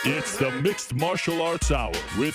It's the Mixed Martial Arts Hour with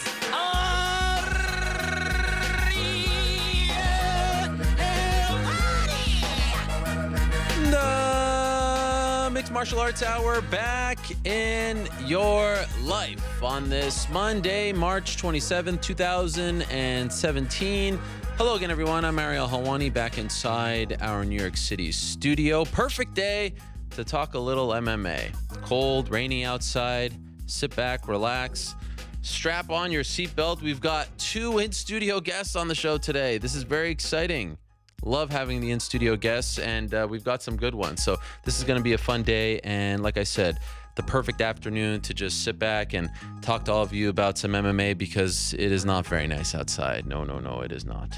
the Mixed Martial Arts Hour back in your life on this Monday, March 27th, 2017. Hello again, everyone. I'm Ariel Helwani back inside our New York City studio. Perfect day to talk a little MMA. Cold, rainy outside. Sit back, relax, strap on your seatbelt. We've got two in-studio guests on the show today. This is very exciting. Love having the in-studio guests, and we've got some good ones. So this is going to be a fun day, and like I said, the perfect afternoon to just sit back and talk to all of you about some MMA because it is not very nice outside. No, it is not.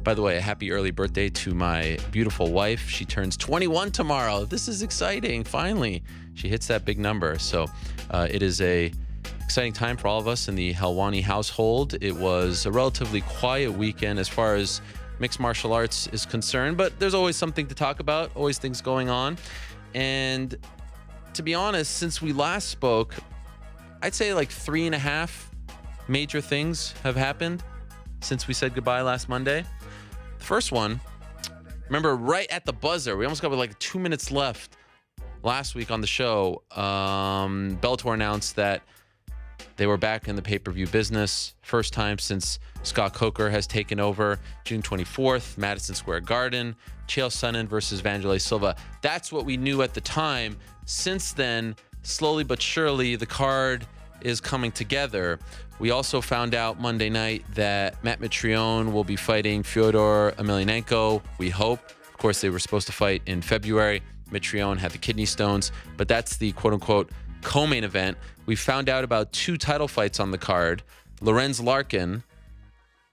By the way, a happy early birthday to my beautiful wife. She turns 21 tomorrow. This is exciting. Finally, she hits that big number. So it is a exciting time for all of us in the Helwani household. It was a relatively quiet weekend as far as mixed martial arts is concerned, but there's always something to talk about, always things going on. And to be honest, since we last spoke, I'd say like 3.5 major things have happened since we said goodbye last Monday. The first one, remember right at the buzzer, we almost got like 2 minutes left last week on the show. Bellator announced that they were back in the pay-per-view business. First time since Scott Coker has taken over. June 24th, Madison Square Garden. Chael Sonnen versus Vanderlei Silva. That's what we knew at the time. Since then, slowly but surely, the card is coming together. We also found out Monday night that Matt Mitrione will be fighting Fyodor Emelianenko, we hope. Of course, they were supposed to fight in February. Mitrione had the kidney stones, but that's the quote-unquote co-main event. We found out about 2 title fights on the card. Lorenz Larkin,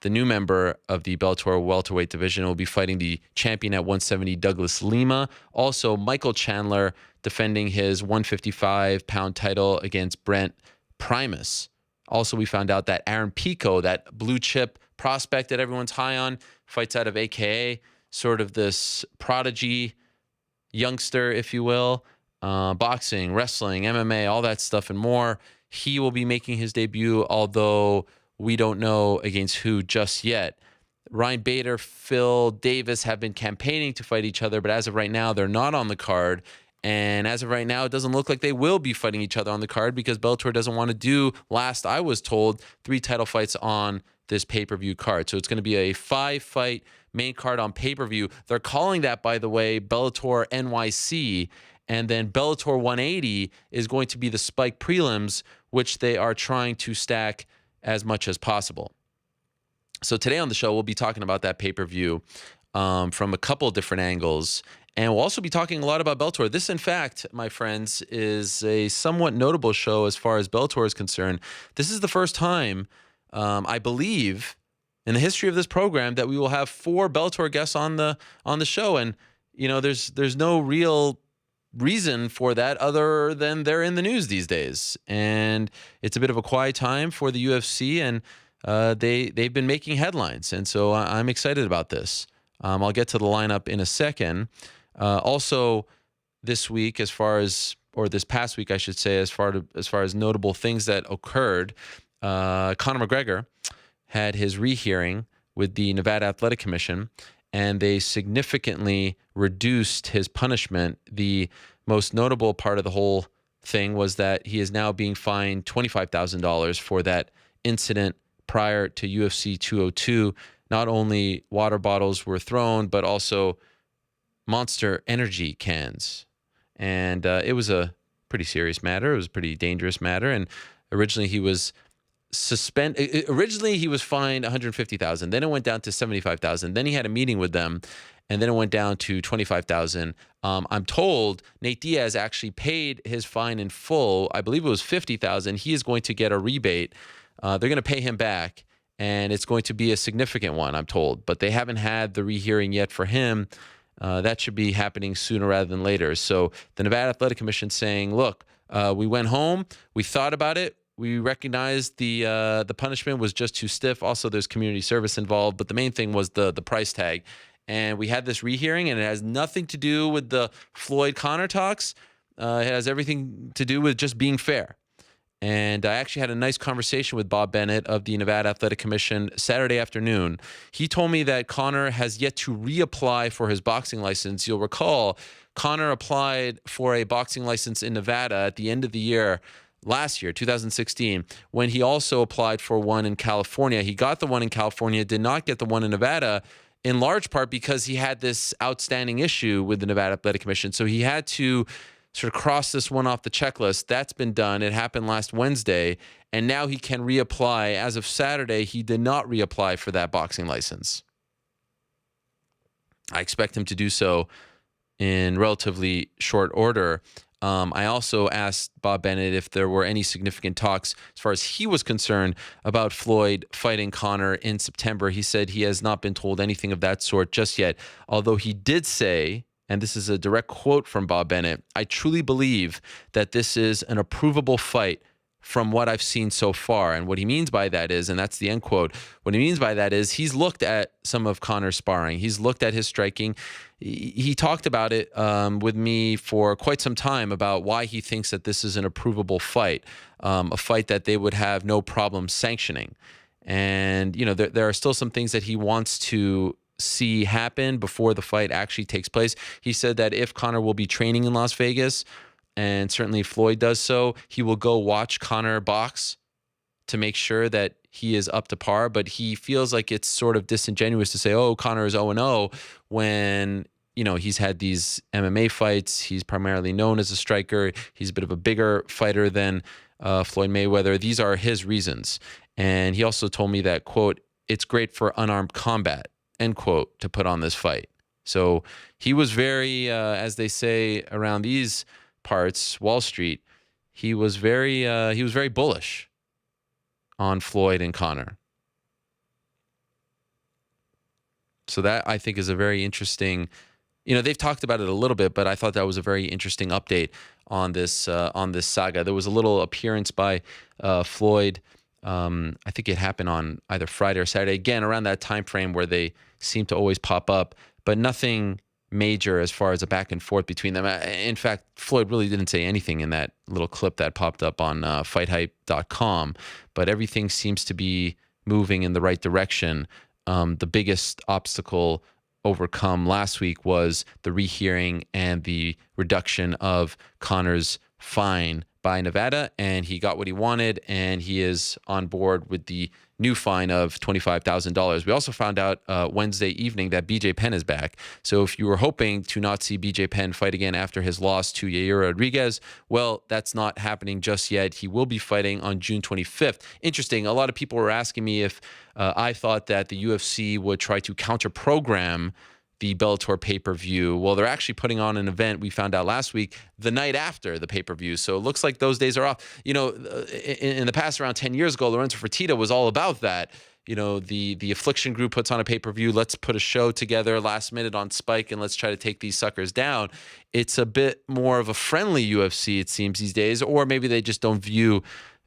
the new member of the Bellator welterweight division, will be fighting the champion at 170, Douglas Lima. Also, Michael Chandler defending his 155-pound title against Brent Primus. Also, we found out that Aaron Pico, that blue chip prospect that everyone's high on, fights out of AKA, sort of this prodigy youngster, if you will. Boxing, wrestling, MMA, all that stuff and more. He will be making his debut, although we don't know against who just yet. Ryan Bader, Phil Davis have been campaigning to fight each other, but as of right now, they're not on the card. And as of right now, it doesn't look like they will be fighting each other on the card because Bellator doesn't want to do, last I was told, 3 title fights on this pay-per-view card. So it's going to be a 5-fight main card on pay-per-view. They're calling that, by the way, Bellator NYC. And then Bellator 180 is going to be the Spike prelims, which they are trying to stack as much as possible. So today on the show, we'll be talking about that pay-per-view from a couple of different angles. And we'll also be talking a lot about Bellator. This, in fact, my friends, is a somewhat notable show as far as Bellator is concerned. This is the first time, I believe, in the history of this program that we will have 4 Bellator guests on the show. And, you know, there's no real reason for that other than they're in the news these days. And it's a bit of a quiet time for the UFC, and they've been making headlines. And so I'm excited about this. I'll get to the lineup in a second. Also, this week, this past week, I should say, as far as notable things that occurred, Conor McGregor had his rehearing with the Nevada Athletic Commission, and they significantly reduced his punishment. The most notable part of the whole thing was that he is now being fined $25,000 for that incident prior to UFC 202. Not only water bottles were thrown, but also Monster Energy cans. And it was a pretty serious matter. It was a pretty dangerous matter. And originally he was fined $150,000. Then it went down to $75,000. Then he had a meeting with them, and then it went down to $25,000. I'm told Nate Diaz actually paid his fine in full. I believe it was $50,000. He is going to get a rebate. They're going to pay him back, and it's going to be a significant one, I'm told. But they haven't had the rehearing yet for him. That should be happening sooner rather than later. So the Nevada Athletic Commission saying, look, we went home, we thought about it, we recognized the punishment was just too stiff. Also, there's community service involved, but the main thing was the price tag. And we had this rehearing, and it has nothing to do with the Floyd Conor talks. It has everything to do with just being fair. And I actually had a nice conversation with Bob Bennett of the Nevada Athletic Commission Saturday afternoon. He told me that Conor has yet to reapply for his boxing license. You'll recall Conor applied for a boxing license in Nevada at the end of the year last year, 2016, when he also applied for one in California. He got the one in California, did not get the one in Nevada, in large part because he had this outstanding issue with the Nevada Athletic Commission. So he had to sort of cross this one off the checklist. That's been done. It happened last Wednesday, and now he can reapply. As of Saturday, he did not reapply for that boxing license. I expect him to do so in relatively short order. I also asked Bob Bennett if there were any significant talks as far as he was concerned about Floyd fighting Conor in September. He said he has not been told anything of that sort just yet, although he did say, and this is a direct quote from Bob Bennett, "I truly believe that this is an approvable fight from what I've seen so far." And what he means by that is, and that's the end quote, what he means by that is he's looked at some of Conor's sparring. He's looked at his striking. He talked about it with me for quite some time about why he thinks that this is an approvable fight, a fight that they would have no problem sanctioning. And, you know, there are still some things that he wants to see happen before the fight actually takes place. He said that if Conor will be training in Las Vegas, and certainly Floyd does so, he will go watch Conor box to make sure that he is up to par. But he feels like it's sort of disingenuous to say, oh, Conor is 0-0 when, you know, he's had these MMA fights. He's primarily known as a striker. He's a bit of a bigger fighter than Floyd Mayweather. These are his reasons. And he also told me that, quote, "It's great for unarmed combat," end quote, to put on this fight. So he was very, as they say around these parts, Wall Street, he was very bullish on Floyd and Conor. So that, I think, is a very interesting, you know, they've talked about it a little bit, but I thought that was a very interesting update on this saga. There was a little appearance by Floyd. I think it happened on either Friday or Saturday, again around that time frame where they seem to always pop up, but nothing major as far as a back and forth between them. In fact, Floyd really didn't say anything in that little clip that popped up on FightHype.com, but everything seems to be moving in the right direction. The biggest obstacle overcome last week was the rehearing and the reduction of Conor's fine by Nevada, and he got what he wanted, and he is on board with the new fine of $25,000. We also found out Wednesday evening that BJ Penn is back. So if you were hoping to not see BJ Penn fight again after his loss to Yair Rodriguez, well, that's not happening just yet. He will be fighting on June 25th. Interesting. A lot of people were asking me if I thought that the UFC would try to counter-program the Bellator pay-per-view. Well, they're actually putting on an event, we found out last week, the night after the pay-per-view. So it looks like those days are off. You know, in the past, around 10 years ago, Lorenzo Fertitta was all about that. You know, the Affliction group puts on a pay-per-view. Let's put a show together last minute on Spike and let's try to take these suckers down. It's a bit more of a friendly UFC, it seems, these days, or maybe they just don't view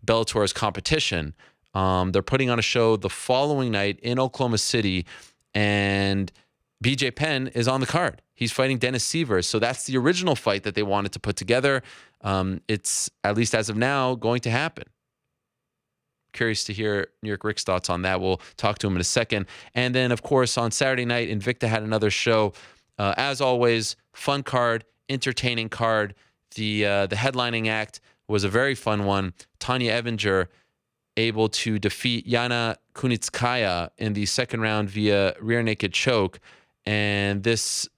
Bellator as competition. They're putting on a show the following night in Oklahoma City, and BJ Penn is on the card. He's fighting Dennis Sievers. So that's the original fight that they wanted to put together. It's, at least as of now, going to happen. Curious to hear New York Rick's thoughts on that. We'll talk to him in a second. And then, of course, on Saturday night, Invicta had another show. As always, fun card, entertaining card. The headlining act was a very fun one. Tonya Evinger able to defeat Yana Kunitskaya in the second round via rear naked choke. And this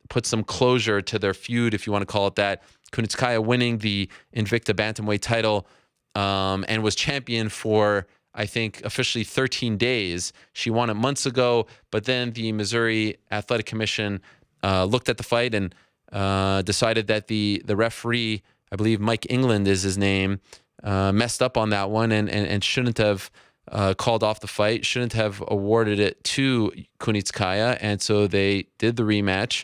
put some closure to their feud, if you want to call it that. Kunitskaya winning the Invicta Bantamweight title and was champion for, I think, officially 13 days. She won it months ago, but then the Missouri Athletic Commission looked at the fight and decided that the referee, I believe Mike England is his name, messed up on that one and shouldn't have called off the fight, shouldn't have awarded it to Kunitskaya, and so they did the rematch.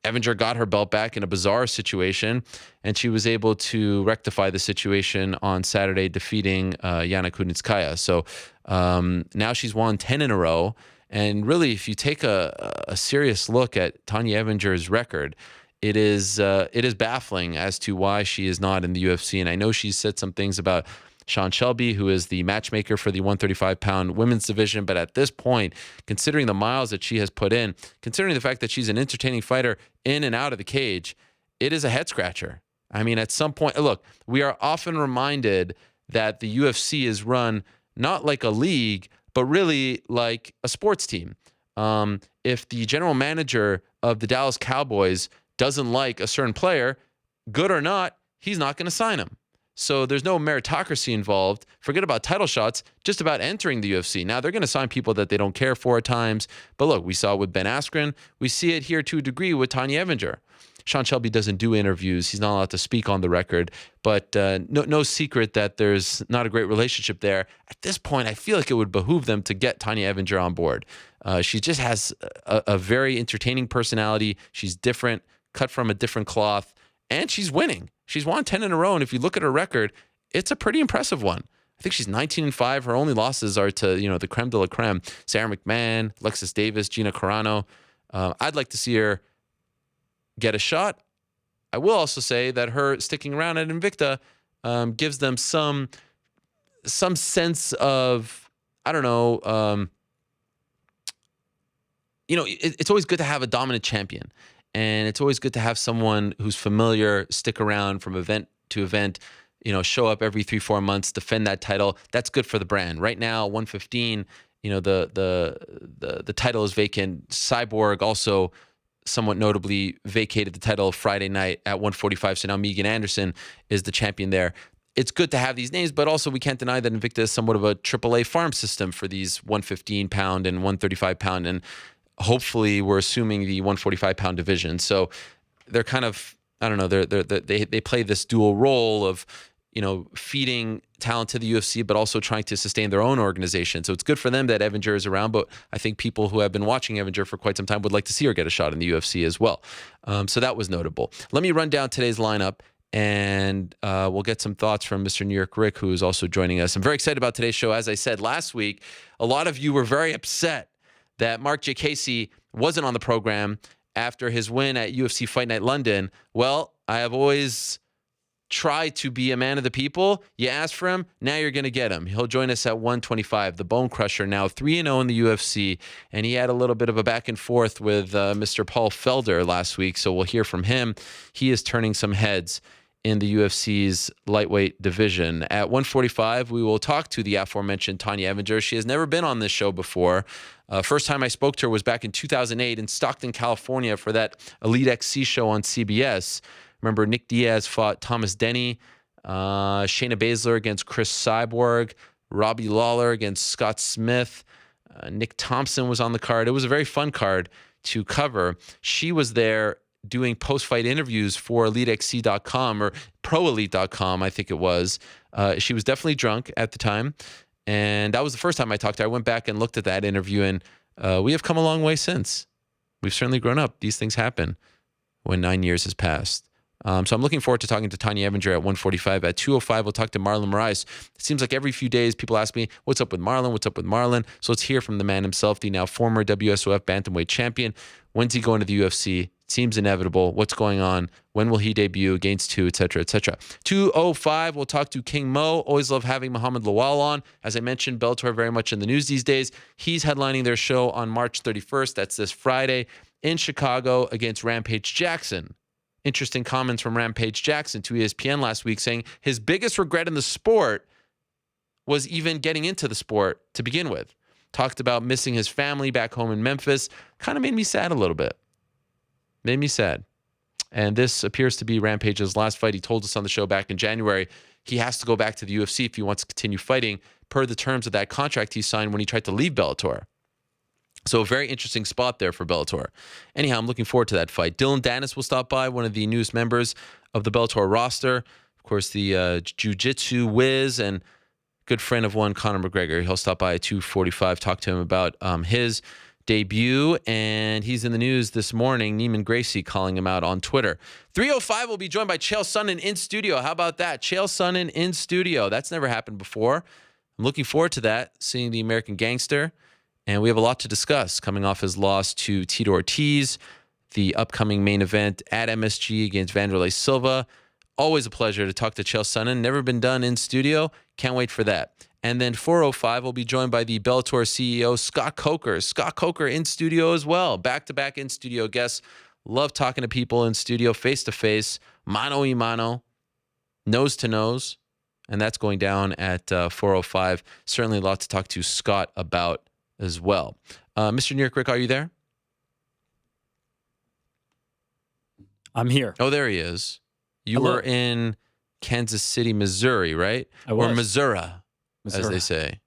Evinger got her belt back in a bizarre situation, and she was able to rectify the situation on Saturday, defeating Yana Kunitskaya. So now she's won 10 in a row, and really, if you take a serious look at Tonya Evinger's record, it is baffling as to why she is not in the UFC. And I know she's said some things about Sean Shelby, who is the matchmaker for the 135-pound women's division. But at this point, considering the miles that she has put in, considering the fact that she's an entertaining fighter in and out of the cage, it is a head scratcher. I mean, at some point, look, we are often reminded that the UFC is run not like a league, but really like a sports team. If the general manager of the Dallas Cowboys doesn't like a certain player, good or not, he's not going to sign him. So there's no meritocracy involved. Forget about title shots, just about entering the UFC. Now, they're going to sign people that they don't care for at times. But look, we saw it with Ben Askren. We see it here to a degree with Tonya Evinger. Sean Shelby doesn't do interviews. He's not allowed to speak on the record. But no secret that there's not a great relationship there. At this point, I feel like it would behoove them to get Tonya Evinger on board. She just has a very entertaining personality. She's different, cut from a different cloth, and she's winning. She's won 10 in a row, and if you look at her record, it's a pretty impressive one. I think she's 19-5. Her only losses are to, the creme de la creme. Sarah McMahon, Alexis Davis, Gina Carano. I'd like to see her get a shot. I will also say that her sticking around at Invicta gives them some sense of, I don't know, it's always good to have a dominant champion. And it's always good to have someone who's familiar, stick around from event to event, show up every 3-4 months, defend that title. That's good for the brand. Right now, 115, the title is vacant. Cyborg also somewhat notably vacated the title Friday night at 145. So now Megan Anderson is the champion there. It's good to have these names, but also we can't deny that Invicta is somewhat of a AAA farm system for these 115-pound and 135-pound, and hopefully we're assuming the 145-pound division. So they're kind of, I don't know, they play this dual role of, feeding talent to the UFC, but also trying to sustain their own organization. So it's good for them that Evinger is around, but I think people who have been watching Evinger for quite some time would like to see her get a shot in the UFC as well. So that was notable. Let me run down today's lineup, and we'll get some thoughts from Mr. New York Rick, who is also joining us. I'm very excited about today's show. As I said last week, a lot of you were very upset that Marc Diakiese wasn't on the program after his win at UFC Fight Night London. Well, I have always tried to be a man of the people. You asked for him, now you're going to get him. He'll join us at 125. The Bone Crusher, now 3-0 in the UFC, and he had a little bit of a back and forth with Mr. Paul Felder last week, so we'll hear from him. He is turning some heads in the UFC's lightweight division. At 145, we will talk to the aforementioned Tonya Evinger. She has never been on this show before. First time I spoke to her was back in 2008 in Stockton, California for that Elite XC show on CBS. Remember, Nick Diaz fought Thomas Denny, Shayna Baszler against Chris Cyborg, Robbie Lawler against Scott Smith, Nick Thompson was on the card. It was a very fun card to cover. She was there doing post-fight interviews for EliteXC.com or ProElite.com, I think it was. She was definitely drunk at the time, and that was the first time I talked to her. I went back and looked at that interview, and we have come a long way since. We've certainly grown up. These things happen when 9 years has passed. So I'm looking forward to talking to Tonya Evinger at 145. At 205, we'll talk to Marlon Moraes. It seems like every few days people ask me, what's up with Marlon? What's up with Marlon? So let's hear from the man himself, the now former WSOF bantamweight champion. When's he going to the UFC? It seems inevitable. What's going on? When will he debut against who, et cetera, et cetera. 205, we'll talk to King Mo. Always love having Muhammed Lawal on. As I mentioned, Bellator very much in the news these days. He's headlining their show on March 31st. That's this Friday in Chicago against Rampage Jackson. Interesting comments from Rampage Jackson to ESPN last week saying his biggest regret in the sport was even getting into the sport to begin with. Talked about missing his family back home in Memphis. Kind of made me sad a little bit. Made me sad. And this appears to be Rampage's last fight. He told us on the show back in January he has to go back to the UFC if he wants to continue fighting per the terms of that contract he signed when he tried to leave Bellator. So a very interesting spot there for Bellator. Anyhow, I'm looking forward to that fight. Dillon Danis will stop by, one of the newest members of the Bellator roster. Of course, the jiu-jitsu whiz and good friend of one, Conor McGregor. He'll stop by at 245, talk to him about his debut. And he's in the news this morning. Neiman Gracie calling him out on Twitter. 305 will be joined by Chael Sonnen in studio. How about that? Chael Sonnen in studio. That's never happened before. I'm looking forward to that, seeing the American Gangster. And we have a lot to discuss coming off his loss to Tito Ortiz. the upcoming main event at MSG against Vanderlei Silva. Always a pleasure to talk to Chael Sonnen. Never been done in studio. Can't wait for that. And then 405 will be joined by the Bellator CEO, Scott Coker. Scott Coker in studio as well. Back-to-back in studio guests. Love talking to people in studio, face-to-face, mano-y-mano, nose-to-nose. And that's going down at 405. Certainly a lot to talk to Scott about as well. Mr. New York Rick, are you there? I'm here. Oh, there he is. You Hello. were in Kansas City, Missouri, right? I was. Or Missouri, as they say.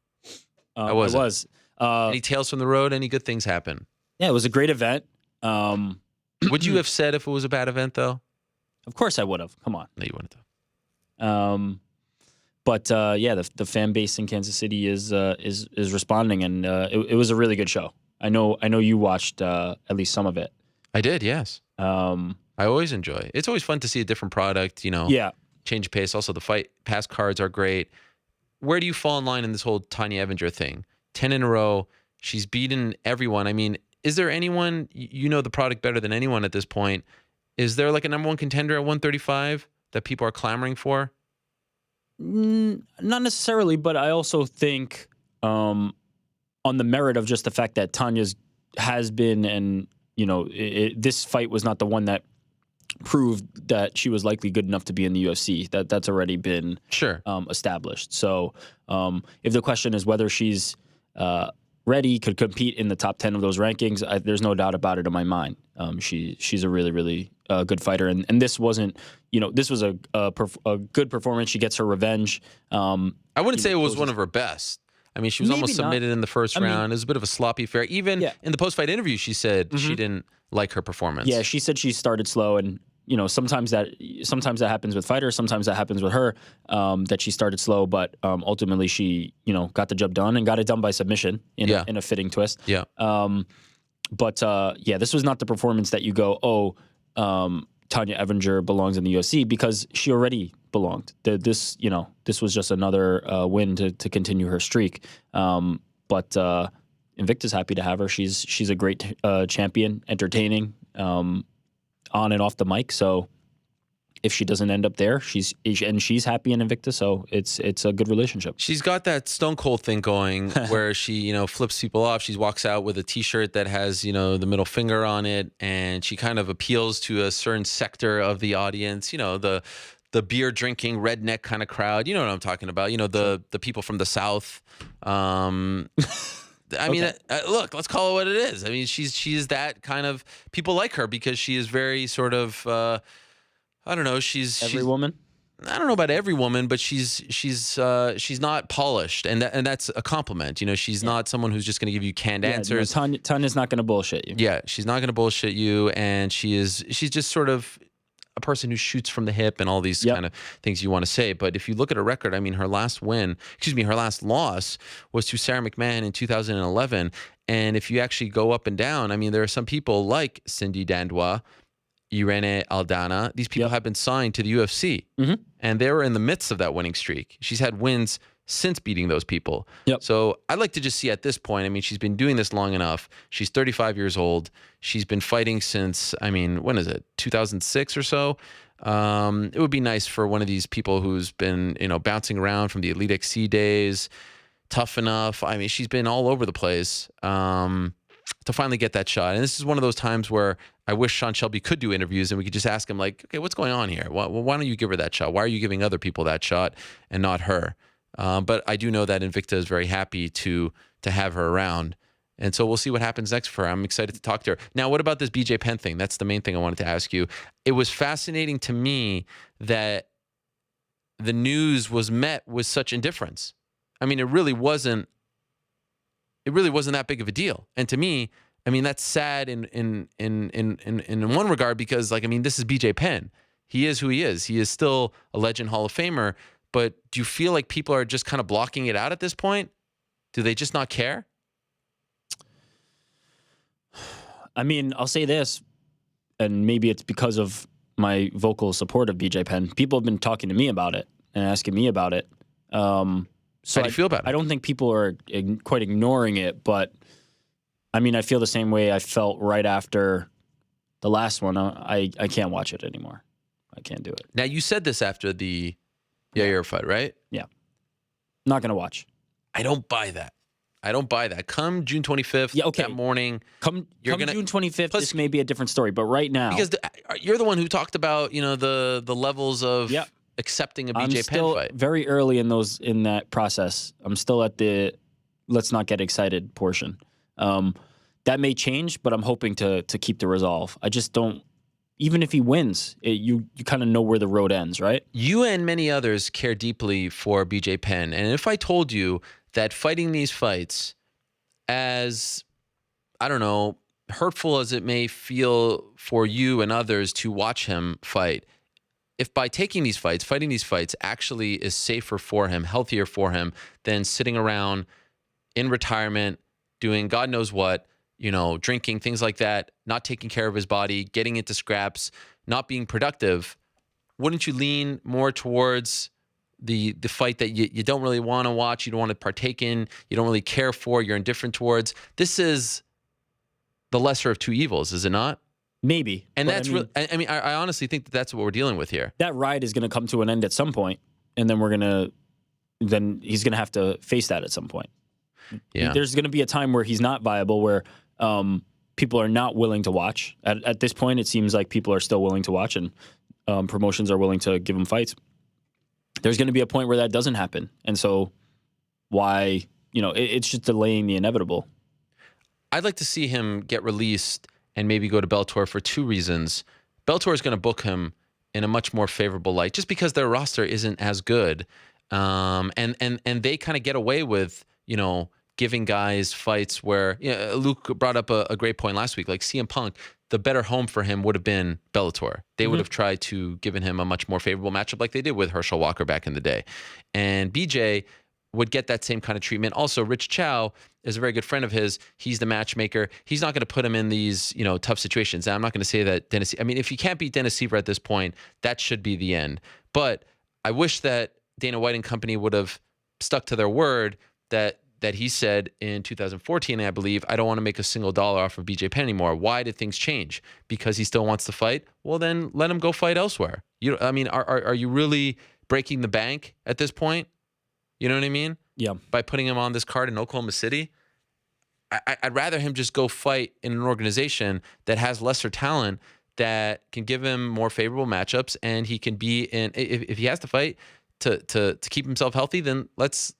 I was. Any tales from the road? Any good things happen? Yeah, it was a great event. Would you have said if it was a bad event, though? Of course I would have. Come on. No, you wouldn't have. But yeah, the fan base in Kansas City is responding, and it was a really good show. I know you watched at least some of it. I did, yes. I always enjoy. It's always fun to see a different product, Yeah. change pace. Also, the fight pass cards are great. Where do you fall in line in this whole Tonya Evinger thing? 10 in a row. She's beaten everyone. I mean, is there anyone, you know the product better than anyone at this point. Is there like a number one contender at 135 that people are clamoring for? Not necessarily, but I also think on the merit of just the fact that Tonya's has been, and this fight was not the one that proved that she was likely good enough to be in the UFC. That's already been established. So if the question is whether she's ready, could compete in the top 10 of those rankings, there's no doubt about it in my mind. She's a really, really good fighter, and this wasn't, this was a good performance. She gets her revenge. I wouldn't say it was one of her best. I mean, she was almost submitted in the first round. It was a bit of a sloppy affair. Even in the post-fight interview, she said she didn't like her performance. Yeah, she said she started slow, and sometimes that happens with fighters. Sometimes that happens with her, that she started slow, but ultimately she got the job done and got it done by submission in a fitting twist. Yeah. But this was not the performance that you go, Tonya Evinger belongs in the UFC, because she already belonged. This was just another win to continue her streak. But Invicta's happy to have her. She's a great champion, entertaining, on and off the mic. So if she doesn't end up there, she's happy in Invicta, so it's a good relationship. She's got that Stone Cold thing going where she, flips people off. She walks out with a T-shirt that has, the middle finger on it, and she kind of appeals to a certain sector of the audience. The beer drinking redneck kind of crowd. You know what I'm talking about. The people from the South. I mean, look, let's call it what it is. I mean, she's that kind of, people like her because she is very sort of, I don't know. She's woman. I don't know about every woman, but she's not polished, and that's a compliment. She's not someone who's just going to give you canned answers. Tonya's not going to bullshit you. Yeah, she's not going to bullshit you, and she's just sort of a person who shoots from the hip and all these kind of things you want to say. But if you look at her record, I mean, her last loss was to Sarah McMahon in 2011. And if you actually go up and down, I mean, there are some people like Cindy Dandois, Irene Aldana. These people have been signed to the UFC, and they were in the midst of that winning streak. She's had wins since beating those people. So I'd like to just see at this point, I mean, she's been doing this long enough. She's 35 years old. She's been fighting since, I mean, when is it? 2006 or so. It would be nice for one of these people who's been, bouncing around from the Elite XC days, tough enough. I mean, she's been all over the place, to finally get that shot. And this is one of those times where I wish Sean Shelby could do interviews and we could just ask him, like, okay, what's going on here? Why don't you give her that shot? Why are you giving other people that shot and not her? But I do know that Invicta is very happy to have her around. And so we'll see what happens next for her. I'm excited to talk to her. Now, what about this BJ Penn thing? That's the main thing I wanted to ask you. It was fascinating to me that the news was met with such indifference. I mean, it really wasn't that big of a deal. And to me, I mean, that's sad in one regard because, like, I mean, this is BJ Penn. He is who he is. He is still a legend Hall of Famer. But do you feel like people are just kind of blocking it out at this point? Do they just not care? I mean, I'll say this, and maybe it's because of my vocal support of BJ Penn. People have been talking to me about it and asking me about it. So how do you feel about it? I don't think people are quite ignoring it, but I mean, I feel the same way I felt right after The last one, I can't watch it anymore. I can't do it. Now, you said this after the Yair fight, right? Yeah. Not going to watch. I don't buy that. Come June 25th, that morning. Come June 25th, this may be a different story. But right now. Because you're the one who talked about, the levels of accepting a BJ Penn fight. I'm still very early in that process. I'm still at the let's not get excited portion. That may change, but I'm hoping to keep the resolve. I just don't. Even if he wins, you kind of know where the road ends, right? You and many others care deeply for BJ Penn. And if I told you that fighting these fights, as, I don't know, hurtful as it may feel for you and others to watch him fight, if by taking these fights, fighting these fights actually is safer for him, healthier for him than sitting around in retirement, doing God knows what, drinking, things like that, not taking care of his body, getting into scraps, not being productive, wouldn't you lean more towards the fight that you don't really want to watch, you don't want to partake in, you don't really care for, you're indifferent towards? This is the lesser of two evils, is it not? Maybe. And that's I honestly think that's what we're dealing with here. That ride is going to come to an end at some point, and then he's going to have to face that at some point. Yeah. There's going to be a time where he's not viable, where people are not willing to watch. At this point, it seems like people are still willing to watch, and promotions are willing to give him fights. There's going to be a point where that doesn't happen. And so why, it's just delaying the inevitable. I'd like to see him get released and maybe go to Bellator for two reasons. Bellator is going to book him in a much more favorable light just because their roster isn't as good. And they kind of get away with, giving guys fights where, Luke brought up a great point last week, like CM Punk, the better home for him would have been Bellator. They would have tried to given him a much more favorable matchup like they did with Herschel Walker back in the day. And BJ would get that same kind of treatment. Also, Rich Chow is a very good friend of his. He's the matchmaker. He's not going to put him in these, tough situations. Now, I'm not going to say that if you can't beat Dennis Seaver at this point, that should be the end. But I wish that Dana White and company would have stuck to their word that he said in 2014, I believe, I don't want to make a single dollar off of BJ Penn anymore. Why did things change? Because he still wants to fight? Well, then let him go fight elsewhere. Are you really breaking the bank at this point? You know what I mean? Yeah. By putting him on this card in Oklahoma City? I'd rather him just go fight in an organization that has lesser talent, that can give him more favorable matchups, and he can be in, if he has to fight to keep himself healthy, then let's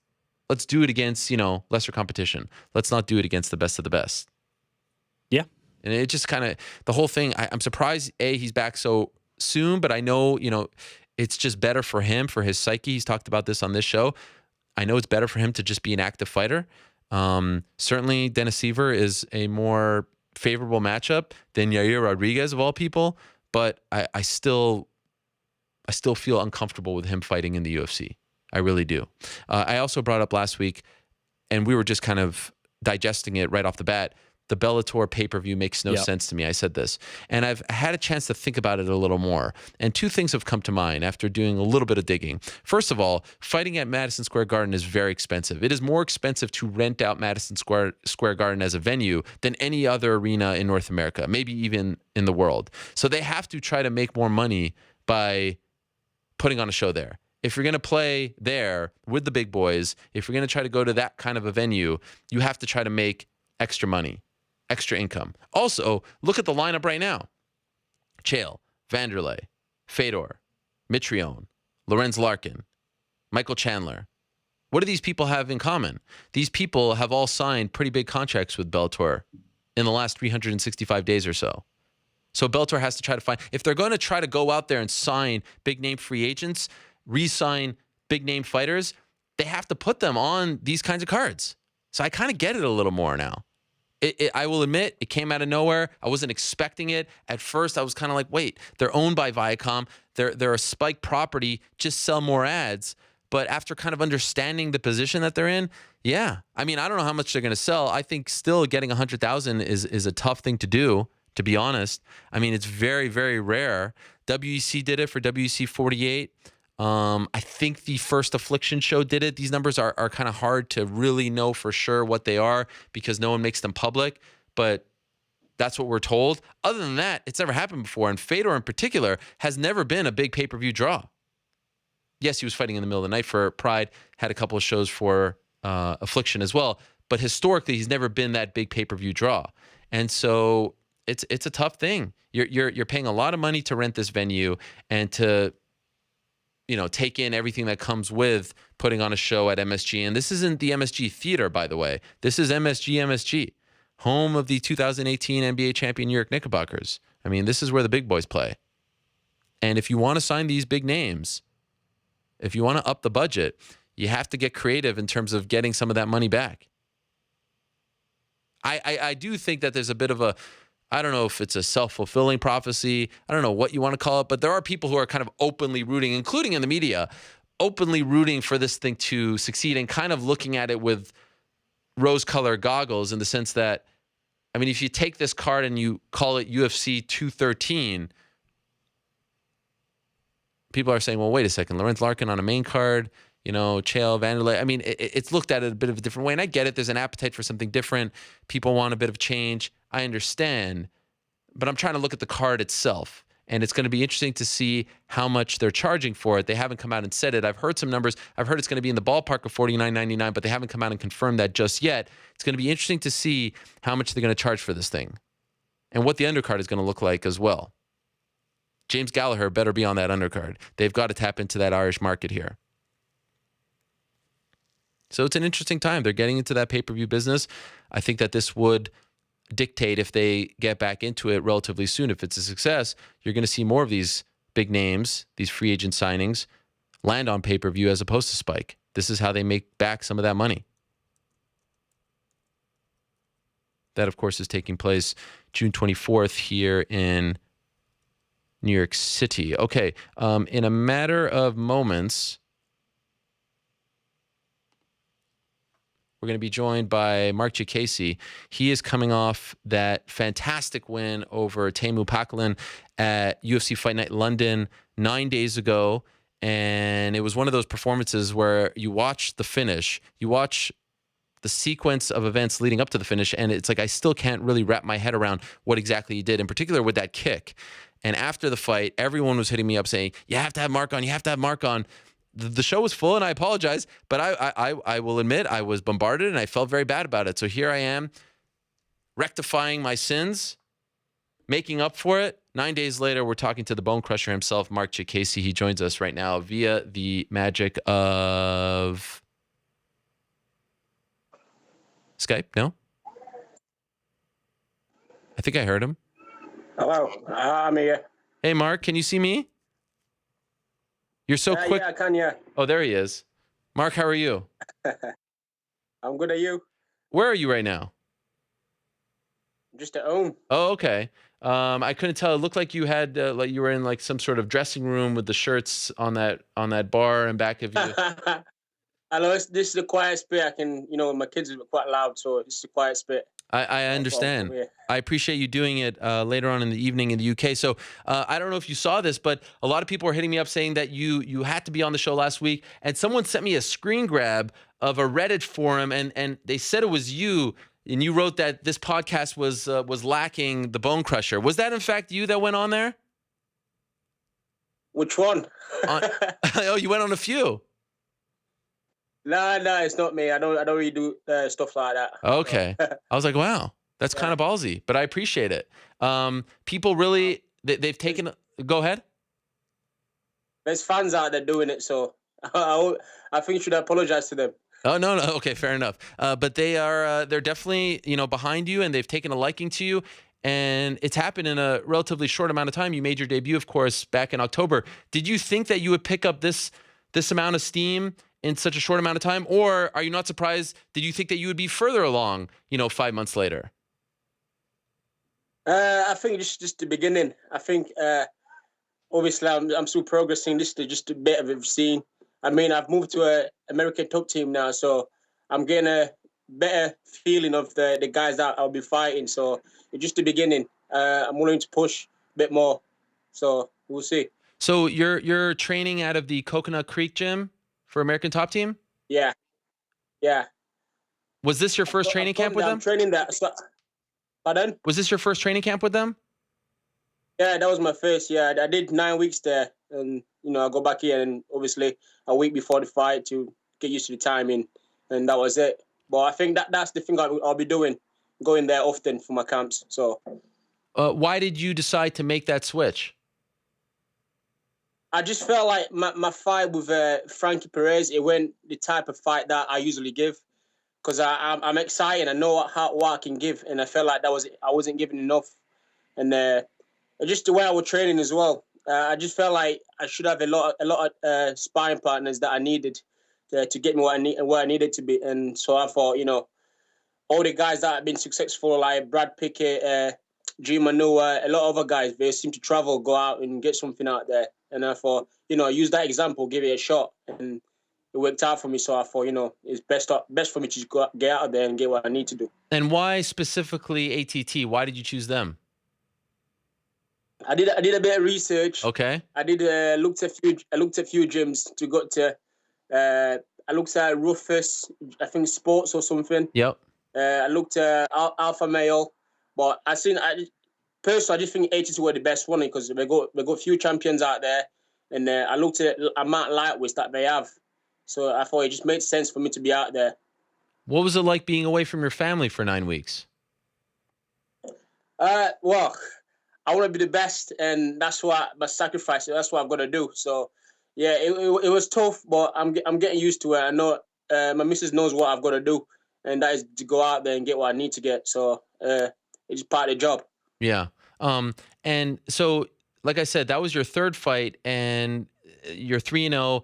do it against, lesser competition. Let's not do it against the best of the best. Yeah. And it just kind of, the whole thing, I'm surprised, he's back so soon, but I know, it's just better for him, for his psyche. He's talked about this on this show. I know it's better for him to just be an active fighter. Certainly, Dennis Seaver is a more favorable matchup than Yair Rodriguez, of all people, but I still feel uncomfortable with him fighting in the UFC. I really do. I also brought up last week, and we were just kind of digesting it right off the bat, the Bellator pay-per-view makes no sense to me. I said this. And I've had a chance to think about it a little more. And two things have come to mind after doing a little bit of digging. First of all, fighting at Madison Square Garden is very expensive. It is more expensive to rent out Madison Square Garden as a venue than any other arena in North America, maybe even in the world. So they have to try to make more money by putting on a show there. If you're going to play there with the big boys, if you're going to try to go to that kind of a venue, you have to try to make extra money, extra income. Also, look at the lineup right now. Chael, Vanderlei, Fedor, Mitrione, Lorenz Larkin, Michael Chandler. What do these people have in common? These people have all signed pretty big contracts with Bellator in the last 365 days or so. So Bellator has to try to find, if they're going to try to go out there and sign big-name free agents, re-sign big-name fighters, they have to put them on these kinds of cards. So I kind of get it a little more now. I will admit, it came out of nowhere. I wasn't expecting it. At first, I was kind of like, wait, they're owned by Viacom. They're a Spike property. Just sell more ads. But after kind of understanding the position that they're in, yeah. I mean, I don't know how much they're going to sell. I think still getting 100,000 is a tough thing to do, to be honest. I mean, it's very, very rare. WEC did it for WEC 48. I think the First Affliction show did it. These numbers are kind of hard to really know for sure what they are because no one makes them public. But That's what we're told. Other than that, it's never happened before. And Fedor in particular has never been a big pay-per-view draw. Yes, he was fighting in the middle of the night for Pride, had a couple of shows for Affliction as well. But historically, he's never been that big pay-per-view draw. And so it's a tough thing. You're paying a lot of money to rent this venue and to, take in everything that comes with putting on a show at MSG. And this isn't the MSG Theater, by the way. This is MSG, home of the 2018 NBA champion New York Knickerbockers. I mean, this is where the big boys play. And if you want to sign these big names, if you want to up the budget, you have to get creative in terms of getting some of that money back. I do think that there's a bit of a, I don't know if it's a self-fulfilling prophecy. I don't know what you want to call it, but there are people who are kind of openly rooting, including in the media, openly rooting for this thing to succeed and kind of looking at it with rose-colored goggles in the sense that, I mean, if you take this card and you call it UFC 213, people are saying, well, wait a second, Lorenz Larkin on a main card, Chael Vanderlei. I mean, it's looked at it a bit of a different way. And I get it. There's an appetite for something different. People want a bit of change. I understand. But I'm trying to look at the card itself. And it's going to be interesting to see how much they're charging for it. They haven't come out and said it. I've heard some numbers. I've heard it's going to be in the ballpark of $49.99, but they haven't come out and confirmed that just yet. It's going to be interesting to see how much they're going to charge for this thing and what the undercard is going to look like as well. James Gallagher better be on that undercard. They've got to tap into that Irish market here. So it's an interesting time. They're getting into that pay-per-view business. I think that this would dictate if they get back into it relatively soon. If it's a success, you're going to see more of these big names, these free agent signings, land on pay-per-view as opposed to Spike. This is how they make back some of that money. That, of course, is taking place June 24th here in New York City. Okay, in a matter of moments, we're going to be joined by Marc Diakiese. He is coming off that fantastic win over Teemu Packalén at UFC Fight Night London 9 days ago. And it was one of those performances where you watch the finish, you watch the sequence of events leading up to the finish, and it's like I still can't really wrap my head around what exactly he did, in particular with that kick. And after the fight, everyone was hitting me up saying, you have to have Marc on, you have to have Marc on. The show was full, and I apologize, but I will admit I was bombarded, and I felt very bad about it. So here I am, rectifying my sins, making up for it. 9 days later, we're talking to the bone crusher himself, Marc Diakiese. He joins us right now via the magic of Skype. No? I think I heard him. Hello, I'm here. Hey, Marc, can you see me? You're so quick. Yeah, I can, yeah. Oh, there he is. Marc, how are you? I'm good, are you? Where are you right now? Just at home. Oh, okay. I couldn't tell. It looked like you had like you were in like some sort of dressing room with the shirts on that bar and back of you. Hello, this is a quiet spit. I can, my kids are quite loud, so it's a quiet spit. I understand. I appreciate you doing it later on in the evening in the UK. So I don't know if you saw this, but a lot of people are hitting me up saying that you had to be on the show last week, and someone sent me a screen grab of a Reddit forum, and they said it was you, and you wrote that this podcast was lacking the Bone Crusher. Was that in fact you that went on there? Which one? Oh, you went on a few. No, it's not me. I don't really do stuff like that. Okay. I was like, wow, that's kind of ballsy, but I appreciate it. People really, they've taken, go ahead. There's fans out there doing it, so I think you should apologize to them. Oh, no. Okay, fair enough. But they're definitely, behind you, and they've taken a liking to you. And it's happened in a relatively short amount of time. You made your debut, of course, back in October. Did you think that you would pick up this amount of steam in such a short amount of time? Or are you not surprised? Did you think that you would be further along, 5 months later? I think just the beginning. I think obviously I'm still progressing. This is just a bit of a scene. I mean, I've moved to an American top team now, so I'm getting a better feeling of the guys that I'll be fighting. So it's just the beginning. I'm willing to push a bit more. So we'll see. So you're training out of the Coconut Creek gym for American Top Team? Yeah. Was this your first training camp with them? I'm training that. Pardon? Was this your first training camp with them? Yeah, that was my first. Yeah, I did 9 weeks there, and I go back here, and obviously a week before the fight to get used to the timing, and that was it. But I think that's the thing I'll be doing, going there often for my camps. So Why did you decide to make that switch? I just felt like my fight with Frankie Perez, it went the type of fight that I usually give, because I'm excited. I know what I can give, and I felt like I wasn't giving enough, and just the way I was training as well. I just felt like I should have a lot of sparring partners that I needed to get me where I needed to be, and so I thought, all the guys that have been successful, like Brad Pickett, G Manua, a lot of other guys, they seem to travel, go out and get something out there. And I thought, use that example, give it a shot. And it worked out for me. So I thought, it's best for me to just get out there and get what I need to do. And why specifically ATT? Why did you choose them? I did a bit of research. Okay. I did looked at a few gyms to go to. I looked at Rufus, I think Sports or something. Yep. I looked at Alpha Male, but personally, I just think 82 were the best one because they got a few champions out there, and I looked at the amount of lightweights that they have, so I thought it just made sense for me to be out there. What was it like being away from your family for 9 weeks? Well, I want to be the best, and that's what my sacrifice. That's what I've got to do. So, yeah, it was tough, but I'm getting used to it. I know my missus knows what I've got to do, and that is to go out there and get what I need to get. So it's part of the job. Yeah. And so, like I said, that was your third fight, and you're 3-0.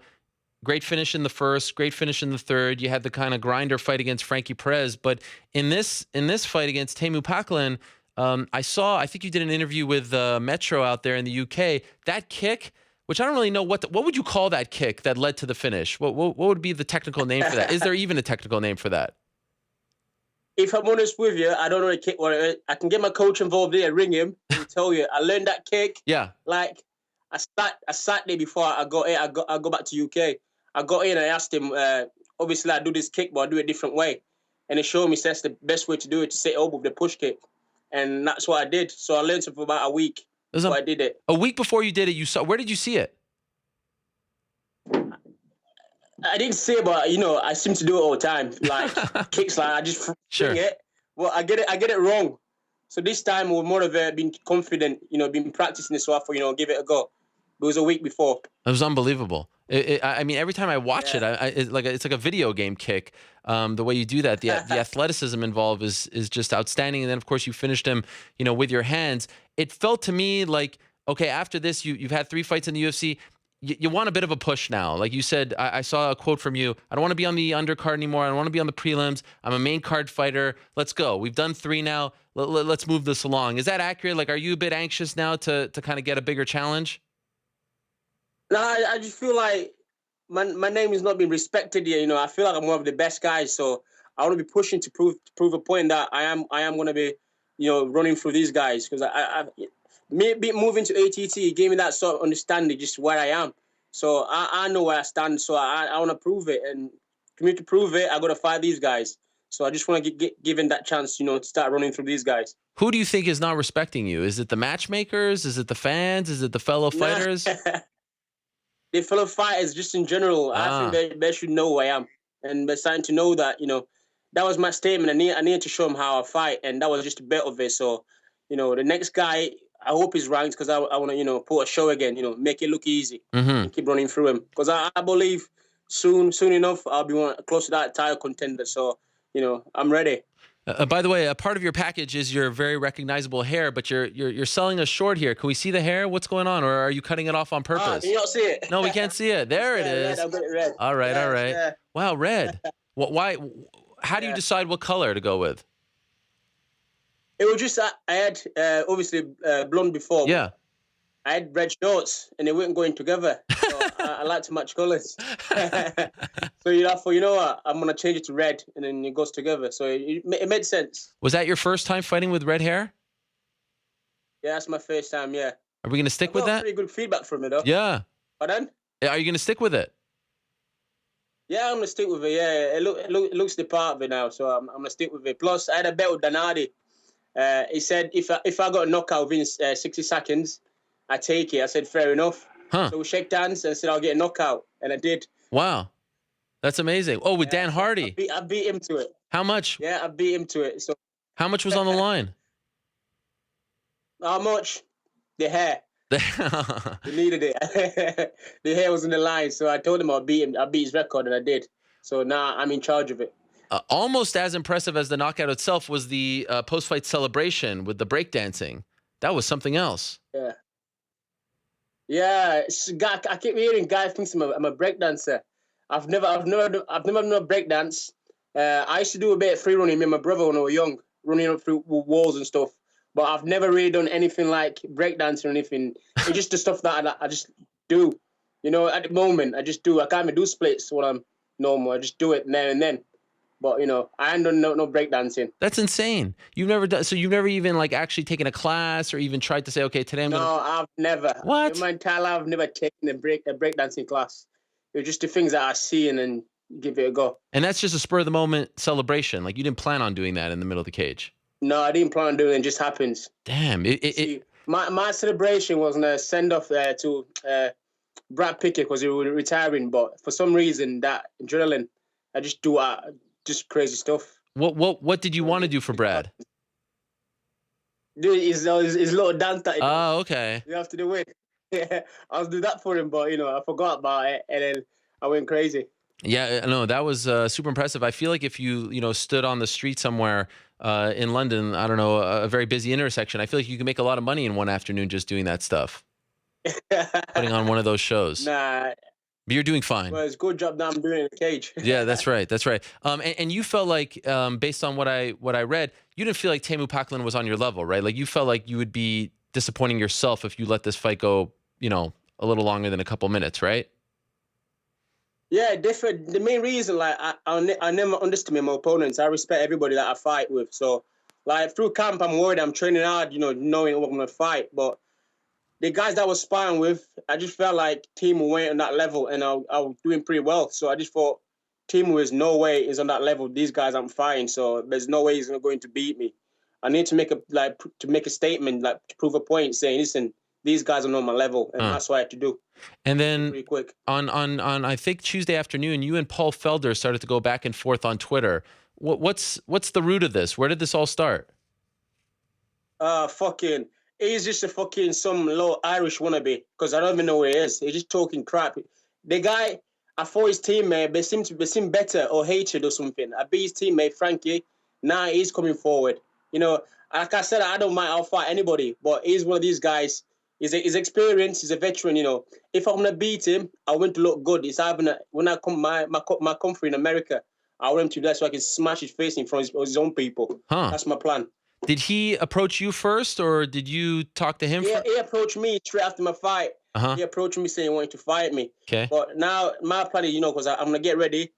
Great finish in the first, great finish in the third. You had the kind of grinder fight against Frankie Perez, but in this fight against Teemu Packalén, I think you did an interview with Metro out there in the UK. That kick, which I don't really know what would you call that kick that led to the finish? What would be the technical name for that? Is there even a technical name for that? If I'm honest with you, I don't know the kick. I can get my coach involved there, ring him, and tell you. I learned that kick. Yeah. Like I sat there before I got in. I go back to UK. I got in and I asked him. Obviously, I do this kick, but I do it a different way. And he showed me that's the best way to do it, to set it up with the push kick. And that's what I did. So I learned it for about a week. So I did it. A week before you did it, where did you see it? I didn't see it, but I seem to do it all the time. Like kicks, like I just fling it. Well, I get it wrong. So this time we're more of being confident, been practicing it. So I thought, give it a go. It was a week before. It was unbelievable. I mean, every time I watch it, it's like a video game kick. The way you do that, the athleticism involved is just outstanding. And then, of course, you finished him, with your hands. It felt to me like, okay, after this, you've had 3 fights in the UFC. You want a bit of a push now. Like you said, I saw a quote from you. I don't want to be on the undercard anymore. I don't want to be on the prelims. I'm a main card fighter. Let's go. We've done 3 now. Let's move this along. Is that accurate? Like, are you a bit anxious now to kind of get a bigger challenge? No, I just feel like my name is not being respected here. I feel like I'm one of the best guys. So I want to be pushing to prove a point that I am going to be, running through these guys. Because me moving to ATT gave me that sort of understanding just where I am. So I know where I stand. So I want to prove it. And for me to prove it, I got to fight these guys. So I just want to get given that chance, to start running through these guys. Who do you think is not respecting you? Is it the matchmakers? Is it the fans? Is it the fellow fighters? The fellow fighters, just in general. I think they should know who I am. And they're starting to know that, that was my statement. I need to show them how I fight. And that was just a bit of it. So, the next guy, I hope he's ranked because I want to, put a show again, make it look easy and keep running through him. Because I believe soon enough, I'll be close to that title contender. So, I'm ready. By the way, a part of your package is your very recognizable hair, but you're selling us short here. Can we see the hair? What's going on? Or are you cutting it off on purpose? Can you not see it? No, we can't see it. There it is. Red, I've got it red. All right, all right. Yeah. Wow, red. Why? How do you decide what color to go with? It was just I had obviously blonde before. Yeah. I had red shorts and they weren't going together. So I like to match colors. So I thought, you know what? I'm going to change it to red and then it goes together. So it made sense. Was that your first time fighting with red hair? Yeah, that's my first time, yeah. Are we going to stick with that? Pretty good feedback from it, though. Yeah. Pardon? Are you going to stick with it? Yeah, I'm going to stick with it, yeah. It looks the part of it now, so I'm going to stick with it. Plus, I had a bet with Danadi. He said if I got a knockout within 60 seconds, I take it. I said fair enough. Huh. So we shook hands and said I'll get a knockout, and I did. Wow. That's amazing. Oh, with Dan Hardy. I beat him to it. How much? Yeah, I beat him to it. So How much was on the line? how much? The hair. He needed it. The hair was in the line, so I told him I'll beat him. I beat his record, and I did. So now I'm in charge of it. Almost as impressive as the knockout itself was the post-fight celebration with the breakdancing. That was something else. Yeah. Yeah, I keep hearing guys thinks I'm a breakdancer. I've never done a breakdance. I used to do a bit of free running with my brother when I was young, running up through walls and stuff. But I've never really done anything like breakdance or anything. It's just the stuff that I just do. You know, at the moment, I just do. I can't even do splits when I'm normal. I just do it now and then. But, you know, I ain't done no breakdancing. That's insane. You've never done, so you've never even like actually taken a class or even tried to say, okay, today I'm going to. No, I've never. What? In my entire life, I've never taken a breakdancing class. It was just the things that I see and then give it a go. And that's just a spur of the moment celebration. Like you didn't plan on doing that in the middle of the cage. No, I didn't plan on doing it. It just happens. Damn. My celebration was a send-off to Brad Pickett because he was retiring. But for some reason, that adrenaline, I just do just crazy stuff. What did you want to do for Brad? Dude, his little dance that he does. Oh, okay. You have to do it. Yeah, I was doing that for him, but, you know, I forgot about it, and then I went crazy. Yeah, no, that was super impressive. I feel like if you stood on the street somewhere in London, I don't know, a very busy intersection, I feel like you can make a lot of money in one afternoon just doing that stuff. Putting on one of those shows. Nah. But you're doing fine. Well, it's a good job that I'm doing in the cage. Yeah, that's right. That's right. And you felt like, based on what I read, you didn't feel like Teemu Packalén was on your level, right? Like you felt like you would be disappointing yourself if you let this fight go, a little longer than a couple minutes, right? Yeah, different. The main reason, like, I never underestimate my opponents. I respect everybody that I fight with. So, like, through camp, I'm worried. I'm training hard, knowing what I'm going to fight. But the guys that I was sparring with, I just felt like Teemu went on that level, and I was doing pretty well. So I just thought, Teemu is no way is on that level. These guys I'm fighting, so there's no way he's going to beat me. I need to make a statement, like to prove a point, saying, listen, these guys are not on my level, and that's what I had to do. And then pretty quick. On I think Tuesday afternoon, you and Paul Felder started to go back and forth on Twitter. What's the root of this? Where did this all start? He's just some low Irish wannabe, because I don't even know where he is. He's just talking crap. The guy, I thought his teammate, they seem better or hated or something. I beat his teammate, Frankie. Now he's coming forward. Like I said, I don't mind. I'll fight anybody, but he's one of these guys. He's experienced. He's a veteran. If I'm gonna beat him, I want to look good. It's either when I come my country in America, I want him to do that so I can smash his face in front of his own people. That's my plan. Did he approach you first, or did you talk to him? He approached me straight after my fight. He approached me saying he wanted to fight me. Okay. But now my plan is, because I'm gonna get ready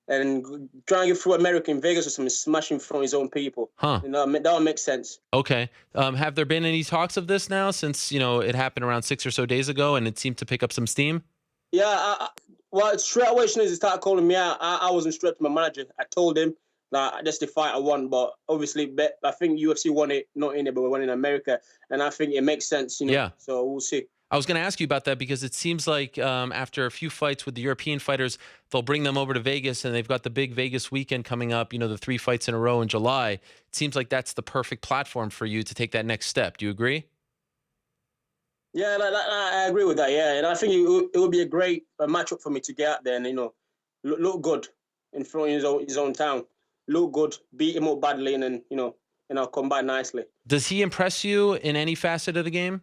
and try and get through America in Vegas or something, smashing from his own people. That would make sense. Okay. Have there been any talks of this now since, it happened around 6 or so days ago and it seemed to pick up some steam? Yeah. Well, straight away, as soon as he started calling me out, I wasn't straight to my manager. I told him that that's the fight I won, but obviously, I think UFC won it, not in it, but we won in America. And I think it makes sense, Yeah. So we'll see. I was going to ask you about that because it seems like after a few fights with the European fighters, they'll bring them over to Vegas, and they've got the big Vegas weekend coming up, the 3 fights in a row in July. It seems like that's the perfect platform for you to take that next step. Do you agree? Yeah, I agree with that, yeah. And I think it would be a great matchup for me to get out there and, look good in front of his own town. Look good, beat him up badly, and then, and I'll come back nicely. Does he impress you in any facet of the game?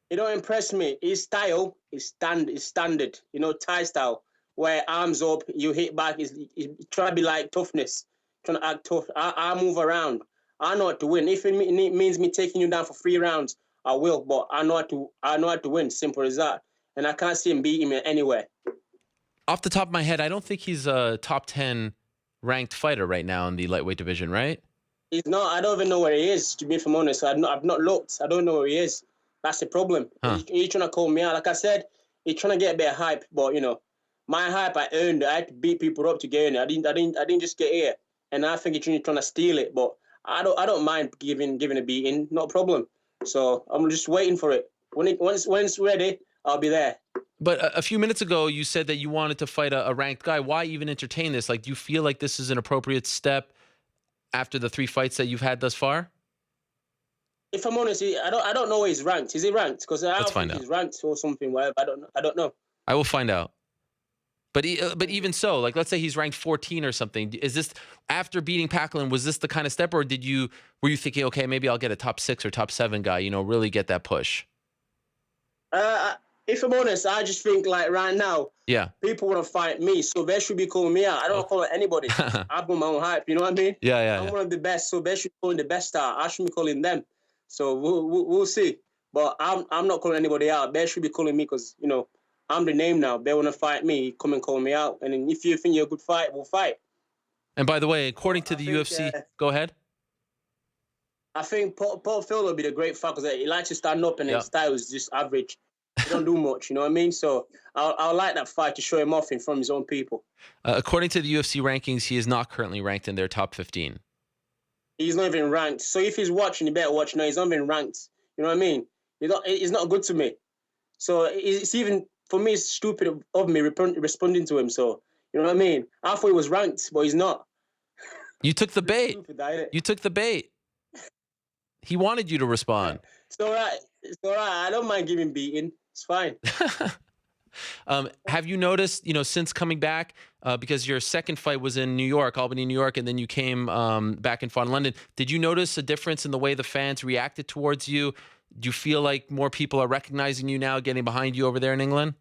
It don't impress me. His style is standard, Thai style, where arms up, you hit back. He's trying to be like toughness, trying to act tough. I move around. I know how to win. If it means me taking you down for 3 rounds, I will. But I know how to win. Simple as that. And I can't see him beating me anywhere. Off the top of my head, I don't think he's a top 10 ranked fighter right now in the lightweight division, right? He's not. I don't even know where he is, to be honest. I've not looked. I don't know where he is. That's the problem. He's trying to call me out. Like I said, he's trying to get a bit of hype, but my hype I earned. I had to beat people up to get in it. I didn't just get here, and I think he's trying to steal it. But I don't mind giving a beating, no problem. So I'm just waiting for it. When it's ready, I'll be there. But a few minutes ago, you said that you wanted to fight a ranked guy. Why even entertain this? Like, do you feel like this is an appropriate step after the 3 fights that you've had thus far? If I'm honest, I don't know where he's ranked. Is he ranked? Because I don't think he's ranked or something. Whatever. I don't know. I will find out. But even so, like, let's say he's ranked 14 or something. Is this, after beating Packlin, was this the kind of step, or were you thinking, okay, maybe I'll get a top 6 or top 7 guy, really get that push? If I'm honest, I just think, like, right now, people want to fight me, so they should be calling me out. I don't call it anybody. I've got my own hype, you know what I mean? I'm one of the best, so they should be calling the best out. I shouldn't be calling them. So we'll see. But I'm not calling anybody out. They should be calling me because, I'm the name now. They want to fight me, come and call me out. And then if you think you're a good fight, we'll fight. And by the way, according to the UFC, go ahead. I think Paul Phil will be the great fight because he likes to stand up and his style is just average. He don't do much, you know what I mean? So I'll like that fight to show him off in front of his own people. According to the UFC rankings, he is not currently ranked in their top 15. He's not even ranked. So if he's watching, he better watch. No, he's not even ranked. You know what I mean? He's not good to me. So it's even, for me, it's stupid of me responding to him. So, you know what I mean? I thought he was ranked, but he's not. You took the bait. Stupid, you took the bait. He wanted you to respond. It's all right. It's all right. I don't mind giving beating. It's fine. Have you noticed, since coming back, because your second fight was in New York, Albany, New York, and then you came back and fought in London, did you notice a difference in the way the fans reacted towards you? Do you feel like more people are recognizing you now, getting behind you over there in England?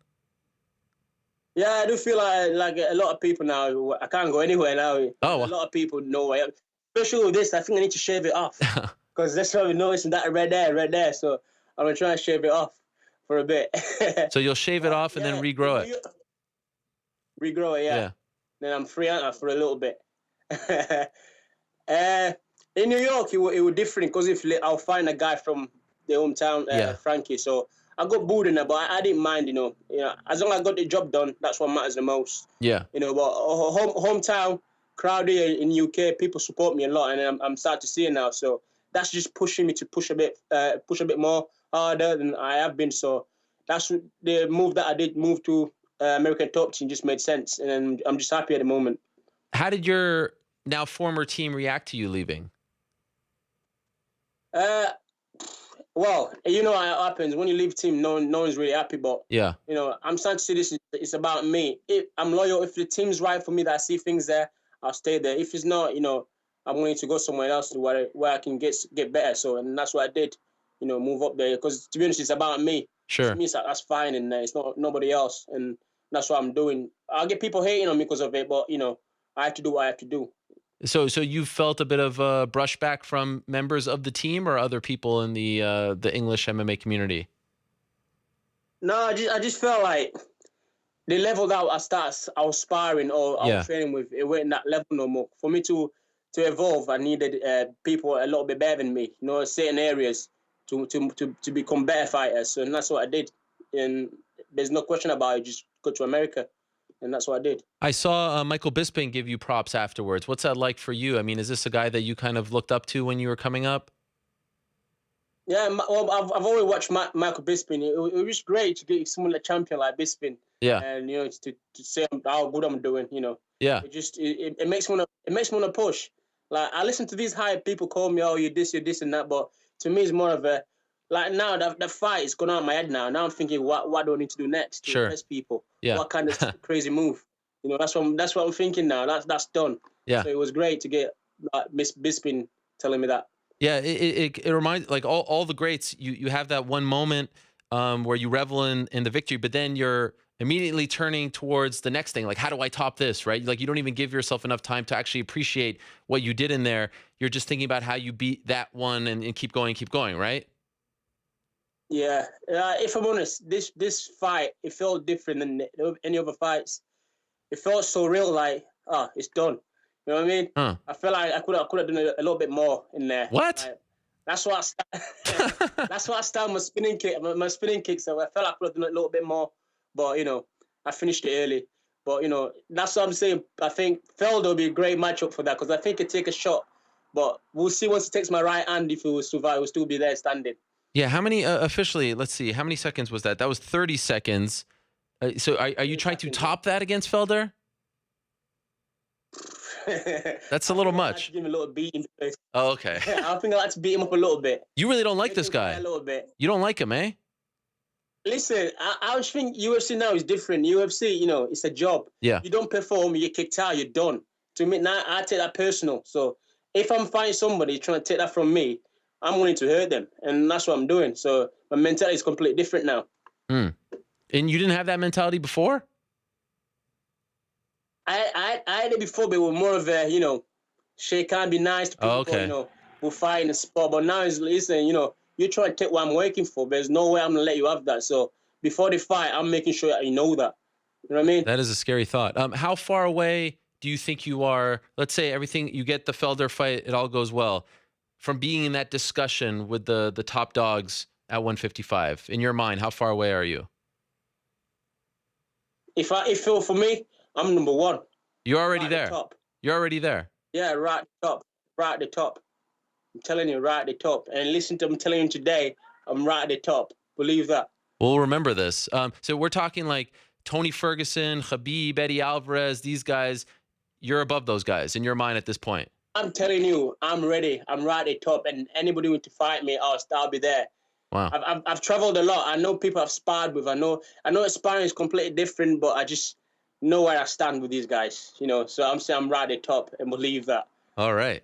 Yeah, I do feel like a lot of people now, I can't go anywhere now. Oh. A lot of people know I am. Especially with this, I think I need to shave it off. Because that's what we're noticing, that red there. So I'm going to try and shave it off for a bit. So you'll shave it off and then regrow it? Regrow it, yeah. Then I'm free for a little bit. In New York, it was different because I'll find a guy from the hometown, Frankie. So I got booed in there, but I didn't mind, as long as I got the job done, that's what matters the most. Yeah. But hometown crowd here in UK, people support me a lot, and I'm starting to see it now. So that's just pushing me to push a bit more harder than I have been. So that's the move that I did. Move to American top team just made sense, and I'm just happy at the moment. How did your now former team react to you leaving? Well, how it happens when you leave a team. No one's really happy, but I'm starting to see this. It's about me. I'm loyal. If the team's right for me, that I see things there, I'll stay there. If it's not, I'm willing to go somewhere else where I can get better. So, and that's what I did. Move up there because, to be honest, it's about me. Sure. To me, that's fine, and it's not nobody else, and that's what I'm doing. I'll get people hating on me because of it, but I have to do what I have to do. So you felt a bit of brushback from members of the team or other people in the English MMA community? No, I just felt like the level that I was sparring or I was training with, it wasn't that level no more. For me to evolve, I needed people a little bit better than me, certain areas to become better fighters. So, and that's what I did. And there's no question about it. Just go to America. And that's what I did. I saw Michael Bisping give you props afterwards. What's that like for you? I mean, is this a guy that you kind of looked up to when you were coming up? Yeah, well, I've always watched Michael Bisping. It was great to get someone like champion like Bisping. Yeah. And to say how good I'm doing. Yeah. It makes me want to push. Like, I listen to these high people call me, oh, you're this and that, but to me it's more of a, like, now the fight is going out of my head now. Now I'm thinking, what do I need to do next to impress people? Yeah. What kind of crazy move? That's what I'm thinking now. That's done. Yeah. So it was great to get Miss Bisping telling me that. Yeah, it reminds, like, all the greats. You have that one moment where you revel in the victory, but then you're immediately turning towards the next thing. Like, how do I top this? Right? Like, you don't even give yourself enough time to actually appreciate what you did in there. You're just thinking about how you beat that one and keep going, right? Yeah, if I'm honest, this fight, it felt different than any other fights. It felt so real, like, it's done. You know what I mean? Huh. I felt like I could have done a little bit more in there. What? Like, that's why I started my spinning kick. My spinning kick. So I felt like I could have done a little bit more, but I finished it early. But that's what I'm saying. I think Felder will be a great matchup for that because I think he'd take a shot But we'll see once he takes my right hand if he will survive. He'll still be there standing. Yeah, how many officially? Let's see. How many seconds was that? That was 30 seconds. So are you trying to top that against Felder? That's a little much. I'd like to give him a little beating. Oh, okay. I think I'd like to beat him up a little bit. You really don't like Make this him cry guy. a little bit. You don't like him, eh? Listen, I just think UFC now is different. UFC, you know, it's a job. Yeah. You don't perform, you get kicked out, you're done. To me, now I take that personal. So if I'm fighting somebody trying to take that from me, I'm willing to hurt them, and that's what I'm doing. So my mentality is completely different now. And you didn't have that mentality before? I had it before, but with more of a, you know, shake hand, be nice to people. Oh, okay. You know, we'll fight in the spot. But now it's listen, you know, you're trying to take what I'm working for, but there's no way I'm gonna let you have that. So before the fight, I'm making sure that you know that. You know what I mean? That is a scary thought. How far away do you think you are? Let's say everything, you get the Felder fight, it all goes well, from being in that discussion with the top dogs at 155. In your mind, how far away are you? If for me, I'm number one. You're already Right at there. the top. You're already there. Yeah, right at the top. Right at the top. I'm telling you, right at the top. And listen to I'm telling you today, I'm right at the top. Believe that. We'll remember this. So we're talking like Tony Ferguson, Khabib, Eddie Alvarez, these guys. You're above those guys in your mind at this point. I'm telling you, I'm ready. I'm right at the top. And anybody want to fight me, I'll be there. Wow. I've traveled a lot. I know people I've sparred with. I know sparring is completely different, but I just know where I stand with these guys. You know, so I'm saying I'm right at the top, and believe that. All right.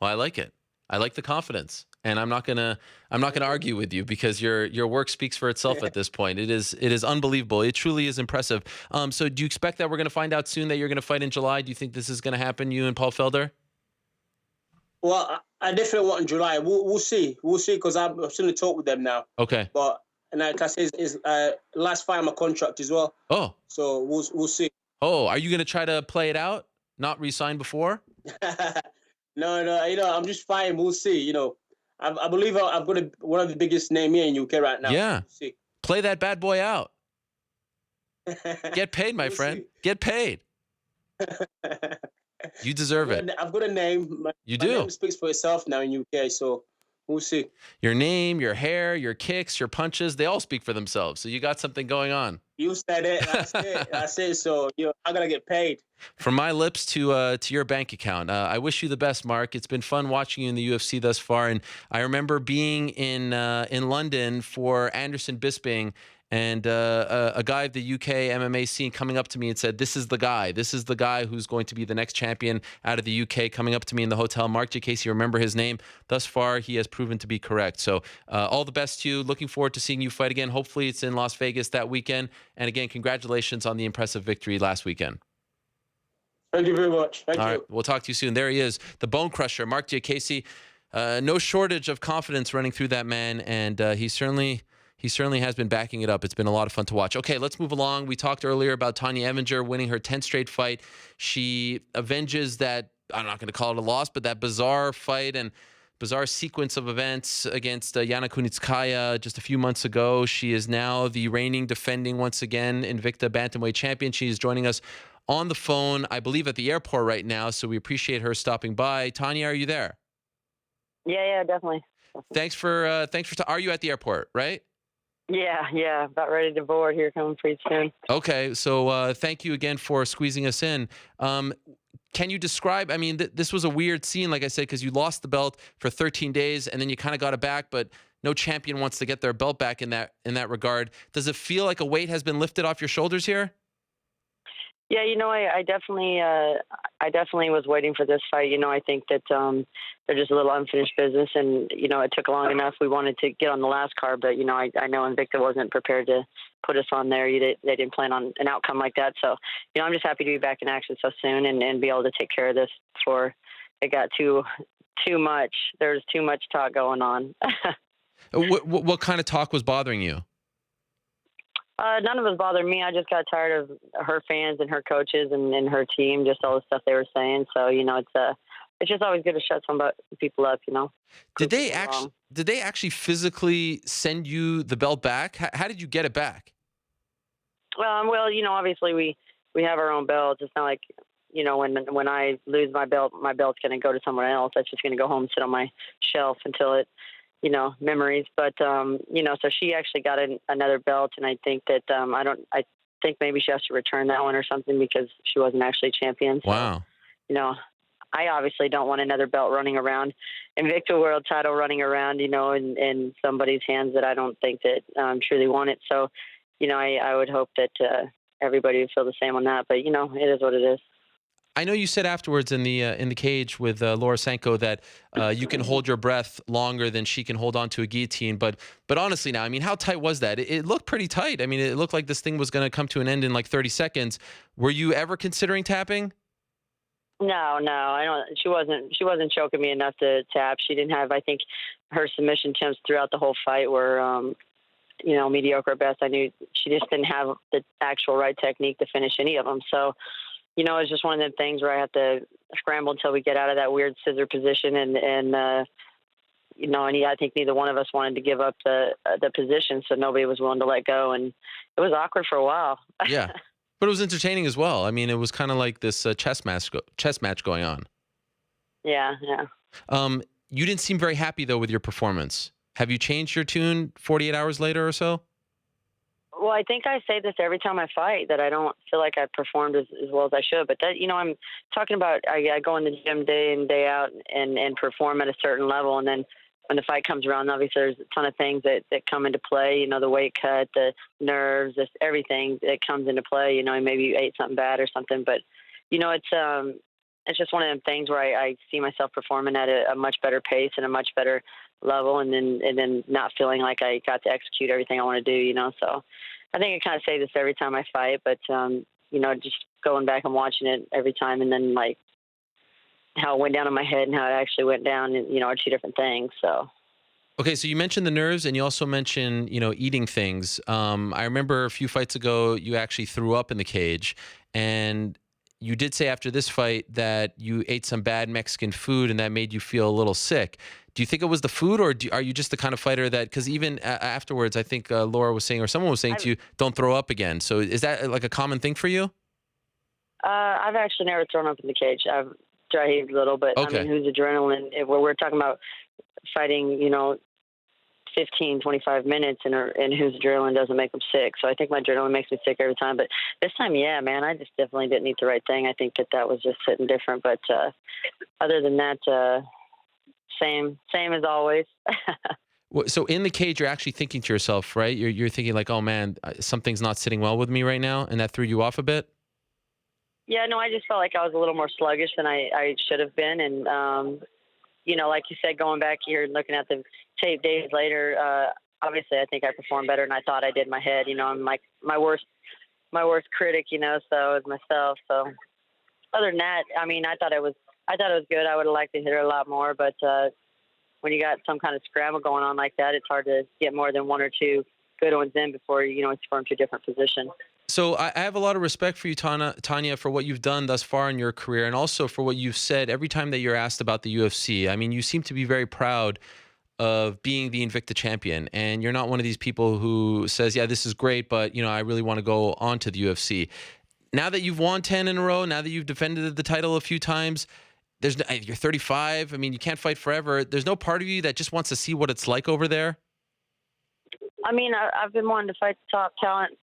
Well, I like it. I like the confidence, and I'm not gonna argue with you because your work speaks for itself at this point. It is unbelievable. It truly is impressive. So do you expect that we're gonna find out soon that you're gonna fight in July? Do you think this is gonna happen, you and Paul Felder? Well, I definitely want in July. We'll see. We'll see because I'm still in talk with them now. Okay. But and like I said, is last fight on my contract as well. Oh. So we'll see. Oh, are you gonna try to play it out? Not re-sign before? No. You know, I'm just fighting. We'll see. You know, I believe I've got one of the biggest name here in UK right now. Yeah. We'll see. Play that bad boy out. Get paid, my friend. Get paid. You deserve it. I've got a name. My name speaks for itself now in UK, so we'll see. Your name, your hair, your kicks, your punches, they all speak for themselves. So you got something going on. You said it. That's it. That's it. So I gotta get paid. From my lips to your bank account. I wish you the best, Marc. It's been fun watching you in the UFC thus far. And I remember being in London for Anderson Bisping, and a guy of the UK MMA scene coming up to me and said, this is the guy. This is the guy who's going to be the next champion out of the UK, coming up to me in the hotel. Marc Diakiese, remember his name. Thus far, he has proven to be correct. So all the best to you. Looking forward to seeing you fight again. Hopefully it's in Las Vegas that weekend. And again, congratulations on the impressive victory last weekend. Thank you very much. Thank you. All right, we'll talk to you soon. There he is, the bone crusher, Marc Diakiese. No shortage of confidence running through that man, and he certainly has been backing it up. It's been a lot of fun to watch. Okay, let's move along. We talked earlier about Tonya Evinger winning her 10th straight fight. She avenges that, I'm not going to call it a loss, but that bizarre fight and bizarre sequence of events against Yana Kunitskaya just a few months ago. She is now the reigning, defending, once again, Invicta Bantamweight champion. She is joining us on the phone, I believe, at the airport right now, so we appreciate her stopping by. Tonya, are you there? Yeah, definitely. Thanks for are you at the airport, right? Yeah, about ready to board here coming pretty soon. Okay, so thank you again for squeezing us in. Can you describe, I mean, this was a weird scene, like I said, because you lost the belt for 13 days and then you kind of got it back, but no champion wants to get their belt back in that regard. Does it feel like a weight has been lifted off your shoulders here? Yeah, I definitely was waiting for this fight. I think that they're just a little unfinished business, and it took long enough. We wanted to get on the last card, but I know Invicta wasn't prepared to put us on there. They didn't plan on an outcome like that. So I'm just happy to be back in action so soon and be able to take care of this before it got too much. There's too much talk going on. What kind of talk was bothering you? None of it was bothering me. I just got tired of her fans and her coaches and her team, just all the stuff they were saying. So, it's just always good to shut some people up, Did they actually physically send you the belt back? How did you get it back? Well, obviously we have our own belts. It's not like when I lose my belt's going to go to someone else. That's just going to go home and sit on my shelf until it, memories. But, so she actually got another belt, and I think that I think maybe she has to return that one or something because she wasn't actually champion. So, Wow. I obviously don't want another belt running around, Invicta World title running around, in somebody's hands that I don't think that truly want it. So, I would hope that everybody would feel the same on that. But, it is what it is. I know you said afterwards in the cage with Laura Sanko that you can hold your breath longer than she can hold on to a guillotine. But honestly now, I mean, how tight was that? It looked pretty tight. I mean, it looked like this thing was going to come to an end in like 30 seconds. Were you ever considering tapping? No, I don't. She wasn't choking me enough to tap. She didn't have. I think her submission attempts throughout the whole fight were, mediocre at best. I knew she just didn't have the actual right technique to finish any of them. So, it's just one of them things where I have to scramble until we get out of that weird scissor position, and I think neither one of us wanted to give up the position, so nobody was willing to let go, and it was awkward for a while. Yeah. But it was entertaining as well. I mean, it was kind of like this chess match going on. Yeah. You didn't seem very happy, though, with your performance. Have you changed your tune 48 hours later or so? Well, I think I say this every time I fight, that I don't feel like I performed as well as I should. But that, I'm talking about I go in the gym day in, day out and perform at a certain level. And then when the fight comes around, obviously there's a ton of things that come into play, the weight cut, the nerves, everything that comes into play, maybe you ate something bad or something, but, it's just one of them things where I see myself performing at a much better pace and a much better level. And then not feeling like I got to execute everything I want to do, so I think I kind of say this every time I fight, but, just going back and watching it every time and then like, how it went down in my head and how it actually went down, and, are two different things. So. Okay, so you mentioned the nerves, and you also mentioned, eating things. I remember a few fights ago, you actually threw up in the cage, and you did say after this fight that you ate some bad Mexican food and that made you feel a little sick. Do you think it was the food, or are you just the kind of fighter that, because even afterwards, I think Laura was saying, or someone was saying to you, don't throw up again. So is that like a common thing for you? I've actually never thrown up in the cage. I've dry heaved a little, but okay. I mean, who's adrenaline? We're talking about fighting, 15, 25 minutes, and whose adrenaline doesn't make them sick. So I think my adrenaline makes me sick every time. But this time, yeah, man, I just definitely didn't eat the right thing. I think that was just sitting different. But other than that, same as always. So in the cage, you're actually thinking to yourself, right? You're thinking like, oh man, something's not sitting well with me right now, and that threw you off a bit? Yeah, no, I just felt like I was a little more sluggish than I should have been. And, like you said, going back here and looking at the tape days later, obviously I think I performed better than I thought I did in my head. I'm like my worst critic, so is myself. So other than that, I mean, I thought it was good. I would have liked to hit her a lot more, but when you got some kind of scramble going on like that, it's hard to get more than one or two good ones in before, it's formed to a different position. So I have a lot of respect for you, Tonya, for what you've done thus far in your career, and also for what you've said every time that you're asked about the UFC. I mean, you seem to be very proud of being the Invicta champion, and you're not one of these people who says, yeah, this is great, but, I really want to go on to the UFC. Now that you've won 10 in a row, now that you've defended the title a few times, you're 35. I mean, you can't fight forever. There's no part of you that just wants to see what it's like over there? I mean, I've been wanting to fight top talent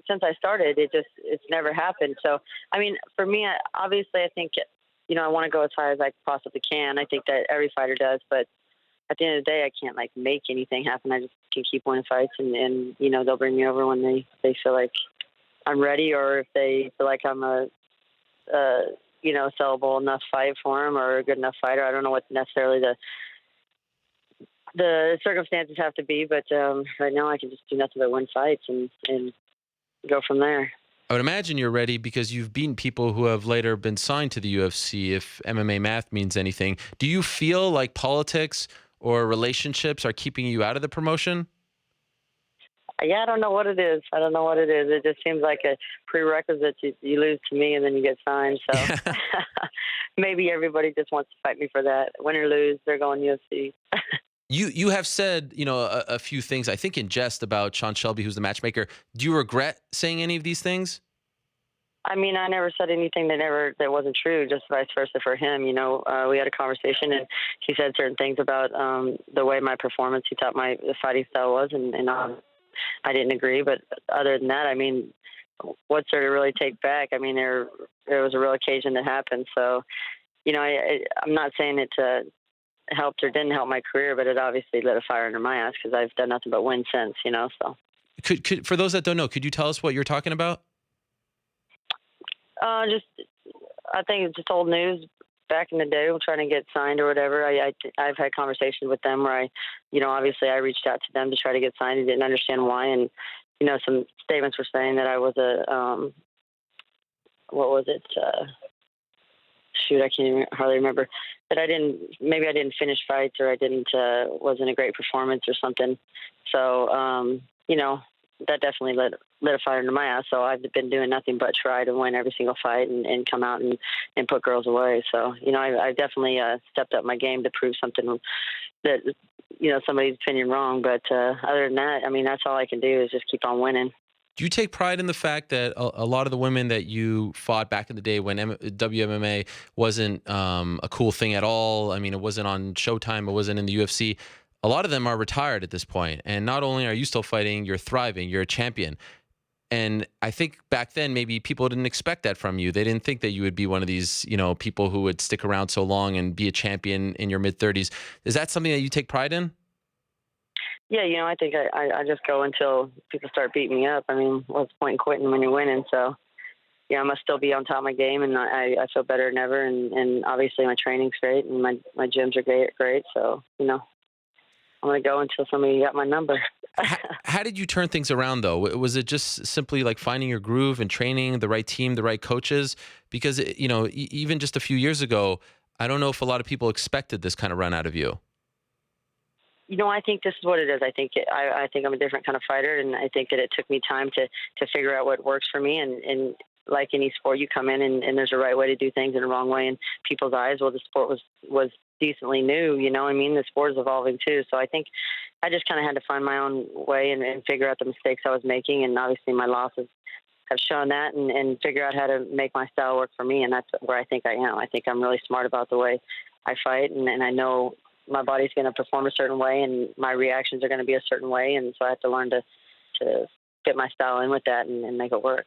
since I started. It's never happened. So, I mean, for me, obviously, I think, I want to go as high as I possibly can. I think that every fighter does, but at the end of the day, I can't make anything happen. I just can keep winning fights, and they'll bring me over when they feel like I'm ready, or if they feel like I'm a sellable enough fight for them or a good enough fighter. I don't know what necessarily the circumstances have to be, but right now I can just do nothing but win fights and go from there. I would imagine you're ready because you've beaten people who have later been signed to the UFC, if MMA math means anything. Do you feel like politics or relationships are keeping you out of the promotion? Yeah, I don't know what it is. It just seems like a prerequisite. You lose to me and then you get signed. So maybe everybody just wants to fight me for that. Win or lose, they're going UFC. You have said, a few things, I think in jest, about Sean Shelby, who's the matchmaker. Do you regret saying any of these things? I mean, I never said anything that wasn't true, just vice versa for him. You know, we had a conversation and he said certain things about the way my performance, he thought the fighting style was, and I didn't agree. But other than that, I mean, what's there to really take back? I mean, there was a real occasion that happened. So, you know, I'm not saying it helped or didn't help my career, but it obviously lit a fire under my ass because I've done nothing but win since, you know, so. Could for those that don't know, could you tell us what you're talking about? I think it's just old news. Back in the day, we're trying to get signed or whatever. I've had conversations with them where obviously I reached out to them to try to get signed and didn't understand why. And, you know, some statements were saying that I was what was it? Shoot, I can't even hardly remember. That I didn't finish fights or I wasn't a great performance or something. So, you know, that definitely lit a fire under my ass. So I've been doing nothing but try to win every single fight and come out and put girls away. So, you know, I definitely stepped up my game to prove something that, you know, somebody's opinion wrong. But other than that, I mean, that's all I can do is just keep on winning. Do you take pride in the fact that a lot of the women that you fought back in the day when WMMA wasn't a cool thing at all? I mean, it wasn't on Showtime. It wasn't in the UFC. A lot of them are retired at this point. And not only are you still fighting, you're thriving. You're a champion. And I think back then, maybe people didn't expect that from you. They didn't think that you would be one of these, you know, people who would stick around so long and be a champion in your mid-30s. Is that something that you take pride in? Yeah, you know, I think I just go until people start beating me up. I mean, what's the point in quitting when you're winning? So, yeah, I must still be on top of my game, and I feel better than ever. And obviously my training's great, and my gyms are great. So, you know, I'm going to go until somebody got my number. How did you turn things around, though? Was it just simply like finding your groove and training, the right team, the right coaches? Because, you know, even just a few years ago, I don't know if a lot of people expected this kind of run out of you. You know, I think this is what it is. I think I'm a different kind of fighter, and I think that it took me time to figure out what works for me. And like any sport, you come in and there's a right way to do things and a wrong way in people's eyes. Well, the sport was decently new, you know. I mean, the sport is evolving too. So I think I just kind of had to find my own way and figure out the mistakes I was making. And obviously my losses have shown that and figure out how to make my style work for me. And that's where I think I am. I think I'm really smart about the way I fight, and I know my body's going to perform a certain way and my reactions are going to be a certain way. And so I have to learn to fit my style in with that and make it work.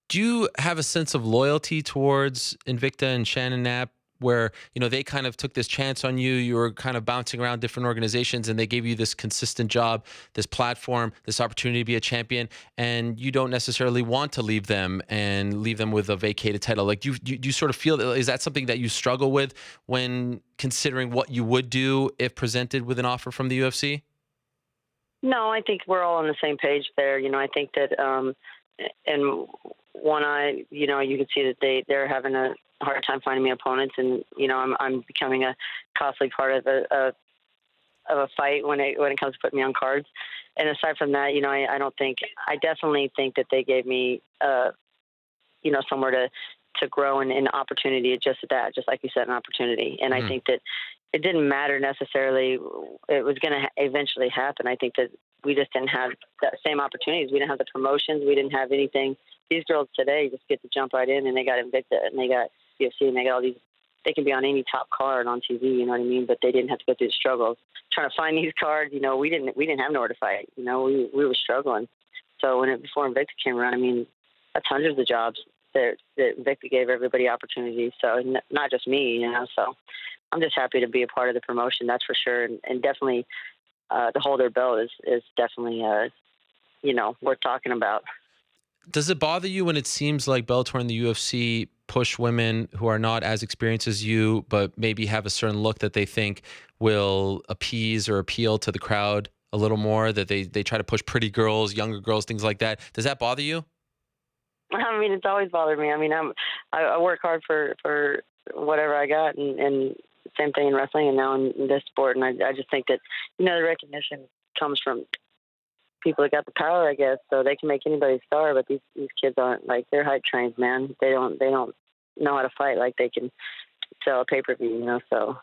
Do you have a sense of loyalty towards Invicta and Shannon Knapp where, you know, they kind of took this chance on you? You were kind of bouncing around different organizations and they gave you this consistent job, this platform, this opportunity to be a champion, and you don't necessarily want to leave them and leave them with a vacated title. Like, do you sort of feel, is that something that you struggle with when considering what you would do if presented with an offer from the UFC? No, I think we're all on the same page there. You know, I think that, and one eye, you know, you can see that they're having a hard time finding me opponents, and you know, I'm becoming a costly part of a fight when it comes to putting me on cards. And aside from that, you know, I definitely think that they gave me, you know, somewhere to grow and an opportunity, just like you said, an opportunity. And I think that it didn't matter necessarily. It was going to eventually happen. I think that we just didn't have the same opportunities. We didn't have the promotions. We didn't have anything. These girls today just get to jump right in, and they got Invicta, and they got UFC, and they got all these. They can be on any top card on TV, you know what I mean? But they didn't have to go through the struggles trying to find these cards. You know, we didn't have nowhere to fight. You know, we were struggling. So before Invicta came around, I mean, that's hundreds of jobs that Invicta gave everybody opportunities. So not just me, you know. So I'm just happy to be a part of the promotion, that's for sure, and definitely to hold their belt is definitely you know, worth talking about. Does it bother you when it seems like Bellator and the UFC push women who are not as experienced as you, but maybe have a certain look that they think will appease or appeal to the crowd a little more, that they try to push pretty girls, younger girls, things like that? Does that bother you? I mean, it's always bothered me. I mean, I work hard for whatever I got, and same thing in wrestling and now in this sport. And I just think that, you know, the recognition comes from people that got the power, I guess, so they can make anybody a star. But these kids aren't, like, they're hype trains, man. They don't know how to fight like they can sell a pay-per-view, you know. So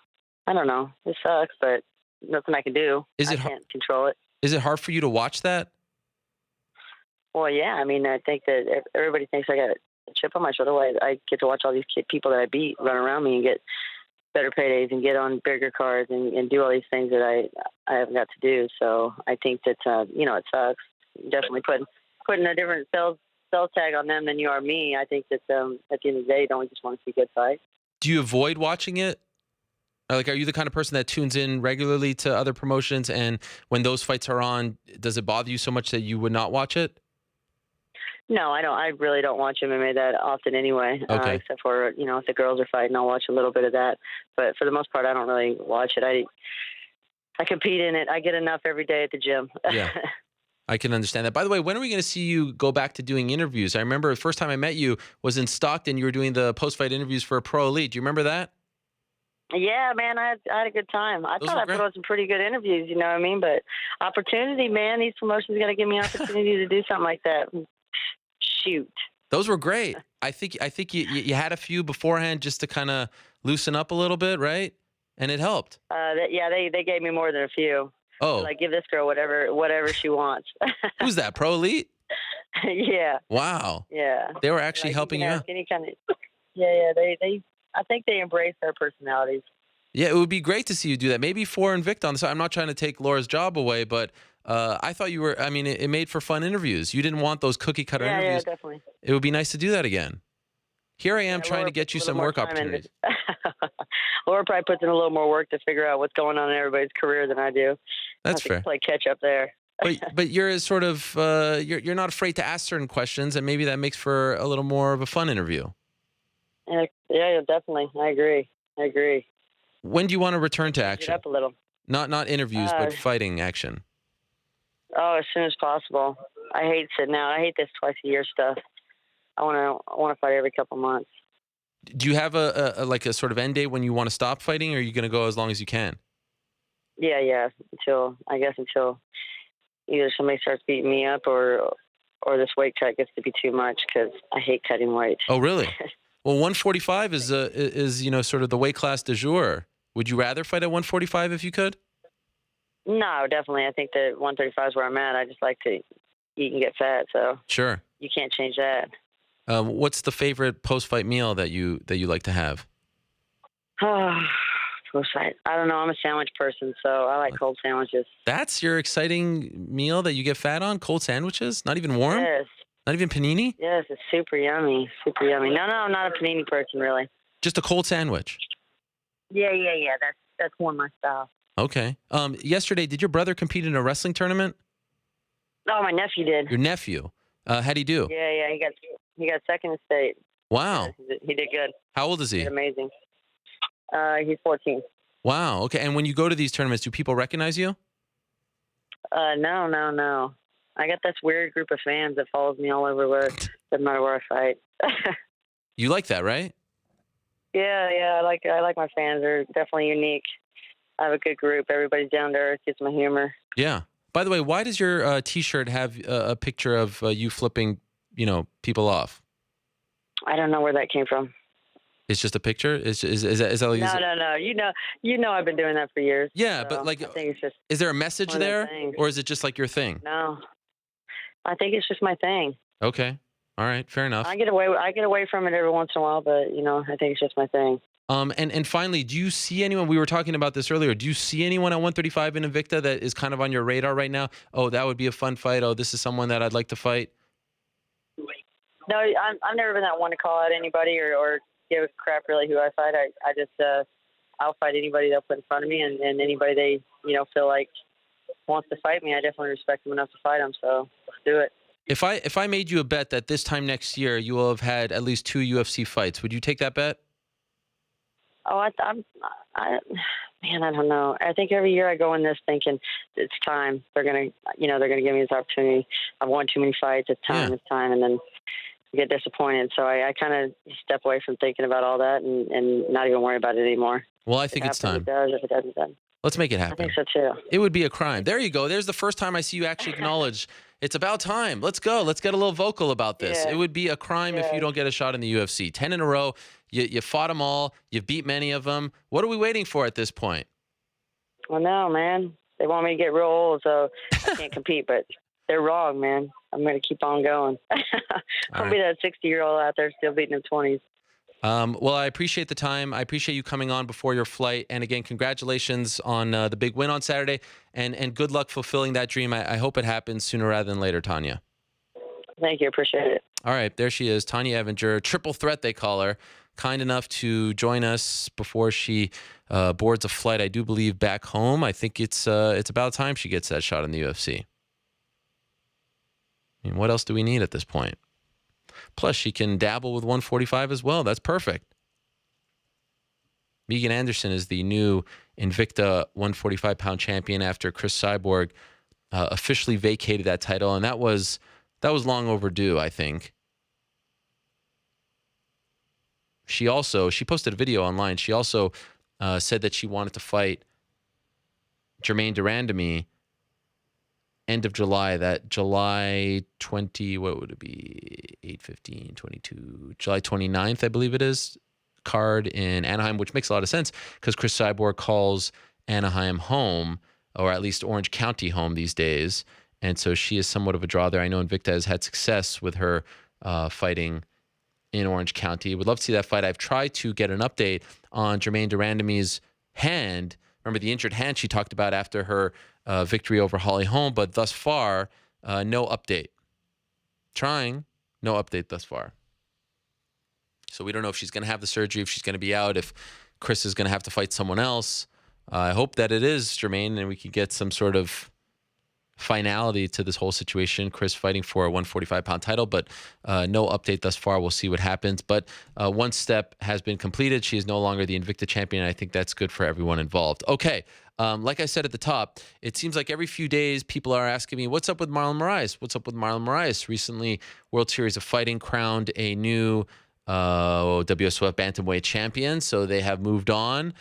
I don't know. It sucks, but nothing I can do. I can't control it. Is it hard for you to watch that? Well, yeah. I mean, I think that everybody thinks I got chip on my shoulder. I get to watch all these people that I beat run around me and get better paydays and get on bigger cards and do all these things that I haven't got to do. So I think that, it sucks. Definitely putting a different sales tag on them than you are me. I think that at the end of the day, don't we just want to see good fights? Do you avoid watching it? Like, are you the kind of person that tunes in regularly to other promotions, and when those fights are on, does it bother you so much that you would not watch it? No, I don't. I really don't watch MMA that often anyway. Okay. Except for, if the girls are fighting, I'll watch a little bit of that. But for the most part, I don't really watch it. I compete in it. I get enough every day at the gym. Yeah. I can understand that. By the way, when are we going to see you go back to doing interviews? I remember the first time I met you was in Stockton. You were doing the post-fight interviews for Pro Elite. Do you remember that? Yeah, man, I had a good time. I Those thought were I great. put on some pretty good interviews, you know what I mean? But opportunity, man, these promotions got to give me opportunity to do something like that. Shoot. Those were great. I think you had a few beforehand just to kind of loosen up a little bit, right? And it helped. They gave me more than a few. Oh, Like, give this girl whatever she wants. who's that? Pro Elite? Yeah. Wow. Yeah. They were actually Like, helping you can ask out. any kind of. Yeah. They. I think they embrace their personalities. Yeah, it would be great to see you do that. Maybe for Invicta on the side. I'm not trying to take Laura's job away, but I thought you were. I mean, it made for fun interviews. You didn't want those cookie cutter interviews. Yeah, definitely. It would be nice to do that again. Here I am trying Laura to get you puts a some little work more time opportunities. Laura probably puts in a little more work to figure out what's going on in everybody's career than I do. That's I have fair. to play catch up there. But you're sort of you're not afraid to ask certain questions, and maybe that makes for a little more of a fun interview. Yeah, definitely. I agree. When do you want to return to Get action? up a little. Not interviews, but fighting action. Oh, as soon as possible. I hate sitting out. I hate this twice a year stuff. I want to fight every couple months. Do you have a like a sort of end date when you want to stop fighting, or are you going to go as long as you can? Yeah. Until either somebody starts beating me up or this weight cut gets to be too much because I hate cutting weight. Oh, really? Well, 145 is sort of the weight class du jour. Would you rather fight at 145 if you could? No, definitely. I think that 135 is where I'm at. I just like to eat and get fat, so Sure. you can't change that. What's the favorite post-fight meal that you like to have? Post-fight. I don't know. I'm a sandwich person, so I like cold sandwiches. That's your exciting meal that you get fat on? Cold sandwiches? Not even warm? Yes. Not even panini? Yes, it's super yummy. Super yummy. No, I'm not a panini person, really. Just a cold sandwich? Yeah. That's more my style. Okay. Yesterday, did your brother compete in a wrestling tournament? Oh, my nephew did. Your nephew. How'd he do? Yeah. He got second in state. Wow. He did good. How old is He he? did amazing. He's 14. Wow. Okay. And when you go to these tournaments, do people recognize you? No. I got this weird group of fans that follows me all over where doesn't matter where I fight. You like that, right? Yeah. I like my fans. They're definitely unique. I have a good group. Everybody's down to earth. Gets my humor. Yeah. By the way, why does your T-shirt have a picture of you flipping, people off? I don't know where that came from. It's just a picture. Is that like? No. You know, I've been doing that for years. Yeah, so but like, I think it's just is there a message one of those there, things. or is it just like your thing? No. I think it's just my thing. Okay. All right. Fair enough. I get away from it every once in a while, but I think it's just my thing. And finally, do you see anyone? We were talking about this earlier. Do you see anyone at 135 in Invicta that is kind of on your radar right now? Oh, that would be a fun fight. Oh, this is someone that I'd like to fight. No, I've never been that one to call out anybody or give a crap really who I fight. I just I'll fight anybody they'll put in front of me, and anybody they feel like wants to fight me. I definitely respect them enough to fight them. So let's do it. If I made you a bet that this time next year you will have had at least 2 UFC fights, would you take that bet? Oh, I don't know. I think every year I go in this thinking it's time. They're gonna give me this opportunity. I've won too many fights. It's time. Yeah. It's time, and then I get disappointed. So I kind of step away from thinking about all that and not even worry about it anymore. Well, I think it's time. If it does, if it doesn't, then Let's make it I happen. think so too. It would be a crime. There you go. There's the first time I see you actually acknowledge it's about time. Let's go. Let's get a little vocal about this. Yeah. It would be a crime if you don't get a shot in the UFC. 10 in a row. You fought them all. You've beat many of them. What are we waiting for at this point? Well, no, man. They want me to get real old, so I can't compete. But they're wrong, man. I'm going to keep on going. I'll be that 60-year-old out there still beating them 20s. Well, I appreciate the time. I appreciate you coming on before your flight. And again, congratulations on the big win on Saturday. And good luck fulfilling that dream. I hope it happens sooner rather than later, Tonya. Thank you. Appreciate it. All right. There she is, Tonya Evinger. Triple threat, they call her. Kind enough to join us before she boards a flight, I do believe, back home. I think it's about time she gets that shot in the UFC. I mean, what else do we need at this point? Plus, she can dabble with 145 as well. That's perfect. Megan Anderson is the new Invicta 145-pound champion after Chris Cyborg officially vacated that title, and that was long overdue, I think. She posted a video online. She also said that she wanted to fight Germaine de Randamie end of July, that July 20, what would it be, 8/15, 22, July 29th, I believe it is, card in Anaheim, which makes a lot of sense because Chris Cyborg calls Anaheim home, or at least Orange County home these days. And so she is somewhat of a draw there. I know Invicta has had success with her fighting in Orange County. Would love to see that fight. I've tried to get an update on Germaine de Randamie's hand. Remember the injured hand she talked about after her victory over Holly Holm, but thus far, no update. Trying, no update thus far. So we don't know if she's going to have the surgery, if she's going to be out, if Chris is going to have to fight someone else. I hope that it is Germaine and we can get some sort of finality to this whole situation. Chris fighting for a 145-pound title, but no update thus far. We'll see what happens. But one step has been completed. She is no longer the Invicta champion, and I think that's good for everyone involved. Okay, like I said at the top, it seems like every few days people are asking me, what's up with Marlon Moraes? What's up with Marlon Moraes? Recently, World Series of Fighting crowned a new WSOF Bantamweight champion, so they have moved on.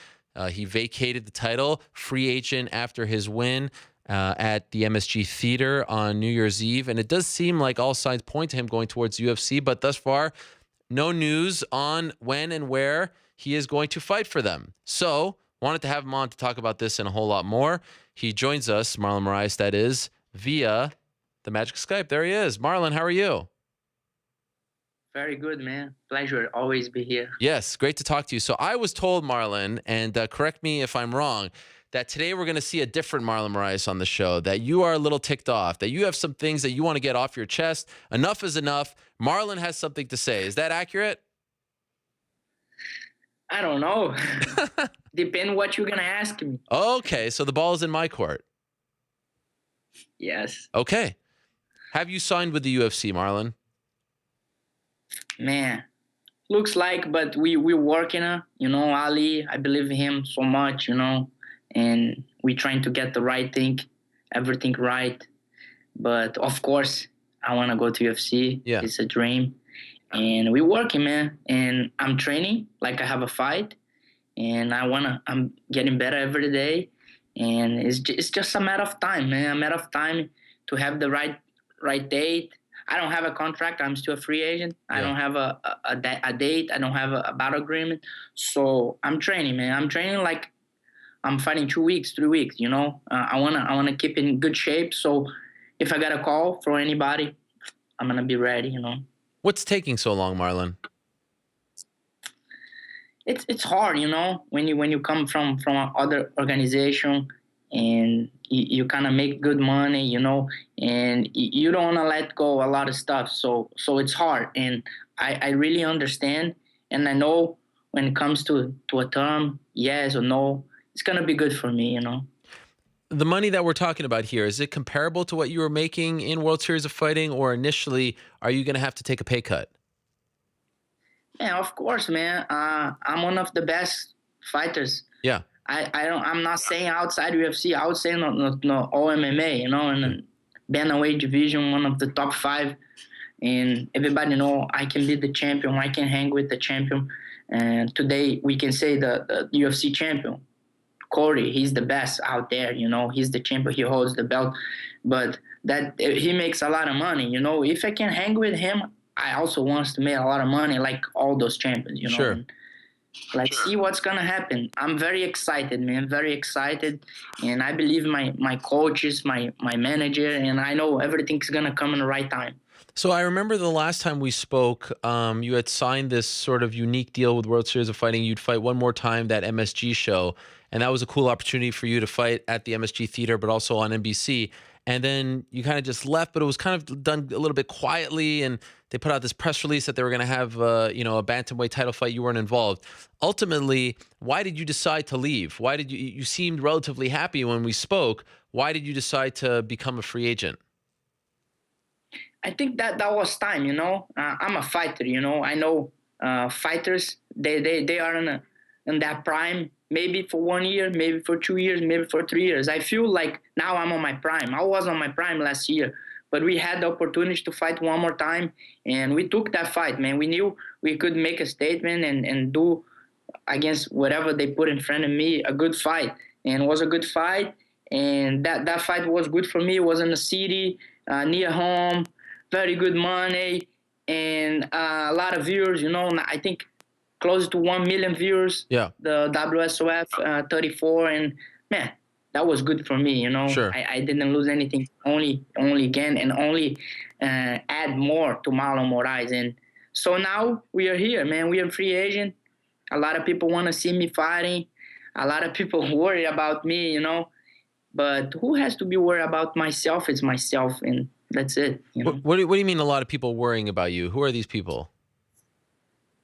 He vacated the title, free agent after his win at the MSG Theater on New Year's Eve. And it does seem like all signs point to him going towards UFC, but thus far, no news on when and where he is going to fight for them. So, wanted to have him on to talk about this and a whole lot more. He joins us, Marlon Moraes, that is, via the magic Skype. There he is. Marlon, how are you? Very good, man. Pleasure always be here. Yes, great to talk to you. So I was told, Marlon, and correct me if I'm wrong, that today we're going to see a different Marlon Moraes on the show, that you are a little ticked off, that you have some things that you want to get off your chest. Enough is enough. Marlon has something to say. Is that accurate? I don't know. Depend what you're going to ask me. Okay, so the ball is in my court. Yes. Okay. Have you signed with the UFC, Marlon? Man, looks like, but we're working on, Ali, I believe in him so much, and we're trying to get the right thing, everything right. But of course, I want to go to UFC. Yeah. It's a dream. And we're working, man. And I'm training like I have a fight. And I'm getting better every day. And it's just a matter of time, man. A matter of time to have the right date. I don't have a contract. I'm still a free agent. Yeah. I don't have a date. I don't have a battle agreement. So I'm training, man. I'm training like I'm fighting 2 weeks, 3 weeks, I wanna keep in good shape. So if I got a call from anybody, I'm gonna be ready, What's taking so long, Marlon? It's hard, when you come from other organization and you kind of make good money, and you don't want to let go a lot of stuff. So it's hard. And I really understand. And I know when it comes to a term, yes or no, it's going to be good for me, The money that we're talking about here, is it comparable to what you were making in World Series of Fighting, or initially are you going to have to take a pay cut? Yeah, of course, man. I'm one of the best fighters. Yeah. I'm not saying outside UFC. I would say no all MMA, in the bantamweight division, one of the top 5. And everybody know I can be the champion. I can hang with the champion. And today we can say the UFC champion, Corey, he's the best out there. He's the champion. He holds the belt. But that he makes a lot of money. If I can hang with him, I also want to make a lot of money like all those champions. Sure. Let's see what's gonna happen. I'm very excited, man. Very excited, and I believe my coaches, my manager, and I know everything's gonna come in the right time. So I remember the last time we spoke, you had signed this sort of unique deal with World Series of Fighting. You'd fight one more time that MSG show, and that was a cool opportunity for you to fight at the MSG Theater, but also on NBC. And then you kind of just left, but it was kind of done a little bit quietly, and they put out this press release that they were going to have, a bantamweight title fight. You weren't involved. Ultimately, why did you decide to leave? Why did you seemed relatively happy when we spoke. Why did you decide to become a free agent? I think that was time, I'm a fighter, I know fighters, they are in that prime, maybe for 1 year, maybe for 2 years, maybe for 3 years. I feel like now I'm on my prime. I was on my prime last year, but we had the opportunity to fight one more time, and we took that fight, man. We knew we could make a statement and do against whatever they put in front of me a good fight, and it was a good fight, and that fight was good for me. It was in the city, near home, very good money, and a lot of viewers, I think close to 1 million viewers. Yeah. The WSOF 34, and man, that was good for me, Sure. I didn't lose anything, only again, and only add more to Marlon Moraes. And so now we are here, man. We are free agent. A lot of people want to see me fighting. A lot of people worry about me, but who has to be worried about myself is myself, and that's it. What do you mean a lot of people worrying about you? Who are these people?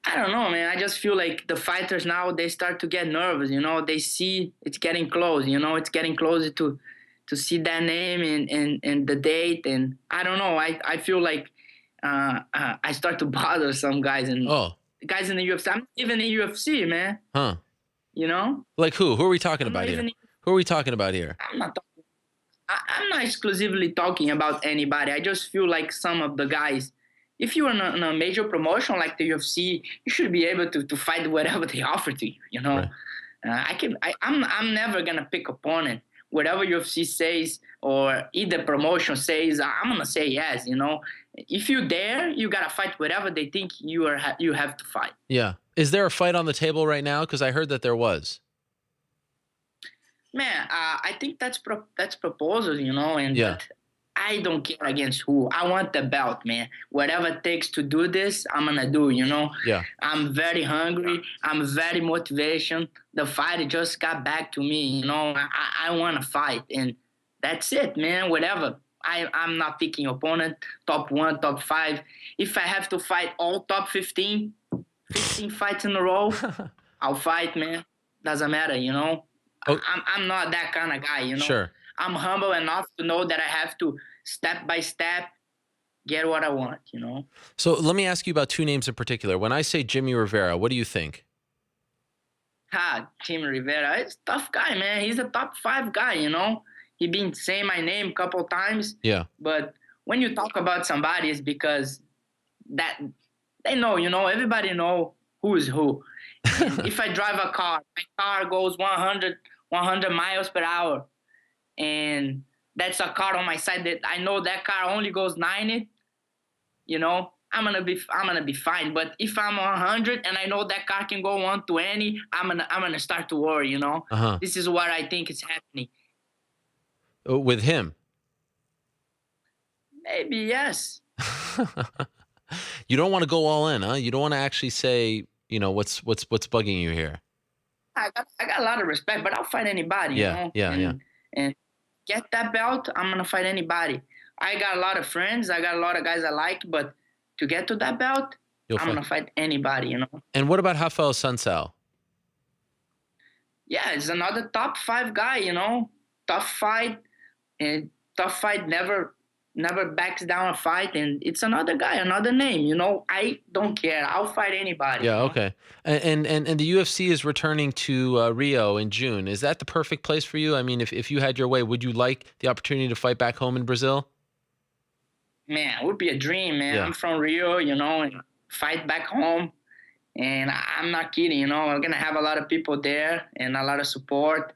I don't know, man. I just feel like the fighters now, they start to get nervous, They see it's getting close, It's getting closer to see that name and the date. And I don't know. I feel like I start to bother some guys and guys in the UFC. I'm not even in UFC, man. Huh. Like who? Who are we talking about here? Who are we talking about here? I'm not exclusively talking about anybody. I just feel like some of the guys, if you're in a major promotion like the UFC, you should be able to fight whatever they offer to you. Right. I'm never gonna pick opponent. Whatever UFC says or either promotion says, I'm gonna say yes. If you're there, you gotta fight whatever they think you have to fight. Yeah. Is there a fight on the table right now? Because I heard that there was. Man, I think that's proposals, and yeah. I don't care against who. I want the belt, man. Whatever it takes to do this, I'm gonna do, Yeah. I'm very hungry. I'm very motivation. The fight just got back to me, I want to fight, and that's it, man. Whatever. I'm not picking opponent, top 1, top 5. If I have to fight all top 15 fights in a row, I'll fight, man. Doesn't matter, Oh. I'm not that kind of guy, Sure. I'm humble enough to know that I have to step by step get what I want, So let me ask you about 2 names in particular. When I say Jimmy Rivera, what do you think? Jimmy Rivera, he's a tough guy, man. He's a top 5 guy, He been saying my name a couple times. Yeah. But when you talk about somebody, it's because that they know, everybody know who is who. If I drive a car, my car goes 100 miles per hour, and that's a car on my side that I know that car only goes 90, I'm gonna be fine. But if I'm 100 and I know that car can go 120, I'm gonna start to worry, Uh-huh. This is what I think is happening. With him? Maybe yes. You don't want to go all in, huh? You don't want to actually say, what's bugging you here. I got a lot of respect, but I'll fight anybody. Yeah. And get that belt, I'm gonna fight anybody. I got a lot of friends. I got a lot of guys I like, but to get to that belt, I'm gonna fight anybody. And what about Rafael Sunsao? Yeah, it's another top 5 guy. Tough fight, and tough fight never backs down a fight, and it's another guy, another name. I don't care. I'll fight anybody. Yeah, okay. And the UFC is returning to Rio in June. Is that the perfect place for you? I mean, if you had your way, would you like the opportunity to fight back home in Brazil? Man, it would be a dream, man. Yeah. I'm from Rio, and fight back home. And I'm not kidding, I'm going to have a lot of people there and a lot of support.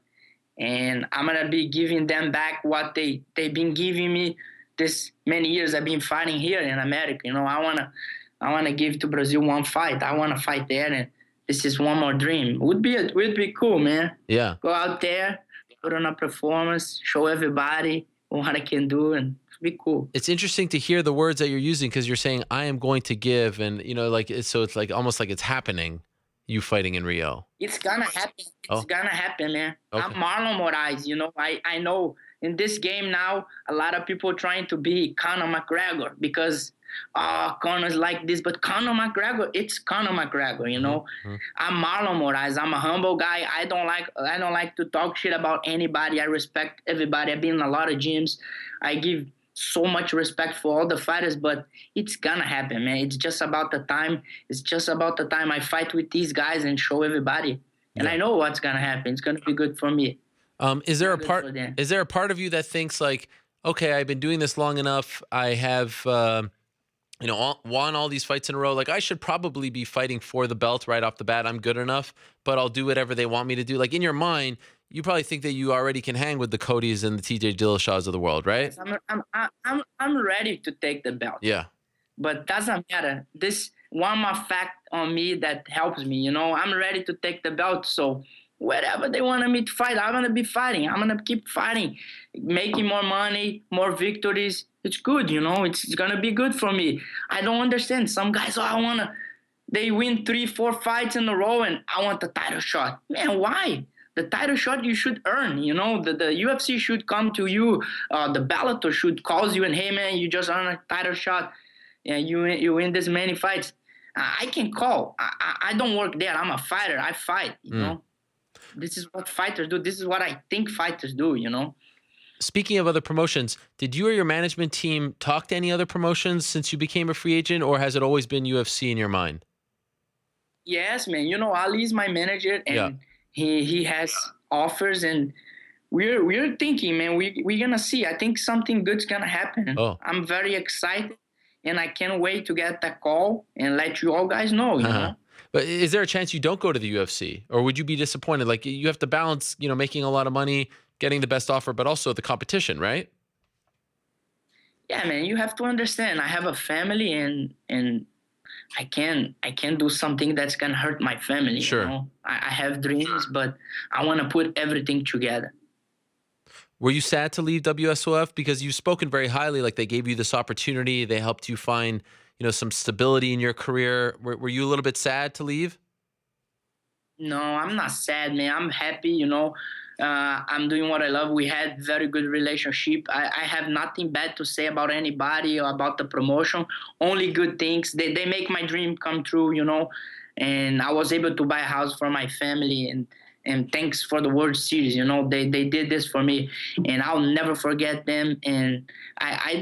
And I'm going to be giving them back what they've been giving me this many years I've been fighting here in America. I want to give to Brazil one fight. I want to fight there, and this is one more dream. Would be cool, man. Yeah. Go out there, put on a performance, show everybody what I can do, and be cool. It's interesting to hear the words that you're using because you're saying I am going to give, and like so it's like almost like it's happening. You fighting in Rio. It's gonna happen. It's gonna happen, man. Okay. I'm Marlon Moraes. I know in this game now a lot of people trying to be Conor McGregor because Conor's like this, but Conor McGregor, it's Conor McGregor. Mm-hmm. I'm Marlon Moraes. I'm a humble guy. I don't like to talk shit about anybody. I respect everybody. I've been in a lot of gyms. I give so much respect for all the fighters, but it's gonna happen, man. It's just about the time. It's just about the time I fight with these guys and show everybody. And I know what's gonna happen. It's gonna be good for me. Is there a part of you that thinks like, okay, I've been doing this long enough. I have won all these fights in a row. Like I should probably be fighting for the belt right off the bat. I'm good enough, but I'll do whatever they want me to do. Like in your mind, you probably think that you already can hang with the Codys and the TJ Dillashaw's of the world, right? Yes, I'm ready to take the belt. Yeah. But doesn't matter. This one more fact on me that helps me. I'm ready to take the belt. So whatever they want me to fight, I'm gonna be fighting. I'm gonna keep fighting, making more money, more victories. It's good, It's gonna be good for me. I don't understand. Some guys, they win 3-4 fights in a row, and I want the title shot. Man, why? The title shot you should earn, the UFC should come to you. The Bellator should call you and, hey, man, you just earned a title shot and you win this many fights. I can call. I don't work there. I'm a fighter. I fight, you know. This is what fighters do. This is what I think fighters do, Speaking of other promotions, did you or your management team talk to any other promotions since you became a free agent, or has it always been UFC in your mind? Yes, man. Ali's my manager, and he has offers, and we're thinking, man, we're gonna see. I think something good's gonna happen. Oh. I'm very excited, and I can't wait to get that call and let you all guys know. You know. But is there a chance you don't go to the UFC, or would you be disappointed? Like you have to balance, making a lot of money, getting the best offer, but also the competition, right? Yeah, man. You have to understand. I have a family, and I can't do something that's gonna hurt my family. Sure. I have dreams, but I want to put everything together. Were you sad to leave WSOF? Because you've spoken very highly, like they gave you this opportunity, they helped you find, some stability in your career. Were you a little bit sad to leave? No, I'm not sad, man. I'm happy, I'm doing what I love. We had very good relationship. I have nothing bad to say about anybody or about the promotion. Only good things. They make my dream come true, and I was able to buy a house for my family, and thanks for the World Series. They did this for me, and I'll never forget them. And I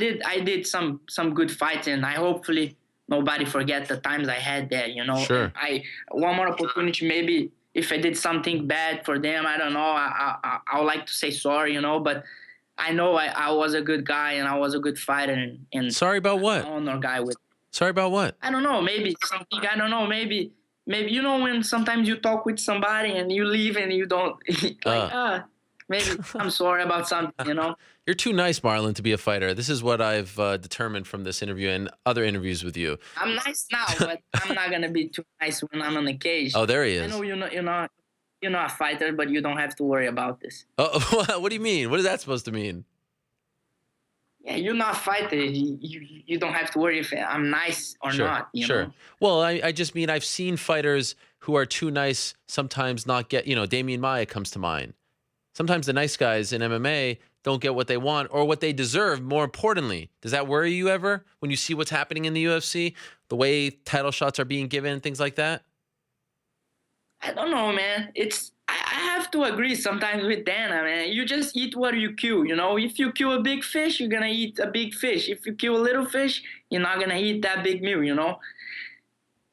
did some good fights, and I hopefully nobody forget the times I had there. Sure. And one more opportunity, maybe if I did something bad for them, I don't know. I would like to say sorry, but I know I was a good guy and I was a good fighter. And sorry about what? Honor guy with. Sorry about what? I don't know. Maybe something. I don't know. Maybe when sometimes you talk with somebody and you leave and you don't maybe I'm sorry about something. You're too nice, Marlon, to be a fighter. This is what I've determined from this interview and other interviews with you. I'm nice now, but I'm not gonna be too nice when I'm on the cage. Oh, there he is. I know you're not a fighter, but you don't have to worry about this. Oh, what do you mean? What is that supposed to mean? Yeah, you're not a fighter. You don't have to worry if I'm nice or not. You know? Well, I just mean I've seen fighters who are too nice sometimes not get. Damian Maia comes to mind. Sometimes the nice guys in MMA don't get what they want or what they deserve, more importantly. Does that worry you ever when you see what's happening in the UFC? The way title shots are being given, things like that? I don't know, man. I have to agree sometimes with Dana, man. You just eat what you kill, If you kill a big fish, you're going to eat a big fish. If you kill a little fish, you're not going to eat that big meal,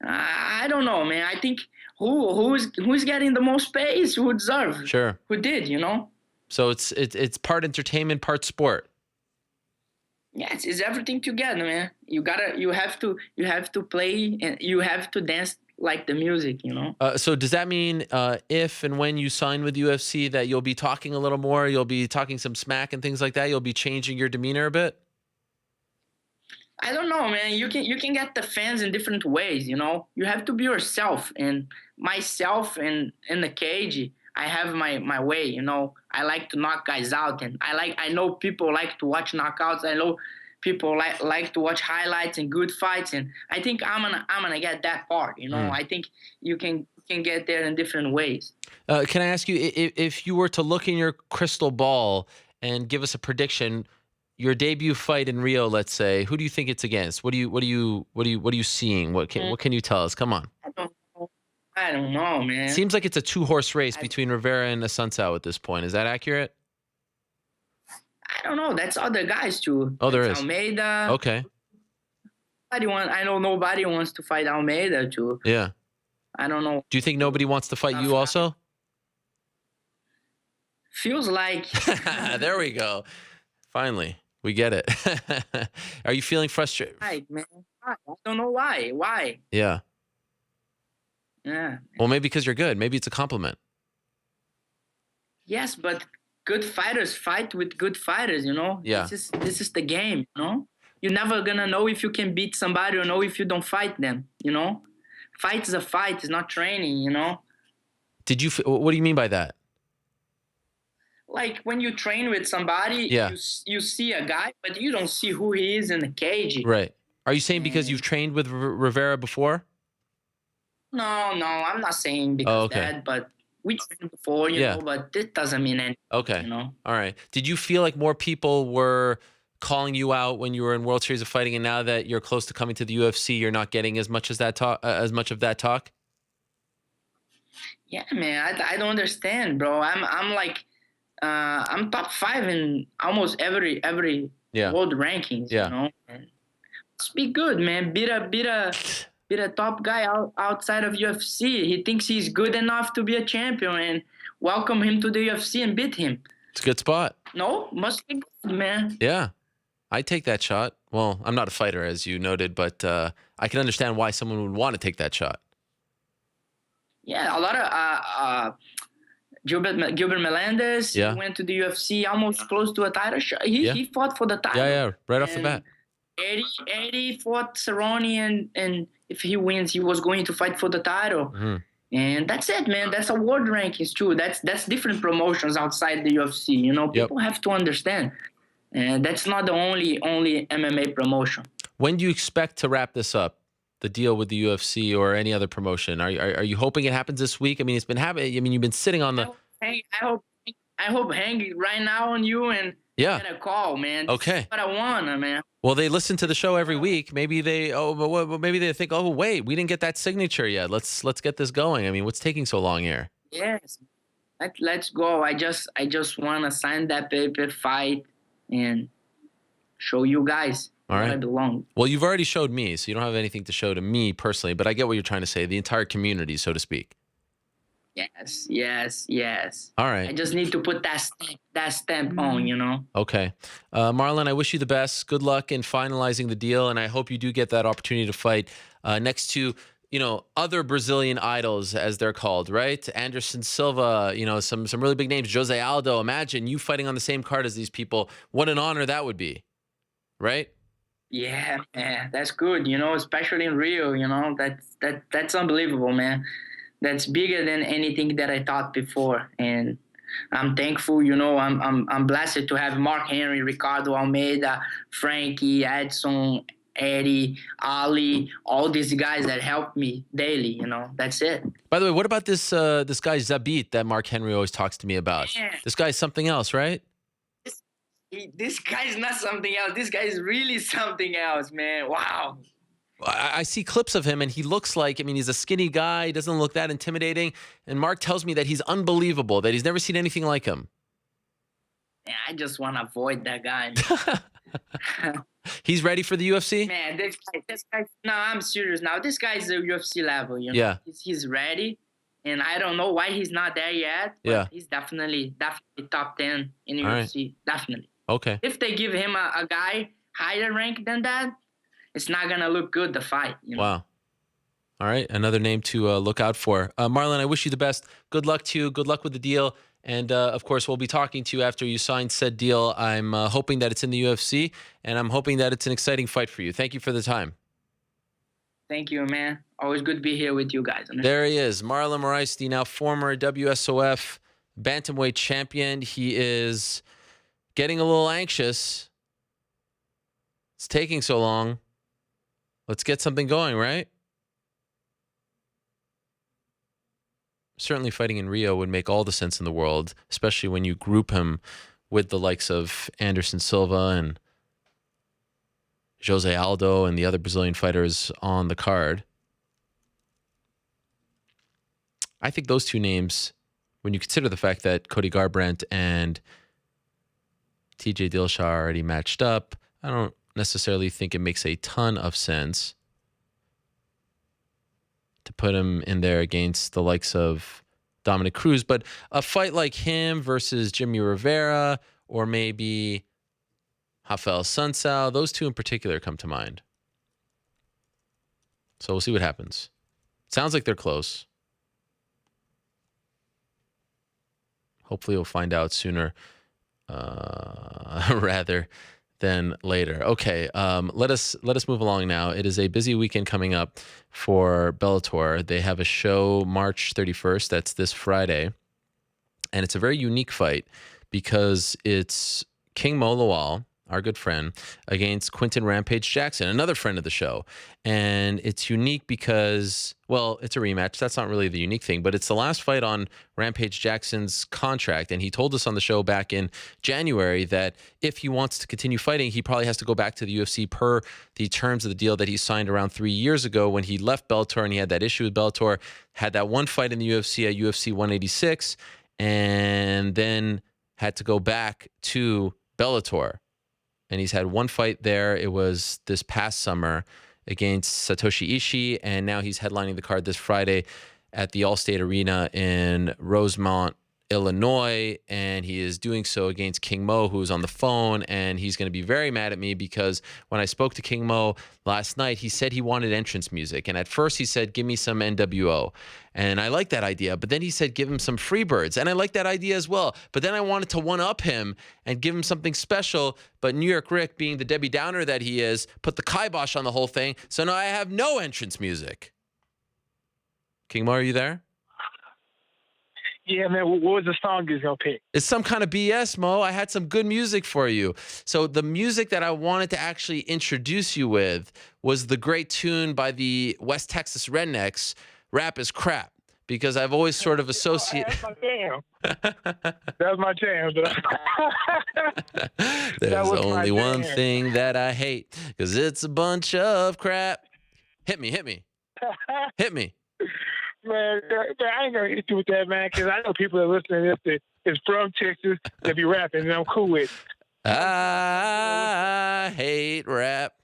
I don't know, man. I think who's getting the most pay is who deserves. Sure. Who did, So it's part entertainment, part sport. Yeah, it's everything together, man. You have to play and you have to dance like the music, So does that mean if and when you sign with UFC that you'll be talking a little more, you'll be talking some smack and things like that, you'll be changing your demeanor a bit? I don't know, man. You can get the fans in different ways, you know. You have to be yourself, and myself in the cage. I have my way, you know. I like to knock guys out, and I know people like to watch knockouts. I know people like to watch highlights and good fights, and I think I'm gonna get that part, you know. I think you can get there in different ways. Can I ask you if you were to look in your crystal ball and give us a prediction? Your debut fight in Rio, let's say, who do you think it's against? What are you seeing? What can you tell us? Come on. I don't know, man. Seems like it's a 2-horse race between Rivera and Assunção at this point. Is that accurate? I don't know. That's other guys too. Oh, there That's is. Almeida. Okay. I know nobody wants to fight Almeida too. Yeah. I don't know. Do you think nobody wants to fight you also? Feels like. There we go. Finally, we get it. Are you feeling frustrated? Right, man. I don't know why. Why? Yeah. Yeah. Well, maybe because you're good. Maybe it's a compliment. Yes, but good fighters fight with good fighters, you know? Yeah. This is the game, you know? You're never gonna know if you can beat somebody or know if you don't fight them, you know? Fight is a fight, it's not training, you know? What do you mean by that? Like when you train with somebody, Yeah. you see a guy, but you don't see who he is in the cage. Right. Are you saying because you've trained with Rivera before? No, I'm not saying because okay. that, but we trained before, you know, but this doesn't mean anything, Okay. you know? All right. Did you feel like more people were calling you out when you were in World Series of Fighting, and now that you're close to coming to the UFC, you're not getting as much as that talk, as much of that talk? Yeah, man, I don't understand, bro. I'm like, I'm top 5 in almost every world rankings. You know, and must be good, man. Beat a top guy outside of UFC. He thinks he's good enough to be a champion, and welcome him to the UFC and beat him. It's a good spot. No, must be good, man. Yeah, I take that shot. Well, I'm not a fighter, as you noted, but I can understand why someone would want to take that shot. Yeah, a lot of Gilbert Melendez went to the UFC almost close to a title shot. He fought for the title. Yeah, right off the bat. Eddie fought Cerrone, and if he wins, he was going to fight for the title. And that's it, man. That's a world rankings too. That's different promotions outside the UFC. You know, people have to understand, and that's not the only MMA promotion. When do you expect to wrap this up? The deal with the UFC or any other promotion? Are you hoping it happens this week? I mean, it's been happening. I mean, you've been sitting on the. I hope Hank right now on you and get a call, man. Okay. That's what I want, man. Well, they listen to the show every week. Maybe they maybe they think, oh wait, we didn't get that signature yet. Let's get this going. I mean, what's taking so long here? Yes, let's go. I just want to sign that paper, fight, and show you guys. All right. I belong. Well, you've already showed me, so you don't have anything to show to me personally, but I get what you're trying to say, the entire community, so to speak. Yes. All right. I just need to put that stamp on, you know? Okay. Marlon, I wish you the best. Good luck in finalizing the deal, and I hope you do get that opportunity to fight next to, other Brazilian idols, as they're called, right? Anderson Silva, some really big names. Jose Aldo. Imagine you fighting on the same card as these people. What an honor that would be, right? Yeah, man, that's good. Especially in Rio. That's unbelievable, man. That's bigger than anything that I thought before, and I'm thankful. I'm blessed to have Mark Henry, Ricardo Almeida, Frankie, Edson, Eddie, Ali, all these guys that help me daily. That's it. By the way, what about this guy Zabit that Mark Henry always talks to me about? Yeah. This guy's something else, right? This guy's not something else. This guy is really something else, man. Wow. I see clips of him, and he looks like, he's a skinny guy. He doesn't look that intimidating. And Mark tells me that he's unbelievable, that he's never seen anything like him. Yeah, I just want to avoid that guy. He's ready for the UFC? Man, this guy, no, I'm serious now. This guy's the UFC level, Yeah. He's ready. And I don't know why he's not there yet. But he's definitely top 10 in the UFC. Right. Definitely. Okay. If they give him a guy higher rank than that, it's not going to look good, the fight. Wow. All right. Another name to look out for. Marlon, I wish you the best. Good luck to you. Good luck with the deal. And, of course, we'll be talking to you after you sign said deal. I'm hoping that it's in the UFC, and I'm hoping that it's an exciting fight for you. Thank you for the time. Thank you, man. Always good to be here with you guys. There he is, Marlon Moraes, the now former WSOF bantamweight champion. He is getting a little anxious. It's taking so long. Let's get something going, right? Certainly fighting in Rio would make all the sense in the world, especially when you group him with the likes of Anderson Silva and Jose Aldo and the other Brazilian fighters on the card. I think those two names, when you consider the fact that Cody Garbrandt and TJ Dillashaw are already matched up, I don't necessarily think it makes a ton of sense to put him in there against the likes of Dominic Cruz. But a fight like him versus Jimmy Rivera or maybe Rafael Sunsao, those two in particular come to mind. So we'll see what happens. Sounds like they're close. Hopefully we'll find out sooner rather than later. Okay, let us move along now. It is a busy weekend coming up for Bellator. They have a show March 31st. That's this Friday. And it's a very unique fight because it's King Mo Lawal, our good friend, against Quinton Rampage Jackson, another friend of the show. And it's unique because, well, it's a rematch. That's not really the unique thing, but it's the last fight on Rampage Jackson's contract. And he told us on the show back in January that if he wants to continue fighting, he probably has to go back to the UFC per the terms of the deal that he signed around 3 years ago when he left Bellator and he had that issue with Bellator, had that one fight in the UFC at UFC 186, and then had to go back to Bellator. And he's had one fight there. It was this past summer against Satoshi Ishii, and now he's headlining the card this Friday at the Allstate Arena in Rosemont, Illinois, and he is doing so against King Mo, who's on the phone, and he's going to be very mad at me because when I spoke to King Mo last night, he said he wanted entrance music, and at first he said, give me some NWO, and I like that idea, but then he said, give him some Freebirds, and I like that idea as well, but then I wanted to one-up him and give him something special, but New York Rick, being the Debbie Downer that he is, put the kibosh on the whole thing, so now I have no entrance music. King Mo, are you there? Yeah, man, what was the song you was going to pick? It's some kind of BS, Mo. I had some good music for you. So the music that I wanted to actually introduce you with was the great tune by the West Texas Rednecks, Rap is Crap, because I've always sort of associated... That's my jam. That's my jam. There's only one thing that I hate, because it's a bunch of crap. Hit me. Hit me. Man, I ain't gonna hit you with that, man, because I know people that are listening to this that is from Texas that be rapping, and I'm cool with it. I hate rap.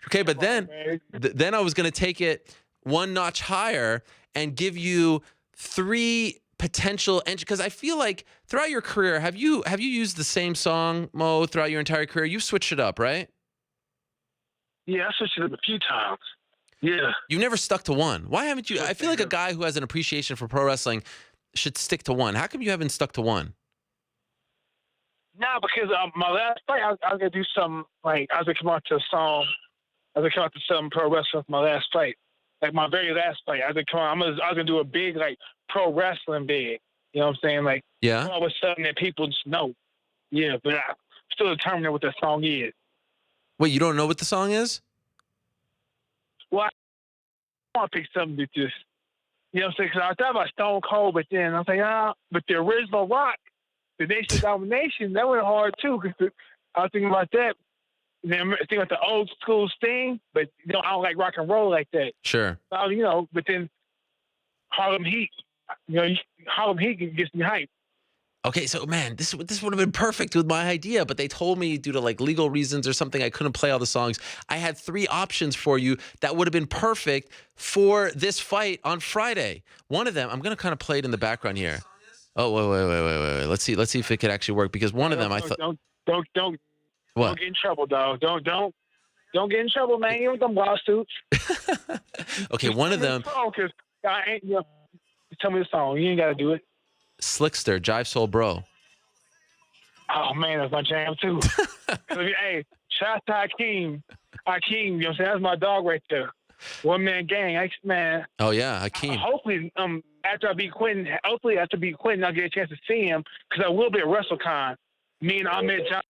Okay, but then I was gonna take it one notch higher and give you 3 potential entries, because I feel like throughout your career, have you used the same song, Mo, throughout your entire career? You've switched it up, right? Yeah, I switched it up a few times. Yeah. You've never stuck to one. Why haven't you? I feel like a guy who has an appreciation for pro wrestling should stick to one. How come you haven't stuck to one? Nah, because my last fight, I was going to do something, like, I was going to come out to a song. I was going to come out to some pro wrestling for my last fight. Like, my very last fight. I was going to do a big, like, pro wrestling big. You know what I'm saying? Like, yeah. All of a sudden that people just know. Yeah, but I'm still determining what that song is. Wait, you don't know what the song is? Well, I want to pick something that just, you know what I'm saying? Because I thought about Stone Cold, but then I was like, but the original Rock, the Nation Domination, that went hard too. Because I was thinking about that. And then I'm thinking about the old school Sting, but you know, I don't like rock and roll like that. Sure. So, you know, but then Harlem Heat, you know, Harlem Heat gets me hyped. Okay, so man, this would have been perfect with my idea, but they told me due to like legal reasons or something, I couldn't play all the songs. I had 3 options for you that would have been perfect for this fight on Friday. One of them, I'm gonna kind of play it in the background here. Oh, wait. Let's see if it could actually work, because one of them I thought. Don't What? Don't get in trouble, dog. Don't get in trouble, man. You with them lawsuits. Okay, one of them. Because I ain't, you know, Tell me the song. You ain't got to do it. Slickster, Jive Soul Bro. Oh, man, that's my jam, too. Hey, shout out to Hakeem. Hakeem, you know what I'm saying? That's my dog right there. One man gang. Man. Oh, yeah, Hakeem. Hopefully, after I beat Quentin, I'll get a chance to see him because I will be at WrestleCon. Me and Ahmed John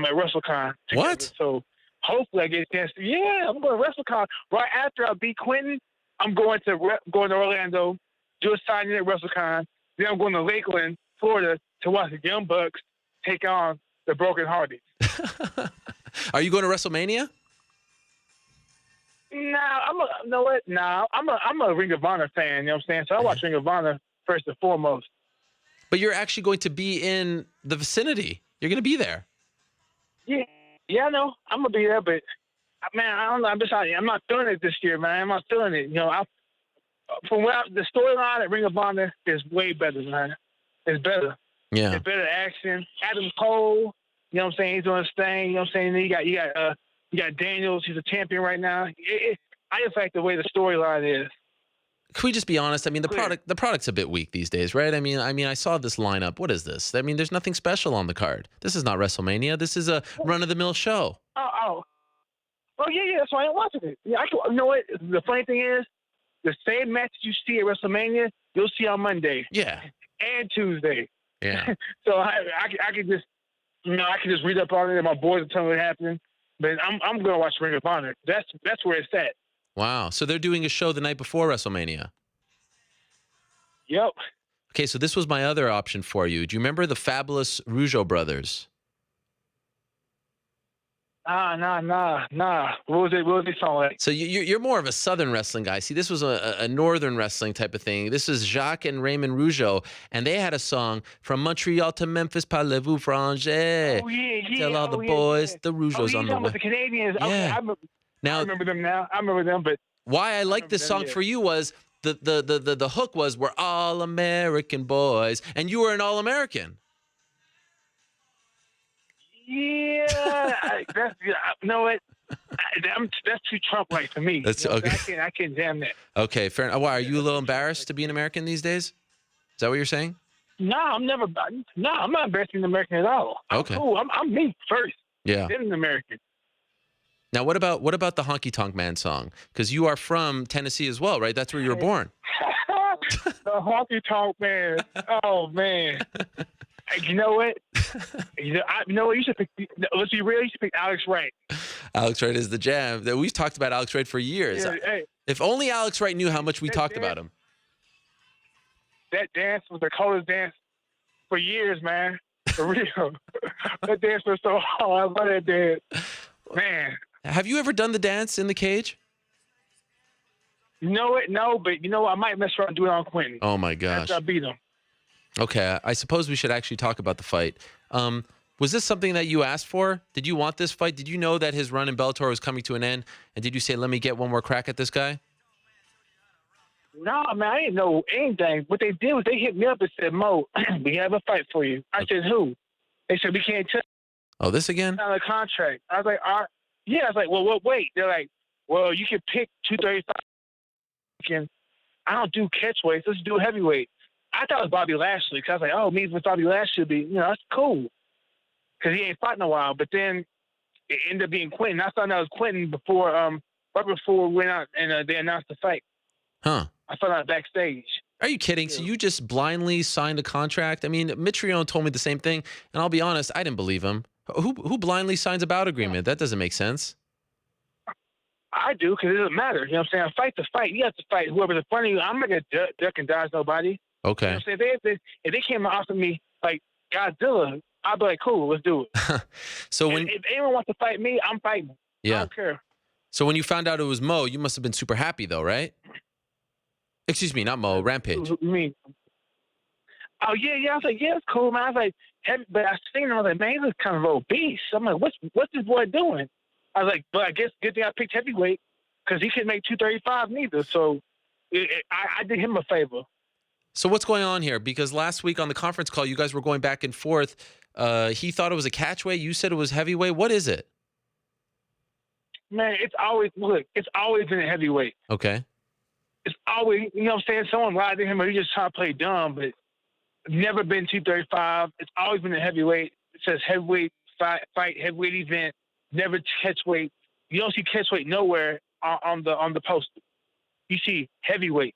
at WrestleCon together. What? So hopefully I get a chance to. Yeah, I'm going to WrestleCon right after I beat Quentin. I'm going to Orlando, do a signing at WrestleCon. Then I'm going to Lakeland, Florida, to watch the Young Bucks take on the Broken Hearted. Are you going to WrestleMania? I'm a Ring of Honor fan. You know what I'm saying? So I watch Ring of Honor first and foremost. But you're actually going to be in the vicinity. You're going to be there. Yeah, I know. I'm gonna be there, but man, I don't know. I'm not feeling it this year, man. I'm not feeling it. You know, the storyline at Ring of Honor is way better, man. It's better. Yeah. It's better action. Adam Cole, you know what I'm saying? He's doing his thing. You know what I'm saying? Then you got Daniels. He's a champion right now. I just like the way the storyline is. Can we just be honest? I mean, the product's a bit weak these days, right? I mean, I saw this lineup. What is this? I mean, there's nothing special on the card. This is not WrestleMania. This is a run-of-the-mill show. Oh, yeah. That's why I'm watching it. Yeah, you know what? The funny thing is, the same match you see at WrestleMania, you'll see on Monday. Yeah. And Tuesday. Yeah. So I could just, I can just read up on it, and my boys will tell me what happened. But I'm gonna watch Ring of Honor. That's where it's at. Wow. So they're doing a show the night before WrestleMania. Yep. Okay, so this was my other option for you. Do you remember the fabulous Rougeau brothers? Nah. What was it song like? So you're more of a Southern wrestling guy. See, this was a Northern wrestling type of thing. This is Jacques and Raymond Rougeau, and they had a song from Montreal to Memphis, Parlez-vous Français? Oh, yeah. Tell all the boys the Rougeau's on the way. With the Canadians. Yeah. Okay, I remember them now. I remember them, but why I like this song for you was the hook was we're all American boys, and you were an all American. Yeah, you know what? That's too Trump-like for me. That's okay. I can't jam that. Okay, fair enough. Why are you a little embarrassed to be an American these days? Is that what you're saying? No, I'm not embarrassed being American at all. Okay. I'm cool. I'm me first. Yeah. Then an American. Now, what about the Honky Tonk Man song? Because you are from Tennessee as well, right? That's where you were born. The Honky Tonk Man. Oh man. You know what? You should pick. Let's be real. You should pick Alex Wright. Alex Wright is the jam. We've talked about Alex Wright for years. Yeah, hey, if only Alex Wright knew how much we talked about him. That dance was the coldest dance for years, man. For real. That dance was so hard. I love that dance. Man. Have you ever done the dance in the cage? You know what? No, but you know what? I might mess around and do it on Quentin. Oh, my gosh. After I beat him. Okay, I suppose we should actually talk about the fight. Was this something that you asked for? Did you want this fight? Did you know that his run in Bellator was coming to an end? And did you say, let me get one more crack at this guy? No, man, I didn't know anything. What they did was they hit me up and said, Mo, we have a fight for you. I said, who? They said, we can't tell. Oh, this again? On the contract. I was like, all right. Yeah, I was like, well, wait. They're like, well, you can pick 235. I don't do catch weights. Let's do heavyweight. I thought it was Bobby Lashley because I was like, oh, me with Bobby Lashley would be, that's cool. Because he ain't fought in a while. But then it ended up being Quentin. I thought that was Quentin before, right before we went out and they announced the fight. Huh. I found out backstage. Are you kidding? So you just blindly signed a contract? I mean, Mitrione told me the same thing, and I'll be honest, I didn't believe him. Who blindly signs a bout agreement? That doesn't make sense. I do, because it doesn't matter. You know what I'm saying? Fight to fight. You have to fight whoever's in front of you. I'm not going to duck and dodge nobody. Okay. You know what I'm saying? If they came and offered me, like, Godzilla, I'd be like, cool, let's do it. So if anyone wants to fight me, I'm fighting. Yeah. I don't care. So when you found out it was Mo, you must have been super happy, though, right? Excuse me, not Mo, Rampage. You mean? Oh, yeah. I was like, yeah, it's cool, man. I was like, but I seen him. I was like, man, he looks kind of obese. I'm like, what's this boy doing? I was like, but I guess good thing I picked heavyweight because he couldn't make 235 neither. So I did him a favor. So what's going on here? Because last week on the conference call, you guys were going back and forth. He thought it was a catchweight. You said it was heavyweight. What is it? Man, it's always been a heavyweight. Okay. it's always, you know what I'm saying, someone lied to him or he just trying to play dumb, but never been 235. It's always been a heavyweight. It says heavyweight fight, heavyweight event, never catchweight. You don't see catchweight nowhere on the poster. You see heavyweight.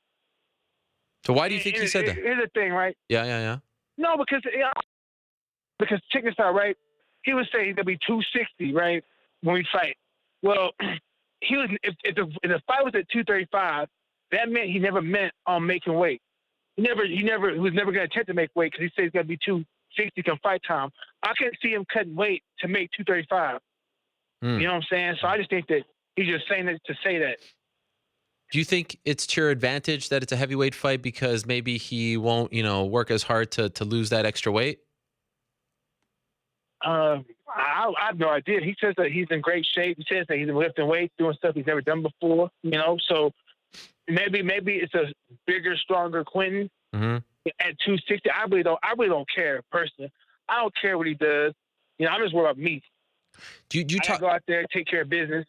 So why do you think he said that? Here's the thing, right? Yeah. No, because check this out, right? He was saying there'll be 260, right, when we fight. Well, he was if the fight was at 235, that meant he never meant on making weight. He was never going to attempt to make weight because he said it's going to be 260 come fight time. I couldn't see him cutting weight to make 235. You know what I'm saying? So I just think that he's just saying it to say that. Do you think it's to your advantage that it's a heavyweight fight because maybe he won't, work as hard to lose that extra weight? I have no idea. He says that he's in great shape. He says that he's lifting weights, doing stuff he's never done before. So maybe it's a bigger, stronger Quentin at 260. I really don't care personally. I don't care what he does. I'm just worried about me. Do you I go out there, take care of business,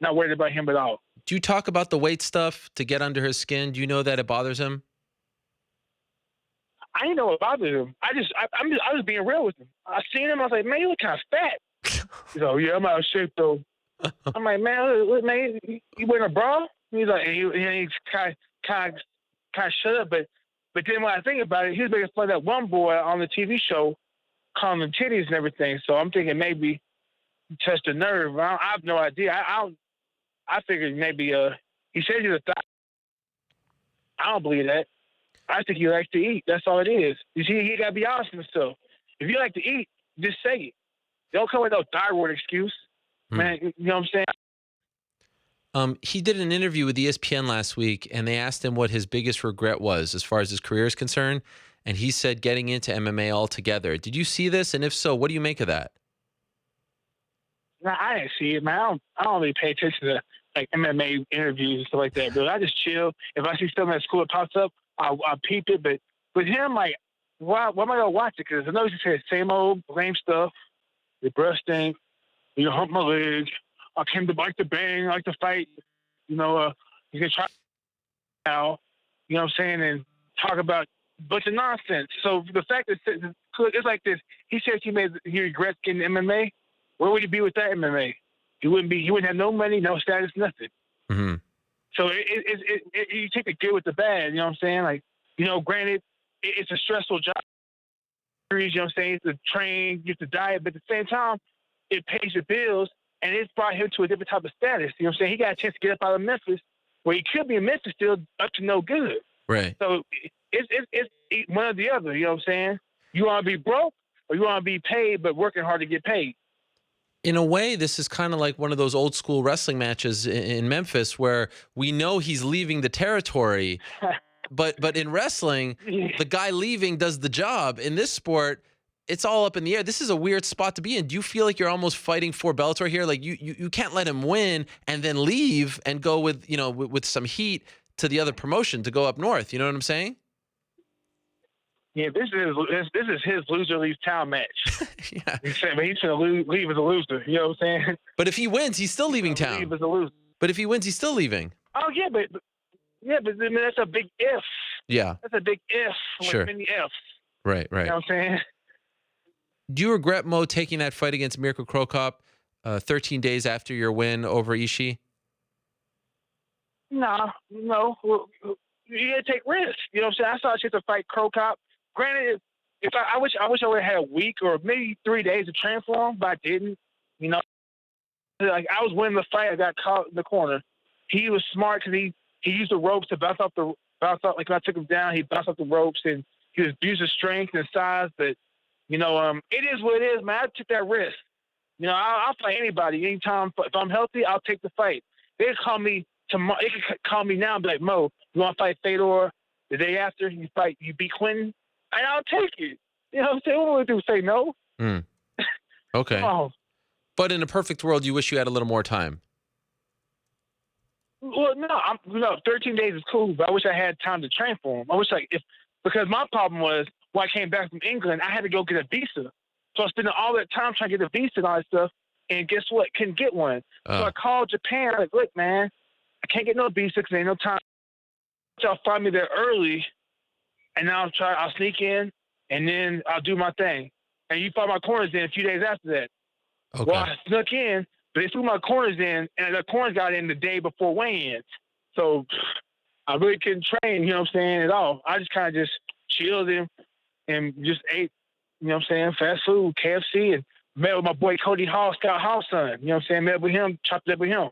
not worried about him at all. Do you talk about the weight stuff to get under his skin? Do you know that it bothers him? I didn't know what bothered him. I was being real with him. I seen him. I was like, man, you look kind of fat. He's like, yeah, I'm out of shape though. I'm like, man, you wearing a bra? He's like, he's kind of shut up. But then when I think about it, he was making fun of that one boy on the TV show, calling him titties and everything. So I'm thinking maybe he touched a nerve. I have no idea. I figured maybe he says he's a thot. I don't believe that. I think he likes to eat. That's all it is. You see, he got to be honest with himself. If you like to eat, just say it. Don't come with no thyroid excuse. Man, you know what I'm saying? He did an interview with ESPN last week, and they asked him what his biggest regret was as far as his career is concerned, and he said getting into MMA altogether. Did you see this? And if so, what do you make of that? Nah, I didn't see it, man. I don't really pay attention to like MMA interviews and stuff like that, bro. I just chill. If I see something at school that pops up, I'll peep it. But with him, like, why am I gonna watch it? Because I know he said same old lame stuff. The breast stink. Hump my leg. I came to like to bang, like to fight. You can try now. You know what I'm saying? And talk about a bunch of nonsense. So the fact that it's like this, he said he regrets getting MMA. Where would he be with that MMA? He wouldn't have no money, no status, nothing. Mm-hmm. So you take the good with the bad, you know what I'm saying? Like, granted, it's a stressful job. You know what I'm saying? You have to train, you have to diet, but at the same time, it pays your bills, and it's brought him to a different type of status. You know what I'm saying? He got a chance to get up out of Memphis, where he could be in Memphis still up to no good. Right. So it's one or the other, you know what I'm saying? You want to be broke, or you want to be paid but working hard to get paid? In a way, this is kind of like one of those old school wrestling matches in Memphis where we know he's leaving the territory, but in wrestling, the guy leaving does the job. In this sport, it's all up in the air. This is a weird spot to be in. Do you feel like you're almost fighting for Bellator here? Like you can't let him win and then leave and go with with some heat to the other promotion to go up north. You know what I'm saying? Yeah, this is his loser leaves town match. Yeah. He's going to leave as a loser. You know what I'm saying? But if he wins, he's still leaving town. Leave as a loser. But if he wins, he's still leaving. Oh yeah, but I mean, that's a big if. Yeah. That's a big if. Sure. With many ifs. Right. You know what I'm saying? Do you regret, Mo, taking that fight against Mirko Cro Cop 13 days after your win over Ishii? No. You gotta take risks. You know what I'm saying? I saw a chance to fight Cro Cop. Granted, if I wish I would have had a week or maybe 3 days to train for him, but I didn't. Like I was winning the fight, I got caught in the corner. He was smart because he used the ropes to bounce off. Like when I took him down, he bounced off the ropes and he abused his strength and size. But it is what it is, man. I took that risk. I'll fight anybody anytime. If I'm healthy, I'll take the fight. They can call me tomorrow. They can call me now and be like, Mo, you want to fight Fedor the day after you beat Quentin? And I'll take it. You know what I'm saying? What would we do? Say no? Okay. Oh. But in a perfect world, you wish you had a little more time. Well, no, 13 days is cool, but I wish I had time to train for him. I wish because my problem was when I came back from England, I had to go get a visa. So I was spending all that time trying to get a visa and all that stuff, and guess what? Couldn't get one. So I called Japan. Like, look, man, I can't get no visa because there ain't no time. y'all find me there early, and now I'll sneak in, and then I'll do my thing. And you find my corners in a few days after that. Okay. Well, I snuck in, but they threw my corners in, and the corners got in the day before weigh-ins. So I really couldn't train, you know what I'm saying, at all. I just kind of just chilled and just ate, you know what I'm saying, fast food, KFC, and met with my boy Cody Hall, Scott Hall's son. You know what I'm saying? Met with him, chopped it up with him.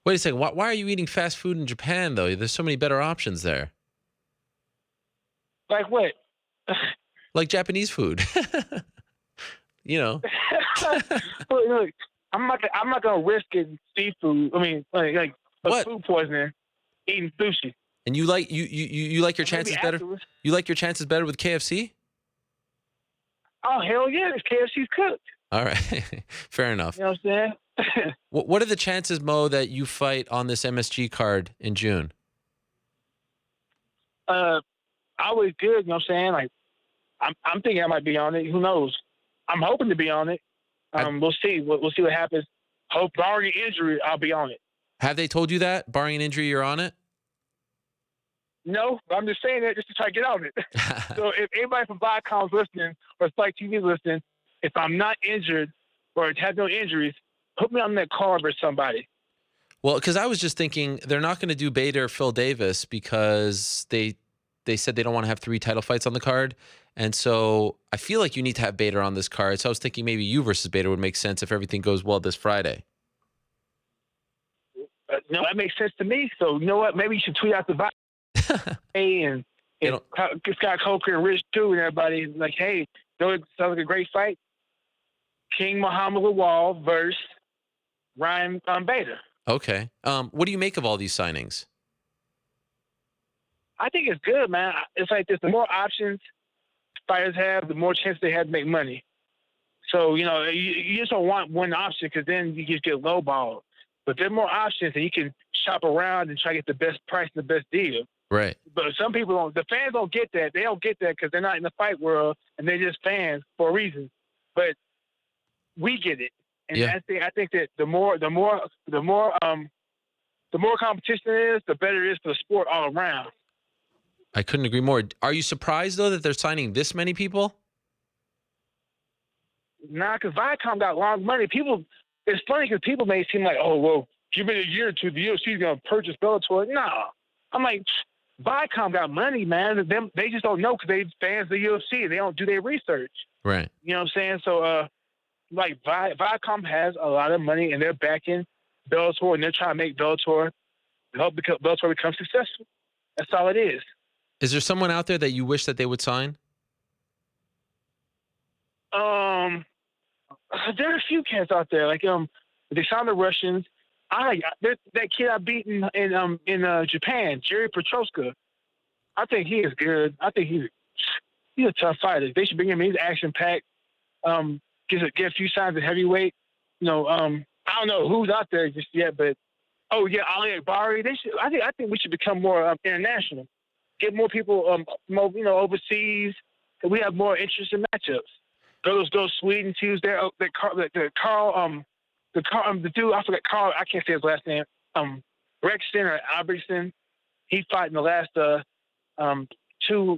Wait a second. Why are you eating fast food in Japan, though? There's so many better options there. Like what? Like Japanese food. You know. Look, I'm not gonna risk getting seafood. I mean, like What? food poisoning, eating sushi. And you like your chances better? Afterwards. You like your chances better with KFC? Oh hell yeah, this KFC's cooked. All right. Fair enough. You know what I'm saying? What are the chances, Mo, that you fight on this MSG card in June? Always good. You know what I'm saying? Like, I'm thinking I might be on it. Who knows? I'm hoping to be on it. We'll see. We'll see what happens. Hope, barring injury, I'll be on it. Have they told you that? Barring an injury, you're on it? No, but I'm just saying that just to try to get on it. So if anybody from Viacom's listening or Spike TV listening, if I'm not injured or have no injuries, put me on that card with somebody. Well, because I was just thinking they're not going to do Bader or Phil Davis because they said they don't want to have 3 title fights on the card. And so I feel like you need to have Bader on this card. So I was thinking maybe you versus Bader would make sense if everything goes well this Friday. No, that makes sense to me. So you know what? Maybe you should tweet out the and Scott Coker and Rich too and everybody like, hey, it sounds like a great fight. King Muhammed Lawal versus Ryan Bader. Okay. What do you make of all these signings? I think it's good, man. It's like this: the more options fighters have, the more chance they have to make money. So you just don't want one option because then you just get lowballed. But there are more options, and you can shop around and try to get the best price and the best deal. Right. But some people don't. The fans don't get that. They don't get that because they're not in the fight world and they're just fans for a reason. But we get it, and Yeah. I think that the more competition there is, the better it is for the sport all around. I couldn't agree more. Are you surprised, though, that they're signing this many people? Nah, because Viacom got long money. It's funny because people may seem like, oh, well, give it a year or two, the UFC is going to purchase Bellator. No. I'm like, Viacom got money, man. They just don't know because they fans of the UFC. They don't do their research. Right. You know what I'm saying? So, Viacom has a lot of money, and they're backing Bellator, and they're trying to make Bellator become successful. That's all it is. Is there someone out there that you wish that they would sign? There are a few cats out there. Like they signed the Russians. That kid I beat in Japan, Jerry Petroska. I think he is good. I think he's a tough fighter. They should bring him in. He's action packed. Get a few signs of heavyweight. I don't know who's out there just yet, but Ali Akbari. I think we should become more international. Get more people overseas. And we have more interesting matchups. Go Sweden, choose the dude, I forgot Carl, I can't say his last name. Rexton or Albertson. He fought in the last two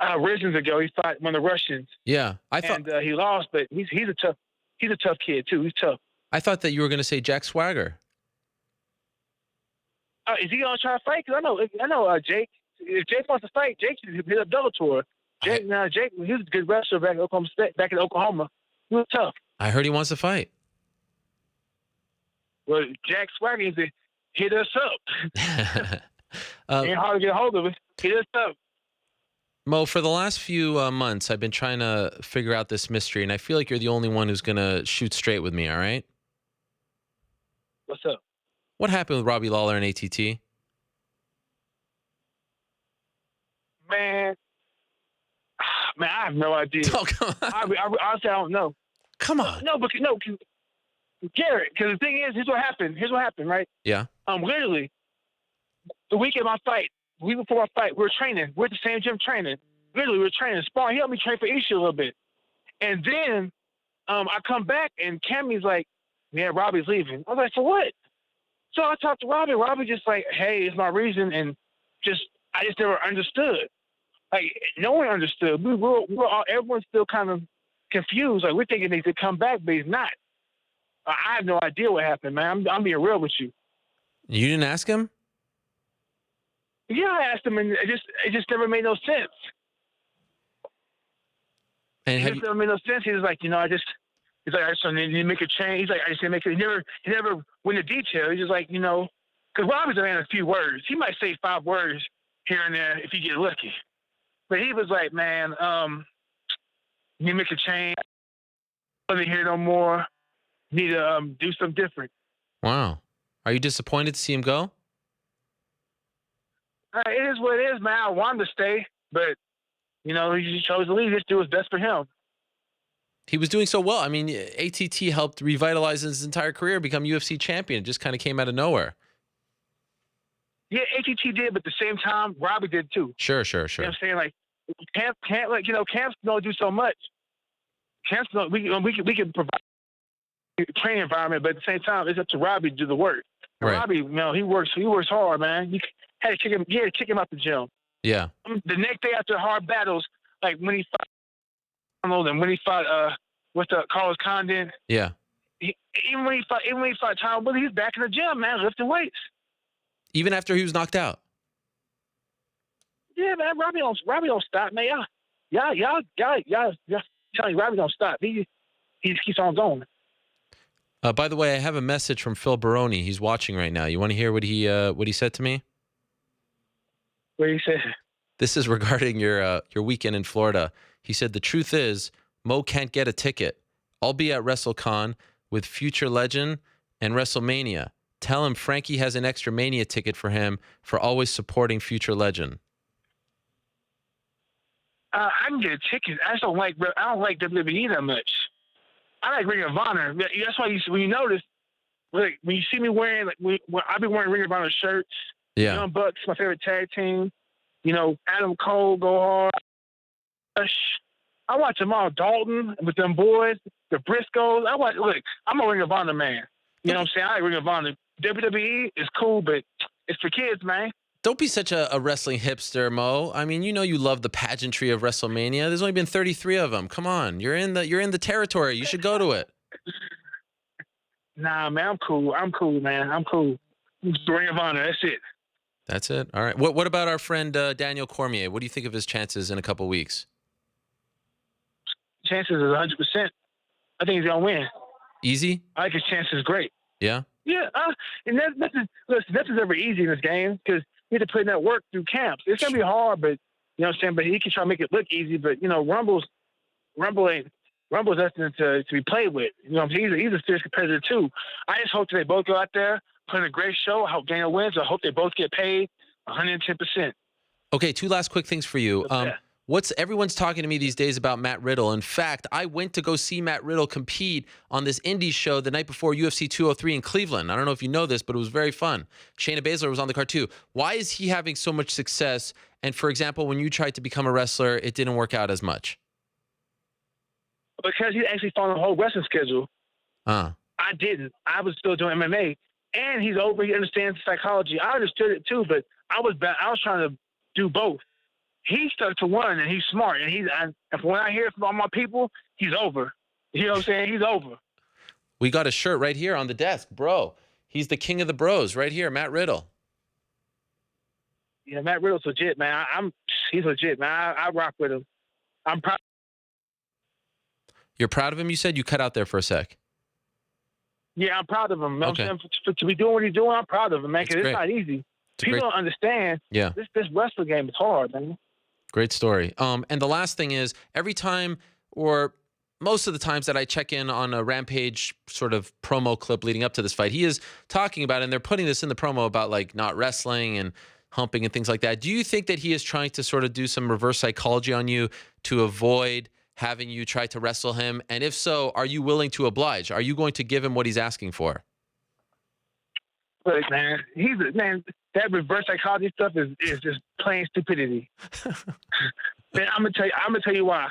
Rizins ago. He fought one of the Russians. Yeah, I thought he lost, but he's a tough kid too. He's tough. I thought that you were going to say Jack Swagger. Is he gonna try to fight? Because I know Jake. If Jake wants to fight, Jake should hit up Bellator. Jake, he was a good wrestler back in Oklahoma. He was tough. I heard he wants to fight. Well, Jack Swagger needs to hit us up. Ain't hard to get a hold of us. Hit us up. Mo, for the last few months, I've been trying to figure out this mystery, and I feel like you're the only one who's going to shoot straight with me, all right? What's up? What happened with Robbie Lawler and ATT? Man, I have no idea. Oh, come on. I honestly, I don't know. Come on. Garrett, because the thing is, here's what happened, right? Yeah. Literally, the week of my fight, the week before my fight, we were training. We're at the same gym training. Literally, we were training, sparring. He helped me train for Isha a little bit. And then I come back, and Cammy's like, yeah, Robbie's leaving. I was like, for what? So I talked to Robbie. Robbie just like, hey, it's my reason, and I just never understood. Like no one understood. We're all, everyone's still kind of confused. Like we're thinking he could come back, but he's not. I have no idea what happened, man. I'm being real with you. You didn't ask him? Yeah, I asked him, and it just never made no sense. And It just never made no sense. He was like, he's like, I just need to make a change. He's like, I just need to make it. He never went into detail. He's just like, because Robbie's a man of a few words. He might say 5 words here and there if he get lucky. But he was like, man, need to make a change. I don't hear no more. Need to do something different. Wow. Are you disappointed to see him go? It is what it is, man. I wanted to stay, but, he just chose to leave. Just do what's best for him. He was doing so well. I mean, ATT helped revitalize his entire career, become UFC champion. It just kind of came out of nowhere. Yeah, ATT did, but at the same time, Robbie did too. Sure. You know what I'm saying? Like, camps don't do so much. Camps don't, we can provide a training environment, but at the same time, it's up to Robbie to do the work. And Right. Robbie, he works hard, man. You had to kick him out the gym. Yeah. The next day after hard battles, like when he fought Arnold and when he fought Carlos Condon. Yeah. Even when he fought Tom Woodley, he's back in the gym, man, lifting weights. Even after he was knocked out. Yeah, man, Robbie don't stop, man. Y'all telling you, Robbie don't stop. He just keeps on going. By the way, I have a message from Phil Baroni. He's watching right now. You want to hear what he said to me? What did he say? This is regarding your weekend in Florida. He said, the truth is, Mo can't get a ticket. I'll be at WrestleCon with Future Legend and WrestleMania. Tell him Frankie has an extra Mania ticket for him for always supporting Future Legend. I can get a ticket. I don't like WWE that much. I like Ring of Honor. That's why when you notice, like when you see me wearing, I've been wearing Ring of Honor shirts. Yeah. Young Bucks, my favorite tag team. Adam Cole, go hard. I watch them all. Dalton with them boys, the Briscoes. I'm a Ring of Honor man. You know what I'm saying? I like Ring of Honor. WWE is cool, but it's for kids, man. Don't be such a wrestling hipster, Mo. I mean, you love the pageantry of WrestleMania. There's only been 33 of them. Come on, you're in the territory. You should go to it. Nah, man, I'm cool. Man. I'm cool. Ring of Honor. That's it. That's it. All right. What about our friend Daniel Cormier? What do you think of his chances in a couple weeks? Chances is 100%. I think he's gonna win. Easy? I think his chances great. Yeah. Yeah, and nothing's ever easy in this game because you have to put in that work through camps. It's gonna be hard, but you know what I'm saying. But he can try to make it look easy. But Rumble's nothing to be played with. You know what I'm saying? He's a serious competitor too. I just hope that they both go out there, put in a great show. I hope Daniel wins. I hope they both get paid 110%. Okay, 2 last quick things for you. Everyone's talking to me these days about Matt Riddle. In fact, I went to go see Matt Riddle compete on this indie show the night before UFC 203 in Cleveland. I don't know if you know this, but it was very fun. Shayna Baszler was on the card too. Why is he having so much success? And for example, when you tried to become a wrestler, it didn't work out as much. Because he actually followed the whole wrestling schedule. I didn't. I was still doing MMA. And he's over. He understands psychology. I understood it too, but I was trying to do both. He stuck to one, and he's smart. And from what I hear from all my people, he's over. You know what I'm saying? He's over. We got a shirt right here on the desk, bro. He's the king of the bros right here, Matt Riddle. Yeah, Matt Riddle's legit, man. He's legit, man. I rock with him. I'm proud. You're proud of him, you said? You cut out there for a sec. Yeah, I'm proud of him. You know Okay. what I'm saying? To be doing what he's doing, I'm proud of him, man, That's because it's great. not easy. It's a People great- don't understand. Yeah. This wrestling game is hard, man. Great story. And the last thing is, every time or most of the times that I check in on a Rampage sort of promo clip leading up to this fight, he is talking about, and they're putting this in the promo about like not wrestling and humping and things like that. Do you think that he is trying to sort of do some reverse psychology on you to avoid having you try to wrestle him? And if so, are you willing to oblige? Are you going to give him what he's asking for? Look, man, that reverse psychology stuff is just plain stupidity. Man, I'm gonna tell you why.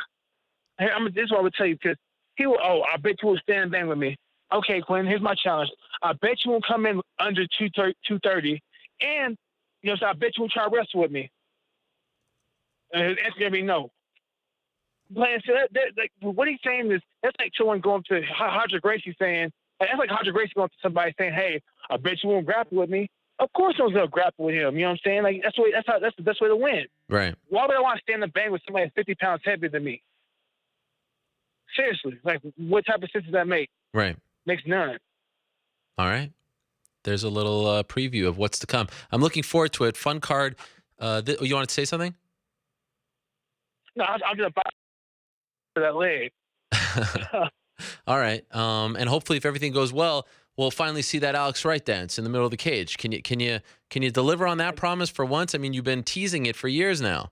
Hey, this is what I'm gonna tell you because I bet you will stand and bang with me. okay, Quinn, here's my challenge. I bet you won't come in under 230, and so I bet you won't try to wrestle with me. And his answer gonna be no. But so like, what he's saying is that's like someone going to Hodger Gracie saying, that's like Hodger Gracie going to somebody saying, hey, I bet you won't grapple with me. Of course I was gonna grapple with him. You know what I'm saying? Like that's the best way to win. Right. Why would I want to stand in the bang with somebody 50 pounds heavier than me? Seriously, like what type of sense does that make? Right. Makes none. All right. There's a little preview of what's to come. I'm looking forward to it. Fun card. You want to say something? No, I'm just about for that leg. All right. And hopefully, if everything goes well, we'll finally see that Alex Wright dance in the middle of the cage. Can you deliver on that promise for once? I mean, you've been teasing it for years now.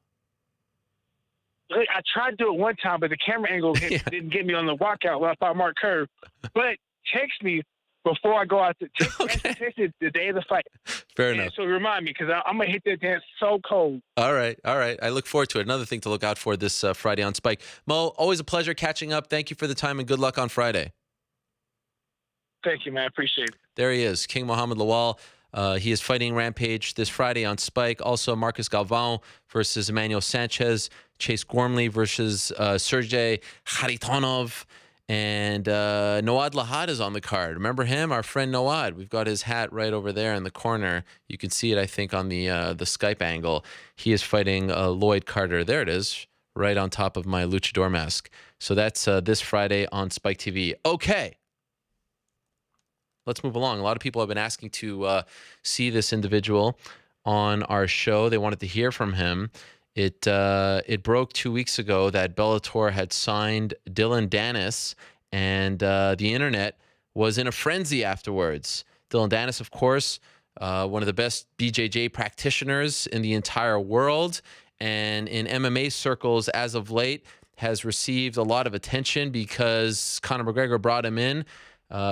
I tried to do it one time, but the camera angle didn't get me on the walkout when I thought Mark curved. But text me before I go out to text me the day of the fight. Fair enough. So remind me, because I'm going to hit that dance so cold. All right. I look forward to it. Another thing to look out for this Friday on Spike. Mo, always a pleasure catching up. Thank you for the time and good luck on Friday. Thank you, man. Appreciate it. There he is, King Muhammed Lawal. He is fighting Rampage this Friday on Spike. Also, Marcus Galvão versus Emmanuel Sanchez. Chase Gormley versus Sergey Kharitonov. And Noad Lahad is on the card. Remember him? Our friend Noad. We've got his hat right over there in the corner. You can see it, I think, on the Skype angle. He is fighting Lloyd Carter. There it is, right on top of my luchador mask. So that's this Friday on Spike TV. Okay. Let's move along. A lot of people have been asking to see this individual on our show. They wanted to hear from him. It broke 2 weeks ago that Bellator had signed Dillon Danis, and the internet was in a frenzy afterwards. Dillon Danis, of course, one of the best BJJ practitioners in the entire world, and in MMA circles as of late has received a lot of attention because Conor McGregor brought him in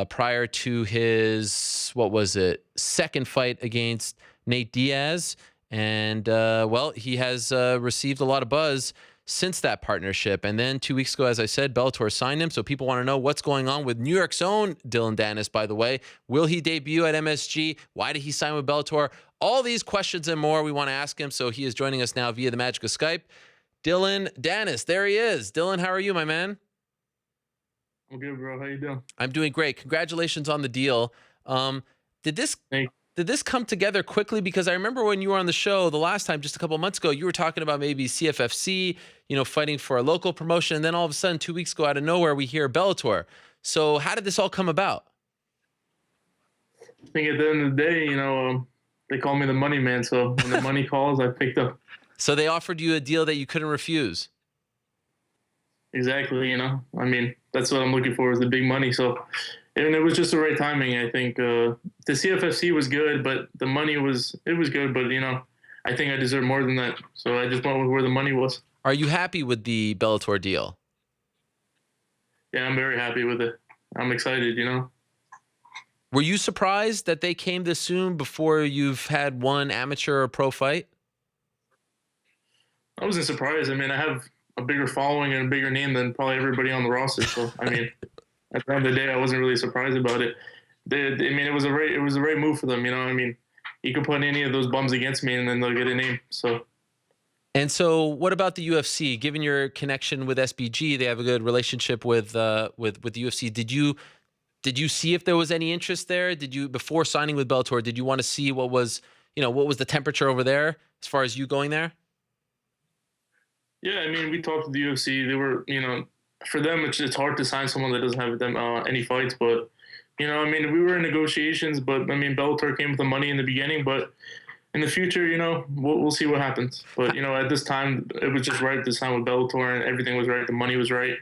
prior to his, second fight against Nate Diaz. And, he has received a lot of buzz since that partnership. And then 2 weeks ago, as I said, Bellator signed him. So people want to know what's going on with New York's own Dillon Danis, by the way. Will he debut at MSG? Why did he sign with Bellator? All these questions and more we want to ask him. So he is joining us now via the magic of Skype. Dillon Danis, there he is. Dillon, how are you, my man? I'm good, bro. How you doing? I'm doing great. Congratulations on the deal. Did this come together quickly? Because I remember when you were on the show the last time, just a couple of months ago, you were talking about maybe CFFC, fighting for a local promotion. And then all of a sudden, 2 weeks ago, out of nowhere, we hear Bellator. So how did this all come about? I think at the end of the day, they call me the money man. So when the money calls, I picked up. So they offered you a deal that you couldn't refuse. Exactly. I mean, that's what I'm looking for is the big money. So, and it was just the right timing. I think the CFFC was good, but the money was good. But, I think I deserve more than that. So I just went with where the money was. Are you happy with the Bellator deal? Yeah, I'm very happy with it. I'm excited, Were you surprised that they came this soon before you've had one amateur or pro fight? I wasn't surprised. I mean, I have a bigger following and a bigger name than probably everybody on the roster. So, I mean, at the end of the day, I wasn't really surprised about it. It was a right move for them. I mean, you can put any of those bums against me and then they'll get a name. So. And so what about the UFC? Given your connection with SBG, they have a good relationship with the UFC. Did you see if there was any interest there? Before signing with Bellator, did you want to see what was the temperature over there as far as you going there? Yeah, I mean, we talked to the UFC. They were, for them, it's hard to sign someone that doesn't have them any fights. But, we were in negotiations. But, Bellator came with the money in the beginning. But in the future, we'll see what happens. But, at this time, it was just right to sign with Bellator. And everything was right. The money was right.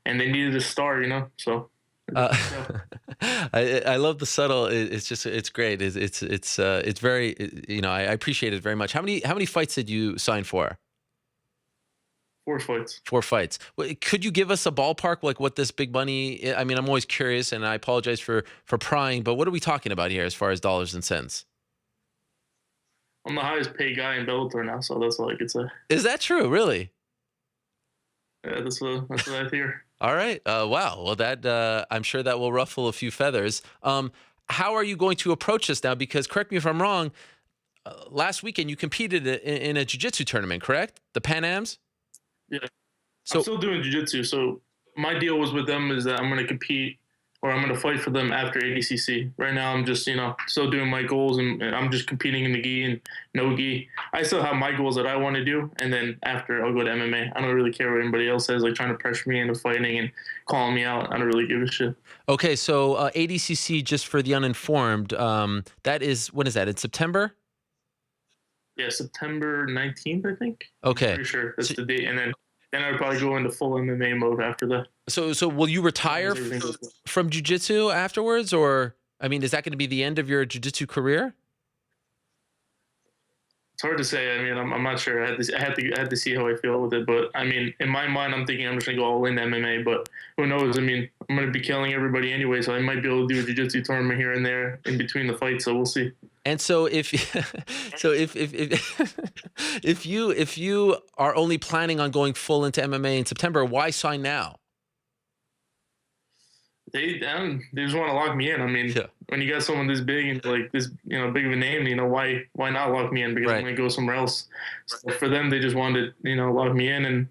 And they needed a star, so. I love the subtle. It's great. It's very, I appreciate it very much. How many fights did you sign for? 4 fights. 4 fights. Could you give us a ballpark, like what this big money? I mean, I'm always curious, and I apologize for prying, but what are we talking about here as far as dollars and cents? I'm the highest paid guy in Bellator now, so that's all I could say. Is that true? Really? Yeah, that's what I hear. All right. Wow. Well, that I'm sure that will ruffle a few feathers. How are you going to approach this now? Because correct me if I'm wrong. Last weekend you competed in a jiu-jitsu tournament, correct? The Pan Ams. Yeah. So I'm still doing jiu-jitsu. So my deal was with them is that I'm going to compete or I'm going to fight for them after ADCC. Right now, I'm just, still doing my goals and I'm just competing in the gi and no gi. I still have my goals that I want to do. And then after, I'll go to MMA. I don't really care what anybody else says, like trying to pressure me into fighting and calling me out. I don't really give a shit. Okay. So ADCC, just for the uninformed, that is, when is that? In September? Yeah, September 19th, I think. Okay. I'm pretty sure that's the date. And then I would probably go into full MMA mode after that. So will you retire from jiu-jitsu afterwards? Or, I mean, is that going to be the end of your jiu-jitsu career? It's hard to say. I mean, I'm not sure. I had to see how I feel with it. But I mean, in my mind, I'm thinking I'm just gonna go all in MMA. But who knows? I mean, I'm gonna be killing everybody anyway, so I might be able to do a jiu-jitsu tournament here and there in between the fights. So we'll see. And so if if you are only planning on going full into MMA in September, why sign now? They just want to lock me in. I mean, when you got someone this big and like this, big of a name, why not lock me in? Because I'm going to go somewhere else. So for them, they just wanted, lock me in. And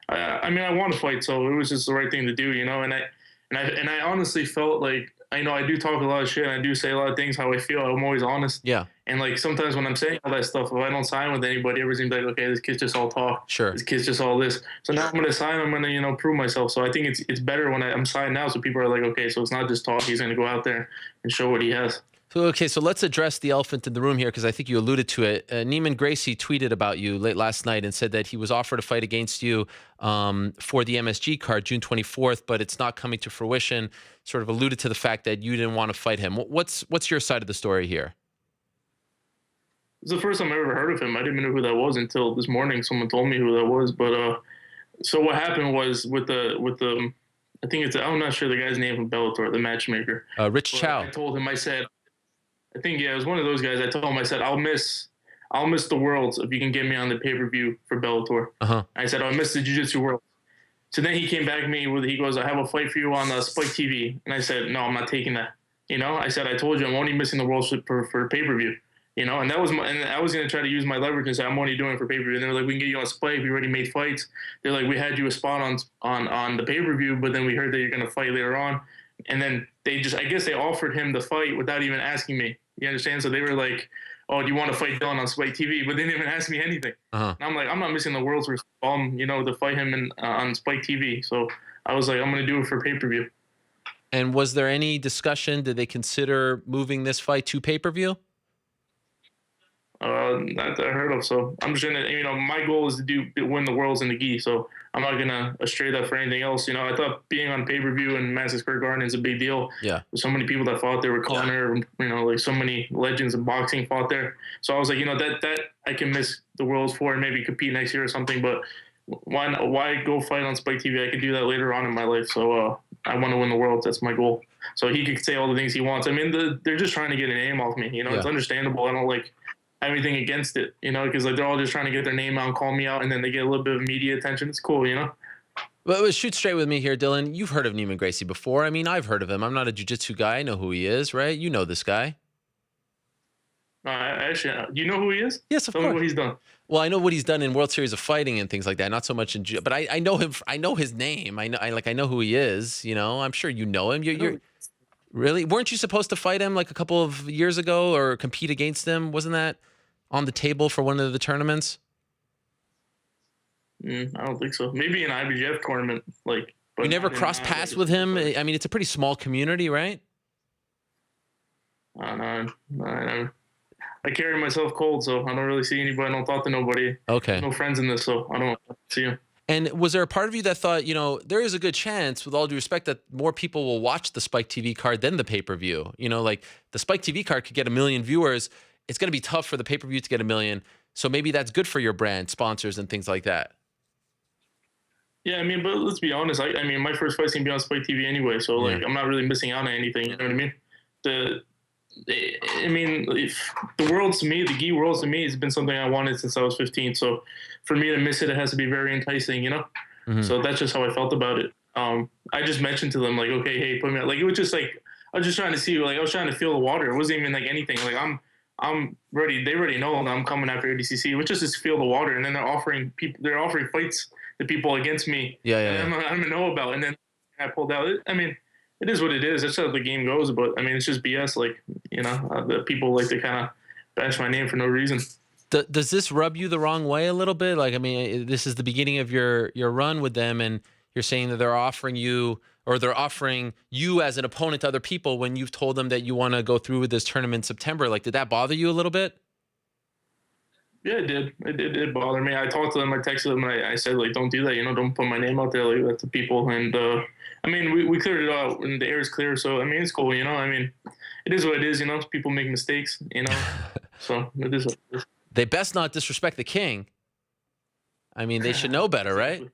I mean, I want to fight, so it was just the right thing to do, And I honestly felt like, I know I do talk a lot of shit and I do say a lot of things how I feel. I'm always honest. Yeah. And like sometimes when I'm saying all that stuff, if I don't sign with anybody, everybody's like, okay, this kid's just all talk. Sure. This kid's just all this. So now I'm going to sign. I'm going to, prove myself. So I think it's better when I'm signed now. So people are like, okay, so it's not just talk. He's going to go out there and show what he has. So let's address the elephant in the room here because I think you alluded to it. Neiman Gracie tweeted about you late last night and said that he was offered a fight against you for the MSG card June 24th, but it's not coming to fruition. Sort of alluded to the fact that you didn't want to fight him. What's your side of the story here? It's the first time I ever heard of him. I didn't even know who that was until this morning. Someone told me who that was. But so what happened was with the I think I'm not sure the guy's name from Bellator, the matchmaker. Rich Chow. I told him, I said, I think, it was one of those guys. I told him, I said, I'll miss the Worlds if you can get me on the pay-per-view for Bellator. Uh-huh. I said, I'll miss the Jiu-Jitsu Worlds. So then he came back to me he goes, I have a fight for you on Spike TV. And I said, no, I'm not taking that. I said, I told you I'm only missing the Worlds for pay-per-view. And that was and I was going to try to use my leverage and say, I'm only doing it for pay-per-view. And they were like, we can get you on Spike. We already made fights. They're like, we had you a spot on the pay-per-view, but then we heard that you're going to fight later on. And then I guess they offered him the fight without even asking me. You understand? So they were like, oh, do you want to fight Dillon on Spike TV? But they didn't even ask me anything. Uh-huh. And I'm like, I'm not missing the Worlds for to fight him on Spike TV. So I was like, I'm going to do it for pay-per-view. And was there any discussion? Did they consider moving this fight to pay-per-view? Not that I heard of. So I'm just gonna, my goal is to win the Worlds in the gi. So I'm not gonna stray that for anything else. I thought being on pay-per-view in Madison Square Garden is a big deal. Yeah. There's so many people that fought there with Conor. Like so many legends of boxing fought there. So I was like, that I can miss the Worlds for and maybe compete next year or something. But why go fight on Spike TV? I could do that later on in my life. So I want to win the Worlds. That's my goal. So he could say all the things he wants. I mean, they're just trying to get a name off me. It's understandable. I don't have anything against it, because they're all just trying to get their name out and call me out, and then they get a little bit of media attention. It's cool, Well, shoot straight with me here, Dillon. You've heard of Neiman Gracie before. I mean, I've heard of him. I'm not a jiu-jitsu guy. I know who he is, right? You know this guy. Actually, do you know who he is? Yes, of course. Tell me what he's done. Well, I know what he's done in World Series of Fighting and things like that. Not so much in but I know him. I know his name. I know who he is. I'm sure you know him. You're really, weren't you supposed to fight him like a couple of years ago or compete against him? Wasn't that on the table for one of the tournaments? I don't think so. Maybe an IBJF tournament, But you never crossed paths with him. I mean, it's a pretty small community, right? No, I carry myself cold, so I don't really see anybody. I don't talk to nobody. Okay. No friends in this, so I don't see him. And was there a part of you that thought, there is a good chance, with all due respect, that more people will watch the Spike TV card than the pay-per-view? Like the Spike TV card could get 1 million viewers. It's going to be tough for the pay-per-view to get 1 million. So maybe that's good for your brand, sponsors, and things like that. Yeah, I mean, but let's be honest. I mean, my first fight's going to be on Spike TV anyway, so I'm not really missing out on anything. You know what I mean? If the Worlds to me, the gi Worlds to me, has been something I wanted since I was 15. So for me to miss it, it has to be very enticing, Mm-hmm. So that's just how I felt about it. I just mentioned to them like, okay, hey, put me out. Like it was just like I was just trying to see, like I was trying to feel the water. It wasn't even like anything. Like I'm ready. They already know that I'm coming after ADCC, which is just feel the water. And then they're offering fights to people against me. Yeah. I don't even know about. And then I pulled out. I mean, it is what it is. That's how the game goes. But I mean, it's just BS. Like the people like to kind of bash my name for no reason. Does this rub you the wrong way a little bit? Like, I mean, this is the beginning of your run with them, and you're saying that they're offering you as an opponent to other people when you've told them that you want to go through with this tournament in September. Like, did that bother you a little bit? Yeah, it did. It did bother me. I talked to them. I texted them. And I said, like, don't do that. Don't put my name out there like that to people. And, I mean, we cleared it out and the air is clear. So, I mean, it's cool, I mean, it is what it is, People make mistakes, So, it is what it is. They best not disrespect the king. I mean, they should know better, right?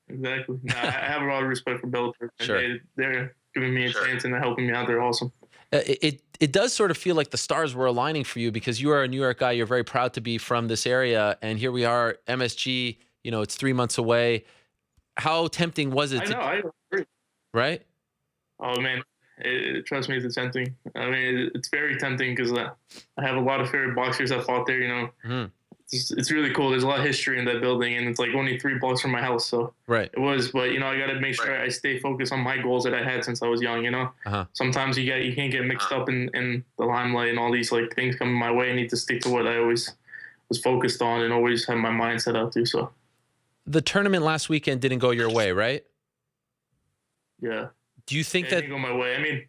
Exactly. No, I have a lot of respect for Bellator. Sure. They're giving me a chance and they're helping me out. They're awesome. It does sort of feel like the stars were aligning for you because you are a New York guy. You're very proud to be from this area. And here we are, MSG, it's 3 months away. How tempting was it? I agree. Right? Oh, man. Trust me, it's tempting. I mean, it's very tempting because I have a lot of favorite boxers that fought there, Mm-hmm. It's really cool. There's a lot of history in that building, and it's like only 3 blocks from my house. So right. It was, but I got to make sure I stay focused on my goals that I had since I was young. Uh-huh. Sometimes you can't get mixed up in the limelight and all these like things coming my way. I need to stick to what I always was focused on and always have my mind set out to. So the tournament last weekend didn't go your way, right? Yeah. Do you think that it didn't go my way? I mean,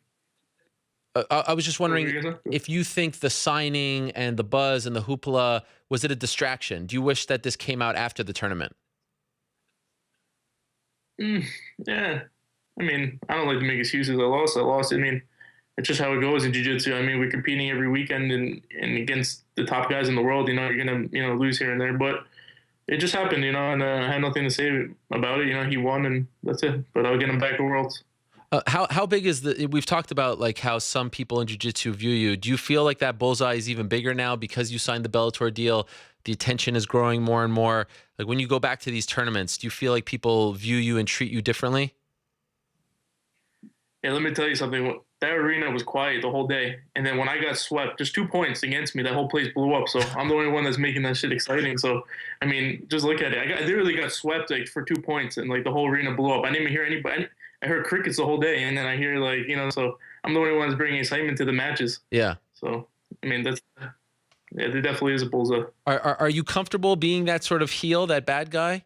I was just wondering if you think the signing and the buzz and the hoopla, was it a distraction? Do you wish that this came out after the tournament? Yeah. I mean, I don't like to make excuses. I lost. I mean, it's just how it goes in jiu-jitsu. I mean, we're competing every weekend and against the top guys in the world. You're going to, lose here and there. But it just happened, and I had nothing to say about it. He won, and that's it. But I'll get him back to Worlds. How big is we've talked about like how some people in jiu-jitsu view you. Do you feel like that bullseye is even bigger now because you signed the Bellator deal? The attention is growing more and more. Like when you go back to these tournaments, do you feel like people view you and treat you differently? Yeah, let me tell you something. That arena was quiet the whole day. And then when I got swept, just 2 points against me, that whole place blew up. So I'm the only one that's making that shit exciting. So, I mean, just look at it. I literally got swept like for 2 points and like the whole arena blew up. I didn't even hear anybody. I heard crickets the whole day. And then I hear like, so I'm the only one that's bringing excitement to the matches. Yeah. So, I mean, there definitely is a bullseye. Are you comfortable being that sort of heel, that bad guy?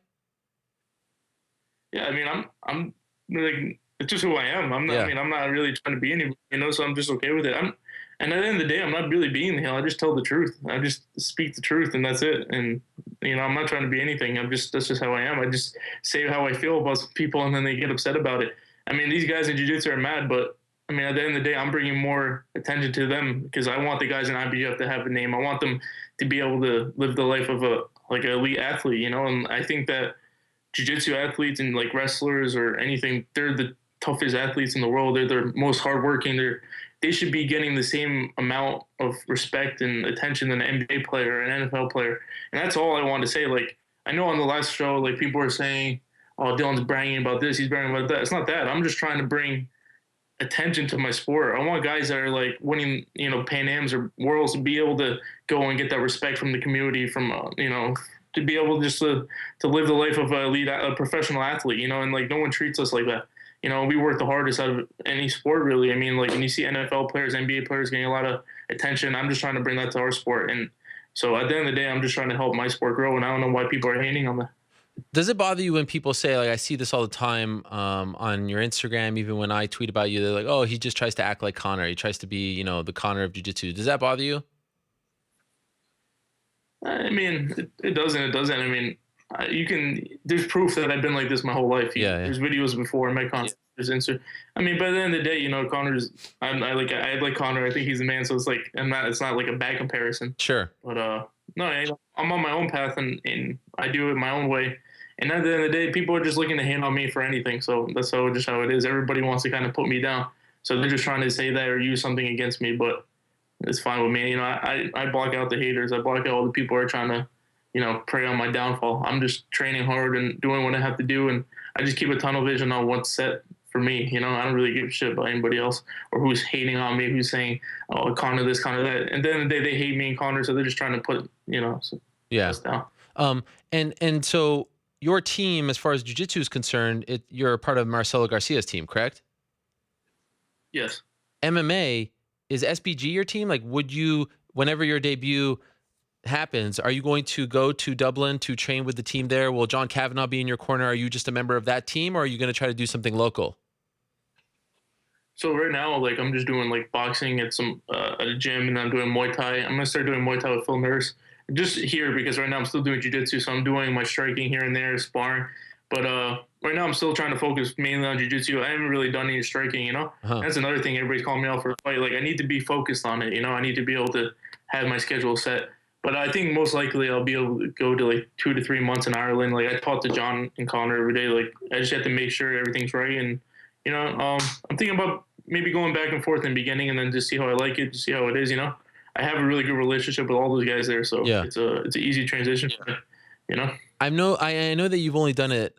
Yeah, I mean, I'm like, it's just who I am. I'm not. Yeah. I mean, I'm not really trying to be anybody, so I'm just okay with it. And at the end of the day, I'm not really being the heel. I just tell the truth. I just speak the truth, and that's it. And I'm not trying to be anything. That's just how I am. I just say how I feel about people, and then they get upset about it. I mean, these guys in jiu-jitsu are mad, but I mean, at the end of the day, I'm bringing more attention to them because I want the guys in IBF to have a name. I want them to be able to live the life of an elite athlete, And I think that jiu-jitsu athletes and like wrestlers or anything, they're the toughest athletes in the world. They're the most hardworking. They should be getting the same amount of respect and attention than an NBA player or an NFL player. And that's all I want to say. Like, I know on the last show, like people are saying, oh, Dillon's bragging about this, he's bragging about that. It's not that. I'm just trying to bring attention to my sport. I want guys that are like winning, Pan Ams or Worlds to be able to go and get that respect from the community, from, to be able just to live the life of a professional athlete, and like no one treats us like that. We work the hardest out of any sport, really. I mean, like when you see NFL players, NBA players getting a lot of attention, I'm just trying to bring that to our sport. And so at the end of the day, I'm just trying to help my sport grow, and I don't know why people are hating on that. Does it bother you when people say, like, I see this all the time on your Instagram, even when I tweet about you, they're like, oh, he just tries to act like Conor. He tries to be, the Conor of jiu-jitsu. Does that bother you? I mean, it doesn't. It doesn't. I mean, there's proof that I've been like this my whole life. There's videos before I met Conor. I mean, by the end of the day, Conor's, I like Conor. I think he's the man. So it's like, it's not like a bad comparison. Sure. But, no, I'm on my own path and I do it my own way. And at the end of the day, people are just looking to hate on me for anything. So that's just how it is. Everybody wants to kind of put me down. So they're just trying to say that or use something against me, but it's fine with me. I block out the haters. I block out all the people who are trying to prey on my downfall. I'm just training hard and doing what I have to do, and I just keep a tunnel vision on what's set for me. I don't really give a shit about anybody else or who's hating on me, who's saying, "Oh, Connor this, Connor that," and then they hate me and Connor, so they're just trying to put us down. And so your team, as far as jiu-jitsu is concerned, you're a part of Marcelo Garcia's team, correct? Yes. MMA, is SBG your team? Like, would you, whenever your debut happens, are you going to go to Dublin to train with the team there? Will John Kavanagh be in your corner? Are you just a member of that team, or are you going to try to do something local? So right now, like, I'm just doing like boxing at a gym, and I'm doing Muay Thai. I'm gonna start doing Muay Thai with Phil Nurse, just here, because right now I'm still doing jiu-jitsu, so I'm doing my striking here and there, sparring. But right now I'm still trying to focus mainly on jiu-jitsu. I haven't really done any striking, That's another thing. Everybody's calling me out for a fight. Like, I need to be focused on it, I need to be able to have my schedule set. But I think most likely I'll be able to go to like 2 to 3 months in Ireland. Like, I talk to John and Connor every day. Like, I just have to make sure everything's right. And, I'm thinking about maybe going back and forth in the beginning and then just see how I like it, just see how it is, I have a really good relationship with all those guys there. So it's an easy transition for me, I know that you've only done it,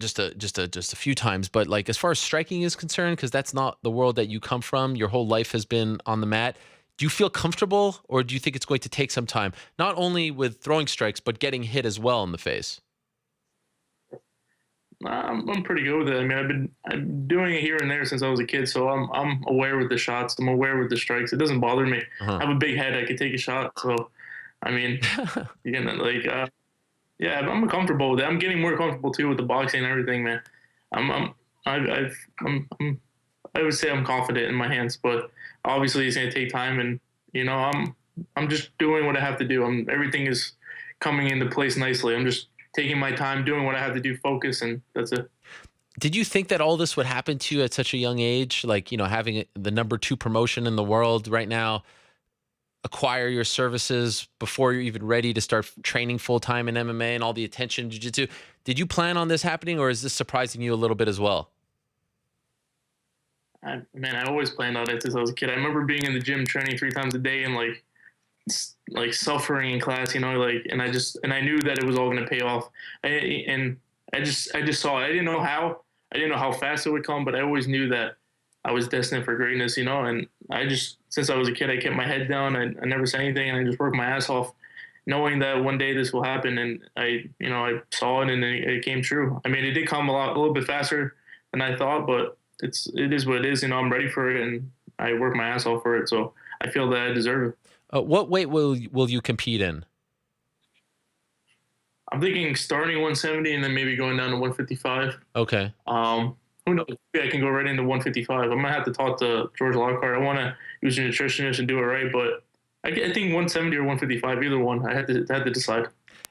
just a few times, but like, as far as striking is concerned, because that's not the world that you come from, your whole life has been on the mat. Do you feel comfortable, or do you think it's going to take some time, not only with throwing strikes, but getting hit as well in the face? I'm pretty good with it. I mean, I'm doing it here and there since I was a kid, so I'm aware with the shots. I'm aware with the strikes. It doesn't bother me. I have a big head. I could take a shot. So, I mean, I'm comfortable with it. I'm getting more comfortable too with the boxing and everything, man. I would say I'm confident in my hands, but obviously it's gonna take time, and I'm just doing what I have to do. Everything is coming into place nicely. I'm just taking my time, doing what I have to do, focus, and that's it. Did you think that all this would happen to you at such a young age? Like, having the #2 promotion in the world right now, acquire your services before you're even ready to start training full-time in MMA and all the attention jiu-jitsu. Did you plan on this happening, or is this surprising you a little bit as well? I always planned on it since I was a kid. I remember being in the gym training 3 times a day and like suffering in class, and I knew that it was all going to pay off. I just saw it. I didn't know how fast it would come, but I always knew that I was destined for greatness, and since I was a kid, I kept my head down. I never said anything, and I just worked my ass off, knowing that one day this will happen. And I saw it, and it came true. I mean, it did come a little bit faster than I thought, but it is what it is. I'm ready for it, and I work my ass off for it. So I feel that I deserve it. What weight will you compete in? I'm thinking starting 170 and then maybe going down to 155. Okay. Who knows? Maybe I can go right into 155. I'm gonna have to talk to George Lockhart. I want to use a nutritionist and do it right, but I think 170 or 155, either one. I had to decide.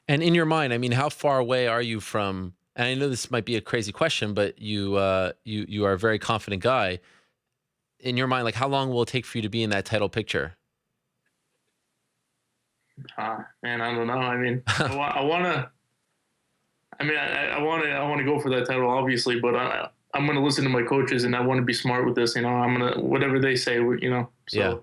And in your mind, I mean, how far away are you from? And I know this might be a crazy question, but you are a very confident guy. In your mind, like, how long will it take for you to be in that title picture? Man, I don't know. I mean, I want to go for that title, obviously, but I'm going to listen to my coaches, and I want to be smart with this. I'm going to, whatever they say, So yeah.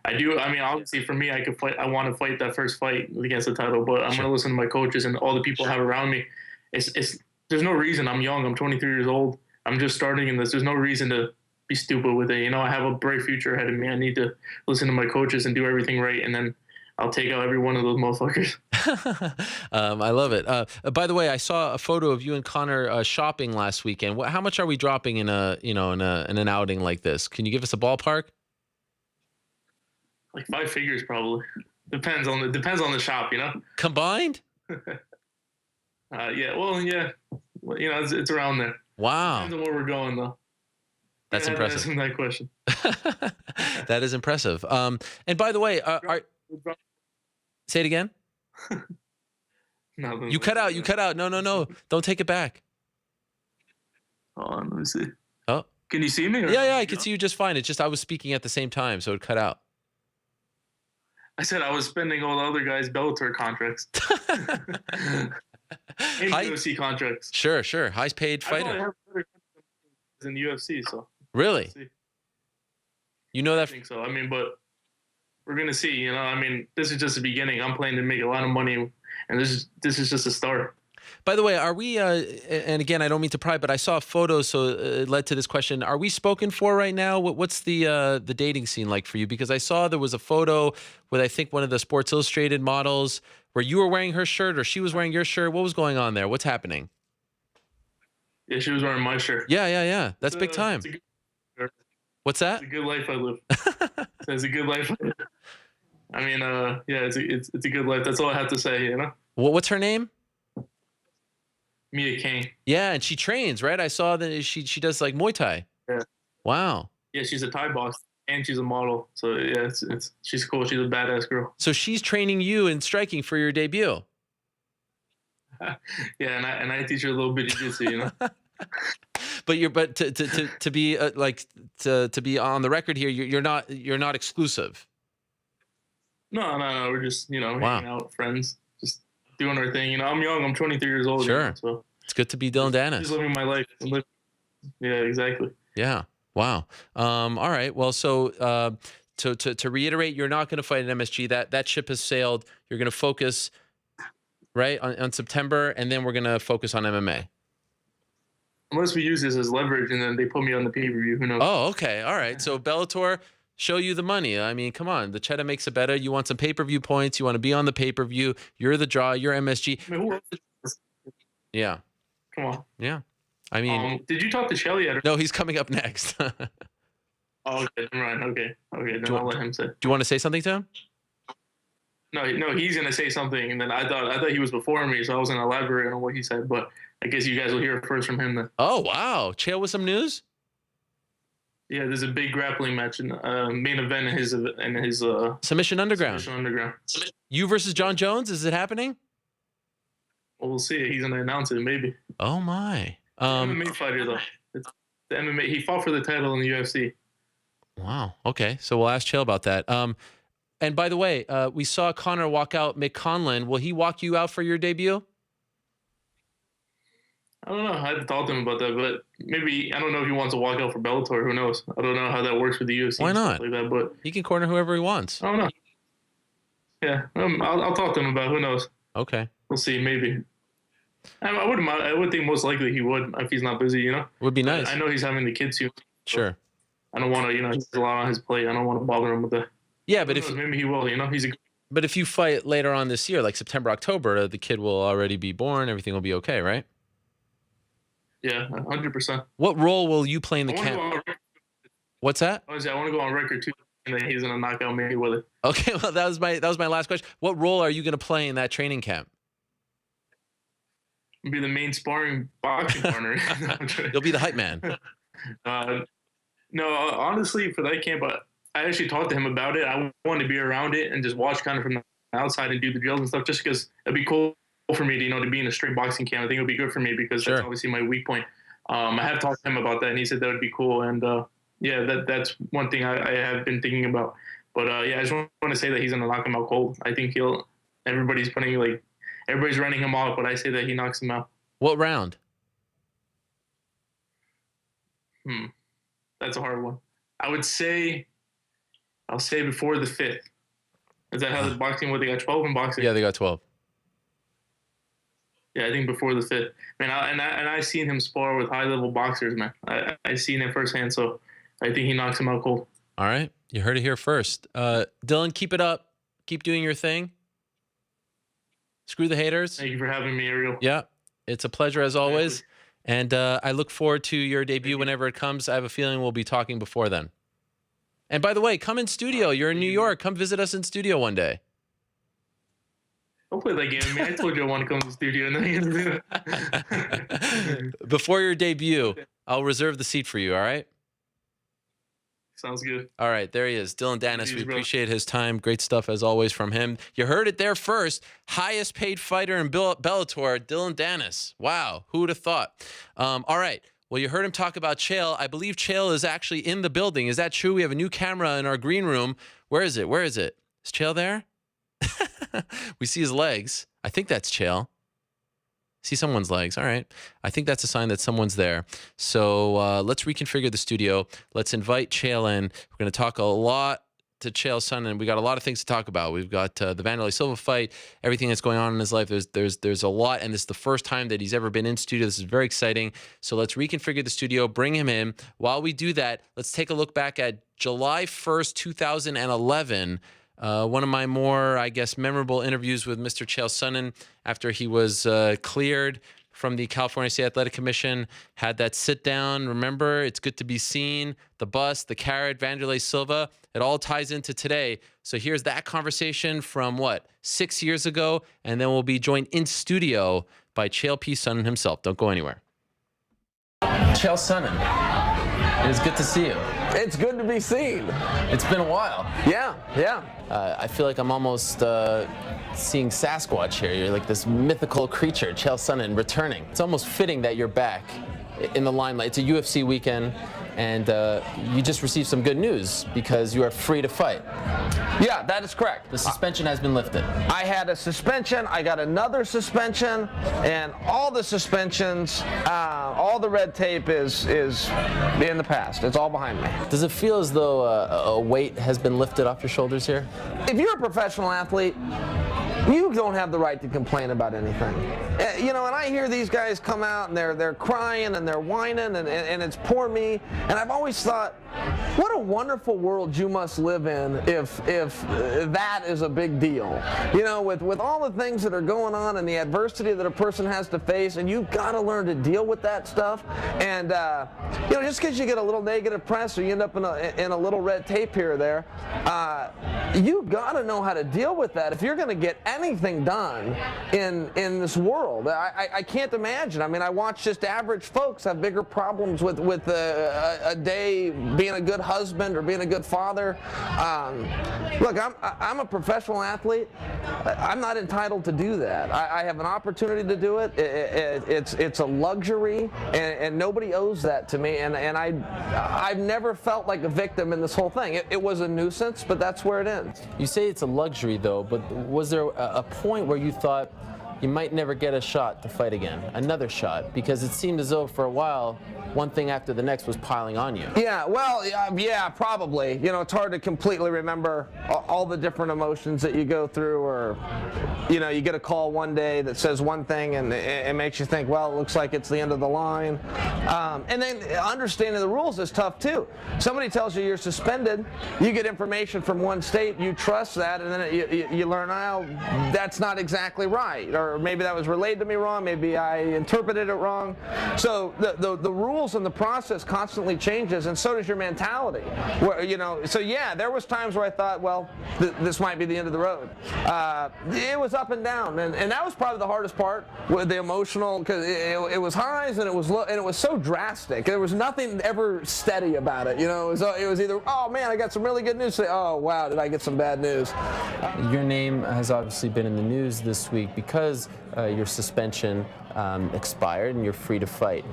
I do. I mean, obviously for me, I want to fight that first fight against the title, but I'm going to listen to my coaches and all the people I have around me. There's no reason. I'm young. I'm 23 years old. I'm just starting in this. There's no reason to be stupid with it. I have a bright future ahead of me. I need to listen to my coaches and do everything right, and then I'll take out every one of those motherfuckers. I love it. By the way, I saw a photo of you and Connor shopping last weekend. How much are we dropping in an outing like this? Can you give us a ballpark? Like 5 figures, probably. Depends on the shop, Combined? Yeah. Well, yeah. It's around there. Wow. Depends on where we're going, though. That's impressive. That's that question. That is impressive. And by the way, say it again. No, you cut out. You cut out. No. Don't take it back. Hold on, let me see. Oh, can you see me? Yeah, I can see you just fine. It's just I was speaking at the same time, so it cut out. I said I was spending all the other guys' Bellator contracts. And UFC contracts. Sure. Highest paid fighter. I have better in the UFC, so. Really? You know that? I think so. I mean, but we're gonna see. You know, I mean, this is just the beginning. I'm planning to make a lot of money, and this is just a start. By the way, are we? And again, I don't mean to pry, but I saw photos, so it led to this question: are we spoken for right now? What's the dating scene like for you? Because I saw there was a photo with, I think, one of the Sports Illustrated models where you were wearing her shirt or she was wearing your shirt. What was going on there? What's happening? Yeah, she was wearing my shirt. Yeah. That's big time. What's that? It's a good life I live. It's a good life. I mean, yeah, it's a good life. That's all I have to say. You know. What's her name? Mia Kane. Yeah, and she trains, right? I saw that she does like Muay Thai. Yeah. Wow. Yeah, she's a Thai boss and she's a model. So yeah, she's cool. She's a badass girl. So she's training you in striking for your debut. Yeah, and I teach her a little bit of jiu-jitsu, you know. But to be to be on the record here, you're not exclusive. No. We're just hanging out, friends, just doing our thing. You know, I'm young. I'm 23 years old. Sure. You know, so it's good to be Dillon Danis. Just living my life. Yeah, exactly. Yeah. Wow. All right. Well, so to reiterate, you're not going to fight an MSG. That ship has sailed. You're going to focus right on September, and then we're going to focus on MMA. Unless we use this as leverage, and then they put me on the pay-per-view. Who knows? Oh, okay. All right. So Bellator show you the money. I mean, come on. The cheddar makes it better. You want some pay-per-view points. You want to be on the pay-per-view. You're the draw. You're MSG. I mean, who else? Yeah. Come on. Yeah. I mean, did you talk to Chael yet? No, he's coming up next. Oh, okay. Right. Okay. Then I'll let him say. Do you want to say something to him? No, he's gonna say something, and then I thought he was before me, so I was gonna elaborate on what he said. But I guess you guys will hear it first from him then. Oh wow, Chael with some news. Yeah, there's a big grappling match in main event in his Submission Underground. Submission Underground. You versus John Jones. Is it happening? Well, we'll see. He's gonna announce it, maybe. Oh my. MMA fighter though. It's the MMA. He fought for the title in the UFC. Wow. Okay, so we'll ask Chael about that. And by the way, we saw Connor walk out Mick Conlon. Will he walk you out for your debut? I don't know. I haven't talked to him about that, but maybe I don't know if he wants to walk out for Bellator. Who knows? I don't know how that works with the UFC. Why not? Like that, but he can corner whoever he wants. I don't know. Yeah, I'll talk to him about it. Who knows? Okay. We'll see. Maybe. I would think most likely he would if he's not busy. You know. Would be nice. I know he's having the kids soon. Sure. I don't want to. He's a lot on his plate. I don't want to bother him with that. Yeah, but maybe he will. But if you fight later on this year, like September, October, the kid will already be born. Everything will be okay, right? Yeah, 100%. What role will you play in the camp? What's that? I want to go on record too, and then he's gonna knock out Mayweather. Okay, well that was my last question. What role are you gonna play in that training camp? Be the main sparring boxing partner. You'll be the hype man. No, honestly, for that camp, I actually talked to him about it. I wanted to be around it and just watch kind of from the outside and do the drills and stuff, just because it'd be cool for me to be in a straight boxing camp. I think it would be good for me because That's obviously my weak point. I have talked to him about that, and he said that would be cool. And yeah, that's one thing I have been thinking about. But yeah, I just want to say that he's gonna knock him out cold. I think everybody's running him off, but I say that he knocks him out. What round? That's a hard one. I'll say before the 5th. Is that how the boxing? What, they got 12 in boxing? Yeah, they got 12. Yeah, I think before the 5th. Man, I seen him spar with high-level boxers, man. I seen it firsthand, so I think he knocks him out cold. All right. You heard it here first. Dillon, keep it up. Keep doing your thing. Screw the haters. Thank you for having me, Ariel. Yeah, it's a pleasure as always. And I look forward to your debut whenever it comes. I have a feeling we'll be talking before then. And by the way, come in studio. You're in New York. Come visit us in studio one day. Don't play that game with me. I told you I want to come to the studio. Before your debut, I'll reserve the seat for you, all right? Sounds good. All right, there he is. Dillon Danis. We appreciate his time. Great stuff as always from him. You heard it there first. Highest paid fighter in Bellator, Dillon Danis. Wow, who would have thought? All right. Well, you heard him talk about Chael. I believe Chael is actually in the building. Is that true? We have a new camera in our green room. Where is it? Is Chael there? We see his legs. I think that's Chael. See someone's legs. All right. I think that's a sign that someone's there. So let's reconfigure the studio. Let's invite Chael in. We're going to talk a lot to Chael Sonnen. We got a lot of things to talk about. We've got the Vanderlei Silva fight, everything that's going on in his life. There's a lot, and this is the first time that he's ever been in studio. This is very exciting. So let's reconfigure the studio, bring him in. While we do that, let's take a look back at July 1st, 2011. One of my more, I guess, memorable interviews with Mr. Chael Sonnen after he was cleared from the California State Athletic Commission, had that sit down. Remember, it's good to be seen. The bus, the carrot, Vanderlei Silva, it all ties into today. So here's that conversation from 6 years ago, and then we'll be joined in studio by Chael P. Sonnen himself. Don't go anywhere. Chael Sonnen, it is good to see you. It's good to be seen. It's been a while. Yeah. I feel like I'm almost seeing Sasquatch here. You're like this mythical creature, Chael Sonnen, returning. It's almost fitting that you're back in the limelight. It's a UFC weekend, and you just received some good news because you are free to fight. Yeah, that is correct. The suspension has been lifted. I had a suspension, I got another suspension, and all the suspensions, all the red tape is in the past. It's all behind me. Does it feel as though a weight has been lifted off your shoulders here? If you're a professional athlete, you don't have the right to complain about anything. And I hear these guys come out and they're crying and they're whining and it's poor me. And I've always thought, what a wonderful world you must live in if that is a big deal. With all the things that are going on and the adversity that a person has to face, and you've got to learn to deal with that stuff. And just because you get a little negative press or you end up in a little red tape here or there, you got to know how to deal with that if you're going to get anything done in this world. I can't imagine. I mean, I watch just average folks have bigger problems with a day being a good husband or being a good father. Look, I'm a professional athlete. I'm not entitled to do that. I have an opportunity to do it. It's a luxury, and nobody owes that to me. And I've never felt like a victim in this whole thing. It was a nuisance, but that's where it ends. You say it's a luxury, though, but was there a point where you thought you might never get a shot to fight again, another shot? Because it seemed as though for a while, one thing after the next was piling on you. Yeah, well, yeah, probably. It's hard to completely remember all the different emotions that you go through, or, you get a call one day that says one thing and it makes you think, well, it looks like it's the end of the line. And then understanding the rules is tough, too. Somebody tells you you're suspended, you get information from one state, you trust that, and then you learn, oh, that's not exactly right, or maybe that was relayed to me wrong, maybe I interpreted it wrong. So the rules and the process constantly changes, and so does your mentality. So yeah, there was times where I thought, well, this might be the end of the road. It was up and down, and that was probably the hardest part with the emotional, because it was highs and it was low, and it was so drastic. There was nothing ever steady about it. It was either, oh man, I got some really good news. Say, oh wow, did I get some bad news? Your name has obviously been in the news this week because your suspension expired and you're free to fight.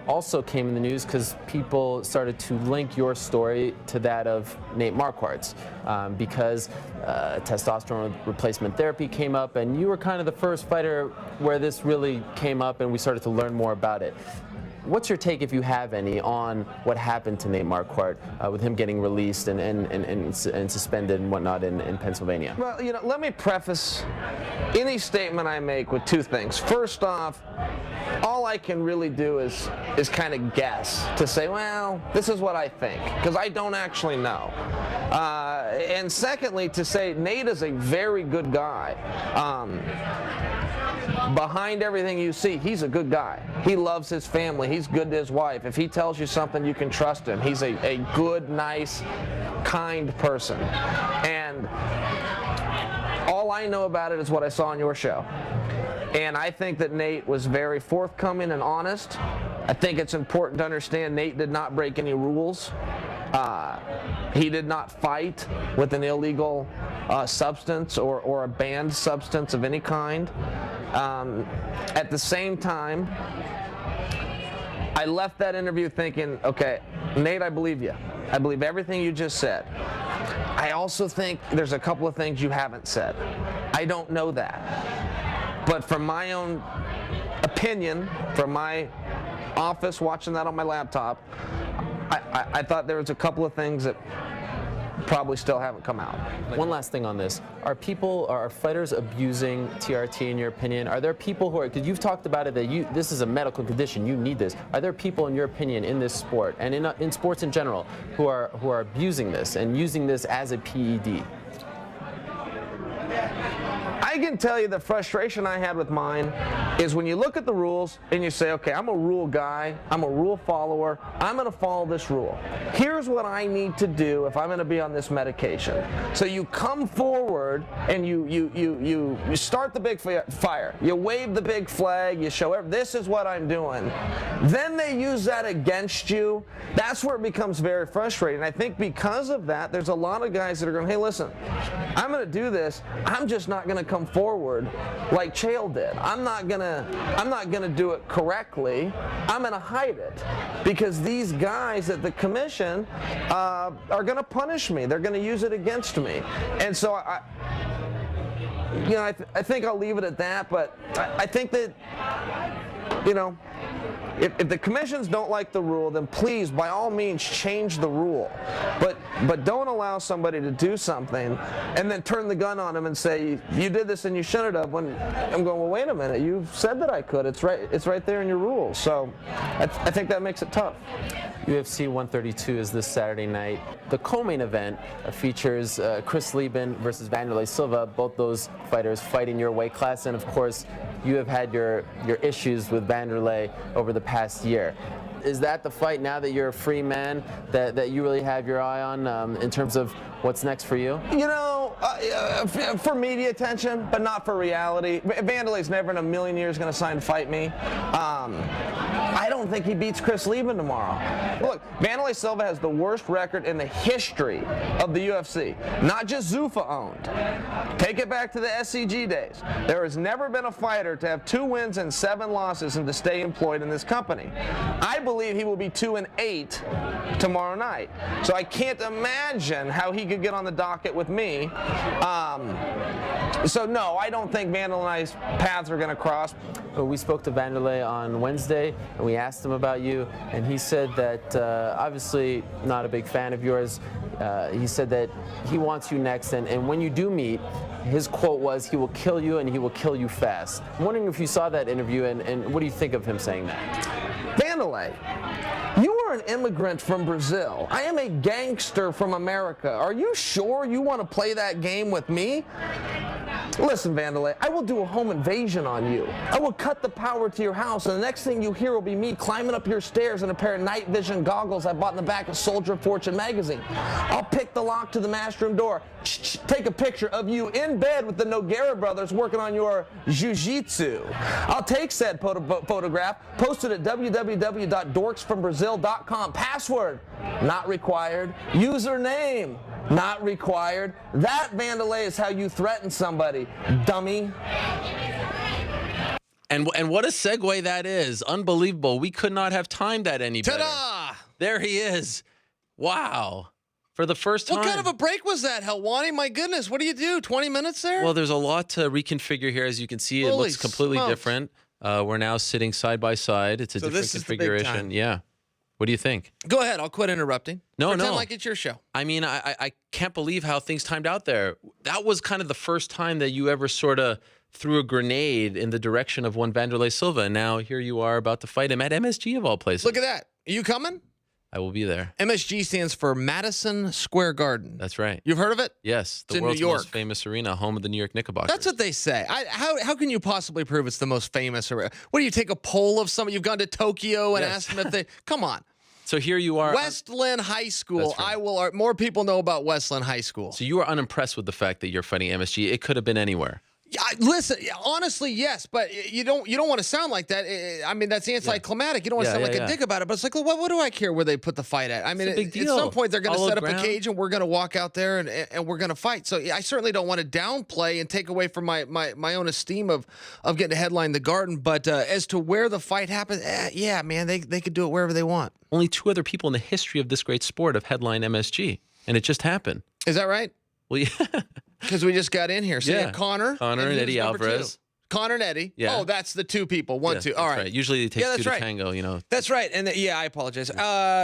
Also came in the news because people started to link your story to that of Nate Marquardt's because testosterone replacement therapy came up, and you were kind of the first fighter where this really came up and we started to learn more about it. What's your take, if you have any, on what happened to Nate Marquardt with him getting released and suspended and whatnot in Pennsylvania? Well, let me preface any statement I make with two things. First off, all I can really do is kind of guess, to say, well, this is what I think, because I don't actually know. And secondly, to say Nate is a very good guy. Behind everything you see, he's a good guy. He loves his family. He's good to his wife. If he tells you something, you can trust him. He's a good, nice, kind person. And all I know about it is what I saw on your show. And I think that Nate was very forthcoming and honest. I think it's important to understand Nate did not break any rules. He did not fight with an illegal substance or a banned substance of any kind. At the same time, I left that interview thinking, okay, Nate, I believe you. I believe everything you just said. I also think there's a couple of things you haven't said. I don't know that. But from my own opinion, from my office watching that on my laptop, I thought there was a couple of things that probably still haven't come out. One last thing on this. Are fighters abusing TRT in your opinion? Are there people who are, because you've talked about it, that this is a medical condition, you need this. Are there people in your opinion in this sport and in sports in general who are abusing this and using this as a PED? I can tell you the frustration I had with mine is when you look at the rules and you say, okay, I'm a rule guy, I'm a rule follower, I'm going to follow this rule. Here's what I need to do if I'm going to be on this medication. So you come forward and you start the big fire. You wave the big flag, you show this is what I'm doing. Then they use that against you. That's where it becomes very frustrating. I think because of that, there's a lot of guys that are going, hey, listen, I'm going to do this. I'm just not going to come forward like Chael did. I'm not gonna do it correctly. I'm gonna hide it because these guys at the commission are gonna punish me. They're gonna use it against me. And so I think I'll leave it at that. But I think that if the commissions don't like the rule, then please, by all means, change the rule. But don't allow somebody to do something and then turn the gun on them and say, you did this and you shouldn't have. When I'm going, well, wait a minute, you said that I could. It's right there in your rules. So I think that makes it tough. UFC 132 is this Saturday night. The co-main event features Chris Lieben versus Wanderlei Silva, both those fighters fighting your weight class, and of course you have had your issues with Wanderlei over the past year. Is that the fight now that you're a free man that you really have your eye on in terms of what's next for you? For media attention, but not for reality. Wanderlei's never in a million years going to sign to fight me. I don't think he beats Chris Lieben tomorrow. Look, Wanderlei Silva has the worst record in the history of the UFC. Not just Zuffa owned. Take it back to the SCG days. There has never been a fighter to have 2 wins and 7 losses and to stay employed in this company. I believe he will be 2-8 tomorrow night. So I can't imagine how he could get on the docket with me. So no, I don't think Wanderlei's paths are going to cross. We spoke to Wanderlei on Wednesday, and we asked him about you, and he said that obviously not a big fan of yours. He said that he wants you next, and when you do meet, his quote was, he will kill you and he will kill you fast. I'm wondering if you saw that interview, and what do you think of him saying that? Wanderlei, you are an immigrant from Brazil. I am a gangster from America. Are you sure you want to play that game with me? Listen, Wanderlei, I will do a home invasion on you. I will cut the power to your house, and the next thing you hear will be me climbing up your stairs in a pair of night vision goggles I bought in the back of Soldier of Fortune magazine. I'll pick the lock to the master room door, take a picture of you in bed with the Nogueira brothers working on your jiu-jitsu. I'll take said photograph, post it at www.dorksfrombrazil.com. Password, not required. Username, not required. That, Wanderlei, is how you threaten somebody, dummy. And what a segue that is. Unbelievable. We could not have timed that any better. Ta-da! There he is. Wow. For the first time. What kind of a break was that, Helwani? My goodness, what do you do? 20 minutes there? Well, there's a lot to reconfigure here. As you can see, it Holy looks completely smokes. different. We're now sitting side by side. It's a So different this is the big configuration. time. Yeah. What do you think? Go ahead. I'll quit interrupting. No, Pretend no. like it's your show. I mean, I can't believe how things timed out there. That was kind of the first time that you ever sort of threw a grenade in the direction of one Wanderlei Silva. And now here you are about to fight him at MSG of all places. Look at that. Are you coming? I will be there. MSG stands for Madison Square Garden. That's right. You've heard of it? Yes, It's the in world's New York. most famous arena, home of the New York Knickerbockers. That's what they say. How can you possibly prove it's the most famous? What do you take a poll of somebody? You've gone to Tokyo and asked them if they... Come on. So here you are. Westland High School. That's right. More people know about Westland High School. So you were unimpressed with the fact that you're fighting MSG. It could have been anywhere. Yeah, listen, honestly, yes, but you don't want to sound like that. I mean, that's anticlimactic. You don't want to sound like a dick about it, but it's like, well, what do I care where they put the fight at? I mean, It's a big at deal. some point they're going to set up Ground. a cage and we're going to walk out there and we're going to fight. So I certainly don't want to downplay and take away from my own esteem of getting to headline the Garden. But as to where the fight happens, yeah, man, they could do it wherever they want. Only 2 other people in the history of this great sport have headlined MSG, and it just happened. Is that right? Well, yeah. Because we just got in here. So you had Connor and he Eddie was number Alvarez. Connor and Eddie. Yeah. Oh, that's the two people. One, Yeah, two. All that's right. Usually it takes Yeah, two that's to right. tango, you know. That's right. And I apologize.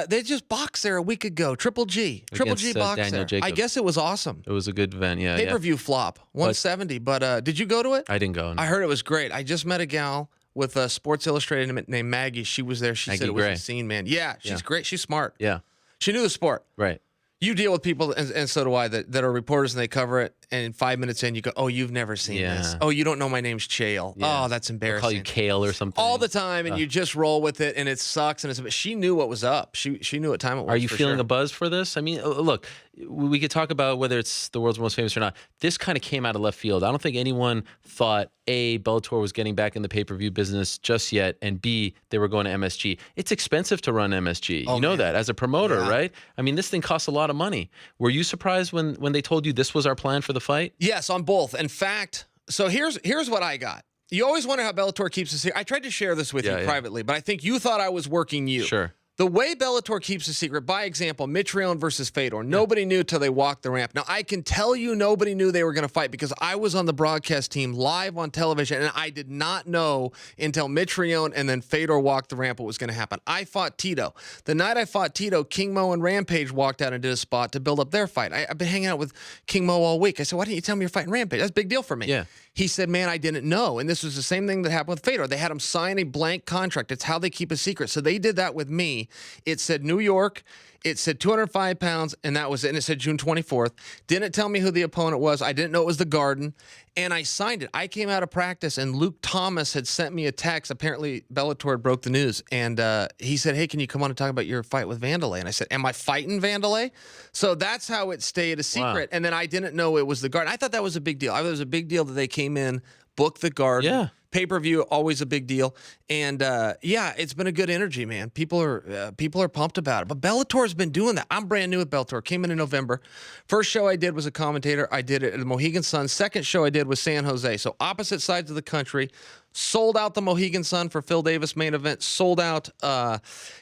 They just boxed there a week ago. Triple G. Triple G Against, boxed Daniel there. Jacobs. I guess it was awesome. It was a good event, yeah. Pay-per-view flop. 170. But did you go to it? I didn't go. No. I heard it was great. I just met a gal with Sports Illustrated named Maggie. She was there. She Maggie said it was Gray. a scene, man. Yeah, she's Yeah. great. She's smart. Yeah. She knew the sport. Right. You deal with people, and so do I, that are reporters and they cover it, and 5 minutes in, you go, oh, you've never seen this. Oh, you don't know my name's Chael. Yeah. Oh, that's They'll embarrassing. call you Kale or something. All the time, and you just roll with it, and it sucks. And but she knew what was up. She knew what time it was. Are you for feeling sure. a buzz for this? I mean, look, we could talk about whether it's the world's most famous or not. This kind of came out of left field. I don't think anyone thought, A, Bellator was getting back in the pay-per-view business just yet, and B, they were going to MSG. It's expensive to run MSG. Oh, you know man. that as a promoter, Yeah. right? I mean, this thing costs a lot of money. Were you surprised when they told you this was our plan for the fight? Yes, on both. In fact, so here's what I got. You always wonder how Bellator keeps us here. I tried to share this with you privately, but I think you thought I was working you. Sure. The way Bellator keeps a secret, by example, Mitrione versus Fedor, nobody knew till they walked the ramp. Now, I can tell you nobody knew they were going to fight because I was on the broadcast team live on television, and I did not know until Mitrione and then Fedor walked the ramp what was going to happen. I fought Tito. The night I fought Tito, King Mo and Rampage walked out and did a spot to build up their fight. I've been hanging out with King Mo all week. I said, why didn't you tell me you're fighting Rampage? That's a big deal for me. Yeah. He said, man, I didn't know. And this was the same thing that happened with Fedor. They had him sign a blank contract. It's how they keep a secret. So they did that with me. It said New York. It said 205 pounds, and that was it. And it said June 24th. Didn't tell me who the opponent was. I didn't know it was the Garden. And I signed it. I came out of practice, and Luke Thomas had sent me a text. Apparently, Bellator had broke the news. And he said, hey, can you come on and talk about your fight with Vanderlei? And I said, am I fighting Vanderlei? So that's how it stayed a secret. Wow. And then I didn't know it was the Garden. I thought that was a big deal. I thought it was a big deal that they came in, booked the Garden. Yeah. Pay-per-view, always a big deal. And yeah, it's been a good energy, man. People are pumped about it. But Bellator's been doing that. I'm brand new at Bellator. Came in November. First show I did was a commentator. I did it at the Mohegan Sun. Second show I did was San Jose. So opposite sides of the country. Sold out the Mohegan Sun for Phil Davis main event. Sold out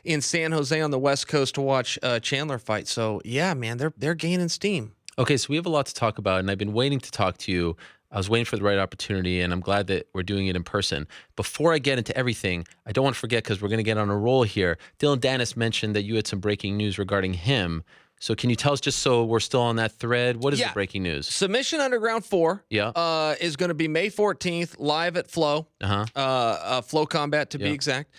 in San Jose on the West Coast to watch Chandler fight. So yeah, man, they're gaining steam. Okay, so we have a lot to talk about, and I've been waiting to talk to you. I was waiting for the right opportunity, and I'm glad that we're doing it in person. Before I get into everything, I don't want to forget, because we're going to get on a roll here. Dillon Danis mentioned that you had some breaking news regarding him. So can you tell us, just so we're still on that thread, what is the breaking news? Submission Underground 4 is going to be May 14th, live at Flow. Flow Combat, to be exact.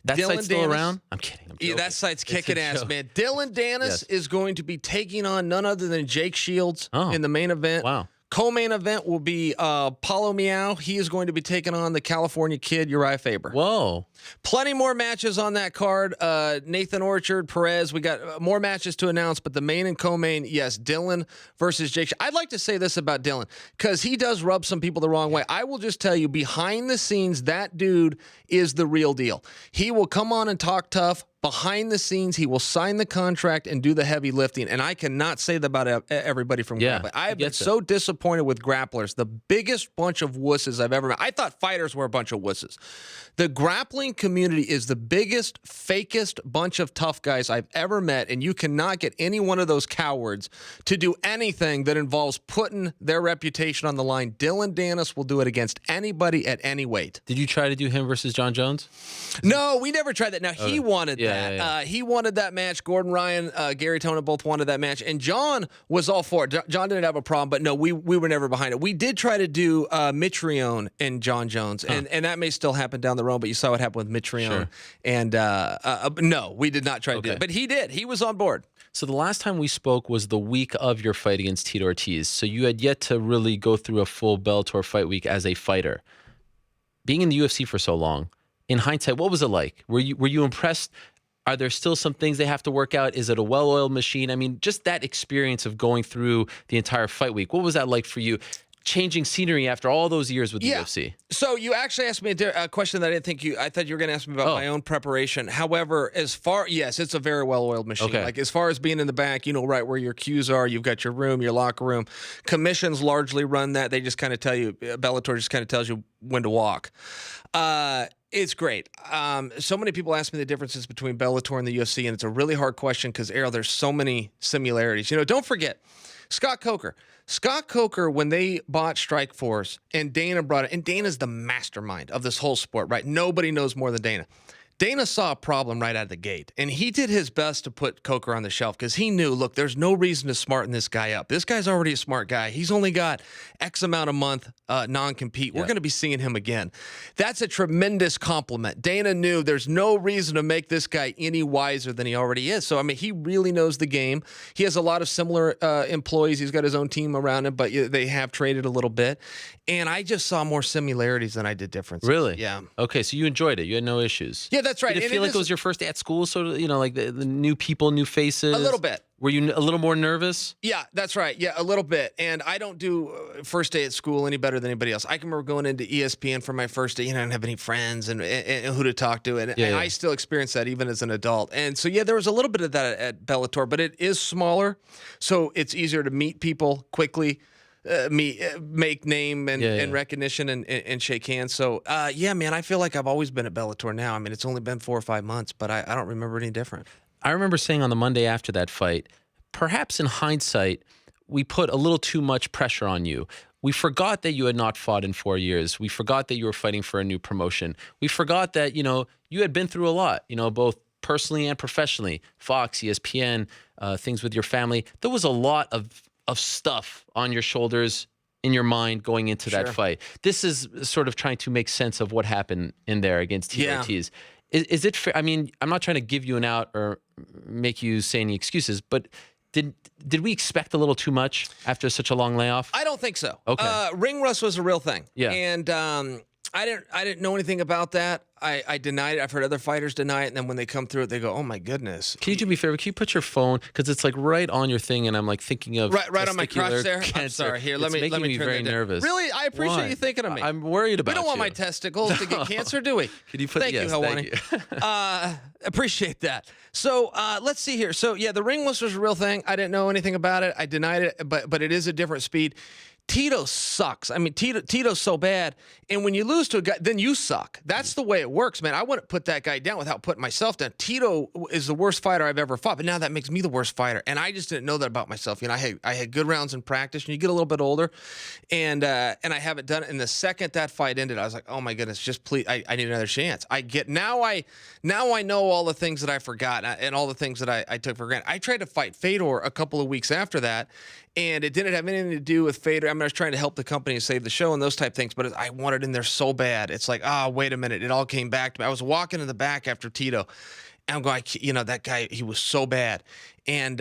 That Dillon site's still Danis, around? I'm kidding. I'm joking. that site's kicking ass, joke. man. Dillon Danis is going to be taking on none other than Jake Shields in the main event. Wow. Co-main event will be Paulo Miao. He is going to be taking on the California kid, Uriah Faber. Whoa. Plenty more matches on that card. Nathan Orchard, Perez. We got more matches to announce, but the main and co-main, yes, Dillon versus Jake. I'd like to say this about Dillon, because he does rub some people the wrong way. I will just tell you, behind the scenes, that dude is the real deal. He will come on and talk tough. Behind the scenes, he will sign the contract and do the heavy lifting. And I cannot say that about everybody from grappling. I have been so disappointed with grapplers. The biggest bunch of wusses I've ever met. I thought fighters were a bunch of wusses. The grappling community is the biggest, fakest bunch of tough guys I've ever met, and you cannot get any one of those cowards to do anything that involves putting their reputation on the line. Dillon Danis will do it against anybody at any weight. Did you try to do him versus John Jones? No, we never tried that. Now, he wanted that. Yeah. He wanted that match. Gordon Ryan, Gary Tonin both wanted that match, and John was all for it. John didn't have a problem, but no, we were never behind it. We did try to do Mitrione and John Jones, and that may still happen down the road, but you saw what happened with Mitrione. Sure. And no, we did not try to do it. But he did. He was on board. So the last time we spoke was the week of your fight against Tito Ortiz. So you had yet to really go through a full Bellator fight week as a fighter. Being in the UFC for so long, in hindsight, what was it like? Were you impressed? Are there still some things they have to work out? Is it a well-oiled machine? I mean, just that experience of going through the entire fight week. What was that like for you? Changing scenery after all those years with the UFC. So you actually asked me a question that I thought you were going to ask me about my own preparation. However, yes, it's a very well-oiled machine. Okay. Like as far as being in the back, you know right where your cues are. You've got your room, your locker room. Commissions largely run that. They just kind of tell you, Bellator just kind of tells you when to walk. It's great. So many people ask me the differences between Bellator and the UFC, and it's a really hard question because, Errol, there's so many similarities. You know, don't forget, Scott Coker. Scott Coker, when they bought Strikeforce and Dana brought it, and Dana's the mastermind of this whole sport, right? Nobody knows more than Dana. Dana saw a problem right out of the gate, and he did his best to put Coker on the shelf because he knew, look, there's no reason to smarten this guy up. This guy's already a smart guy. He's only got X amount a month non-compete. We're going to be seeing him again. That's a tremendous compliment. Dana knew there's no reason to make this guy any wiser than he already is. So, I mean, he really knows the game. He has a lot of similar employees. He's got his own team around him, but they have traded a little bit. And I just saw more similarities than I did differences. Really? Yeah. Okay, so you enjoyed it. You had no issues. Yeah, that's right. Did it And feel like it was your first day at school? So, like the new people, new faces? A little bit. Were you a little more nervous? Yeah, that's right. Yeah, a little bit. And I don't do first day at school any better than anybody else. I can remember going into ESPN for my first day. I didn't have any friends and who to talk to. And I still experience that even as an adult. And so, yeah, there was a little bit of that at Bellator, but it is smaller. So it's easier to meet people quickly. Make name and recognition and shake hands. So, yeah, man, I feel like I've always been at Bellator now. I mean, it's only been 4 or 5 months, but I don't remember any different. I remember saying on the Monday after that fight, perhaps in hindsight, we put a little too much pressure on you. We forgot that you had not fought in 4 years. We forgot that you were fighting for a new promotion. We forgot that, you had been through a lot, both personally and professionally. Fox, ESPN, things with your family. There was a lot of stuff on your shoulders, in your mind going into that fight. This is sort of trying to make sense of what happened in there against Tito Ortiz. Is it fair? I mean, I'm not trying to give you an out or make you say any excuses, but did we expect a little too much after such a long layoff? I don't think so. Okay. Ring rust was a real thing. Yeah. And I didn't know anything about that. I denied it. I've heard other fighters deny it, and then when they come through it, they go, "Oh my goodness!" Can you do me a favor? Can you put your phone, because it's like right on your thing, and I'm like thinking of right on my crotch there. Cancer. I'm sorry. Here, it's let me making me turn very that down. nervous. Really, I appreciate Why? you thinking of me. I'm worried about We don't want you. my testicles to get cancer, do we? Can you put? Thank yes, you, Hawani. thank you. Appreciate that. So let's see here. So yeah, the ring rust was a real thing. I didn't know anything about it. I denied it, but it is a different speed. Tito sucks. I mean, Tito's so bad. And when you lose to a guy, then you suck. That's the way it works, man. I wouldn't put that guy down without putting myself down. Tito is the worst fighter I've ever fought, but now that makes me the worst fighter. And I just didn't know that about myself. I had good rounds in practice, and you get a little bit older, and I haven't done it. And the second that fight ended, I was like, oh my goodness, just please, I need another chance. Now I know all the things that I forgot and all the things that I took for granted. I tried to fight Fedor a couple of weeks after that, and it didn't have anything to do with Fedor. I mean, I was trying to help the company and save the show and those type things, but I wanted in there so bad. It's like, wait a minute. It all came back to me. I was walking in the back after Tito, and I'm going, that guy, he was so bad. And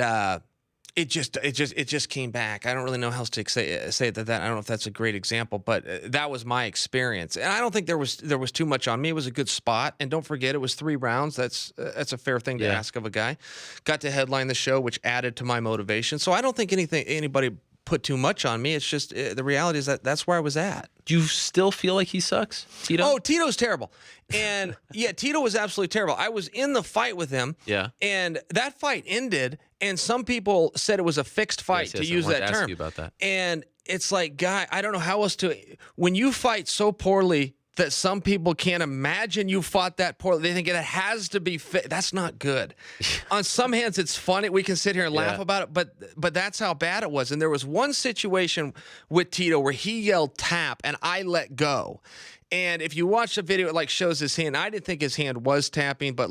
it just came back. I don't really know how else to say that. I don't know if that's a great example, but that was my experience. And I don't think there was too much on me. It was a good spot. And don't forget, it was 3 rounds. That's a fair thing to ask of a guy. Got to headline the show, which added to my motivation. So I don't think anybody put too much on me. It's just the reality is that's where I was at. Do you still feel like he sucks, Tito? Oh, Tito's terrible. And yeah, Tito was absolutely terrible. I was in the fight with him. Yeah. And that fight ended, and some people said it was a fixed fight, to use that term. Ask you about that. And it's like, guy, I don't know how else to. When you fight so poorly that some people can't imagine you fought that poorly, they think it has to be fit. That's not good. On some hands, it's funny. We can sit here and laugh about it, but that's how bad it was. And there was one situation with Tito where he yelled tap, and I let go. And if you watch the video, it shows his hand. I didn't think his hand was tapping, but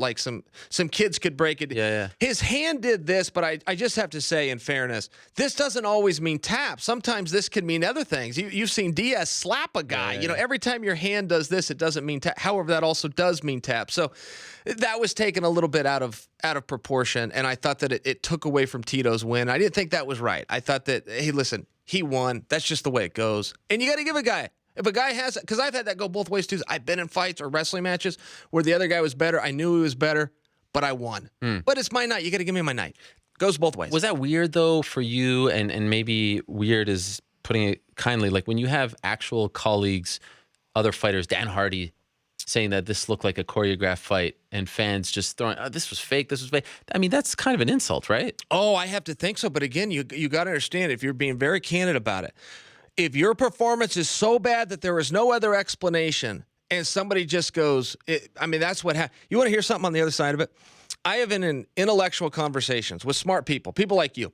some kids could break it. Yeah. His hand did this, but I just have to say, in fairness, this doesn't always mean tap. Sometimes this can mean other things. You've seen Diaz slap a guy. Yeah. Every time your hand does this, it doesn't mean tap. However, that also does mean tap. So that was taken a little bit out of proportion, and I thought that it took away from Tito's win. I didn't think that was right. I thought that, hey, listen, he won. That's just the way it goes. And you got to give a guy. If a guy has, because I've had that go both ways too. I've been in fights or wrestling matches where the other guy was better. I knew he was better, but I won. But it's my night. You got to give me my night. Goes both ways. Was that weird though for you? And maybe weird is putting it kindly. Like when you have actual colleagues, other fighters, Dan Hardy, saying that this looked like a choreographed fight, and fans just throwing, this was fake, this was fake. I mean, that's kind of an insult, right? Oh, I have to think so. But again, you got to understand, if you're being very candid about it, if your performance is so bad that there is no other explanation and somebody just goes, that's what happened. You want to hear something on the other side of it? I have been in intellectual conversations with smart people like you,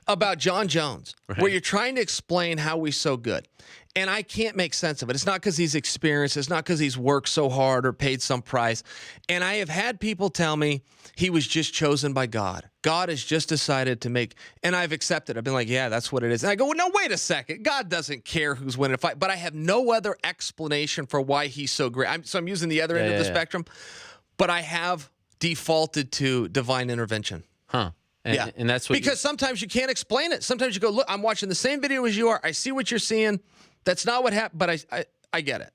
about John Jones, where you're trying to explain how he's so good. And I can't make sense of it. It's not because he's experienced. It's not because he's worked so hard or paid some price. And I have had people tell me he was just chosen by God. God has just decided to make, and I've accepted. I've been like, yeah, that's what it is. And I go, well, no, wait a second. God doesn't care who's winning a fight. But I have no other explanation for why he's so great. So I'm using the other end of the spectrum. But I have defaulted to divine intervention. Huh. And that's what because sometimes you can't explain it. Sometimes you go, look, I'm watching the same video as you are. I see what you're seeing. That's not what happened, but I get it.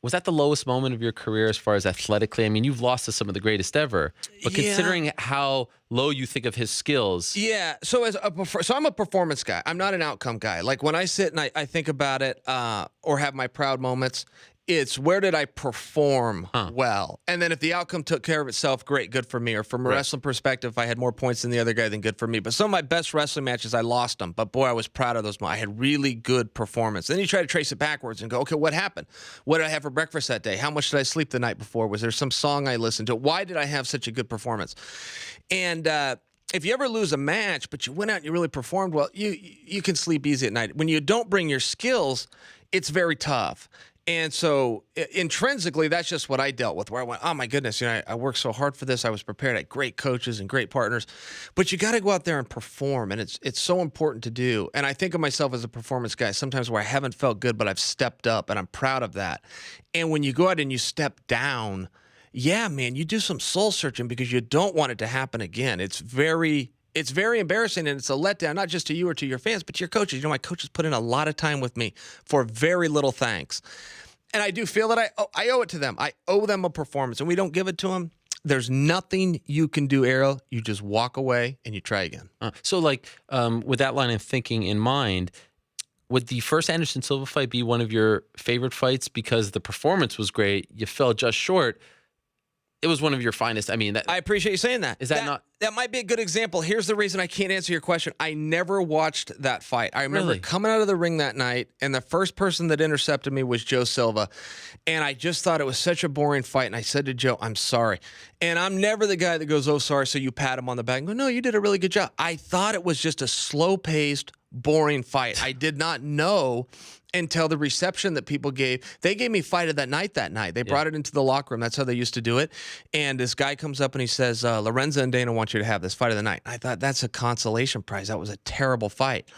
Was that the lowest moment of your career as far as athletically? I mean, you've lost to some of the greatest ever, but considering how low you think of his skills. Yeah. So I'm a performance guy. I'm not an outcome guy. Like when I sit and I think about it or have my proud moments, it's where did I perform well? And then if the outcome took care of itself, great, good for me. Or from a wrestling perspective, if I had more points than the other guy, then good for me. But some of my best wrestling matches, I lost them. But boy, I was proud of those. I had really good performance. Then you try to trace it backwards and go, okay, what happened? What did I have for breakfast that day? How much did I sleep the night before? Was there some song I listened to? Why did I have such a good performance? And if you ever lose a match, but you went out and you really performed well, you can sleep easy at night. When you don't bring your skills, it's very tough. And so intrinsically, that's just what I dealt with, where I went, oh, my goodness, I worked so hard for this. I was prepared. I had great coaches and great partners. But you got to go out there and perform, and it's so important to do. And I think of myself as a performance guy sometimes where I haven't felt good, but I've stepped up, and I'm proud of that. And when you go out and you step down, yeah, man, you do some soul searching because you don't want it to happen again. It's very embarrassing, and it's a letdown, not just to you or to your fans, but to your coaches. My coaches put in a lot of time with me for very little thanks. And I do feel that I owe it to them. I owe them a performance, and we don't give it to them. There's nothing you can do, Ariel. You just walk away and you try again. So, with that line of thinking in mind, would the first Anderson Silva fight be one of your favorite fights because the performance was great, you fell just short? It was one of your finest. I mean, I appreciate you saying that. Is that not? That might be a good example. Here's the reason I can't answer your question. I never watched that fight. I remember coming out of the ring that night, and the first person that intercepted me was Joe Silva. And I just thought it was such a boring fight. And I said to Joe, I'm sorry. And I'm never the guy that goes, oh, sorry, so you pat him on the back and go, no, you did a really good job. I thought it was just a slow-paced, boring fight. I did not know until the reception that people gave. They gave me fight of that night. They brought it into the locker room. That's how they used to do it. And this guy comes up and he says, Lorenzo and Dana want you to have this fight of the night. I thought, that's a consolation prize. That was a terrible fight.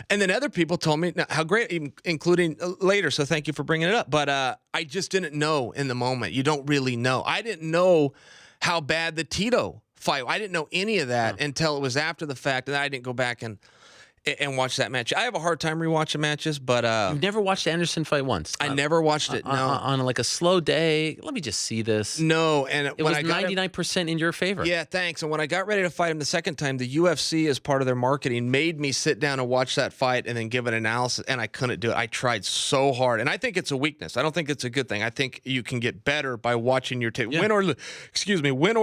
And then other people told me how great, including later, so thank you for bringing it up. But I just didn't know in the moment. You don't really know. I didn't know how bad the Tito fight. I didn't know any of that until it was after the fact, and I didn't go back and watch that match. I have a hard time rewatching matches, but you've never watched the Anderson fight once. I never watched it. No, on like a slow day. Let me just see this. No, and it was 99% in your favor. Yeah, thanks. And when I got ready to fight him the second time, the UFC, as part of their marketing, made me sit down and watch that fight and then give an analysis, and I couldn't do it. I tried so hard, and I think it's a weakness. I don't think it's a good thing. I think you can get better by watching your tape. Win or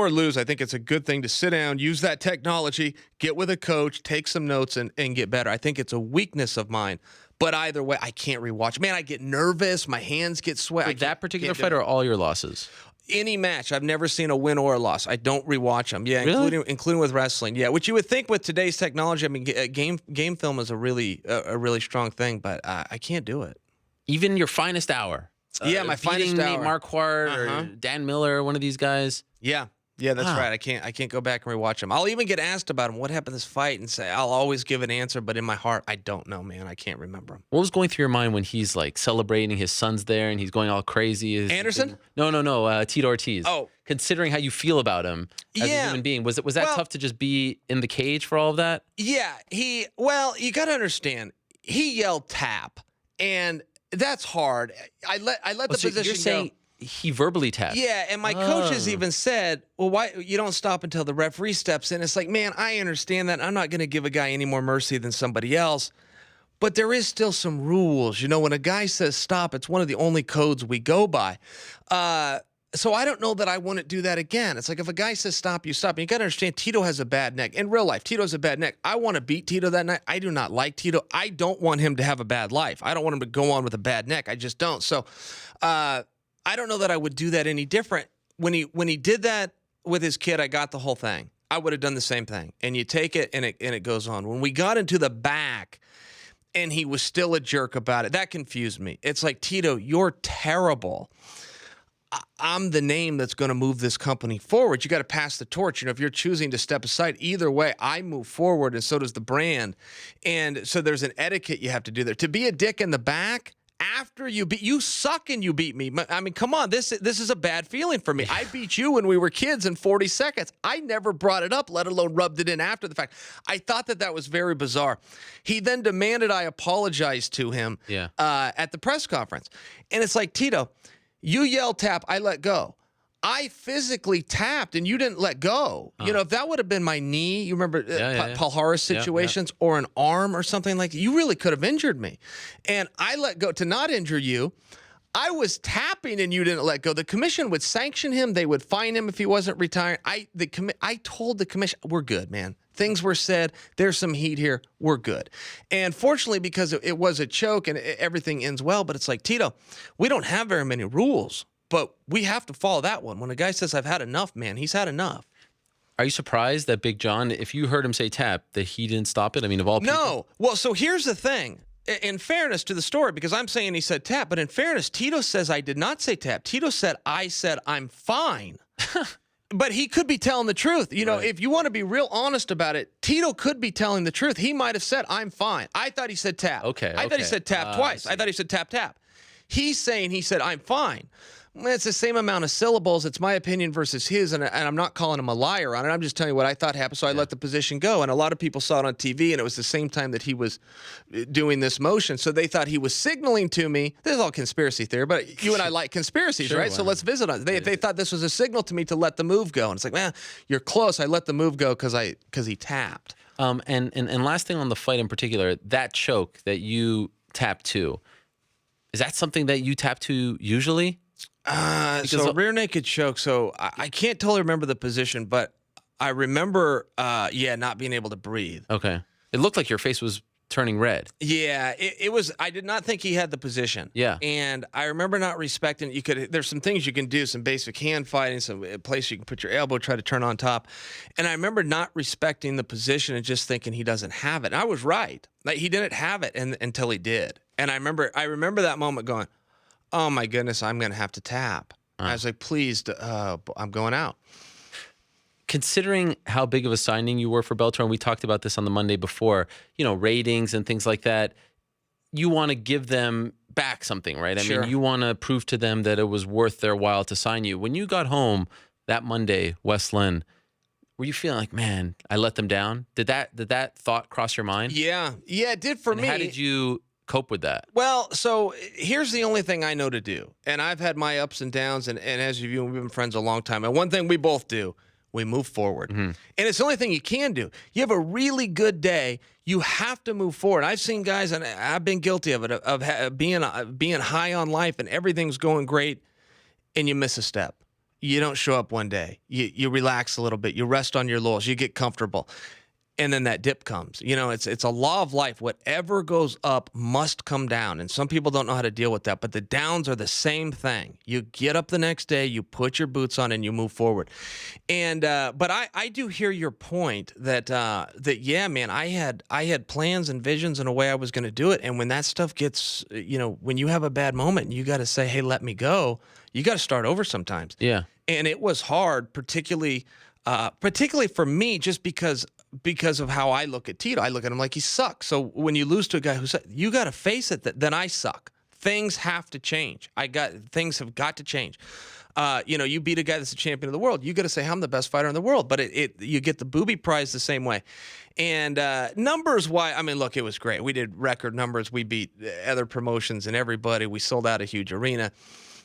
lose. I think it's a good thing to sit down, use that technology, get with a coach, take some notes, and get better. I think it's a weakness of mine. But either way, I can't rewatch. Man, I get nervous. My hands get sweaty. With that particular fight or all your losses? Any match. I've never seen a win or a loss. I don't rewatch them. Yeah, really? including with wrestling. Yeah, which you would think with today's technology. I mean, game film is a really strong thing, but I can't do it. Even your finest hour. Yeah, my finest hour. Mark Huart or Dan Miller, one of these guys. Yeah, that's right. I can't go back and rewatch them. I'll even get asked about them. What happened this fight? And say I'll always give an answer, but in my heart, I don't know, man. I can't remember them. What was going through your mind when he's like celebrating his son's there and he's going all crazy? Anderson? No. Tito Ortiz. Oh, considering how you feel about him as a human being, was that tough to just be in the cage for all of that? Yeah, you got to understand. He yelled tap, and that's hard. I let the position you're saying go. He verbally tapped. Yeah, and my coaches even said, well, why you don't stop until the referee steps in? It's like, man, I understand that. I'm not going to give a guy any more mercy than somebody else. But there is still some rules. When a guy says stop, it's one of the only codes we go by. So I don't know that I wouldn't do that again. It's like if a guy says stop, you stop. And you got to understand, Tito has a bad neck. In real life, Tito has a bad neck. I want to beat Tito that night. I do not like Tito. I don't want him to have a bad life. I don't want him to go on with a bad neck. I just don't. So I don't know that I would do that any different. When he did that, with his kid, I got the whole thing. I would have done the same thing. And you take it and it goes on. When we got into the back and he was still a jerk about it, that confused me. It's like, Tito, you're terrible. I'm the name that's going to move this company forward. You got to pass the torch. You know, if you're choosing to step aside, either way, I move forward, and so does the brand. And so there's an etiquette you have to do there. To be a dick in the back after you suck and you beat me. I mean, come on, this is a bad feeling for me. I beat you when we were kids in 40 seconds. I never brought it up, let alone rubbed it in after the fact. I thought that was very bizarre. He then demanded I apologize to him at the press conference. And it's like, Tito, you yell tap, I let go. I physically tapped and you didn't let go. You know, if that would have been my knee, you remember Paul Harris situations, or an arm or something like that, you really could have injured me. And I let go to not injure you. I was tapping and you didn't let go. The commission would sanction him. They would fine him if he wasn't retiring. I told the commission, we're good, man. Things were said. There's some heat here. We're good. And fortunately, because it was a choke and everything ends well, but it's like, Tito, we don't have very many rules, but we have to follow that one. When a guy says, I've had enough, man, he's had enough. Are you surprised that Big John, if you heard him say tap, that he didn't stop it? I mean, of all people. No. Well, so here's the thing. In fairness to the story, because I'm saying he said tap, but in fairness, Tito says I did not say tap. Tito said I said I'm fine. But he could be telling the truth. You know, if you want to be real honest about it, Tito could be telling the truth. He might have said, I'm fine. I thought he said tap. I thought he said tap twice. I thought he said tap, tap. He's saying he said, I'm fine. Well, it's the same amount of syllables. It's my opinion versus his, and I'm not calling him a liar on it. I'm just telling you what I thought happened, so I let the position go. And a lot of people saw it on TV, and it was the same time that he was doing this motion, so they thought he was signaling to me. This is all conspiracy theory, but you and I like conspiracies, right? So let's visit on it. They thought this was a signal to me to let the move go. And it's like, man, you're close. I let the move go because he tapped. And last thing on the fight in particular, that choke that you tapped to, is that something that you tap to usually? So rear naked choke. So I can't totally remember the position, but I remember, not being able to breathe. Okay. It looked like your face was turning red. Yeah, it was. I did not think he had the position. Yeah. And I remember not respecting. There's some things you can do, some basic hand fighting, some place you can put your elbow, try to turn on top. And I remember not respecting the position and just thinking he doesn't have it. And I was right. Like, he didn't have it until he did. And I remember that moment going, oh my goodness, I'm going to have to tap. I was like, please, I'm going out. Considering how big of a signing you were for Bellator, and we talked about this on the Monday before, you know, ratings and things like that, you want to give them back something, right? I mean, you want to prove to them that it was worth their while to sign you. When you got home that Monday, West Lynn, were you feeling like, man, I let them down? Did that thought cross your mind? Yeah, it did for me. How did you cope with that? Well, so here's the only thing I know to do. And I've had my ups and downs, and as you, we've been friends a long time. And one thing we both do, we move forward. And it's the only thing you can do. You have a really good day, you have to move forward. I've seen guys, and I've been guilty of it, of being high on life and everything's going great, and you miss a step. You don't show up one day. You relax a little bit. You rest on your laurels. You get comfortable. And then that dip comes. You know, it's a law of life. Whatever goes up must come down. And some people don't know how to deal with that. But the downs are the same thing. You get up the next day, you put your boots on, and you move forward. And but I do hear your point that yeah, man, I had plans and visions and a way I was going to do it. And when that stuff gets, you know, when you have a bad moment, you got to say, hey, let me go. You got to start over sometimes. Yeah. And it was hard, particularly for me, just because of how I look at Tito. I look at him like he sucks. So when you lose to a guy who sucks, you got to face it that then I suck. Things have to change. Things have got to change. You know, you beat a guy that's a champion of the world. You got to say, I'm the best fighter in the world. But you get the booby prize the same way. And numbers-wise, I mean, look, it was great. We did record numbers. We beat other promotions and everybody. We sold out a huge arena.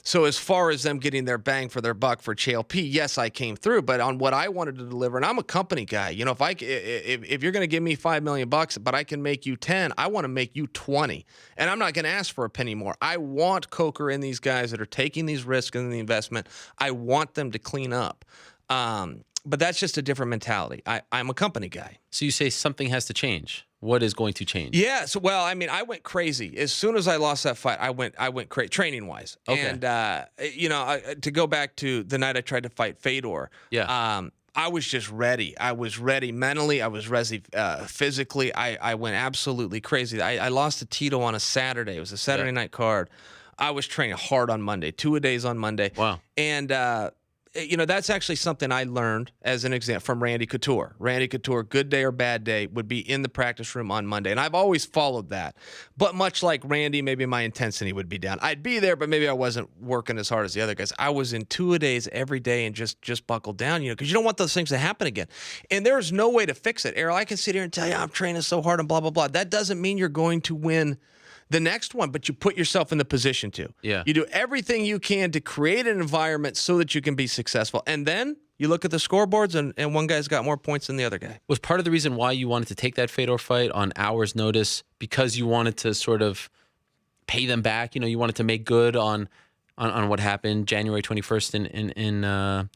So as far as them getting their bang for their buck for Chael P, yes, I came through. But on what I wanted to deliver, and I'm a company guy. You know, if you're going to give me $5 million, but I can make you 10, I want to make you 20, and I'm not going to ask for a penny more. I want Coker and these guys that are taking these risks in the investment. I want them to clean up. But that's just a different mentality. I'm a company guy. So you say something has to change. What is going to change? Yeah. So, well, I mean, I went crazy as soon as I lost that fight. I went crazy training wise. Okay. And to go back to the night I tried to fight Fedor. Yeah. I was just ready. I was ready mentally. I was ready physically. I went absolutely crazy. I lost to Tito on a Saturday. It was a Saturday night card. I was training hard on Monday, 2-a-days on Monday. Wow. And, that's actually something I learned as an example from Randy Couture. Randy Couture, good day or bad day, would be in the practice room on Monday. And I've always followed that. But much like Randy, maybe my intensity would be down. I'd be there, but maybe I wasn't working as hard as the other guys. I was in 2-a-days every day and just buckled down, because you don't want those things to happen again. And there's no way to fix it. Errol, I can sit here and tell you I'm training so hard and blah, blah, blah. That doesn't mean you're going to win the next one, but you put yourself in the position to. Yeah. You do everything you can to create an environment so that you can be successful. And then you look at the scoreboards, and one guy's got more points than the other guy. Was part of the reason why you wanted to take that Fedor fight on hours' notice because you wanted to sort of pay them back? You wanted to make good on what happened January 21st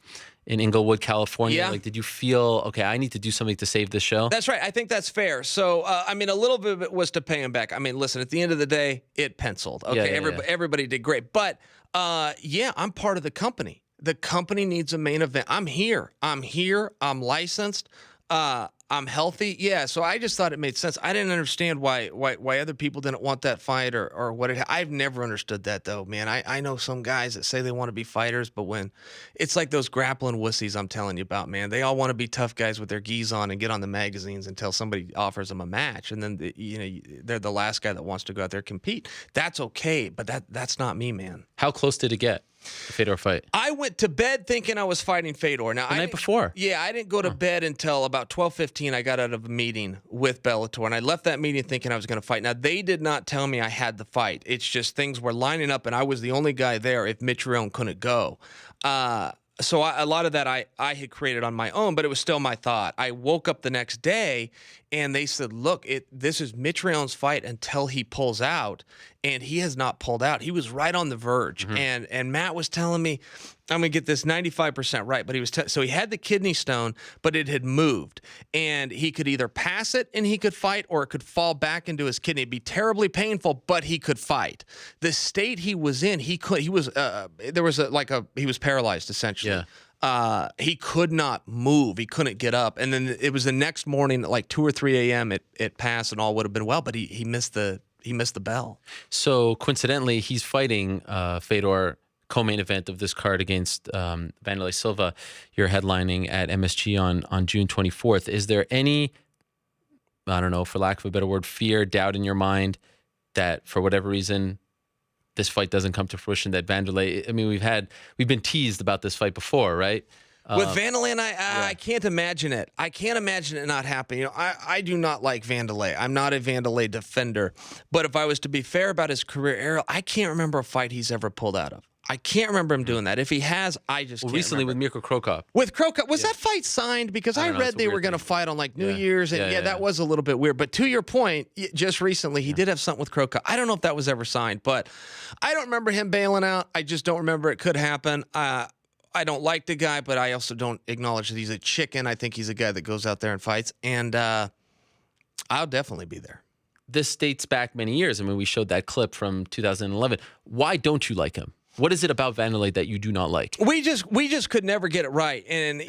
in Inglewood, California? Yeah. Like, did you feel, okay, I need to do something to save this show? That's right. I think that's fair. So, a little bit of it was to pay him back. Listen, at the end of the day, it penciled. Okay, everybody did great. But, I'm part of the company. The company needs a main event. I'm here. I'm licensed. I'm healthy. Yeah, so I just thought it made sense. I didn't understand why other people didn't want that fight or what it. I've never understood that though, man. I know some guys that say they want to be fighters, but when it's like those grappling wussies I'm telling you about, man. They all want to be tough guys with their gis on and get on the magazines until somebody offers them a match, and then they're the last guy that wants to go out there and compete. That's okay, but that's not me, man. How close did it get? The Fedor fight. I went to bed thinking I was fighting Fedor. Now, the night before. Yeah, I didn't go to bed until about 12:15. I got out of a meeting with Bellator, and I left that meeting thinking I was going to fight. Now, they did not tell me I had the fight. It's just things were lining up, and I was the only guy there if Mitrione couldn't go. So a lot of that I had created on my own, but it was still my thought. I woke up the next day, and they said, look, this is Mitrione's fight until he pulls out, and he has not pulled out. He was right on the verge, and Matt was telling me, I'm going to get this 95% right, but he was so he had the kidney stone, but it had moved, and he could either pass it and he could fight, or it could fall back into his kidney. It'd be terribly painful, but he could fight. The state he was in, he was paralyzed essentially. Yeah. He could not move. He couldn't get up. And then it was the next morning at like 2 or 3 a.m. It passed and all would have been well, but he missed the bell. So coincidentally, he's fighting Fedor co-main event of this card against Vanderlei Silva. You're headlining at MSG on June 24th. Is there any, I don't know, for lack of a better word, fear, doubt in your mind that for whatever reason this fight doesn't come to fruition, that Vanderlei, we've been teased about this fight before, right? With Vanderlei and I can't imagine it. I can't imagine it not happening. I do not like Vanderlei. I'm not a Vanderlei defender. But if I was to be fair about his career, Errol, I can't remember a fight he's ever pulled out of. I can't remember him doing that. If he has, I just can't recently remember. with Mirko Cro Cop. With Cro Cop, was that fight signed? Because I read they were going to fight on like New Year's, and that was a little bit weird. But to your point, just recently he did have something with Cro Cop. I don't know if that was ever signed, but I don't remember him bailing out. I just don't remember it could happen. I don't like the guy, but I also don't acknowledge that he's a chicken. I think he's a guy that goes out there and fights, and I'll definitely be there. This dates back many years. We showed that clip from 2011. Why don't you like him? What is it about Vanderlei that you do not like? We just could never get it right, and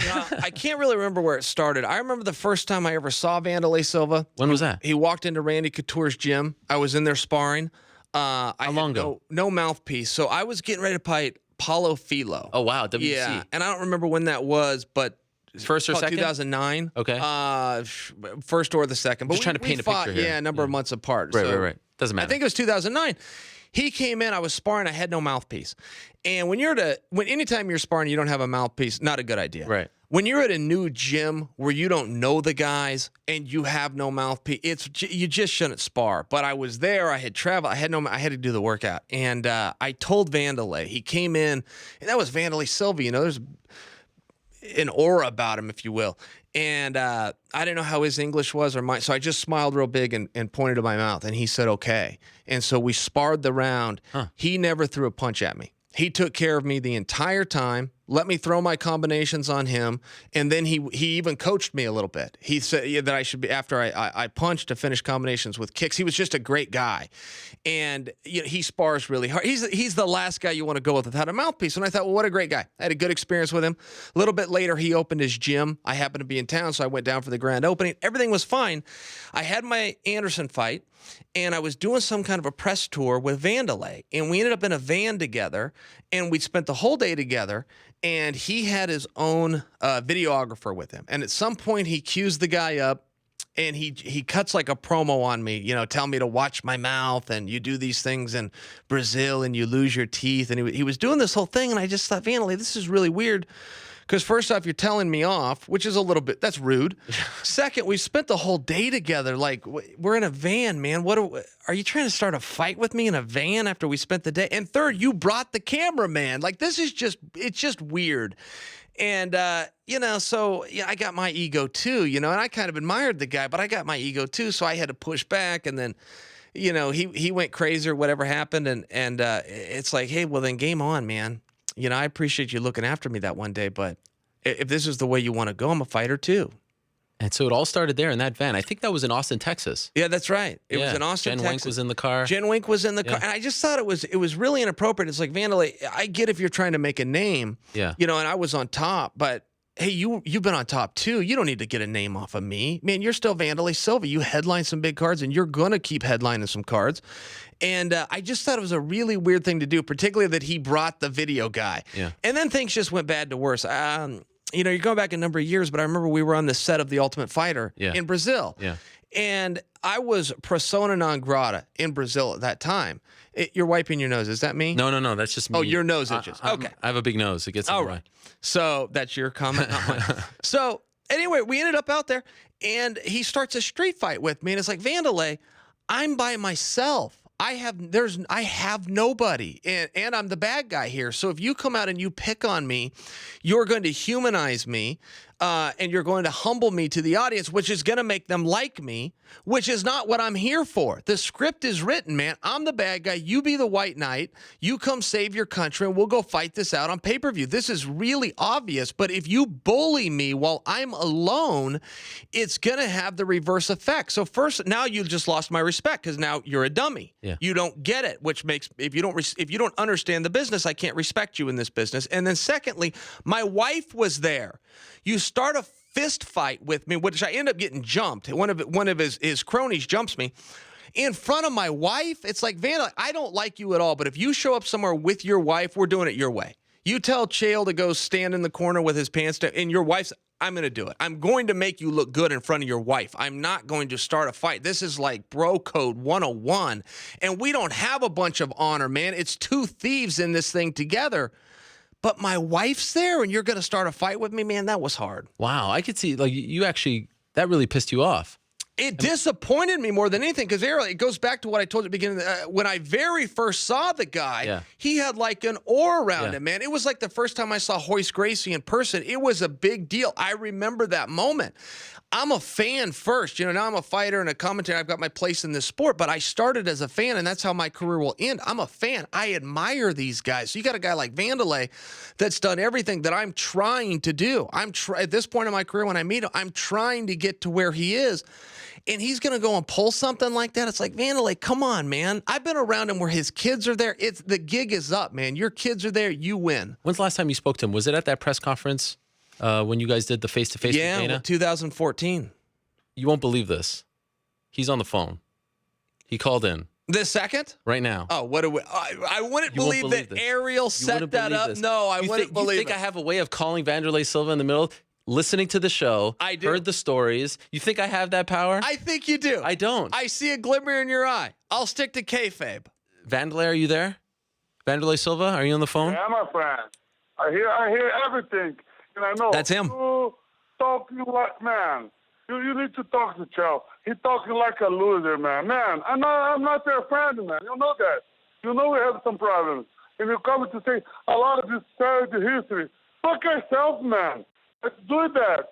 I can't really remember where it started. I remember the first time I ever saw Vanderlei Silva. When was that? He walked into Randy Couture's gym. I was in there sparring. How long ago? No mouthpiece. So I was getting ready to fight Paulo Filho. Oh wow, WC. Yeah, and I don't remember when that was, but first or second? 2009. Okay. First or the second. But just trying to paint a picture here. Yeah, a number of months apart. Right. Doesn't matter. I think it was 2009. He came in, I was sparring, I had no mouthpiece. And anytime you're sparring, you don't have a mouthpiece, not a good idea. Right. When you're at a new gym where you don't know the guys and you have no mouthpiece, you just shouldn't spar. But I was there, I had traveled, I had to do the workout. And I told Vanderlei, he came in, and that was Vanderlei Silva, there's an aura about him, if you will. And I didn't know how his English was or mine, so I just smiled real big and pointed to my mouth, and he said, okay. And so we sparred the round. He never threw a punch at me. He took care of me the entire time. let me throw my combinations on him, and then he even coached me a little bit. He said that I should be, after I punched, to finish combinations with kicks. He was just a great guy, and he spars really hard. He's the last guy you want to go with without a mouthpiece. And I thought, well, what a great guy. I had a good experience with him. A little bit later, he opened his gym. I happened to be in town, so I went down for the grand opening. Everything was fine. I had my Anderson fight, and I was doing some kind of a press tour with Vanderlei, and we ended up in a van together, and we spent the whole day together, and he had his own videographer with him. And at some point, he cues the guy up, and he cuts like a promo on me, tell me to watch my mouth, and you do these things in Brazil, and you lose your teeth. And he was doing this whole thing, and I just thought, Vanderlei, this is really weird. Because first off, you're telling me off, which is a little bit, that's rude. Second, we spent the whole day together. Like, we're in a van, man. Are you trying to start a fight with me in a van after we spent the day? And third, you brought the cameraman. Like, it's just weird. And, so I got my ego too, and I kind of admired the guy, but I got my ego too. So I had to push back, and then, he went crazy or whatever happened. And it's like, hey, well then game on, man. I appreciate you looking after me that one day, but if this is the way you want to go, I'm a fighter too. And so it all started there in that van. I think that was in Austin, Texas. Yeah, that's right. It was in Austin, Jen Texas. Wink was in the car. Jen Wink was in the car. And I just thought it was really inappropriate. It's like, Vanderlei, I get if you're trying to make a name, and I was on top, but hey, you've been on top too. You don't need to get a name off of me. Man, you're still Vanderlei Silva. You headline some big cards, and you're going to keep headlining some cards. And I just thought it was a really weird thing to do, particularly that he brought the video guy. Yeah. And then things just went bad to worse. You're going back a number of years, but I remember we were on the set of The Ultimate Fighter in Brazil. Yeah. And I was persona non grata in Brazil at that time. You're wiping your nose. Is that me? No. That's just me. Oh, your nose itches. Okay. I have a big nose. It gets in the way. So that's your comment, not mine. So anyway, we ended up out there, and he starts a street fight with me, and it's like, Vanderlei, I'm by myself. I have nobody, and I'm the bad guy here. So if you come out and you pick on me, you're going to humanize me, and you're going to humble me to the audience, which is going to make them like me, which is not what I'm here for. The script is written, man. I'm the bad guy. You be the white knight. You come save your country, and we'll go fight this out on pay-per-view. This is really obvious, but if you bully me while I'm alone, it's going to have the reverse effect. So first, now you just lost my respect because now you're a dummy. Yeah. You don't get it, which makes, if you don't understand the business, I can't respect you in this business. And then secondly, my wife was there. You start a fist fight with me, which I end up getting jumped. One of his cronies jumps me in front of my wife. It's like, Vanderlei, I don't like you at all, but if you show up somewhere with your wife, we're doing it your way. You tell Chael to go stand in the corner with his pants down, and your wife's, I'm going to do it. I'm going to make you look good in front of your wife. I'm not going to start a fight. This is like bro code 101, and we don't have a bunch of honor, man. It's two thieves in this thing together. But my wife's there, and you're going to start a fight with me? Man, that was hard. Wow. I could see, like, you actually, that really pissed you off. It disappointed me more than anything because it goes back to what I told you at the beginning. When I very first saw the guy, he had like an aura around him, man. It was like the first time I saw Hoist Gracie in person. It was a big deal. I remember that moment. I'm a fan first. Now I'm a fighter and a commentator. I've got my place in this sport, but I started as a fan, and that's how my career will end. I'm a fan. I admire these guys. So you got a guy like Vanderlei that's done everything that I'm trying to do. At this point in my career, when I meet him, I'm trying to get to where he is. And he's going to go and pull something like that. It's like, Vanderlei, come on, man. I've been around him where his kids are there. The gig is up, man. Your kids are there. You win. When's the last time you spoke to him? Was it at that press conference when you guys did the face-to-face with Dana? Yeah, 2014. You won't believe this. He's on the phone. He called in. This second? Right now. Oh, what I wouldn't believe that this. Ariel set that up. This. No, I wouldn't believe it. You think I have a way of calling Vanderlei Silva in the middle? Listening to the show, I do. Heard the stories. You think I have that power? I think you do. I don't. I see a glimmer in your eye. I'll stick to kayfabe. Vanderlei, are you there? Vanderlei Silva, are you on the phone? Yeah, my friend. I hear everything, and I know. That's him. You talking like, man. You need to talk to Chael. He's talking like a loser, man. Man, I'm not their friend, man. You know that. You know we have some problems. If you come to say a lot of this history, fuck yourself, man. Let's do that.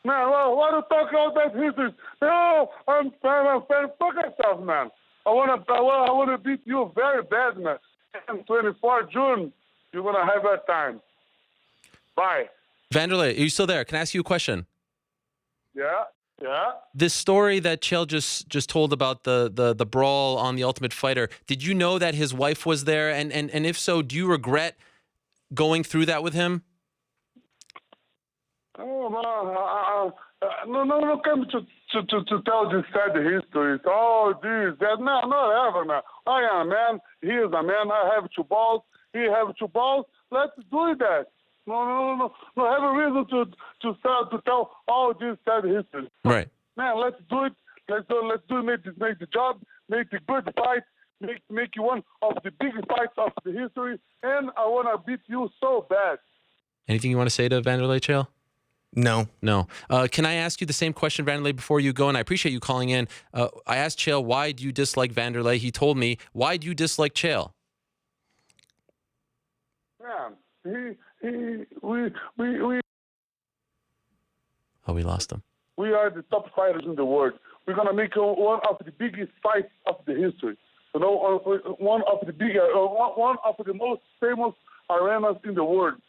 Man, why do you talk about that history? No, I'm fan. Fuck yourself, man. I wanna beat you very bad, man. And 24 June, you're gonna have that time. Bye. Vanderlei, are you still there? Can I ask you a question? Yeah. This story that Chael just told about the brawl on The Ultimate Fighter, did you know that his wife was there? And if so, do you regret going through that with him? Oh, no, come to tell this sad history. Oh, this, that. No, not ever, man. I am a man. He is a man. I have 2 balls. He have 2 balls. Let's do that. No. Have a reason to tell all this sad history. Right. Man, let's do it. Let's do it. Make the job. Make the good fight. Make you one of the biggest fights of the history. And I want to beat you so bad. Anything you want to say to Vanderlei, Chael? No. Can I ask you the same question, Vanderlei, before you go? And I appreciate you calling in. I asked Chael, why do you dislike Vanderlei? He told me, why do you dislike Chael? Man, we lost him. We are the top fighters in the world. We're gonna make one of the biggest fights of the history. You know, one of the most famous arenas in the world.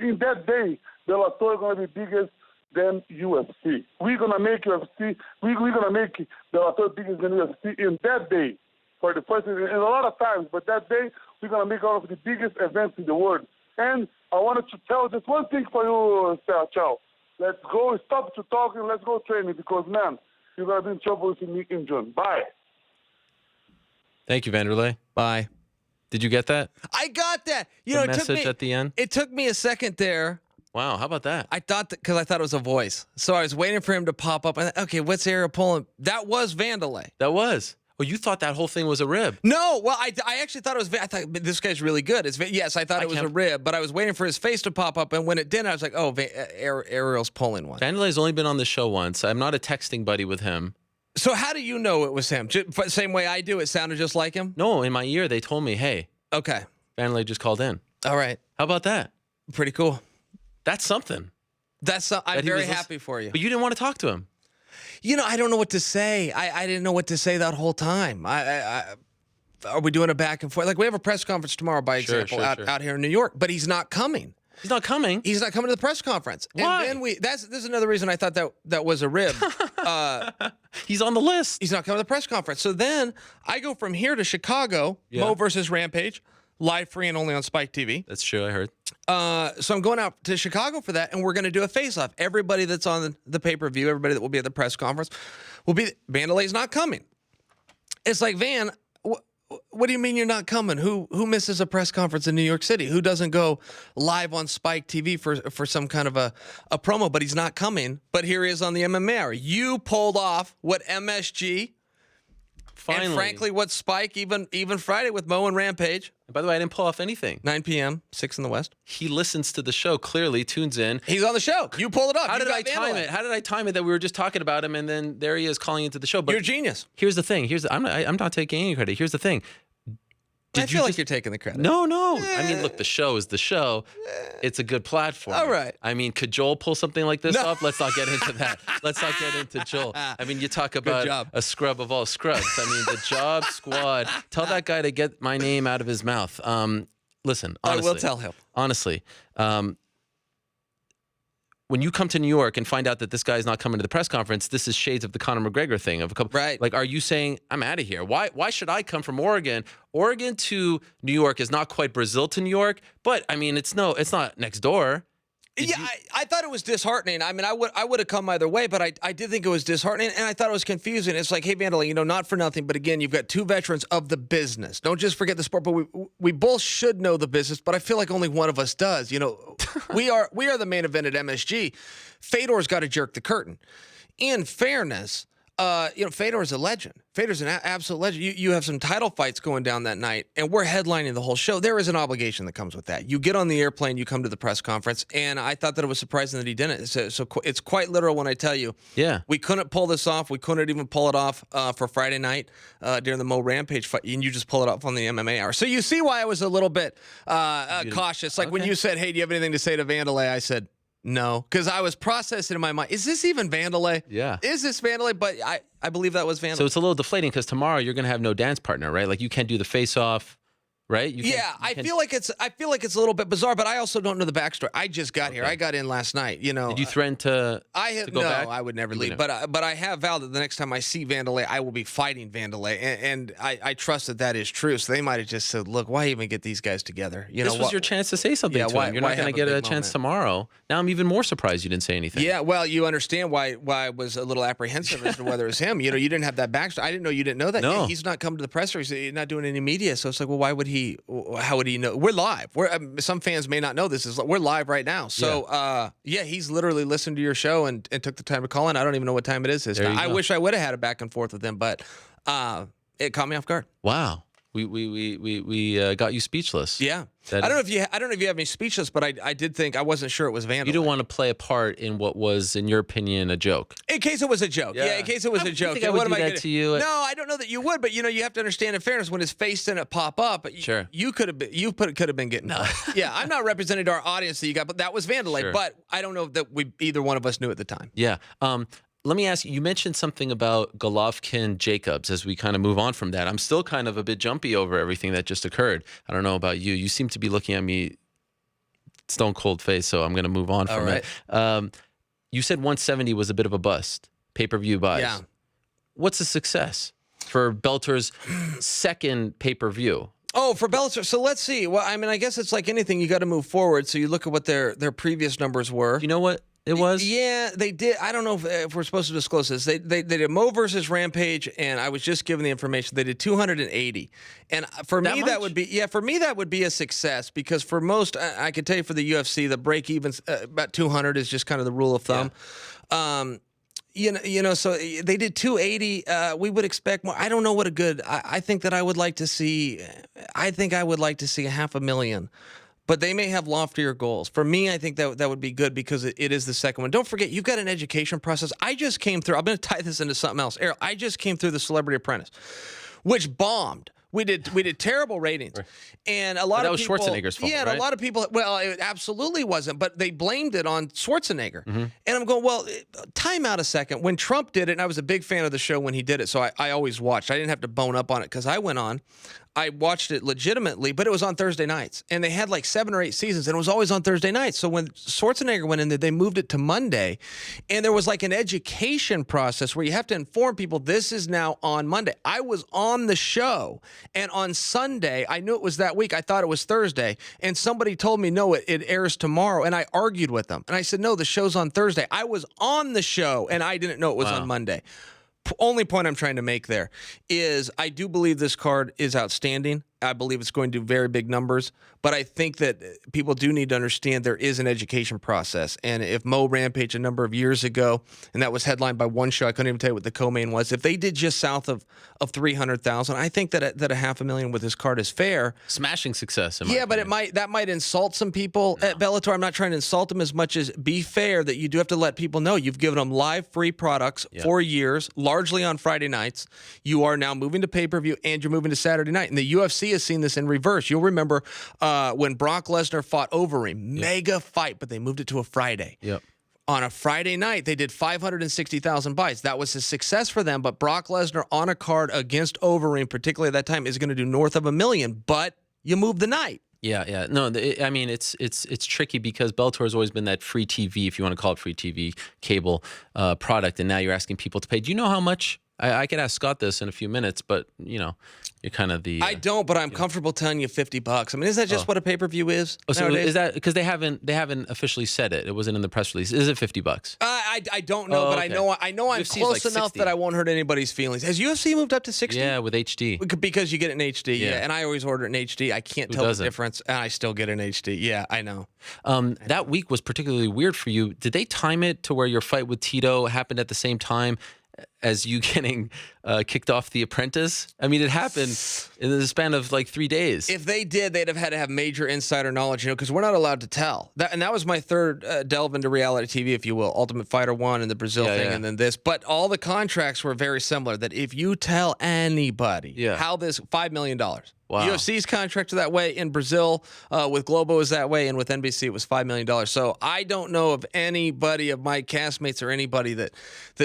In that day, Bellator is gonna be bigger than UFC. We're gonna make UFC. We're gonna make Bellator bigger than UFC in that day. For the first, and a lot of times, but that day we're gonna make one of the biggest events in the world. And I wanted to tell just one thing for you, Chael. Let's go, stop to talking, let's go training, because, man, you're going to be in trouble with me in June. Bye. Thank you, Vanderlei. Bye. Did you get that? I got that. You The know, message at the end? It took me a second there. Wow, how about that? I thought because I thought it was a voice. So I was waiting for him to pop up. And okay, what's Ariel pulling? That was Vanderlei. That was. Oh, you thought that whole thing was a rib? No, well, I actually thought it was. I thought this guy's really good. Yes, I thought it was a rib, but I was waiting for his face to pop up, and when it didn't, I was like, oh, Ariel's pulling one. Vanderlei's only been on the show once. I'm not a texting buddy with him. So how do you know it was him? Same way I do. It sounded just like him. No, in my ear they told me, hey, okay, Vanderlei just called in. All right, how about that? Pretty cool. That's something. I'm very happy for you. But you didn't want to talk to him. You know, I don't know what to say. I didn't know what to say that whole time. Are we doing a back and forth? Like, we have a press conference tomorrow, by example, out here in New York, but he's not coming. He's not coming? He's not coming to the press conference. Why? And then this is another reason I thought that was a rib. He's on the list. He's not coming to the press conference. So then I go from here to Chicago, Mo versus Rampage, live, free, and only on Spike TV. That's true, I heard. So I'm going out to Chicago for that, and we're going to do a face-off. Everybody that's on the pay-per-view, everybody that will be at the press conference, will be. Vanderlei's not coming. It's like, Van, what do you mean you're not coming? Who misses a press conference in New York City? Who doesn't go live on Spike TV for some kind of a promo? But he's not coming. But here he is on the MMA Hour. You pulled off what MSG. Finally. And frankly, what Spike, even Friday with Mo and Rampage. And by the way, I didn't pull off anything. 9 p.m., 6 in the West. He listens to the show, clearly tunes in. He's on the show. You pulled it up. How did I time it? How did I time it that we were just talking about him and then there he is calling into the show? But you're a genius. Here's the thing. I'm not taking any credit. Here's the thing. I feel like you're taking the credit. No. I mean, look, the show is the show. It's a good platform. All right. I mean, could Joel pull something like this off? Let's not get into that. Let's not get into Joel. I mean, you talk about a scrub of all scrubs. I mean, the Job Squad. Tell that guy to get my name out of his mouth. Listen, honestly. I will tell him. Honestly. When you come to New York and find out that this guy is not coming to the press conference, this is shades of the Conor McGregor thing. Right. Like, are you saying, I'm out of here? Why should I come from Oregon? Oregon to New York is not quite Brazil to New York, but I mean, it's not next door. I thought it was disheartening. I mean, I would have come either way, but I did think it was disheartening, and I thought it was confusing. It's like, hey, Vanderlei, not for nothing, but again, you've got two veterans of the business. Don't just forget the sport, but we both should know the business, but I feel like only one of us does. We are the main event at MSG. Fedor's got to jerk the curtain. In fairness, Fedor's a legend. Fedor's an absolute legend. You have some title fights going down that night, and we're headlining the whole show. There is an obligation that comes with that. You get on the airplane, you come to the press conference, and I thought that it was surprising that he didn't. So it's quite literal when I tell you, we couldn't pull this off. We couldn't even pull it off for Friday night during the Mo Rampage fight, and you just pull it off on the MMA Hour. So you see why I was a little bit cautious. Like when you said, hey, do you have anything to say to Vanderlei? I said, no, because I was processing in my mind, is this even Vanderlei? Yeah. Is this Vanderlei? But I believe that was Vanderlei. So it's a little deflating because tomorrow you're going to have no dance partner, right? Like you can't do the face-off right? I feel like it's a little bit bizarre, but I also don't know the backstory. I just got here. I got in last night. You know, did you threaten to? No, back? I would never leave. But I have vowed that the next time I see Vanderlei, I will be fighting Vanderlei, and I trust that is true. So they might have just said, "Look, why even get these guys together?" This was your chance to say something to him. You're not going to get a chance tomorrow. Now I'm even more surprised you didn't say anything. Yeah, well, you understand why I was a little apprehensive as to whether it was him. You know, you didn't have that backstory. I didn't know you didn't know that. No. Yeah, he's not coming to the presser. He's not doing any media. So it's like, well, why would he? How would he know? We're live. Some fans may not know this. We're live right now. So he's literally listened to your show and took the time to call in. I don't even know what time it is. I wish I would have had a back and forth with him, but it caught me off guard. Wow. We got you speechless. Yeah, I don't know if you have me speechless, but I did think I wasn't sure it was Vanderlei. You don't want to play a part in what was, in your opinion, a joke. In case it was a joke, in case it was a joke. Think I would do that to you. No, I don't know that you would, but you have to understand. In fairness, when his face didn't pop up, sure, you could have been getting. No. Yeah, I'm not representing our audience that you got, but that was Vanderlei. Sure. But I don't know that either one of us knew at the time. Yeah. Let me ask you, you mentioned something about Golovkin-Jacobs as we kind of move on from that. I'm still kind of a bit jumpy over everything that just occurred. I don't know about you. You seem to be looking at me stone cold face, so I'm going to move on from it. You said 170 was a bit of a bust, pay-per-view buys. Yeah. What's a success for Bellator's second pay-per-view? Oh, for Bellator. So let's see. Well, I mean, I guess it's like anything. You got to move forward. So you look at what their previous numbers were. You know what it was? Yeah, they did. I don't know if we're supposed to disclose this. They did Mo versus Rampage, and I was just given the information. They did 280, and for me that would be a success because for most, I can tell you for the UFC, the break evens about 200 is just kind of the rule of thumb. Yeah. So they did 280. We would expect more. I don't know what a good. I think that I would like to see. I think I would like to see 500,000. But they may have loftier goals. For me, I think that would be good because it is the second one. Don't forget, you've got an education process. I just came through. I'm going to tie this into something else. Errol, I just came through the Celebrity Apprentice, which bombed. We did terrible ratings, and a lot of people. That was Schwarzenegger's fault, yeah, right? And a lot of people. Well, it absolutely wasn't, but they blamed it on Schwarzenegger. Mm-hmm. And I'm going, well, time out a second. When Trump did it, and I was a big fan of the show when he did it, so I always watched. I didn't have to bone up on it because I went on. I watched it legitimately, but it was on Thursday nights. And they had like 7 or 8 seasons, and it was always on Thursday nights. So when Schwarzenegger went in there, they moved it to Monday. And there was like an education process where you have to inform people this is now on Monday. I was on the show, and on Sunday, I knew it was that week. I thought it was Thursday. And somebody told me, no, it airs tomorrow. And I argued with them. And I said, no, the show's on Thursday. I was on the show, and I didn't know it was on Monday. Only point I'm trying to make there is I do believe this card is outstanding. I believe it's going to do very big numbers, but I think that people do need to understand there is an education process. And if Mo Rampage a number of years ago, and that was headlined by one show, I couldn't even tell you what the co-main was. If they did just south of 300,000, I think that 500,000 with this card is fair. Smashing success. Yeah, but that might insult some people at Bellator. I'm not trying to insult them as much as be fair that you do have to let people know you've given them live free products for years, largely on Friday nights. You are now moving to pay-per-view and you're moving to Saturday night. And the UFC has seen this in reverse. You'll remember when Brock Lesnar fought Overeem, mega fight, but they moved it to a Friday. Yep. On a Friday night, they did 560,000 buys. That was a success for them, but Brock Lesnar on a card against Overeem, particularly at that time, is going to do north of 1 million, but you move the night. Yeah. No, I mean, it's tricky because Bellator has always been that free TV, if you want to call it free TV, cable product, and now you're asking people to pay. Do you know how much? I could ask Scott this in a few minutes, but, you're kind of the... I don't, but I'm comfortable telling you $50. I mean, is that just what a pay-per-view is? Oh, so nowadays? is that... Because they haven't officially said it. It wasn't in the press release. Is it $50? I don't know, but okay. I know I'm close enough 60. That I won't hurt anybody's feelings. Has UFC moved up to 60? Yeah, with HD. Because you get it in HD, yeah. And I always order it in HD. I can't tell the difference, and I still get it in HD. Yeah, I know. That week was particularly weird for you. Did they time it to where your fight with Tito happened at the same time as you getting kicked off The Apprentice? I mean, it happened in the span of like 3 days. If they did, they'd have had to have major insider knowledge, because we're not allowed to tell. That was my third delve into reality TV, if you will. Ultimate Fighter 1 and the Brazil thing, and then this. But all the contracts were very similar, that if you tell anybody how this $5 million, Wow. UFC's contract was that way. In Brazil, with Globo was that way, and with NBC it was $5 million. So I don't know of anybody of my castmates or anybody that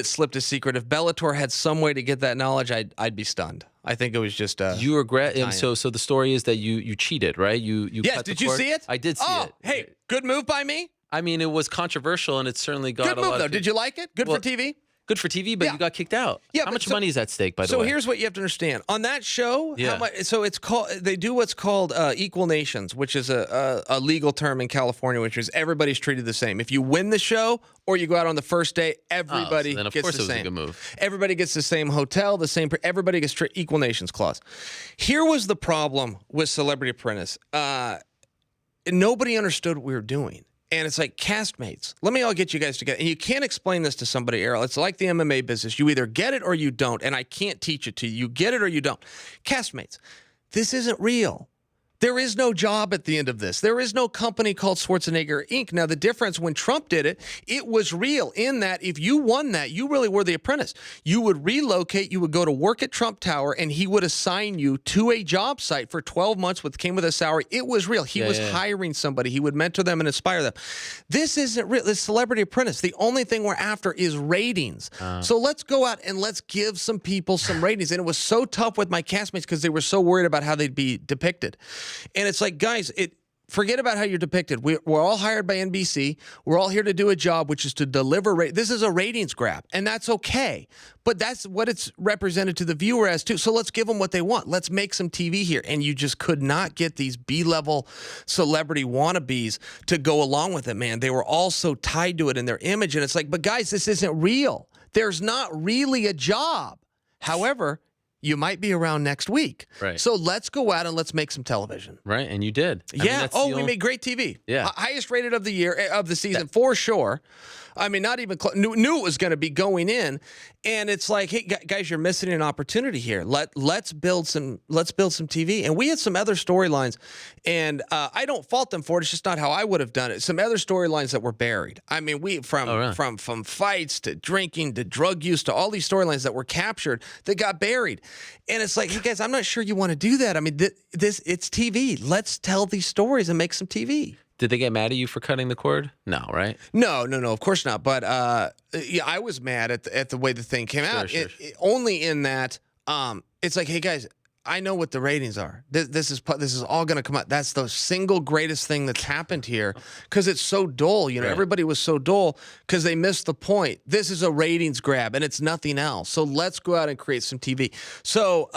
slipped a secret. If Bellator had some way to get that knowledge, I'd be stunned. I think it was just you regret. So the story is that you cheated, right? You yes. cut the Did you cord. see it? I did see it. Hey, good move by me. I mean, it was controversial, and it certainly got Good a move lot though. of Did you like it? Good for TV. Good for TV, but you got kicked out. Yeah, how much money is at stake, by the way? So here's what you have to understand. On that show, Yeah. it's called. They do what's called equal nations, which is a legal term in California, which is everybody's treated the same. If you win the show or you go out on the first day, everybody so then of gets course the it was same. a good move. Everybody gets the same hotel, the same. Everybody gets equal nations clause. Here was the problem with Celebrity Apprentice. Nobody understood what we were doing. And it's like, castmates, let me all get you guys together. And you can't explain this to somebody, Errol. It's like the MMA business. You either get it or you don't. And I can't teach it to you. You get it or you don't. Castmates, this isn't real. There is no job at the end of this. There is no company called Schwarzenegger Inc. Now, the difference when Trump did it, it was real in that if you won that, you really were the apprentice. You would relocate, you would go to work at Trump Tower, and he would assign you to a job site for 12 months, came with a salary. It was real. He was hiring somebody. He would mentor them and inspire them. This isn't real. This Celebrity Apprentice, the only thing we're after is ratings. So let's go out and let's give some people some ratings. And it was so tough with my castmates because they were so worried about how they'd be depicted. And it's like, guys, forget about how you're depicted. We're all hired by NBC. We're all here to do a job, which is to deliver. This is a ratings grab, and that's okay. But that's what it's represented to the viewer as, too. So let's give them what they want. Let's make some TV here. And you just could not get these B-level celebrity wannabes to go along with it, man. They were all so tied to it in their image. And it's like, but guys, this isn't real. There's not really a job. However, you might be around next week. Right. So let's go out and let's make some television. Right, and you did. I mean, that's we made great TV. Yeah. Highest rated of the year, of the season, for sure. I mean, not even close. Knew it was going to be going in. And it's like, hey, guys, you're missing an opportunity here. Let's build some TV. And we had some other storylines. And I don't fault them for it. It's just not how I would have done it. Some other storylines that were buried. I mean, from fights to drinking to drug use to all these storylines that were captured that got buried. And it's like, hey, guys, I'm not sure you want to do that. I mean, it's TV. Let's tell these stories and make some TV. Did they get mad at you for cutting the cord? No, right? No, of course not. But yeah, I was mad at the way the thing came out. Sure. Only in that it's like, hey guys, I know what the ratings are. This is all going to come out. That's the single greatest thing that's happened here because it's so dull. You know, everybody was so dull because they missed the point. This is a ratings grab and it's nothing else. So let's go out and create some TV. So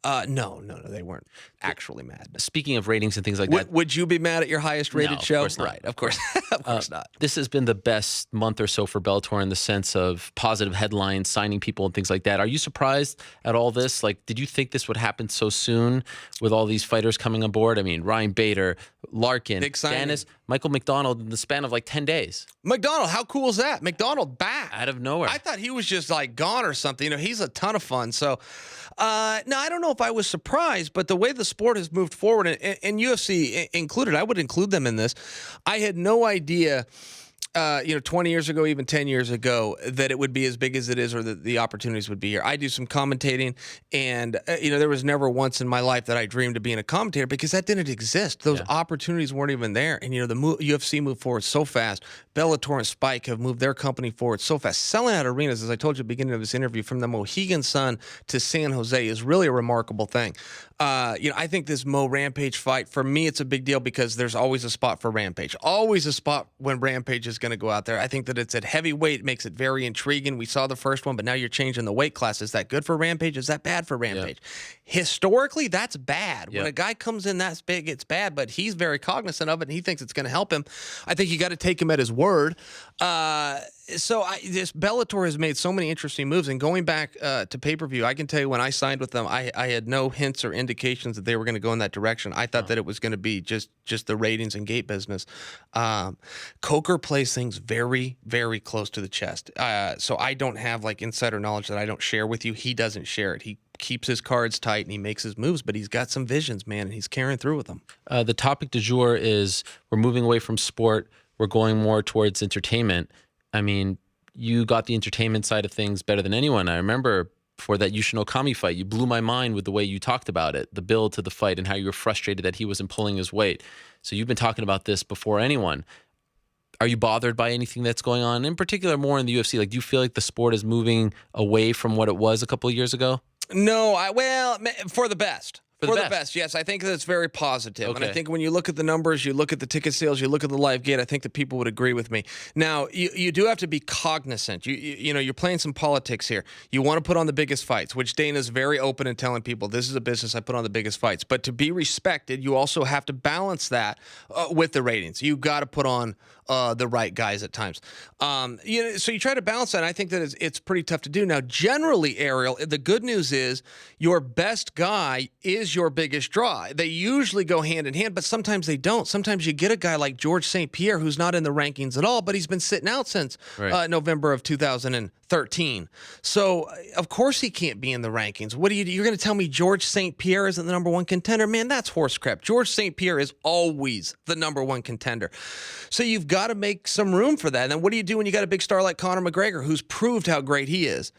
no, they weren't actually mad. Speaking of ratings and things like that, would you be mad at your highest rated show? Of course not. Right, of course, of course not. This has been the best month or so for Bellator in the sense of positive headlines, signing people, and things like that. Are you surprised at all this? Like, did you think this would happen so soon with all these fighters coming on board? I mean, Ryan Bader, Larkin, Danis, Michael McDonald in the span of like 10 days. McDonald, how cool is that? McDonald back out of nowhere. I thought he was just like gone or something. You know, he's a ton of fun. So, no, I don't know if I was surprised, but the way the sport has moved forward, and UFC included, I would include them in this. I had no idea, 20 years ago, even 10 years ago, that it would be as big as it is or that the opportunities would be here. I do some commentating, and, there was never once in my life that I dreamed of being a commentator because that didn't exist. Those opportunities weren't even there. And, the UFC moved forward so fast. Bellator and Spike have moved their company forward so fast. Selling out arenas, as I told you at the beginning of this interview, from the Mohegan Sun to San Jose is really a remarkable thing. I think this Mo Rampage fight, for me, it's a big deal because there's always a spot for Rampage. Always a spot when Rampage is going to go out there. I think that it's at heavyweight. It makes it very intriguing. We saw the first one, but now you're changing the weight class. Is that good for Rampage? Is that bad for Rampage? Historically, that's bad. When a guy comes in that big, it's bad, but he's very cognizant of it, and he thinks it's going to help him. I think you got to take him at his word. This Bellator has made so many interesting moves, and going back to pay-per-view, I can tell you when I signed with them, I had no hints or indications that they were going to go in that direction. I thought that it was going to be just the ratings and gate business. Coker plays things very, very close to the chest. So I don't have like insider knowledge that I don't share with you. He doesn't share it. He keeps his cards tight and he makes his moves, but he's got some visions, man, and he's carrying through with them. The topic du jour is we're moving away from sport. We're going more towards entertainment. I mean, you got the entertainment side of things better than anyone. I remember before that Yushin Okami fight. You blew my mind with the way you talked about it, the build to the fight, and how you were frustrated that he wasn't pulling his weight. So you've been talking about this before anyone. Are you bothered by anything that's going on, in particular more in the UFC? Like, do you feel like the sport is moving away from what it was a couple of years ago? No, for the best. For the best. Yes. I think that's very positive. Okay. And I think when you look at the numbers, you look at the ticket sales, you look at the live gate, I think that people would agree with me. Now, you do have to be cognizant. You're playing some politics here. You want to put on the biggest fights, which Dana's very open in telling people, this is a business, I put on the biggest fights. But to be respected, you also have to balance that with the ratings. You got to put on the right guys at times. So you try to balance that, and I think that it's pretty tough to do. Now, generally, Ariel, the good news is your best guy is your biggest draw. They usually go hand in hand, but sometimes they don't. Sometimes you get a guy like George St. Pierre who's not in the rankings at all, but he's been sitting out since November of 2013. So, of course he can't be in the rankings. You're going to tell me George St. Pierre isn't the number one contender? Man, that's horse crap. George St. Pierre is always the number one contender. So you've got to make some room for that. And then what do you do when you got a big star like Conor McGregor, who's proved how great he is?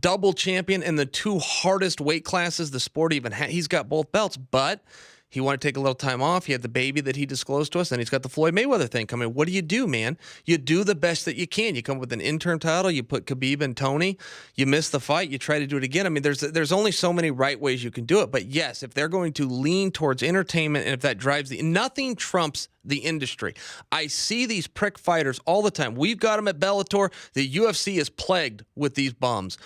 Double champion in the two hardest weight classes the sport even has. He's got both belts, but he wanted to take a little time off. He had the baby that he disclosed to us. Then he's got the Floyd Mayweather thing coming. What do you do, man? You do the best that you can. You come up with an interim title. You put Khabib and Tony. You miss the fight. You try to do it again. I mean, there's only so many right ways you can do it. But yes, if they're going to lean towards entertainment and if that drives nothing trumps the industry. I see these prick fighters all the time. We've got them at Bellator. The UFC is plagued with these bums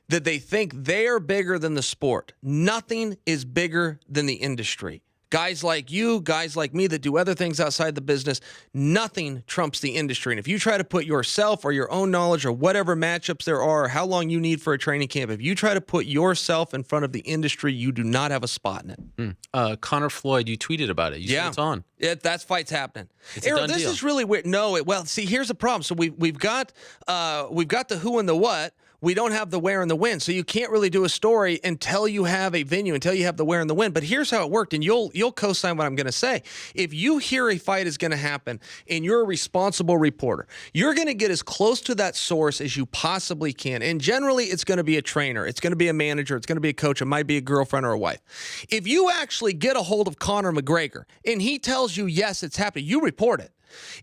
that they think they are bigger than the sport. Nothing is bigger than the industry. Guys like you, guys like me that do other things outside the business, nothing trumps the industry. And if you try to put yourself or your own knowledge or whatever matchups there are or how long you need for a training camp, if you try to put yourself in front of the industry, you do not have a spot in it. Conor Floyd, you tweeted about it. You said it's on. That fight's happening. Aaron, this is really weird. No, see, here's the problem. So we've got the who and the what. We don't have the where and the when, so you can't really do a story until you have a venue, until you have the where and the when. But here's how it worked, and you'll co-sign what I'm going to say. If you hear a fight is going to happen and you're a responsible reporter, you're going to get as close to that source as you possibly can. And generally, it's going to be a trainer. It's going to be a manager. It's going to be a coach. It might be a girlfriend or a wife. If you actually get a hold of Conor McGregor and he tells you, yes, it's happening, you report it.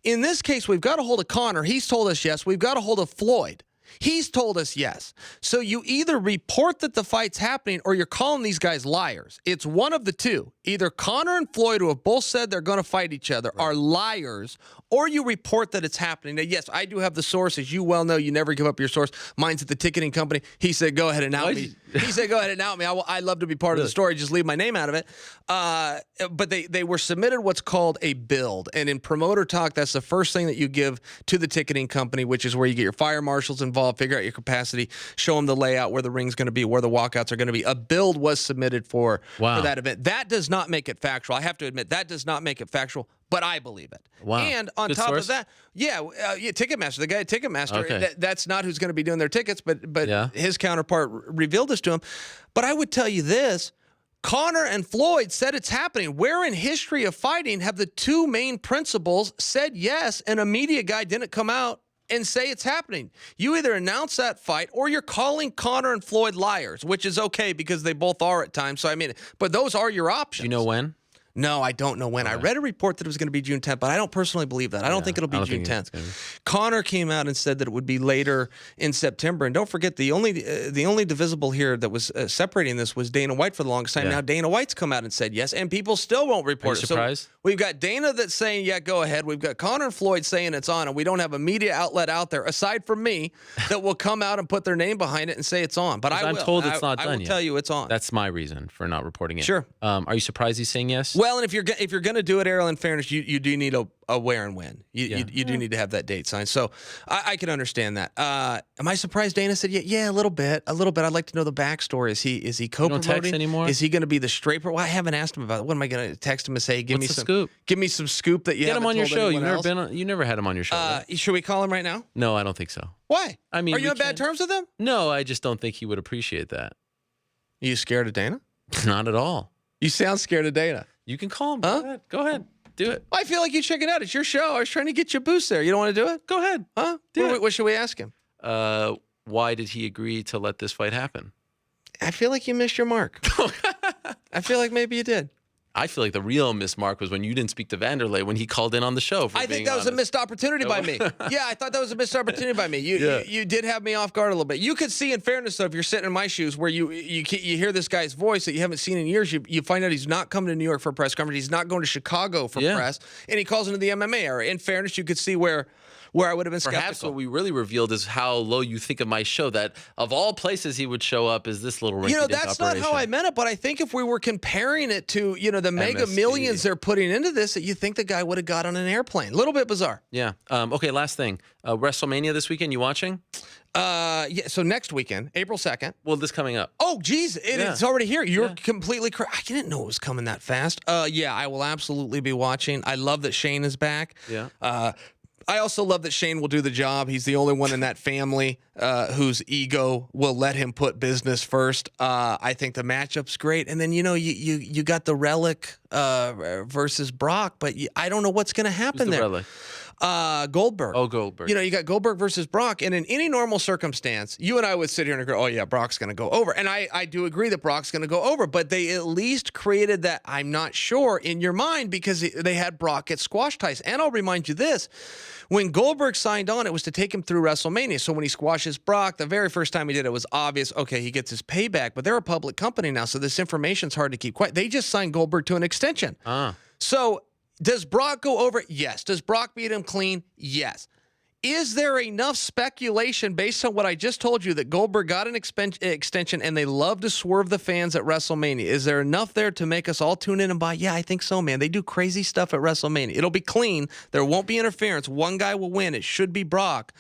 In this case, we've got a hold of Conor. He's told us yes. We've got a hold of Floyd. He's told us yes. So you either report that the fight's happening or you're calling these guys liars. It's one of the two. Either Conor and Floyd, who have both said they're going to fight each other, are liars, or you report that it's happening. Now, yes, I do have the source. As you well know, you never give up your source. Mine's at the ticketing company. He said, go ahead and out me. He said, go ahead and out me. I'd love to be part of the story. Just leave my name out of it. But they were submitted what's called a build. And in promoter talk, that's the first thing that you give to the ticketing company, which is where you get your fire marshals involved, figure out your capacity, show them the layout, where the ring's going to be, where the walkouts are going to be. A build was submitted for that event. That does not make it factual. I have to admit, that does not make it factual, but I believe it. Wow. And on top of that, Ticketmaster, the guy at Ticketmaster, that's not who's going to be doing their tickets, but his counterpart revealed this to him. But I would tell you this, Conor and Floyd said it's happening. Where in history of fighting have the two main principals said yes and a media guy didn't come out and say it's happening? You either announce that fight or you're calling Conor and Floyd liars, which is okay because they both are at times. So, I mean, but those are your options. Do you know when? No, I don't know when. I read a report that it was going to be June 10th, but I don't personally believe that. I don't think it'll be June 10th. Conor came out and said that it would be later in September. And don't forget, the only divisible here that was separating this was Dana White for the longest time. Yeah. Now Dana White's come out and said yes, and people still won't report it. Are you surprised? So we've got Dana that's saying, yeah, go ahead. We've got Conor and Floyd saying it's on, and we don't have a media outlet out there, aside from me, that will come out and put their name behind it and say it's on. But I'm told it's not done yet. I will tell you it's on. That's my reason for not reporting it. Sure. Are you surprised he's saying yes? Well, and if you're going to do it, Ariel, in fairness, you do need a where and when. You do need to have that date signed. So I can understand that. Am I surprised Dana said, yeah, a little bit. I'd like to know the backstory. Is he co-promoting? You don't text anymore? Is he going to be the straight? Well, I haven't asked him about it. What am I going to text him and say? Give me some scoop. Give me some scoop that you get him on your show. You never had him on your show. Right? Should we call him right now? No, I don't think so. Why? I mean, are you on bad terms with him? No, I just don't think he would appreciate that. Are you scared of Dana? Not at all. You sound scared of Dana. You can call him. Huh? Go ahead. Do it. I feel like you check it out. It's your show. I was trying to get you a boost there. You don't want to do it? Go ahead. Huh? What should we ask him? Why did he agree to let this fight happen? I feel like you missed your mark. I feel like maybe you did. I feel like the real miss mark was when you didn't speak to Vanderlei when he called in on the show. I think that was a missed opportunity by me. Yeah, I thought that was a missed opportunity by me. You did have me off guard a little bit. You could see, in fairness, though, if you're sitting in my shoes, where you hear this guy's voice that you haven't seen in years, you find out he's not coming to New York for a press conference. He's not going to Chicago for press, and he calls into the MMA area. In fairness, you could see where I would have been skeptical. Perhaps what we really revealed is how low you think of my show, that of all places he would show up is this little rinky-dink that's operation. not how I meant it, but I think if we were comparing it to, the mega millions they're putting into this, that you think the guy would have got on an airplane. A little bit bizarre. Yeah. Okay, last thing. WrestleMania this weekend, you watching? Yeah, so next weekend, April 2nd. Well, this coming up. Oh, geez, it's already here. You're completely correct. I didn't know it was coming that fast. Yeah, I will absolutely be watching. I love that Shane is back. Yeah. I also love that Shane will do the job. He's the only one in that family whose ego will let him put business first. I think the matchup's great. And then, you got the Relic versus Brock, but I don't know what's going to happen there. Relic? Goldberg. Oh, Goldberg. You got Goldberg versus Brock. And in any normal circumstance, you and I would sit here and go, oh, yeah, Brock's going to go over. And I do agree that Brock's going to go over. But they at least created that I'm not sure in your mind because they had Brock get squash Tyson. And I'll remind you this. When Goldberg signed on, it was to take him through WrestleMania. So when he squashes Brock, the very first time he did it was obvious, okay, he gets his payback. But they're a public company now, so this information's hard to keep quiet. They just signed Goldberg to an extension. So does Brock go over? Yes. Does Brock beat him clean? Yes. Is there enough speculation based on what I just told you that Goldberg got an extension and they love to swerve the fans at WrestleMania? Is there enough there to make us all tune in and buy? Yeah, I think so, man. They do crazy stuff at WrestleMania. It'll be clean. There won't be interference. One guy will win. It should be Brock.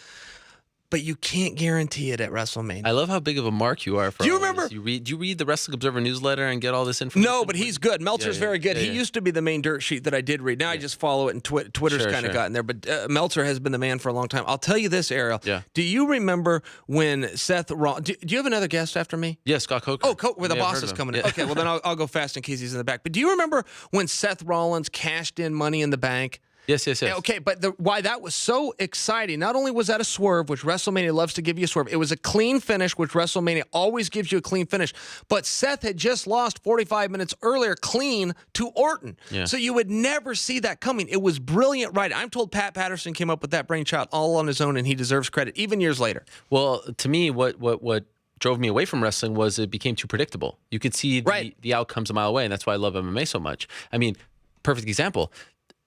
But you can't guarantee it at WrestleMania. I love how big of a mark you are for Do you all remember? This. Do you read the Wrestling Observer newsletter and get all this information? No, but he's good. Meltzer's very good. He used to be the main dirt sheet that I did read. Now I just follow it, and Twitter's kind of gotten there. But Meltzer has been the man for a long time. I'll tell you this, Ariel. Yeah. Do you remember when Seth Rollins... Do you have another guest after me? Yeah, Scott Coker. Oh, where the boss is coming in. Okay, well, then I'll go fast in case he's in the back. But do you remember when Seth Rollins cashed in Money in the Bank? Yes. Okay, but why that was so exciting, not only was that a swerve, which WrestleMania loves to give you a swerve, it was a clean finish, which WrestleMania always gives you a clean finish, but Seth had just lost 45 minutes earlier clean to Orton. Yeah. So you would never see that coming. It was brilliant writing. I'm told Pat Patterson came up with that brainchild all on his own, and he deserves credit, even years later. Well, to me, what drove me away from wrestling was it became too predictable. You could see the outcomes a mile away, and that's why I love MMA so much. I mean, perfect example.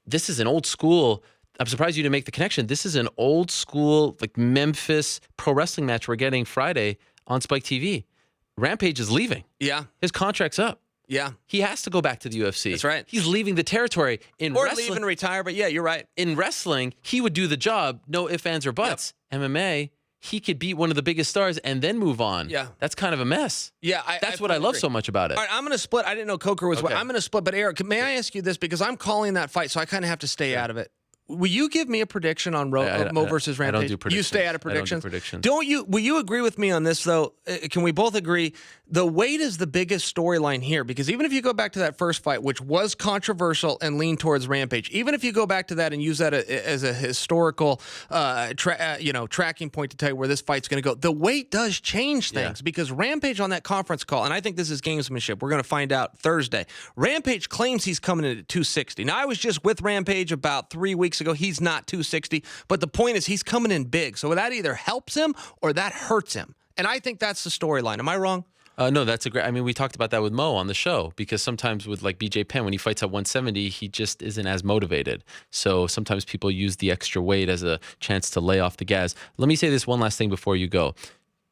This is an old school. I'm surprised you didn't make the connection. This is an old school, like Memphis pro wrestling match we're getting Friday on Spike TV. Rampage is leaving. Yeah. His contract's up. Yeah. He has to go back to the UFC. That's right. He's leaving the territory. Or leave and retire, but yeah, you're right. In wrestling, he would do the job, no ifs, ands, or buts. Yep. MMA, he could beat one of the biggest stars and then move on. Yeah. That's kind of a mess. Yeah. That's what I love so much about it. All right, I'm going to split. I didn't know Coker was I'm going to split, but Eric, may I ask you this? Because I'm calling that fight, so I kind of have to stay out of it. Will you give me a prediction on Mo versus Rampage? I don't do predictions. You stay out of predictions. I don't do predictions. Will you agree with me on this, though? Can we both agree the weight is the biggest storyline here? Because even if you go back to that first fight, which was controversial and leaned towards Rampage, even if you go back to that and use that as a historical tracking point to tell you where this fight's going to go, the weight does change things because Rampage on that conference call, and I think this is gamesmanship. We're going to find out Thursday. Rampage claims he's coming in at 260. Now, I was just with Rampage about 3 weeks ago. He's not 260, but the point is he's coming in big. So that either helps him or that hurts him. And I think that's the storyline. Am I wrong? No, that's a great. I mean, we talked about that with Mo on the show because sometimes with like BJ Penn, when he fights at 170, he just isn't as motivated. So sometimes people use the extra weight as a chance to lay off the gas. Let me say this one last thing before you go.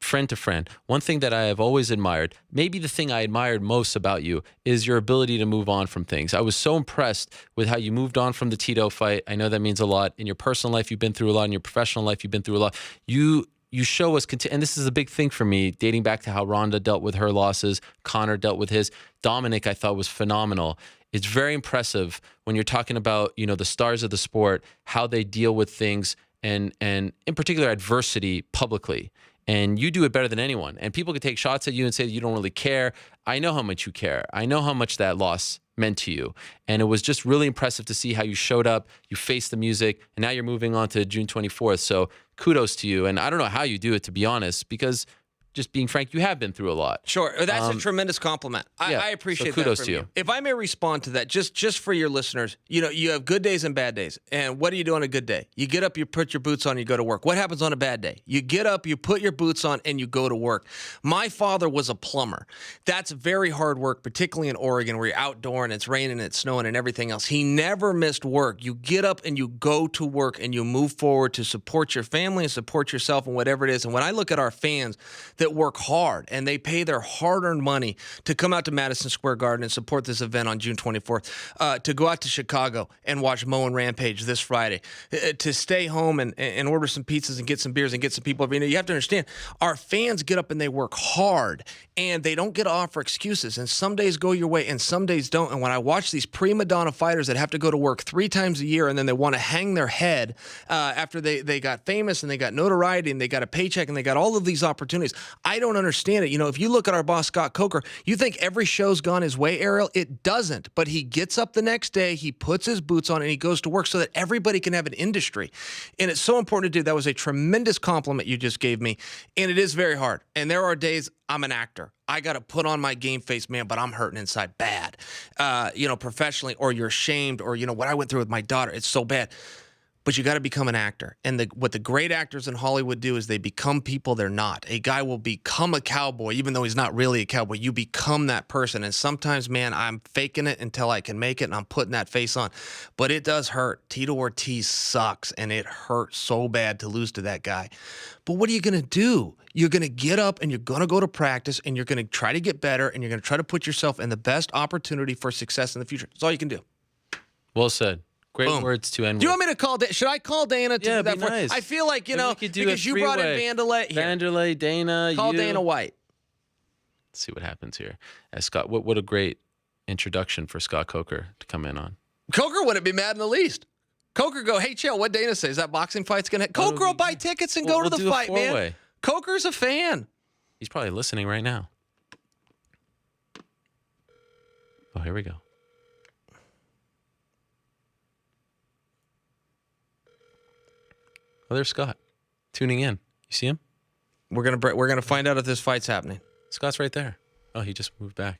Friend to friend, one thing that I have always admired, maybe the thing I admired most about you, is your ability to move on from things. I was so impressed with how you moved on from the Tito fight. I know that means a lot. In your personal life, you've been through a lot. In your professional life, you've been through a lot. You show us, and this is a big thing for me, dating back to how Ronda dealt with her losses, Conor dealt with his. Dominic, I thought, was phenomenal. It's very impressive when you're talking about, the stars of the sport, how they deal with things, and in particular adversity publicly. And you do it better than anyone. And people could take shots at you and say you don't really care. I know how much you care. I know how much that loss meant to you. And it was just really impressive to see how you showed up, you faced the music, and now you're moving on to June 24th. So kudos to you. And I don't know how you do it, to be honest, because just being frank, you have been through a lot. Sure, that's a tremendous compliment. I appreciate so kudos that from to you. If I may respond to that, just for your listeners, you have good days and bad days. And what do you do on a good day? You get up, you put your boots on, you go to work. What happens on a bad day? You get up, you put your boots on, and you go to work. My father was a plumber. That's very hard work, particularly in Oregon, where you're outdoor and it's raining and it's snowing and everything else. He never missed work. You get up and you go to work and you move forward to support your family and support yourself and whatever it is. And when I look at our fans that work hard and they pay their hard-earned money to come out to Madison Square Garden and support this event on June 24th, to go out to Chicago and watch Mo and Rampage this Friday, to stay home and order some pizzas and get some beers and get some people. You have to understand, our fans get up and they work hard, and they don't get to offer excuses. And some days go your way and some days don't. And when I watch these prima donna fighters that have to go to work 3 times a year and then they want to hang their head after they got famous and they got notoriety and they got a paycheck and they got all of these opportunities, I don't understand it. If you look at our boss, Scott Coker, you think every show's gone his way, Ariel? It doesn't. But he gets up the next day, he puts his boots on, and he goes to work so that everybody can have an industry. And it's so important to do. That was a tremendous compliment you just gave me. And it is very hard. And there are days I'm an actor. I got to put on my game face, man, but I'm hurting inside bad, professionally, or you're ashamed, or, what I went through with my daughter. It's so bad. But you got to become an actor. And what the great actors in Hollywood do is they become people they're not. A guy will become a cowboy, even though he's not really a cowboy. You become that person. And sometimes, man, I'm faking it until I can make it, and I'm putting that face on. But it does hurt. Tito Ortiz sucks, and it hurt so bad to lose to that guy. But what are you going to do? You're going to get up, and you're going to go to practice, and you're going to try to get better, and you're going to try to put yourself in the best opportunity for success in the future. That's all you can do. Well said. Great Boom. Words to end with. Do you want me to call? Should I call Dana to do that? Be nice. I feel like, Maybe we could do because you brought in Vanderlei. Vanderlei, Dana, Call you. Dana White. Let's see what happens here. Scott, what a great introduction for Scott Coker to come in on. Coker wouldn't be mad in the least. Coker go, hey, Chael, what Dana say? Is that boxing fight's going to... Coker will buy tickets and go to the fight, man. Coker's a fan. He's probably listening right now. Oh, here we go. Oh, there's Scott, tuning in. You see him? We're gonna find out if this fight's happening. Scott's right there. Oh, he just moved back.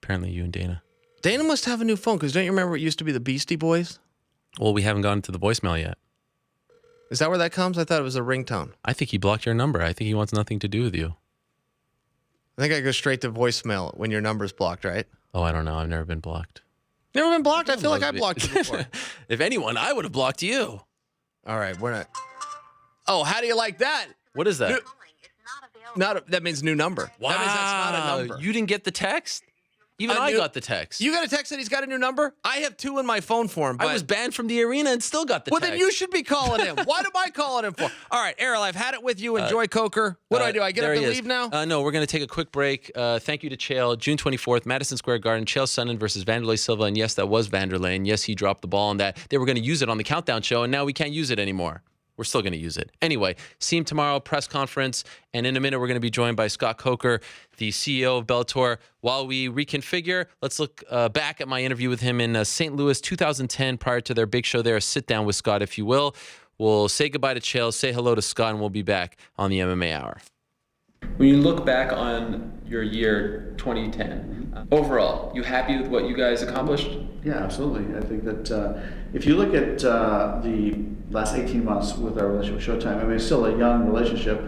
Apparently, you and Dana. Dana must have a new phone, because don't you remember it used to be the Beastie Boys? Well, we haven't gotten to the voicemail yet. Is that where that comes? I thought it was a ringtone. I think he blocked your number. I think he wants nothing to do with you. I think I go straight to voicemail when your number's blocked, right? Oh, I don't know. I've never been blocked. Never been blocked? I feel like I blocked you before. If anyone, I would have blocked you. All right, we're not. Oh, how do you like that? What is that? That means new number. Wow. That means that's not a number. You didn't get the text? Even I got the text. You got a text that he's got a new number? I have 2 in my phone for him. But I was banned from the arena and still got the text. Well, then you should be calling him. What am I calling him for? All right, Errol, I've had it with you. Enjoy Coker. What do? I get up and leave now? No, we're going to take a quick break. Thank you to Chael. June 24th, Madison Square Garden, Chael Sonnen versus Vanderlei Silva. And yes, that was Vanderlei. And yes, he dropped the ball on that. They were going to use it on the Countdown show, and now we can't use it anymore. We're still going to use it. Anyway, see him tomorrow, press conference. And in a minute, we're going to be joined by Scott Coker, the CEO of Bellator. While we reconfigure, let's look back at my interview with him in St. Louis 2010, prior to their big show there. Sit down with Scott, if you will. We'll say goodbye to Chael, say hello to Scott, and we'll be back on the MMA Hour. When you look back on your year 2010, overall, you happy with what you guys accomplished? Yeah, absolutely. I think that if you look at the last 18 months with our relationship with Showtime, I mean, it's still a young relationship,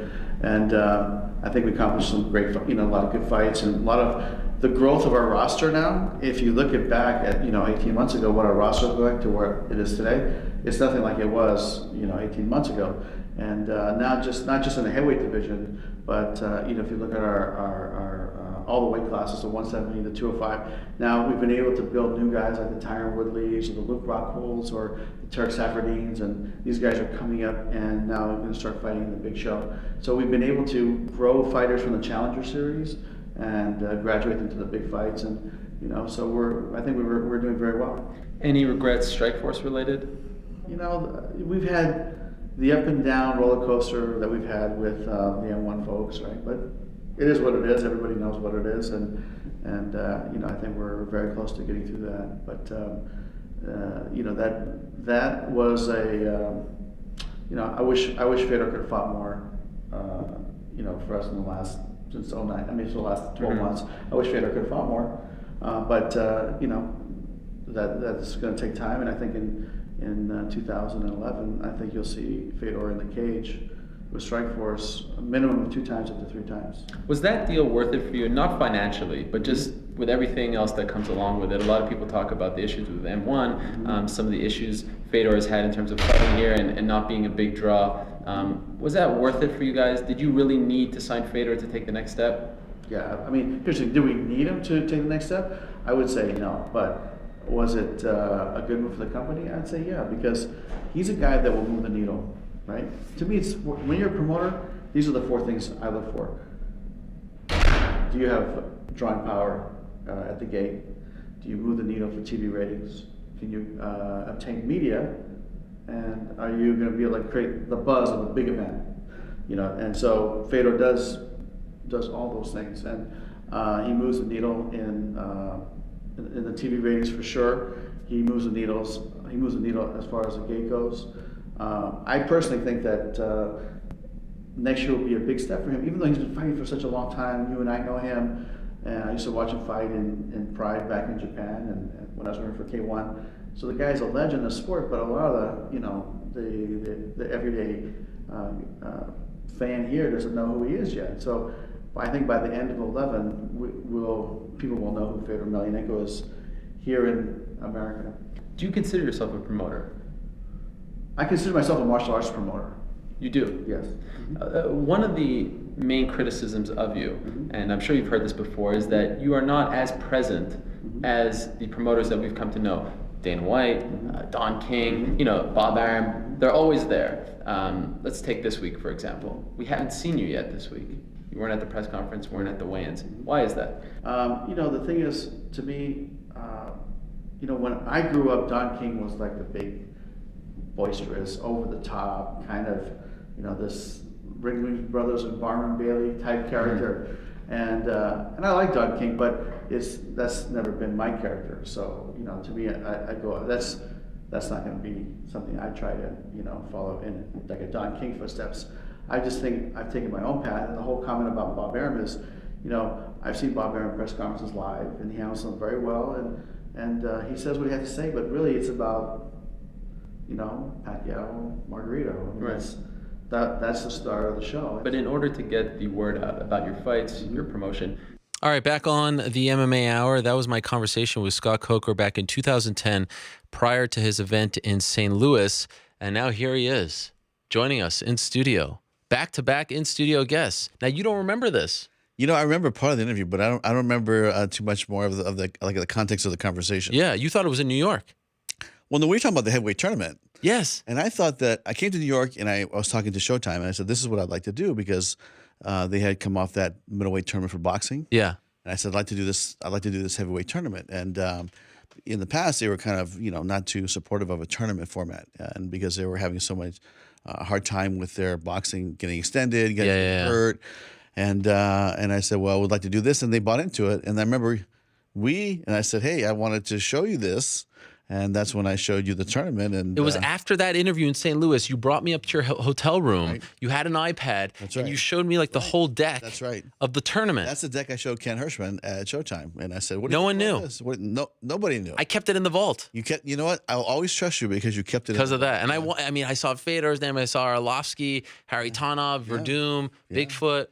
and I think we accomplished some great, a lot of good fights, and a lot of the growth of our roster now. If you look back at 18 months ago, what our roster looked like to where it is today, it's nothing like it was 18 months ago. And not just in the heavyweight division, but if you look at our all the weight classes, the 170, the 205. Now we've been able to build new guys like the Tyron Woodleys or the Luke Rockholds or the Tarek Safardines, and these guys are coming up, and now we're going to start fighting in the big show. So we've been able to grow fighters from the Challenger Series and graduate them to the big fights, and so I think we're doing very well. Any regrets, Strikeforce related? We've had the up and down roller coaster that we've had with the M1 folks, right? But it is what it is. Everybody knows what it is, and I think we're very close to getting through that. But that was a I wish Fedor could have fought more. for us in the last, since 09, for the last 12 months. I wish Fedor could have fought more, but that's going to take time, and I think in 2011, I think you'll see Fedor in the cage with Strikeforce a minimum of 2 times up to 3 times. Was that deal worth it for you? Not financially, but just with everything else that comes along with it. A lot of people talk about the issues with M1, some of the issues Fedor has had in terms of fighting here and not being a big draw. Was that worth it for you guys? Did you really need to sign Fedor to take the next step? Yeah, here's the thing, do we need him to take the next step? I would say no, but was it a good move for the company? I'd say yeah, because he's a guy that will move the needle, right? To me, it's when you're a promoter, these are the 4 things I look for. Do you have drawing power at the gate? Do you move the needle for TV ratings? Can you obtain media? And are you going to be able to create the buzz of a big event? And so Fedor does all those things, and he moves the needle in the TV ratings for sure. He moves the needle as far as the gate goes. I personally think that next year will be a big step for him, even though he's been fighting for such a long time. You and I know him, and I used to watch him fight in Pride back in Japan, and when I was working for K1. So the guy's a legend in the sport, but a lot of the everyday fan here doesn't know who he is yet. So I think by the end of 11, people will know who Fedor Emelianenko is here in America. Do you consider yourself a promoter? I consider myself a martial arts promoter. You do? Yes. One of the main criticisms of you, and I'm sure you've heard this before, is that you are not as present as the promoters that we've come to know. Dana White, Don King, Bob Arum, they're always there. Let's take this week, for example. We haven't seen you yet this week. You weren't at the press conference, weren't at the weigh-ins. Why is that? The thing is, to me, when I grew up, Don King was like the big, boisterous, over-the-top, kind of, this Wrigley Brothers and Barnum Bailey type character. And I like Don King, but that's never been my character. So to me, I go, that's not going to be something I try to follow in like a Don King footsteps. I just think I've taken my own path, and the whole comment about Bob Arum is, I've seen Bob Arum press conferences live, and he handles them very well, and he says what he has to say, but really it's about Pacquiao, Margarito. Right. That's the start of the show. But in order to get the word out about your fights, your promotion. All right, back on the MMA Hour. That was my conversation with Scott Coker back in 2010, prior to his event in St. Louis. And now here he is, joining us in studio. Back-to-back in-studio guests. Now, you don't remember this. I remember part of the interview, but I don't remember too much more of the context of the conversation. Yeah, you thought it was in New York. Well, no, we were talking about the heavyweight tournament. Yes. And I thought that I came to New York and I was talking to Showtime and I said, this is what I'd like to do because they had come off that middleweight tournament for boxing. Yeah. And I said, I'd like to do this heavyweight tournament. And in the past, they were kind of, not too supportive of a tournament format. And because they were having so much hard time with their boxing getting extended, getting hurt. And I said, well, we'd like to do this. And they bought into it. And I remember and I said, hey, I wanted to show you this. And that's when I showed you the tournament. And it was after that interview in St. Louis. You brought me up to your hotel room. Right. You had an iPad. That's right. And you showed me the whole deck. That's right. Of the tournament. That's the deck I showed Ken Hirschman at Showtime. And I said, no one knew. Nobody knew. I kept it in the vault. You know what? I'll always trust you because you kept it because of that. And I saw Fedor's name. I saw Arlovsky, Harry Tanov, Verdum, Bigfoot.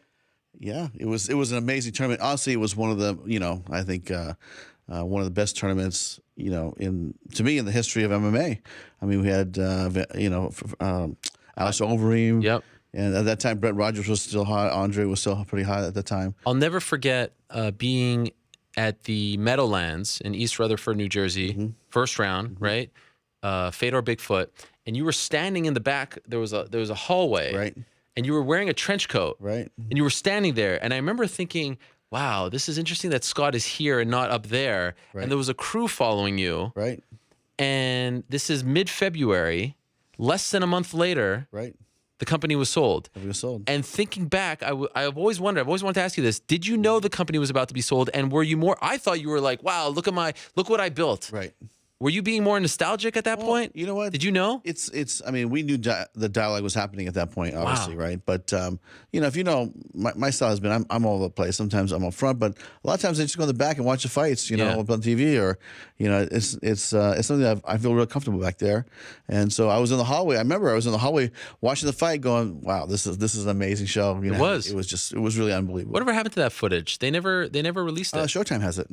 Yeah, it was an amazing tournament. Honestly, it was one of the, I think one of the best tournaments, to me in the history of MMA. I mean, we had, Alistair Overeem. Yep. And at that time, Brett Rogers was still hot. Andre was still pretty hot at the time. I'll never forget being at the Meadowlands in East Rutherford, New Jersey, first round, right? Fedor Bigfoot, and you were standing in the back. There was a hallway, right? And you were wearing a trench coat, right? And you were standing there, and I remember thinking, wow, this is interesting that Scott is here and not up there. Right. And there was a crew following you. Right. And this is mid-February, less than a month later. Right. The company was sold. It was sold. And thinking back, I've always wondered, I've always wanted to ask you this. Did you know the company was about to be sold? And were you more, I thought you were like, wow, look what I built. Right. Were you being more nostalgic at that point? You know what? Did you know? I mean, we knew the dialogue was happening at that point, obviously, right? But if you know, my style has been I'm all over the place. Sometimes I'm up front, but a lot of times I just go in the back and watch the fights, up on TV, or it's something that I feel real comfortable back there. And so I was in the hallway. I remember I was in the hallway watching the fight, going, "Wow, this is an amazing show." It was really unbelievable. Whatever happened to that footage? They never released it. Showtime has it.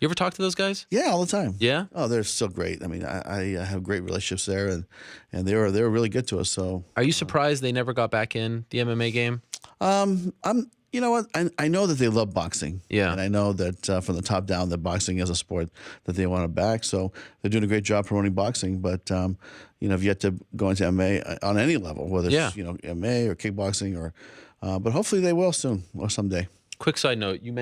You ever talk to those guys? Yeah, all the time. Yeah. Oh, they're so great. I mean, I have great relationships there, and they were really good to us. So, are you surprised they never got back in the MMA game? You know what? I know that they love boxing. Yeah. And I know that from the top down, that boxing is a sport that they want to back. So they're doing a great job promoting boxing. But I've yet to go into MMA on any level, whether it's MMA or kickboxing or, but hopefully they will soon or someday. Quick side note, you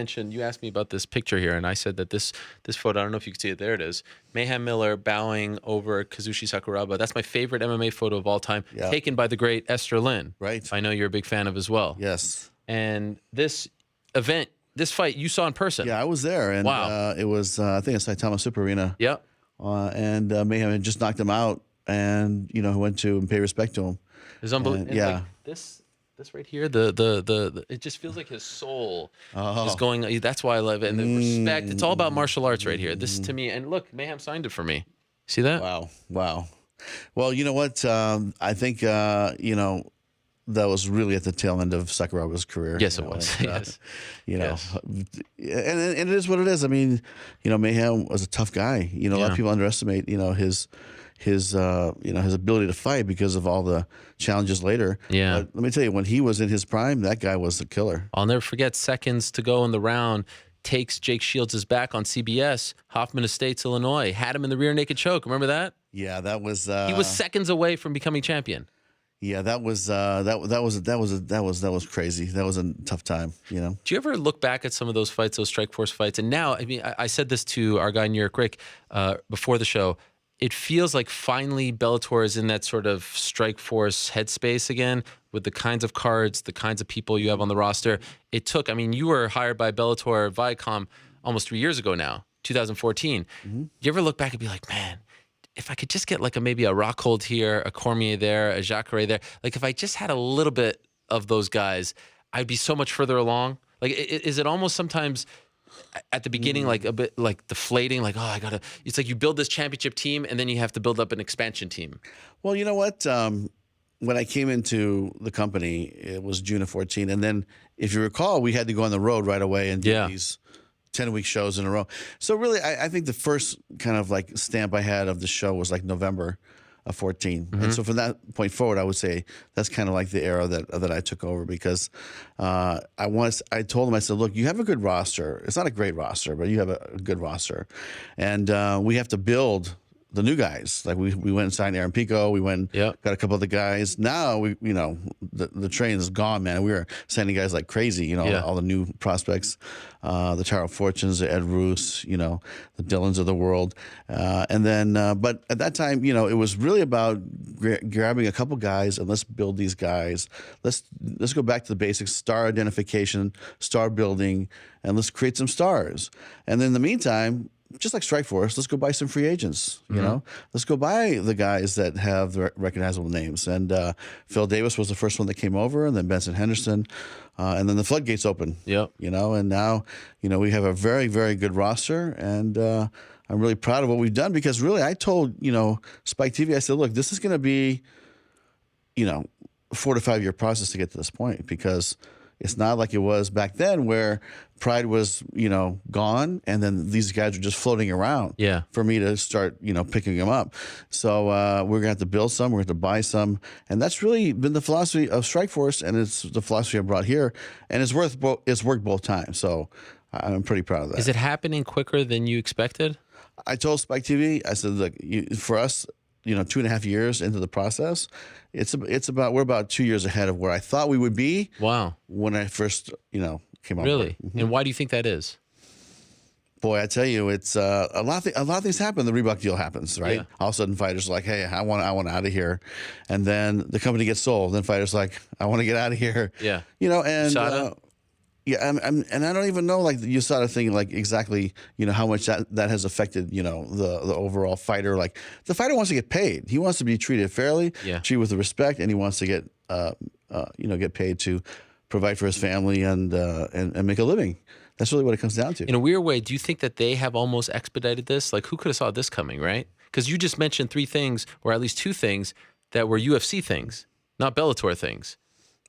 asked me about this picture here, and I said that this photo, I don't know if you can see it, there it is. Mayhem Miller bowing over Kazushi Sakuraba. That's my favorite MMA photo of all time, taken by the great Esther Lin. Right. I know you're a big fan of as well. Yes. And this fight, you saw in person. Yeah, I was there. And wow. It was, I think it's Saitama Super Arena. Yep. And Mayhem had just knocked him out, and, went to and pay respect to him. It was unbelievable. Yeah. Like this right here, the it just feels like his soul is going. That's why I love it. And the respect. It's all about martial arts right here. This to me. And look, Mayhem signed it for me. See that? Wow. Well, you know what? I think that was really at the tail end of Sakuraba's career. Yes, it was. Yes. And it is what it is. I mean, Mayhem was a tough guy. A lot of people underestimate, his ability to fight because of all the challenges later. Yeah. But let me tell you, when he was in his prime, that guy was a killer. I'll never forget, seconds to go in the round, takes Jake Shields' back on CBS, Hoffman Estates, Illinois, had him in the rear naked choke. Remember that? Yeah, that was. He was seconds away from becoming champion. Yeah, that was crazy. That was a tough time. Do you ever look back at some of those fights, those Strikeforce fights? And now, I mean, I said this to our guy New York Rick before the show. It feels like finally Bellator is in that sort of Strikeforce headspace again, with the kinds of cards, the kinds of people you have on the roster. It took, I mean, you were hired by Bellator Viacom almost 3 years ago now, 2014. Mm-hmm. You ever look back and be like, man, if I could just get like maybe a Rockhold here, a Cormier there, a Jacare there, like if I just had a little bit of those guys, I'd be so much further along. Like, is it almost sometimes at the beginning, like a bit like deflating, like, it's like you build this championship team and then you have to build up an expansion team? Well, you know what? When I came into the company, it was June of 14. And then if you recall, we had to go on the road right away and do these 10-week shows in a row. So really, I think the first kind of like stamp I had of the show was like November of 14. Mm-hmm. And so from that point forward, I would say that's kind of like the era that I took over, because I told them, I said, look, you have a good roster. It's not a great roster, but you have a good roster. And we have to build the new guys. Like we went and signed Aaron Pico. We went, got a couple of the guys. Now the train is gone, man. We were signing guys like crazy. All the new prospects, the Taro Fortunes, the Ed Roos, the Dillons of the world, and then. But at that time, it was really about grabbing a couple guys and let's build these guys. Let's go back to the basics: star identification, star building, and let's create some stars. And then in the meantime, just like Strikeforce, let's go buy some free agents. Let's go buy the guys that have the recognizable names. And Phil Davis was the first one that came over, and then Benson Henderson, and then the floodgates open. Yep. And now we have a very, very good roster, and I'm really proud of what we've done, because really I told Spike TV, I said, look, this is going to be a 4 to 5 year process to get to this point, because it's not like it was back then where Pride was, gone, and then these guys were just floating around for me to start, picking them up. So we're going to have to build some, we're going to buy some. And that's really been the philosophy of Strikeforce, and it's the philosophy I brought here. And it's worked both times. So I'm pretty proud of that. Is it happening quicker than you expected? I told Spike TV, I said, look, for us, 2.5 years into the process, we're about 2 years ahead of where I thought we would be. Wow. When I first, came on. Really? Mm-hmm. And why do you think that is? Boy, I tell you, it's a lot of things happen. The Reebok deal happens, right? Yeah. All of a sudden, fighters are like, "Hey, I want out of here," and then the company gets sold. Then fighters are like, "I want to get out of here." Yeah. And Yeah, and I don't even know like the USADA thing, like exactly, how much that has affected, the overall fighter. Like the fighter wants to get paid. He wants to be treated fairly, treated with respect, and he wants to get, get paid to provide for his family and make a living. That's really what it comes down to. In a weird way, do you think that they have almost expedited this? Like, who could have saw this coming, right? Because you just mentioned 3 things, or at least 2 things, that were UFC things, not Bellator things.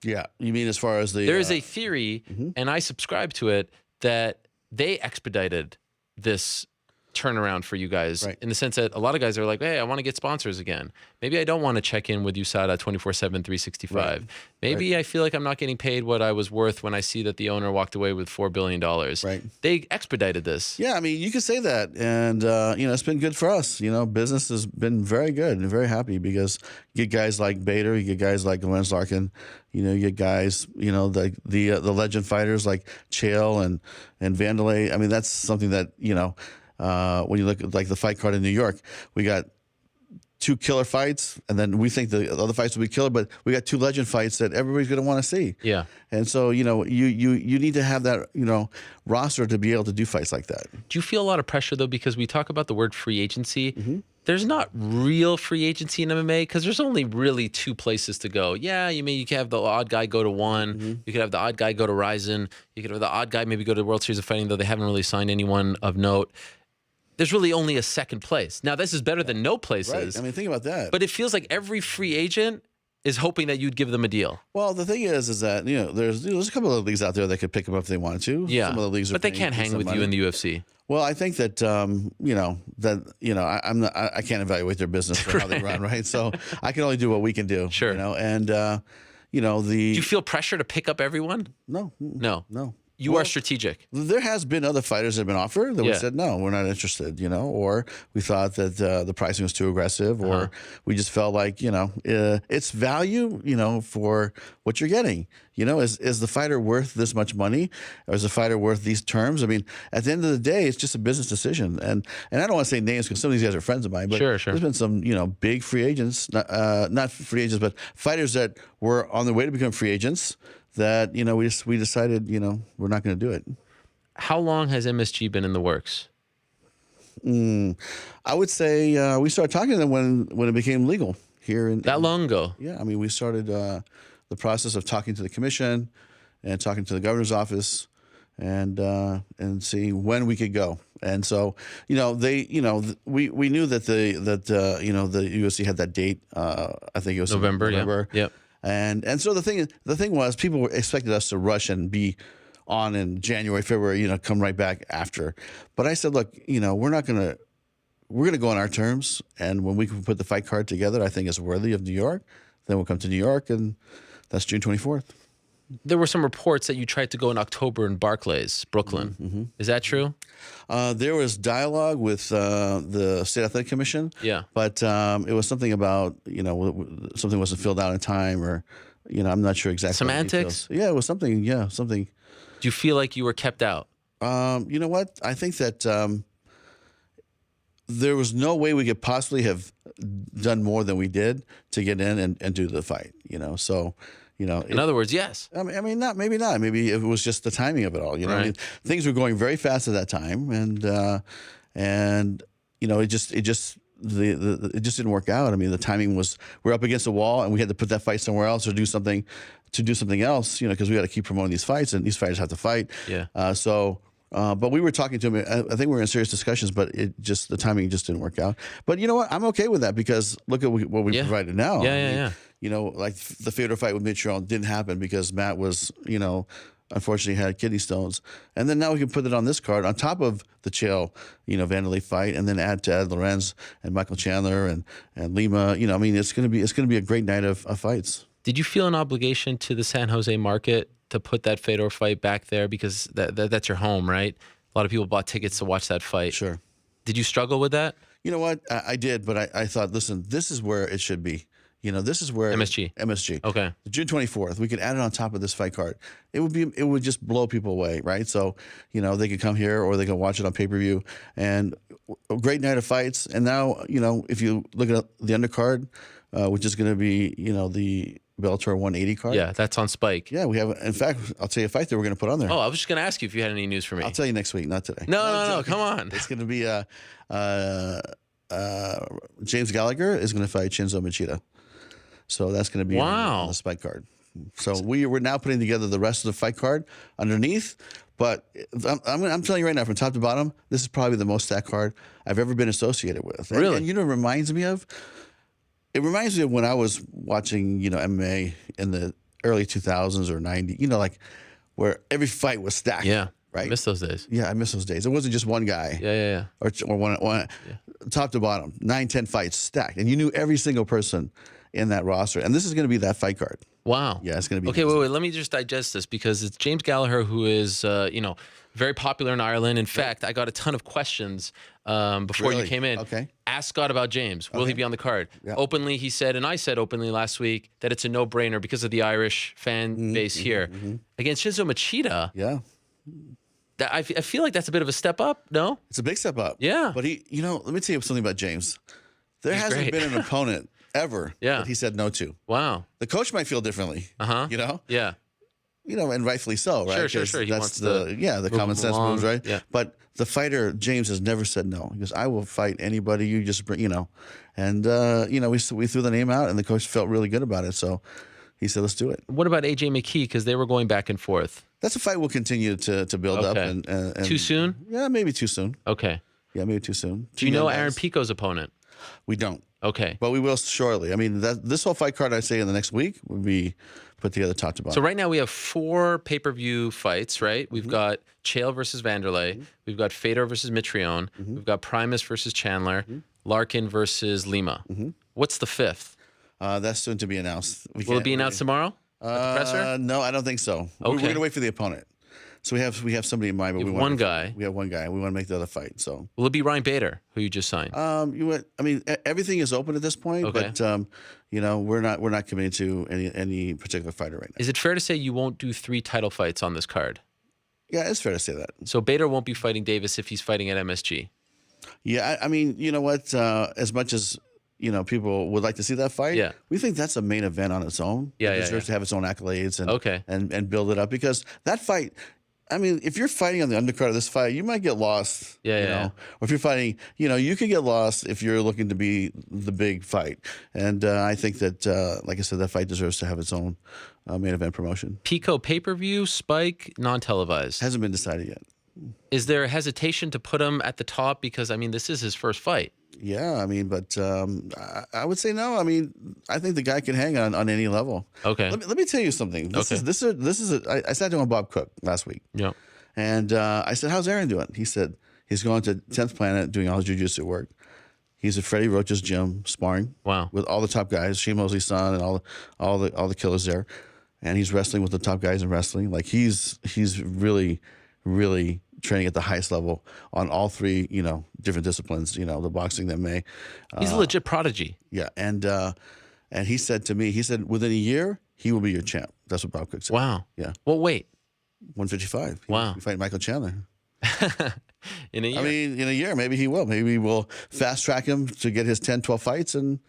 Yeah, you mean as far as the... There is a theory, and I subscribe to it, that they expedited this turnaround for you guys, in the sense that a lot of guys are like, hey, I want to get sponsors again. Maybe I don't want to check in with USADA 24/7, 365. Right. Maybe I feel like I'm not getting paid what I was worth when I see that the owner walked away with $4 billion. Right. They expedited this. Yeah, I mean, you could say that. And, it's been good for us. Business has been very good and very happy because you get guys like Bader, you get guys like Lorenz Larkin, you get guys, the legend fighters like Chael and Vanderlei. I mean, that's something that, when you look at like the fight card in New York, we got 2 killer fights, and then we think the other fights will be killer, but we got 2 legend fights that everybody's going to want to see. Yeah. And so, you need to have that, roster to be able to do fights like that. Do you feel a lot of pressure though, because we talk about the word free agency? There's not real free agency in MMA because there's only really 2 places to go. Yeah, you can have the odd guy go to one. You could have the odd guy go to Ryzen. You could have the odd guy maybe go to the World Series of Fighting, though they haven't really signed anyone of note. There's really only a second place. Now, this is better than no places. Right. I mean, think about that. But it feels like every free agent is hoping that you'd give them a deal. Well, the thing is that, there's a couple of leagues out there that could pick them up if they wanted to. Yeah. Some of the leagues but they can't hang with you in the UFC. Well, I think that, I can't evaluate their business for how they run, right? So I can only do what we can do. Sure. And, Do you feel pressure to pick up everyone? No. No. You are strategic. There has been other fighters that have been offered that we said, no, we're not interested, or we thought that the pricing was too aggressive, or we just felt like, it's value, for what you're getting. Is the fighter worth this much money, or is the fighter worth these terms? I mean, at the end of the day, it's just a business decision. And I don't want to say names because some of these guys are friends of mine, but sure. There's been some, big free agents, not free agents, but fighters that were on their way to become free agents that, we decided, we're not going to do it. How long has MSG been in the works? I would say we started talking to them when it became legal here. That long ago? Yeah. I mean, we started the process of talking to the commission and talking to the governor's office and seeing when we could go. And so, we knew that the UFC had that date. I think it was November. Yep. And so the thing was, people expected us to rush and be on in January, February, come right back after. But I said, look, we're going to go on our terms. And when we can put the fight card together, I think it's worthy of New York. Then we'll come to New York, and that's June 24th. There were some reports that you tried to go in October in Barclays, Brooklyn. Is that true? There was dialogue with the State Athletic Commission. Yeah. But it was something about, something wasn't filled out in time, or, I'm not sure exactly. Semantics? Yeah, it was something. Yeah, something. Do you feel like you were kept out? You know what? I think that there was no way we could possibly have done more than we did to get in and do the fight, So... in other words, yes. Maybe not. Maybe it was just the timing of it all. Right. I mean, things were going very fast at that time, and it just didn't work out. I mean, the timing was, we're up against the wall, and we had to put that fight somewhere else or do something else. Because we got to keep promoting these fights, and these fighters have to fight. Yeah. But we were talking to him. I think we were in serious discussions, but the timing just didn't work out. But you know what? I'm okay with that because look at what we provided now. Yeah. Like the Fedor fight with Mitchell didn't happen because Matt was, unfortunately had kidney stones. And then now we can put it on this card on top of the Chael, Vanderlei fight, and then add to Ed Lorenz and Michael Chandler and Lima. It's going to be a great night of fights. Did you feel an obligation to the San Jose market to put that Fedor fight back there because that's your home, right? A lot of people bought tickets to watch that fight. Sure. Did you struggle with that? You know what? I did, but I thought, listen, this is where it should be. This is where MSG. Okay. June 24th. We could add it on top of this fight card. It would just blow people away, right? So, they could come here or they could watch it on pay-per-view, and a great night of fights. And now, if you look at the undercard, which is going to be, Bellator 180 card. Yeah, that's on Spike. Yeah, we have. In fact, I'll tell you a fight that we're going to put on there. Oh, I was just going to ask you if you had any news for me. I'll tell you next week, not today. No, come on. It's going to be James Gallagher is going to fight Shinzo Machida. So that's going to be on the Spike card. So we're now putting together the rest of the fight card underneath. But I'm telling you right now, from top to bottom, this is probably the most stacked card I've ever been associated with. Really? And you know what it reminds me of? It reminds me of when I was watching, MMA in the early 2000s or 90s, like where every fight was stacked. Yeah. Right? I miss those days. Yeah, I miss those days. It wasn't just one guy. Yeah. Or one top to bottom, 9-10 fights stacked. And you knew every single person in that roster. And this is going to be that fight card. Wow. Yeah, it's going to be. Okay, wait. Let me just digest this because it's James Gallagher who is, very popular in Ireland. In fact, I got a ton of questions before you came in. Okay. Ask Scott about James. Will he be on the card? Yeah. Openly, he said, and I said openly last week, that it's a no-brainer because of the Irish fan base here. Against Shinzo Machida. Yeah. I feel like that's a bit of a step up, no? It's a big step up. Yeah. But let me tell you something about James. There hasn't been an opponent ever that he said no to. Wow. The coach might feel differently. Yeah. And rightfully so, right? Sure. He wants the common sense moves, right? Yeah. But the fighter, James, has never said no. He goes, I will fight anybody you just bring, And, we threw the name out and the coach felt really good about it. So he said, let's do it. What about AJ McKee? Because they were going back and forth. That's a fight we'll continue to build up. And too soon? Yeah, maybe too soon. Okay. Yeah, maybe too soon. Do you know Aaron Pico's opponent? We don't. Okay. But we will shortly. I mean, this whole fight card, I say, in the next week will be put together top to bottom. So right now we have 4 pay-per-view fights, right? We've got Chael versus Vanderlei. We've got Fedor versus Mitrione. We've got Primus versus Chandler. Larkin versus Lima. What's the 5th? That's soon to be announced. Will it be announced tomorrow at the presser? No, I don't think so. Okay. We're going to wait for the opponent. So we have somebody in mind, but we one guy. We have one guy. We want to make the other fight. So will it be Ryan Bader, who you just signed? Everything is open at this point, okay. But we're not committed to any particular fighter right now. Is it fair to say you won't do 3 title fights on this card? Yeah, it's fair to say that. So Bader won't be fighting Davis if he's fighting at MSG. Yeah, I mean, you know what? As much as people would like to see that fight, we think that's a main event on its own. Yeah, it deserves to have its own accolades and build it up, because that fight. I mean, if you're fighting on the undercard of this fight, you might get lost. Or if you're fighting, you could get lost if you're looking to be the big fight. And I think that, like I said, that fight deserves to have its own main event promotion. Pico pay-per-view, Spike, non-televised. Hasn't been decided yet. Is there a hesitation to put him at the top? Because, this is his first fight. Yeah, but I would say no. I think the guy can hang on any level. Okay. Let me tell you something. I sat down with Bob Cook last week. Yeah. And I said, how's Aaron doing? He said he's going to 10th Planet doing all his jiu-jitsu work. He's at Freddie Roach's gym sparring. Wow. With all the top guys, Shane Mosley's son and all the killers there. And he's wrestling with the top guys in wrestling. Like he's really, really training at the highest level on all 3, different disciplines, the boxing, the MMA. He's a legit prodigy. Yeah. And he said to me, within a year, he will be your champ. That's what Bob Cook said. Wow. Yeah. Well, wait. 155. Wow. He fight Michael Chandler. In a year? In a year, maybe he will. Maybe we'll fast track him to get his 10, 12 fights and,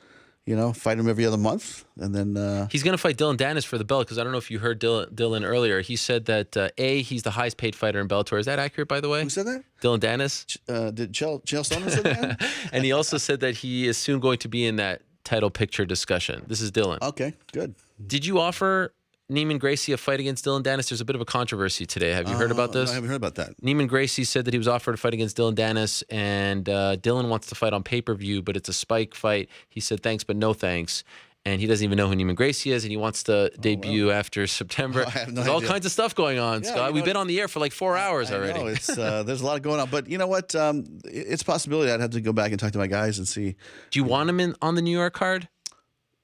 fight him every other month. And then he's going to fight Dillon Danis for the belt, because I don't know if you heard Dillon earlier. He said that, he's the highest paid fighter in Bellator. Is that accurate, by the way? Who said that? Dillon Danis. Did Chael Sonnen say that? And he also said that he is soon going to be in that title picture discussion. This is Dillon. Okay, good. Did you offer Neiman Gracie a fight against Dillon Danis? There's a bit of a controversy today. Have you heard about this? I haven't heard about that. Neiman Gracie said that he was offered a fight against Dillon Danis, and Dillon wants to fight on pay-per-view, but it's a Spike fight. He said thanks, but no thanks. And he doesn't even know who Neiman Gracie is, and he wants to debut after September. I have no There's all idea. kinds of stuff going on, Scott. We've been on the air for like 4 hours already. I know, it's there's a lot going on. But you know what? It's a possibility. I'd have to go back and talk to my guys and see. Do you want him on the New York card?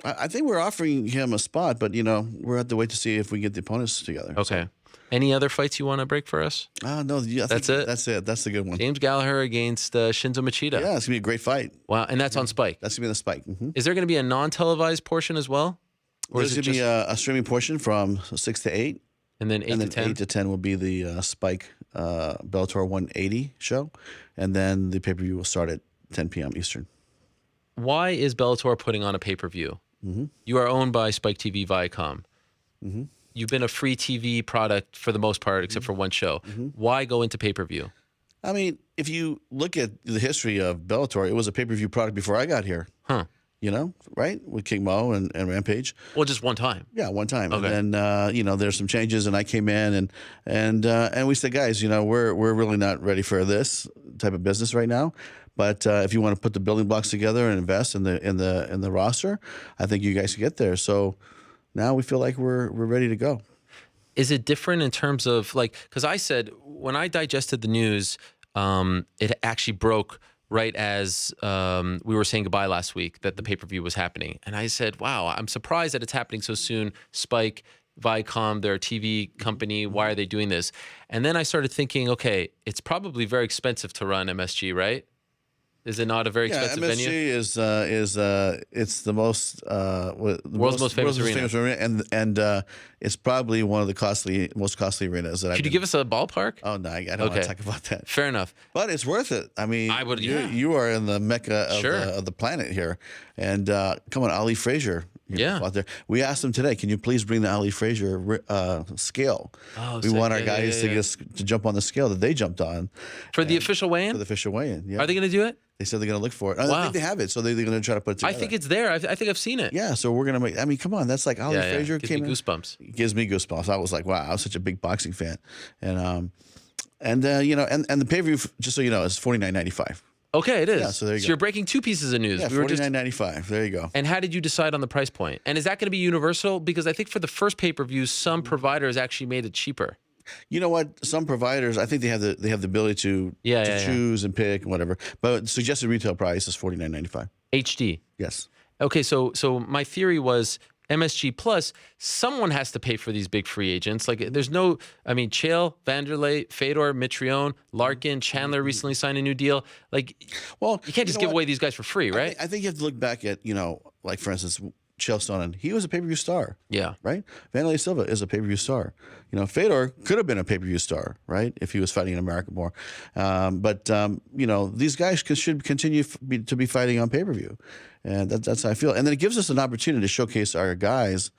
I think we're offering him a spot, but we'll have to wait to see if we get the opponents together. Okay. Any other fights you want to break for us? No, that's it. That's it. That's the good one. James Gallagher against Shinzo Machida. Yeah, it's gonna be a great fight. Wow, and that's on Spike. That's gonna be the Spike. Mm-hmm. Is there gonna be a non-televised portion as well? Or there's gonna be a streaming portion from 6 to 8, and then 8 to 10. 8 to 10 will be the Spike Bellator 180 show, and then the pay-per-view will start at 10 p.m. Eastern. Why is Bellator putting on a pay-per-view? You are owned by Spike TV, Viacom. Mm-hmm. You've been a free TV product for the most part, except for one show. Why go into pay-per-view? I mean, if you look at the history of Bellator, it was a pay-per-view product before I got here. Huh. You know, right? With King Mo and Rampage. Well, just one time. Yeah, one time. Okay. And then, you know, there's some changes, and I came in and we said, guys, you know, we're really not ready for this type of business right now. But if you want to put the building blocks together and invest in the roster, I think you guys can get there. So now we feel like we're ready to go. Is it different in terms of like, because I said when I digested the news, it actually broke right as we were saying goodbye last week that the pay-per-view was happening. And I said, wow, I'm surprised that it's happening so soon. Spike, Viacom, their TV company, why are they doing this? And then I started thinking, okay, it's probably very expensive to run MSG, right? Is it not a very expensive venue? MSG is it's the most world's most famous arena, and it's probably one of the most costly arenas that. Could you give us a ballpark? Oh no, I don't want to talk about that. Fair enough, but it's worth it. I mean, I would. You are in the mecca of the planet here, and come on, Ali Frazier. Out there. We asked him today, can you please bring the Ali Frazier scale? Oh, we want our guys to jump on the scale that they jumped on for the official weigh-in. For the official weigh-in, yeah. Are they going to do it? They said they're going to look for it. I think they have it, so they're going to try to put it together. I think it's there. I think I've seen it. Yeah, so we're going to make. I mean, come on, that's like Ali Frazier gives me goosebumps. Gives me goosebumps. I was like, wow, I was such a big boxing fan, and you know, and the pay-per-view, just so you know, is $49.95. Okay, it is. Yeah, so there you go. You're breaking two pieces of news. Yeah, $49.95. There you go. And how did you decide on the price point? And is that going to be universal? Because I think for the first pay-per-view, some providers actually made it cheaper. You know what? Some providers, I think they have the ability to choose and pick and whatever. But suggested retail price is $49.95. HD. Yes. Okay, so my theory was MSG Plus, someone has to pay for these big free agents. Like, there's no, I mean, Chael, Vanderlei, Fedor, Mitrione, Larkin, Chandler recently signed a new deal. Like, well, you can't just give away these guys for free, right? I think you have to look back at, you know, like, for instance, Chael Sonnen, he was a pay-per-view star. Yeah. Right? Vanderlei Silva is a pay-per-view star. You know, Fedor could have been a pay-per-view star, right, if he was fighting in America more. But you know, these guys should continue to be fighting on pay-per-view. And that's how I feel. And then it gives us an opportunity to showcase our guys,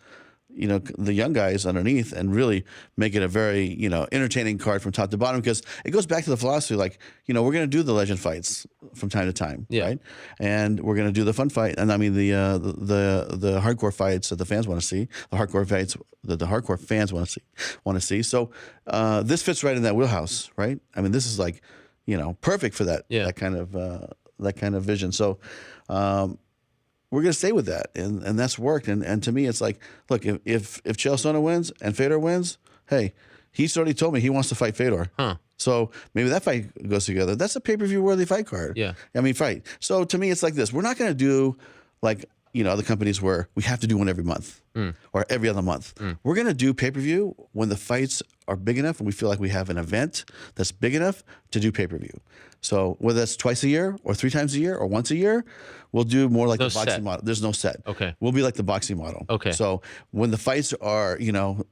you know, the young guys underneath, and really make it a very, you know, entertaining card from top to bottom, because it goes back to the philosophy, like, you know, we're going to do the legend fights from time to time, right? And we're going to do the fun fight, and I mean the hardcore fights that the fans want to see, the hardcore fights that the hardcore fans want to see. So this fits right in that wheelhouse, right? I mean, this is like, you know, perfect for that kind of vision. So. We're going to stay with that, and that's worked. And to me, it's like, look, if Chael Sonnen wins and Fedor wins, hey, he's already told me he wants to fight Fedor. So maybe that fight goes together. That's a pay-per-view worthy fight card. Yeah. I mean, fight. So to me, it's like this. We're not going to do like, you know, other companies where we have to do one every month or every other month. We're going to do pay-per-view when the fights are big enough and we feel like we have an event that's big enough to do pay-per-view. So whether that's twice a year or 3 times a year or once a year, we'll do more like the boxing model. There's no set. Okay. We'll be like the boxing model. Okay. So when the fights are, you know,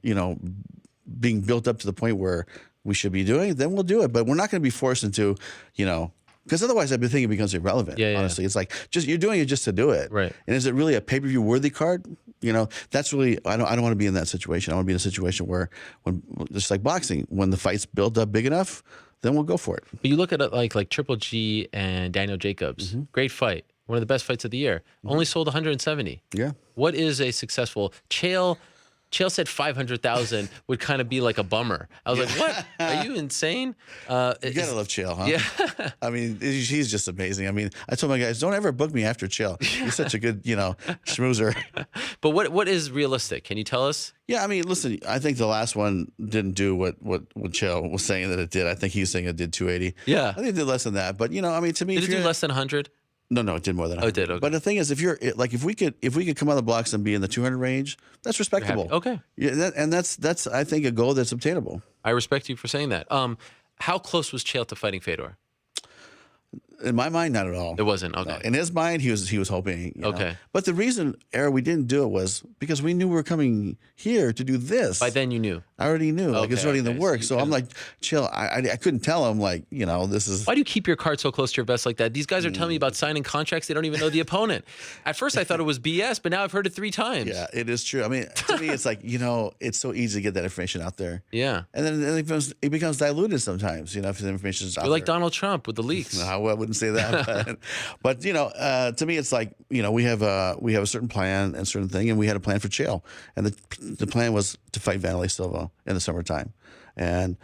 being built up to the point where we should be doing it, then we'll do it. But we're not going to be forced into, you know, because otherwise I think it becomes irrelevant. Honestly, it's like you're doing it just to do it. Right. And is it really a pay-per-view worthy card? You know, that's really, I don't want to be in that situation. I want to be in a situation where, when just like boxing, when the fights build up big enough, then we'll go for it. But you look at it like Triple G and Daniel Jacobs, great fight, one of the best fights of the year. Only sold 170. Yeah. What is a successful Chael said 500,000 would kind of be like a bummer. I was like, what? Are you insane? You gotta love Chael, huh? Yeah. I mean, he's just amazing. I mean, I told my guys, don't ever book me after Chael. He's such a good, you know, schmoozer. But what is realistic? Can you tell us? Yeah, I mean, listen, I think the last one didn't do what Chael was saying that it did. I think he was saying it did 280. Yeah. I think it did less than that. But, you know, I mean, to me, did it do less than 100? No, it did more than 100. Oh, it did. Okay. But the thing is, if we could come out of the blocks and be in the 200 range, that's respectable. Okay. Yeah, that's I think a goal that's obtainable. I respect you for saying that. How close was Chael to fighting Fedor? In my mind, not at all. It wasn't. Okay. No. In his mind, he was hoping. You know? Okay. But the reason, Eric, we didn't do it was because we knew we were coming here to do this. By then you knew. I already knew. Like it's already in the works. So I'm like, chill. I couldn't tell him like, you know, this is. Why do you keep your cards so close to your vest like that? These guys are telling me about signing contracts. They don't even know the opponent. At first I thought it was BS, but now I've heard it 3 times. Yeah, it is true. I mean, to me, it's like, you know, it's so easy to get that information out there. Yeah. And then it becomes diluted sometimes, you know, if the information is out You're like there. Donald Trump with the leaks. No, I wouldn't say that. but you know, to me, it's like, you know, we have a certain plan and certain thing, and we had a plan for Chael. And the plan was to fight Vanderlei Silva in the summertime. And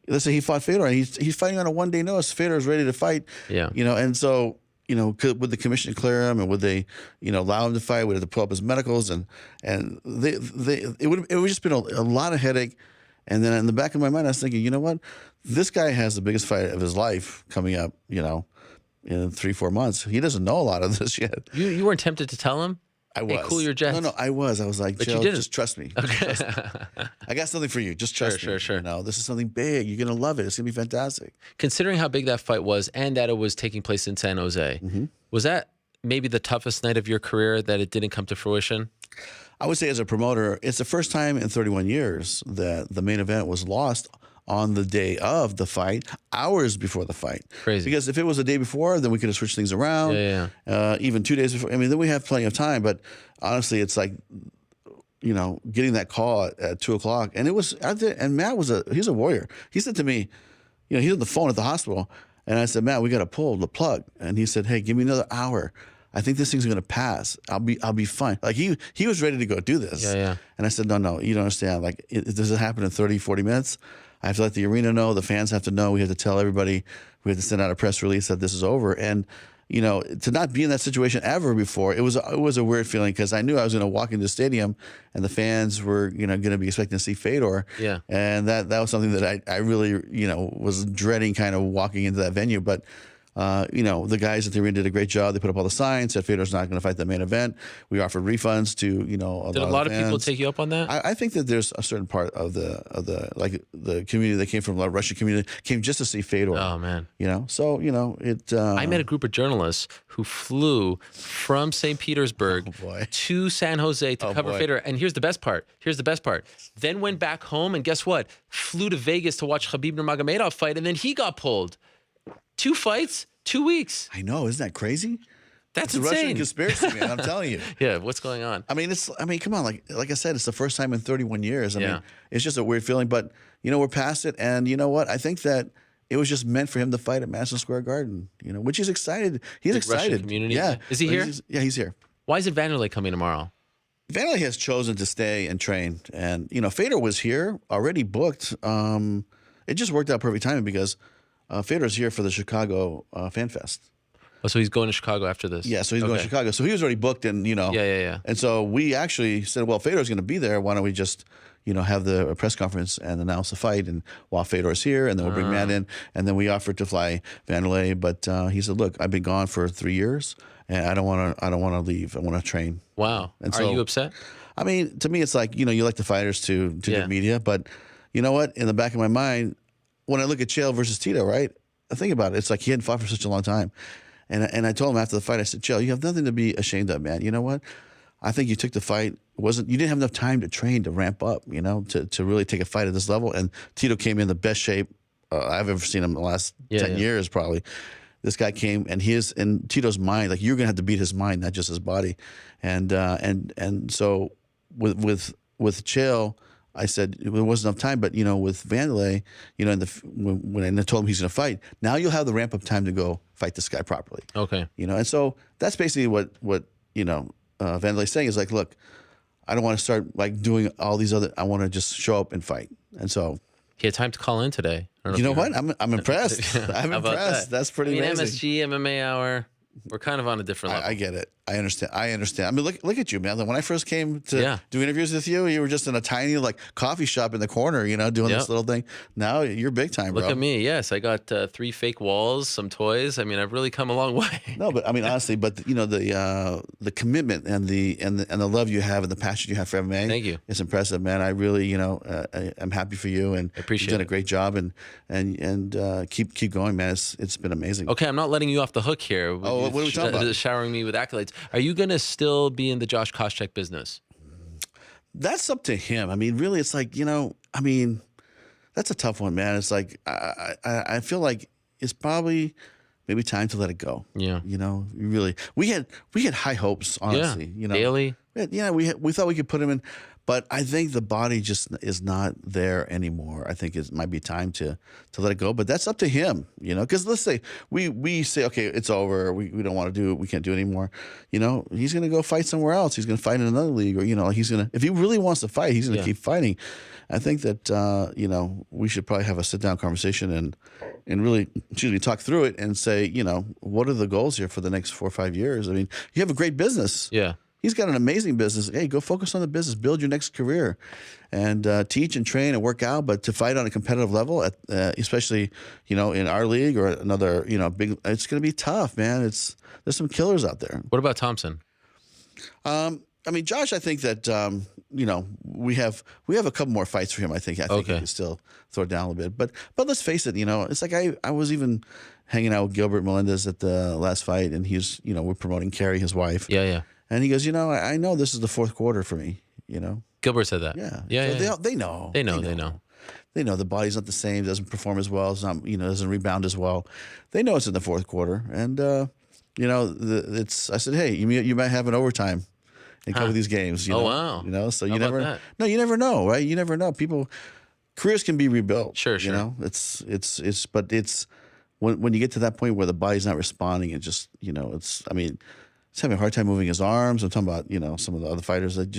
let's say he fought Fedor, and he's fighting on a 1-day notice. Fedor is ready to fight. Yeah. You know, and so, you know, would the commission clear him, and would they, you know, allow him to fight? Would they pull up his medicals? And it would just been a lot of headache. And then in the back of my mind, I was thinking, you know what? This guy has the biggest fight of his life coming up, you know, in 3-4 months. He doesn't know a lot of this yet. You weren't tempted to tell him? I was. Hey, cool your jets. No, I was. I was like, but Joe, you didn't. just trust me. Okay. Just trust me. I got something for you. Just trust me. Sure. You know, this is something big. You're going to love it. It's going to be fantastic. Considering how big that fight was and that it was taking place in San Jose, was that maybe the toughest night of your career that it didn't come to fruition? I would say as a promoter, it's the first time in 31 years that the main event was lost on the day of the fight, hours before the fight. Crazy. Because if it was a day before, then we could have switched things around. Yeah. Even 2 days before. I mean, then we have plenty of time. But honestly, it's like, you know, getting that call at 2 o'clock. And it was, and Matt he's a warrior. He said to me, you know, he's on the phone at the hospital. And I said, Matt, we got to pull the plug. And he said, hey, give me another hour. I think this thing's going to pass. I'll be fine. Like he was ready to go do this. Yeah. And I said, no, you don't understand. Like, does it happen in 30, 40 minutes? I have to let the arena know. The fans have to know. We have to tell everybody. We have to send out a press release that this is over. And, you know, to not be in that situation ever before, it was a weird feeling because I knew I was going to walk into the stadium and the fans were, you know, going to be expecting to see Fedor. Yeah. And that was something that I really, you know, was dreading kind of walking into that venue. But you know, the guys at the arena did a great job. They put up all the signs, said Fedor's not going to fight the main event. We offered refunds to, you know, Did a lot of people take you up on that? I think that there's a certain part of the like the community that came from the Russian community came just to see Fedor. Oh man. You know, so you know it. I met a group of journalists who flew from St. Petersburg to San Jose to cover Fedor. And here's the best part. Then went back home and guess what? Flew to Vegas to watch Khabib Nurmagomedov fight, and then he got pulled. 2 fights, 2 weeks. I know, isn't that crazy? That's it's insane. A Russian conspiracy, man. I'm telling you. Yeah, what's going on? I mean, come on. Like I said, it's the first time in 31 years. I mean, it's just a weird feeling, but you know, we're past it. And you know what? I think that it was just meant for him to fight at Madison Square Garden. You know, which he's excited. He's The excited. Russian community. Yeah. Is he here? Yeah, he's here. Why isn't Vanderlei coming tomorrow? Vanderlei has chosen to stay and train, and you know, Fedor was here already booked. It just worked out perfect timing because Fedor's here for the Chicago Fan Fest. Oh, so he's going to Chicago after this? Yeah, so he's going to Chicago. So he was already booked, and you know. Yeah. And so we actually said, well, Fedor's going to be there. Why don't we just, you know, have the press conference and announce the fight, and while Fedor's here, and then we'll bring Matt in, and then we offered to fly Vanderlei, but he said, look, I've been gone for 3 years, and I don't want to leave. I want to train. Wow. And Are you upset? I mean, to me, it's like, you know, you like the fighters to get media, but you know what? In the back of my mind, when I look at Chael versus Tito, right? I think about it. It's like he hadn't fought for such a long time. And I told him after the fight, I said, Chael, you have nothing to be ashamed of, man. You know what? I think you took the fight. You didn't have enough time to train, to ramp up, you know, to really take a fight at this level. And Tito came in the best shape I've ever seen him in the last 10 years, probably. This guy came, and in Tito's mind, like, you're going to have to beat his mind, not just his body. And so with Chael, I said there wasn't enough time, but you know, with Vanderlei, you know, when I told him he's going to fight, now you'll have the ramp up time to go fight this guy properly. Okay. You know, and so that's basically what you know, Vanderlei's saying is like, look, I don't want to start like doing all these other. I want to just show up and fight. And so he had time to call in today. You know what? I'm impressed. I'm impressed. That's pretty amazing. MSG MMA Hour. We're kind of on a different level. I get it. I understand. I mean, look at you, man. When I first came to do interviews with you, you were just in a tiny like coffee shop in the corner, doing this little thing. Now you're big time, bro. Look at me. Yes, I got 3 fake walls, some toys. I mean, I've really come a long way. No, but I mean, honestly, but the commitment and the love you have and the passion you have for MMA. Thank you. It's impressive, man. I really, I'm happy for you, and I appreciate you've done it. a great job, and keep going, man. It's been amazing. Okay, I'm not letting you off the hook here. Oh, what are we talking about? Showering me with accolades. Are you going to still be in the Josh Koscheck business? That's up to him. I mean, really, it's like, I mean, that's a tough one, man. It's like, I feel like it's probably maybe time to let it go. Yeah. Really, we had high hopes, honestly. Daily. Yeah, we thought we could put him in, but I think the body just is not there anymore. I think it might be time to let it go, but that's up to him, because let's say we say, okay, it's over. We don't want to do it. We can't do it anymore. He's going to go fight somewhere else. He's going to fight in another league, or, he's going to, if he really wants to fight, he's going to keep fighting. I think that, we should probably have a sit down conversation and really, talk through it and say, what are the goals here for the next 4 or 5 years? I mean, you have a great business. Yeah. He's got an amazing business. Hey, go focus on the business, build your next career, and teach and train and work out. But to fight on a competitive level, especially in our league or another big, it's going to be tough, man. There's some killers out there. What about Thompson? I mean, Josh, I think that we have a couple more fights for him. I think he can still throw it down a little bit. But let's face it, it's like I was even hanging out with Gilbert Melendez at the last fight, and he's we're promoting Carrie, his wife. Yeah. And he goes, I know this is the fourth quarter for me, Gilbert said that. Yeah. So they know. They know. They know the body's not the same, doesn't perform as well, it's not, doesn't rebound as well. They know it's in the fourth quarter. And, I said, hey, you might have an overtime and cover these games. Oh, wow. So you never know, right? You never know. Careers can be rebuilt. Sure. But it's when you get to that point where the body's not responding, it just, he's having a hard time moving his arms. I'm talking about, some of the other fighters that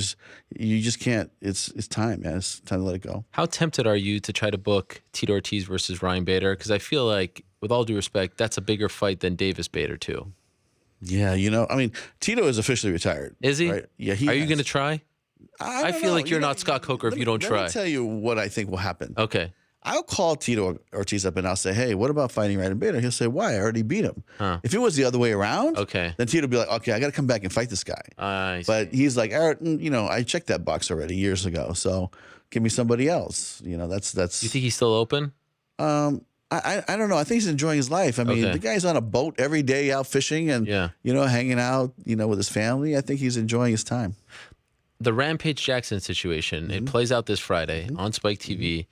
you just can't. It's time, man. It's time to let it go. How tempted are you to try to book Tito Ortiz versus Ryan Bader? Because I feel like, with all due respect, that's a bigger fight than Davis Bader too. Yeah, I mean, Tito is officially retired. Is he? Right? Yeah, Are you going to try? I feel like you're not Scott Coker if you don't try. Let me tell you what I think will happen. Okay. I'll call Tito Ortiz up and I'll say, hey, what about fighting Ryan Bader? He'll say, why? I already beat him. If it was the other way around, then Tito would be like, okay, I got to come back and fight this guy. But he's like, I checked that box already years ago, so give me somebody else. That's. You think he's still open? I don't know. I think he's enjoying his life. I mean, the guy's on a boat every day out fishing and, hanging out, with his family. I think he's enjoying his time. The Rampage Jackson situation, it plays out this Friday on Spike TV.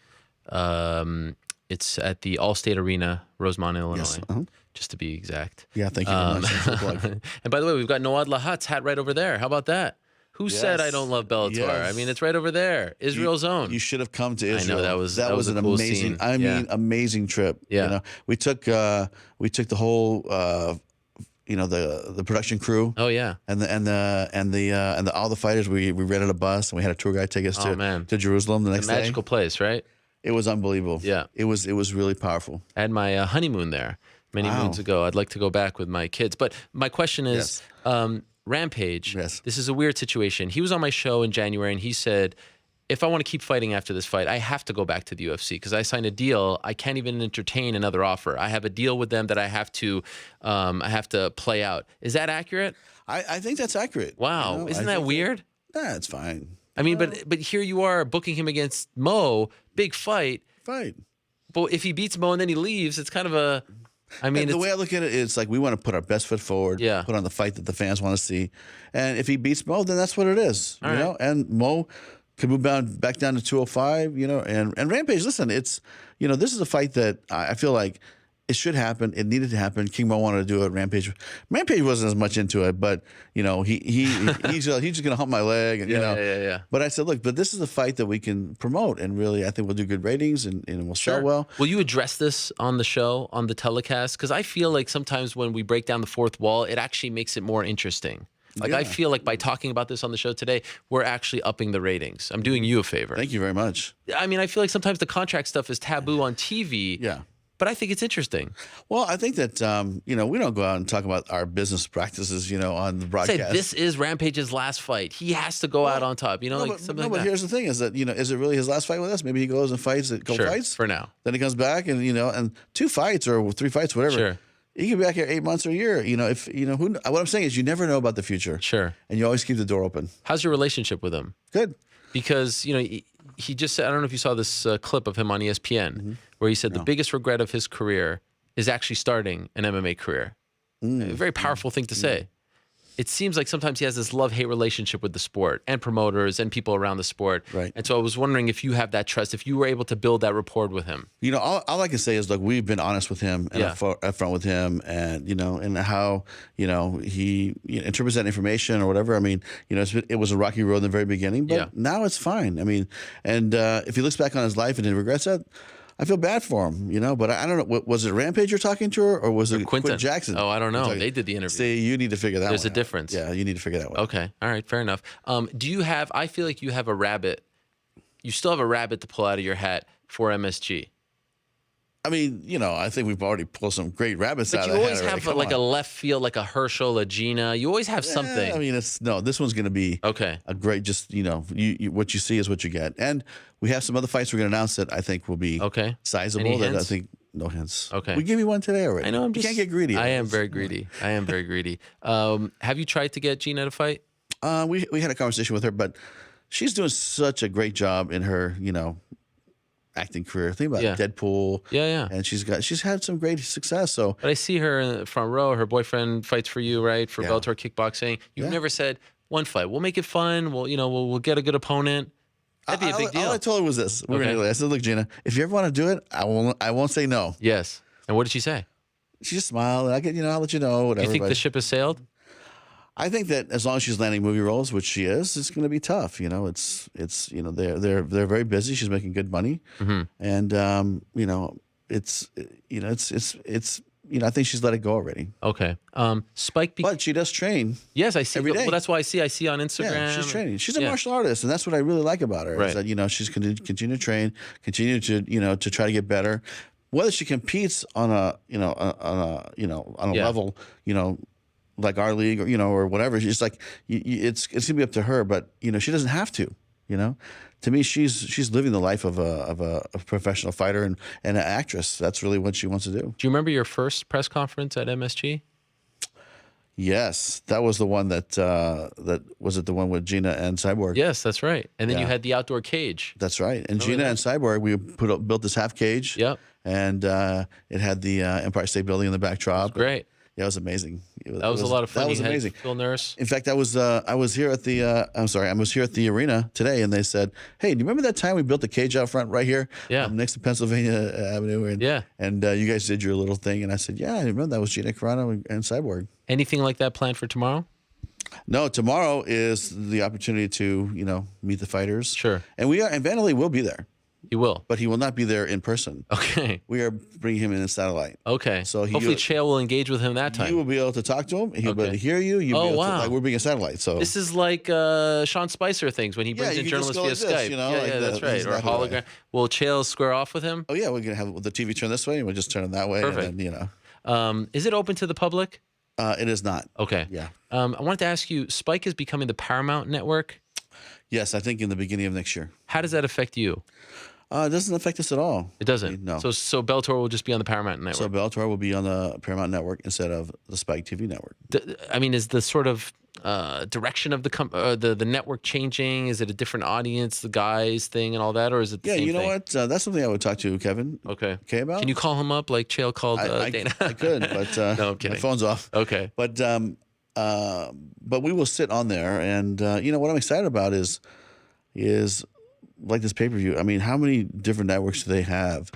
It's at the Allstate Arena, Rosemont, Illinois, just to be exact. Yeah, thank you very much. Thanks for the plug. And by the way, we've got Noad Lahat's hat right over there. How about that? Who said I don't love Bellator? Yes. I mean, it's right over there. Israel's own. You should have come to Israel. I know that was an a cool amazing. scene. Amazing trip. Yeah. We took the whole the production crew. Oh yeah. And all the fighters. We rented a bus and we had a tour guide take us to Jerusalem the next day. Magical place, right? It was unbelievable. Yeah. It was really powerful. I had my honeymoon there many moons ago. I'd like to go back with my kids. But my question is, Rampage, this is a weird situation. He was on my show in January and he said, if I want to keep fighting after this fight, I have to go back to the UFC because I signed a deal. I can't even entertain another offer. I have a deal with them that I have to play out. Is that accurate? I think that's accurate. Wow. Isn't that weird? It's fine. I mean, but here you are booking him against Mo, big fight. But if he beats Mo and then he leaves, it's kind of a... I mean, the way I look at it is like we want to put our best foot forward, put on the fight that the fans want to see. And if he beats Mo, then that's what it is, you know? And Mo can move back down to 205, and Rampage, listen, it's, this is a fight that I feel like it should happen. It needed to happen. King Mo wanted to do it. Rampage wasn't as much into it, but he's just gonna hump my leg, and But I said, look, but this is a fight that we can promote, and really, I think we'll do good ratings, and we'll sell well. Will you address this on the show, on the telecast? Because I feel like sometimes when we break down the fourth wall, it actually makes it more interesting. I feel like by talking about this on the show today, we're actually upping the ratings. I'm doing you a favor. Thank you very much. I mean, I feel like sometimes the contract stuff is taboo on TV. Yeah. but I think it's interesting. Well, I think that we don't go out and talk about our business practices, on the broadcast. Say this is Rampage's last fight. He has to go out on top. But here's the thing: is that is it really his last fight with us? Maybe he goes and fights a couple fights for now. Then he comes back and and 2 fights or 3 fights, whatever. Sure. He could be back here 8 months or a year. What I'm saying is you never know about the future. Sure. And you always keep the door open. How's your relationship with him? Good. Because he just said, I don't know if you saw this clip of him on ESPN where he said the biggest regret of his career is actually starting an MMA career. A very powerful thing to say. It seems like sometimes he has this love-hate relationship with the sport and promoters and people around the sport. Right. And so I was wondering if you have that trust, if you were able to build that rapport with him. All I can say is, look, we've been honest with him and upfront with him, and and how he interprets that information or whatever. I mean, it was a rocky road in the very beginning, but now it's fine. I mean, and if he looks back on his life and he regrets that, I feel bad for him, but I don't know. Was it Rampage you're talking to her, or was it Quinton Jackson? Oh, I don't know. They did the interview. See, you need to figure that There's one a difference. Yeah, you need to figure that one Okay. All right. Fair enough. Do you have, I feel like you have a rabbit. You still have a rabbit to pull out of your hat for MSG. I mean, I think we've already pulled some great rabbits out of But the you hat. always have a left field, like a Herschel, a Gina. You always have something. I mean, this one's going to be a great, just, what you see is what you get. And we have some other fights we're going to announce that I think will be sizable. Any that hints? I think, no hints. Okay. We gave you one today already. I know. You can't get greedy. I am very greedy. I am very greedy. Have you tried to get Gina to fight? We had a conversation with her, but she's doing such a great job in her, acting career. Think about Deadpool. Yeah. And she's had some great success. So, but I see her in the front row. Her boyfriend fights for you, right? For Bellator kickboxing. You've never said one fight. We'll make it fun. We'll get a good opponent. That'd be a big deal. All I told her was this. I said, look, Gina, if you ever want to do it, I won't say no. Yes. And what did she say? She just smiled. I'll let you know. Whatever. Do you think the ship has sailed? I think that as long as she's landing movie roles, which she is, it's going to be tough. It's they're very busy. She's making good money, and I think she's let it go already. Okay. Spike, but she does train. Yes, I see. Every day. Well, that's why I see on Instagram. Yeah, she's training. She's a martial artist, and that's what I really like about her. Right. Is that she's going to continue to train, continue to to try to get better. Whether she competes on a level like our league or whatever, she's like it's gonna be up to her. But she doesn't have to. To me, she's living the life of a professional fighter and an actress. That's really what she wants to do. Do you remember your first press conference at MSG? Yes, that was the one that was it the one with Gina and Cyborg. Yes, that's right. And then you had the outdoor cage. That's right. And Gina and Cyborg, we built this half cage. Yep. And it had the Empire State Building in the backdrop. Great. Yeah, it was amazing. That was a lot of fun. That was amazing. Phil Nurse. In fact, I was here at the I was here at the arena today, and they said, "Hey, do you remember that time we built the cage out front right here, next to Pennsylvania Avenue?" And and you guys did your little thing, and I said, "Yeah, I remember that was Gina Carano and Cyborg." Anything like that planned for tomorrow? No, tomorrow is the opportunity to meet the fighters. Sure. And Vanderlei will be there. He will. But he will not be there in person. Okay. We are bringing him in a satellite. Okay. So hopefully Chael will engage with him that time. You will be able to talk to him. He'll be able to hear you. You'll be able to, like, we're being a satellite. So this is like Sean Spicer things when he brings in journalists via Skype. That's right. Or hologram. Will Chael square off with him? Oh yeah, we're gonna have the TV turn this way, and we'll just turn it that way. Perfect. And then, is it open to the public? It is not. Okay. Yeah. I wanted to ask you, Spike is becoming the Paramount Network. Yes, I think in the beginning of next year. How does that affect you? It doesn't affect us at all. It doesn't? No. So Bellator will just be on the Paramount Network? So Bellator will be on the Paramount Network instead of the Spike TV network. I mean, is the sort of direction of the network changing? Is it a different audience, the guys thing and all that? Or is it the same thing? Yeah, you know what? That's something I would talk to Kevin. Okay. About. Can you call him up like Chael called Dana? I could, but no, I'm kidding. My phone's off. Okay. But we will sit on there. And, what I'm excited about is like this pay-per-view. I mean, how many different networks do they have?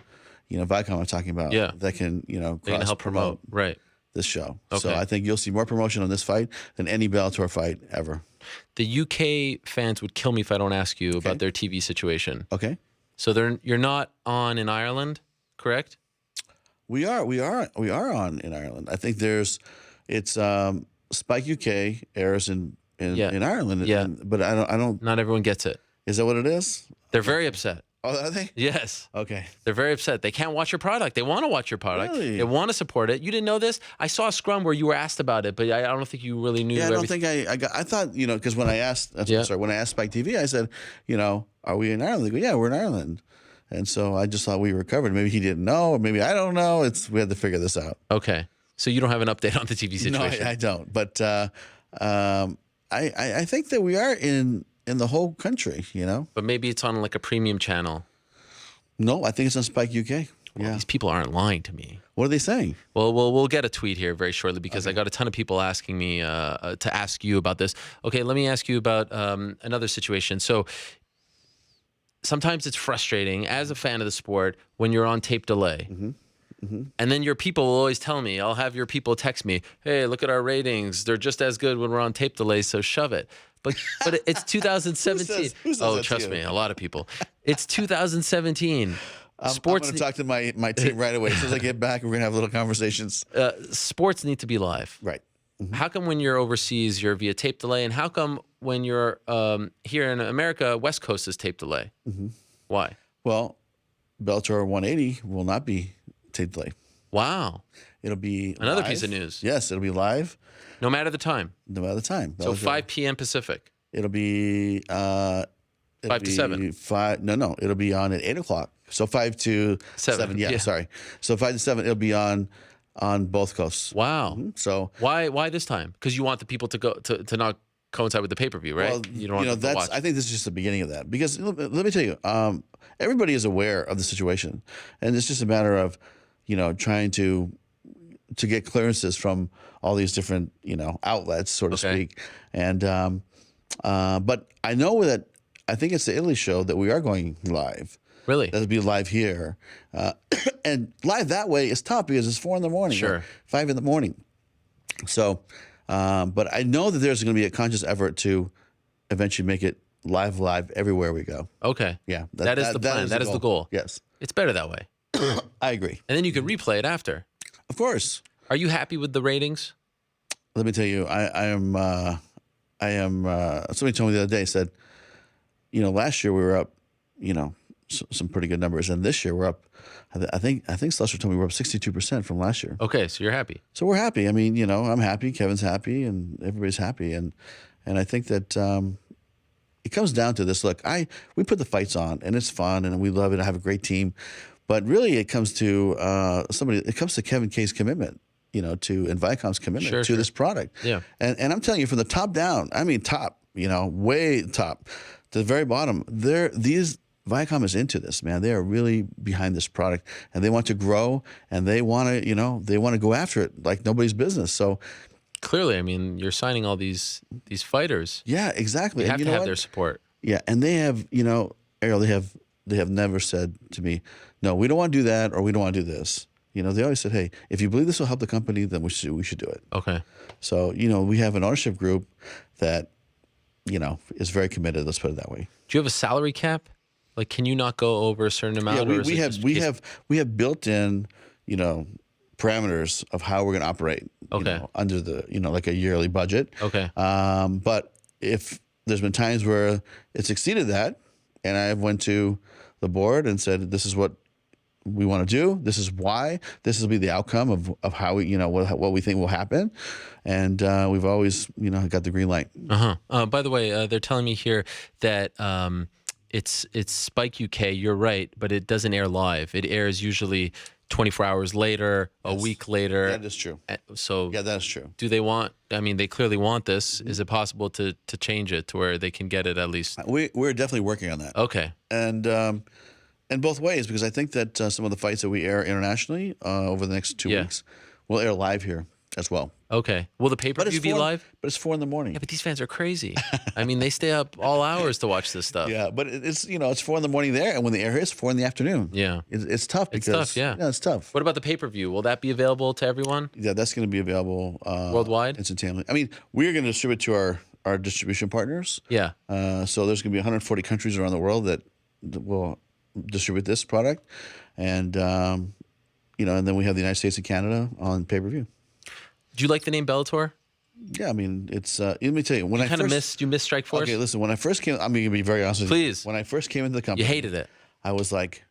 Viacom I'm talking about. Yeah. That can, they can help promote. Right. This show. Okay. So I think you'll see more promotion on this fight than any Bellator fight ever. The UK fans would kill me if I don't ask you about their TV situation. Okay. So you're not on in Ireland, correct? We are on in Ireland. I think it's Spike UK airs in Ireland. Yeah. But I don't. Not everyone gets it. Is that what it is? They're very upset. Oh, are they? Yes. Okay. They're very upset. They can't watch your product. They want to watch your product. Really? They want to support it. You didn't know this? I saw a scrum where you were asked about it, but I don't think you really knew. Yeah, I don't everything. think I thought, because when I asked, when I asked Spike TV, I said, are we in Ireland? They go, yeah, we're in Ireland. And so I just thought we were covered. Maybe he didn't know, or maybe I don't know. We had to figure this out. Okay. So you don't have an update on the TV situation? No, I don't. But I think that we are in the whole country, But maybe it's on like a premium channel. No, I think it's on Spike UK. Well, these people aren't lying to me. What are they saying? Well, we'll get a tweet here very shortly because I got a ton of people asking me to ask you about this. Okay, let me ask you about another situation. So sometimes it's frustrating as a fan of the sport when you're on tape delay. And then your people will always tell me, I'll have your people text me, hey, look at our ratings. They're just as good when we're on tape delay, so shove it. But it's 2017. Who says oh, trust me, a lot of people. It's 2017. Sports. I'm going to talk to my team right away. As soon as I get back, we're going to have little conversations. Sports need to be live. Right. How come when you're overseas, you're via tape delay? And how come when you're here in America, West Coast is tape delay? Why? Well, Bellator 180 will not be tape delay. Wow. It'll be another live. Piece of news. Yes, it'll be live. No matter the time. No matter the time. So 5 p.m. Pacific. It'll be 5 to 7. No. It'll be on at 8 o'clock. So 5 to 7. Yeah, sorry. So 5 to 7. It'll be on both coasts. Wow. So why this time? Because you want the people to go to not coincide with the pay-per-view, right? Well, you don't want them to watch. I think this is just the beginning of that. Because let me tell you, everybody is aware of the situation, and it's just a matter of trying to get clearances from all these different outlets, so to speak. And but I know that I think it's the Italy show that we are going live. Really? That'll be live here, and live that way is tough because it's 4 in the morning, sure, 5 in the morning. So, but I know that there's going to be a conscious effort to eventually make it live everywhere we go. Okay. Yeah, that is the plan. That is the goal. Yes, it's better that way. I agree. And then you can replay it after. Of course. Are you happy with the ratings? Let me tell you, I am. Somebody told me the other day, said, last year we were up, some pretty good numbers, and this year we're up. I think Slusher told me we're up 62% from last year. Okay, so you're happy. So we're happy. I mean, I'm happy. Kevin's happy, and everybody's happy, and I think that it comes down to this. Look, we put the fights on, and it's fun, and we love it. I have a great team, but really, it comes to It comes to Kevin K's commitment. And Viacom's commitment to this product. Yeah. And I'm telling you, from the top down, I mean top, way top to the very bottom, Viacom is into this, man. They are really behind this product, and they want to grow, and they want to, go after it like nobody's business. So clearly, I mean, you're signing all these fighters. Yeah, exactly. You have to have their support. Yeah, and they have, Ariel, they have never said to me, no, we don't want to do that, or we don't want to do this. They always said, hey, if you believe this will help the company, then we should do it. Okay. So, we have an ownership group that, is very committed. Let's put it that way. Do you have a salary cap? Like, can you not go over a certain amount? Yeah, we have built in, parameters of how we're going to operate. Okay. Under the, like a yearly budget. Okay. But if there's been times where it's exceeded that, and I went to the board and said, this is what we want to do. This is why. This will be the outcome of how we, what we think will happen. And we've always, got the green light. By the way, they're telling me here that it's Spike UK. You're right, but it doesn't air live. It airs usually 24 hours later, a week later. That is true. So yeah, that is true. Do they want? I mean, they clearly want this. Is it possible to change it to where they can get it at least? We're definitely working on that. Okay. And both ways, because I think that some of the fights that we air internationally over the next 2 weeks will air live here as well. Okay. Will the pay-per-view be live? But it's 4 in the morning. Yeah, but these fans are crazy. I mean, they stay up all hours to watch this stuff. Yeah, but it's it's 4 in the morning there, and when the air hits, 4 in the afternoon. Yeah, it's tough. Because, it's tough. Yeah, it's tough. What about the pay-per-view? Will that be available to everyone? Yeah, that's going to be available worldwide, instantaneously. I mean, we're going to distribute to our distribution partners. Yeah. So there's going to be 140 countries around the world that will distribute this product, and and then we have the United States and Canada on pay-per-view. Do you like the name Bellator? Yeah, I mean, it's. Let me tell you, you missed Strike Force. Okay, listen. When I first came, I'm going to be very honest with you. Please. When I first came into the company, you hated it. I was like,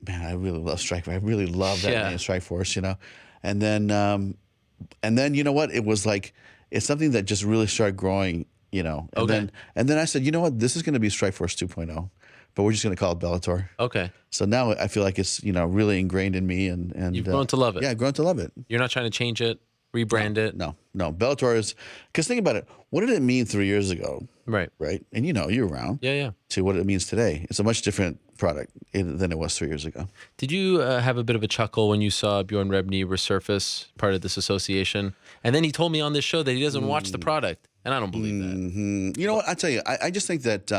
man, I really love Strike. I really love that name, Strike Force, you know. And then you know what? It was like it's something that just really started growing, you know. And then I said, you know what? This is going to be Strike Force 2.0, but we're just going to call it Bellator. Okay. So now I feel like it's, you know, really ingrained in me, and you've grown to love it. Yeah, I've grown to love it. You're not trying to change it, rebrand it. No. Bellator is, because think about it. What did it mean 3 years ago? Right. And you know, you're around. Yeah. To what it means today. It's a much different product than it was 3 years ago. Did you have a bit of a chuckle when you saw Bjorn Rebney resurface part of this association? And then he told me on this show that he doesn't watch the product, and I don't believe that. You know what? I tell you, I just think that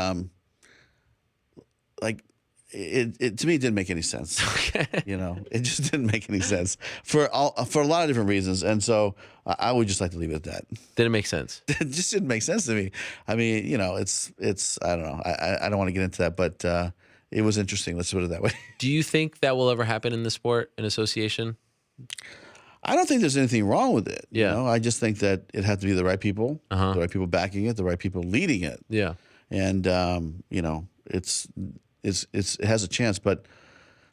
like it to me it didn't make any sense. Okay. You know, it just didn't make any sense for a lot of different reasons, and so I would just like to leave it at that. Didn't make sense. It just didn't make sense to me. I mean, you know, it's I don't know. I don't want to get into that, but it was interesting. Let's put it that way. Do you think that will ever happen in the sport, an association? I don't think there's anything wrong with it. Yeah. You know? I just think that it has to be the right people, the right people backing it, the right people leading it. Yeah. And you know, it has a chance, but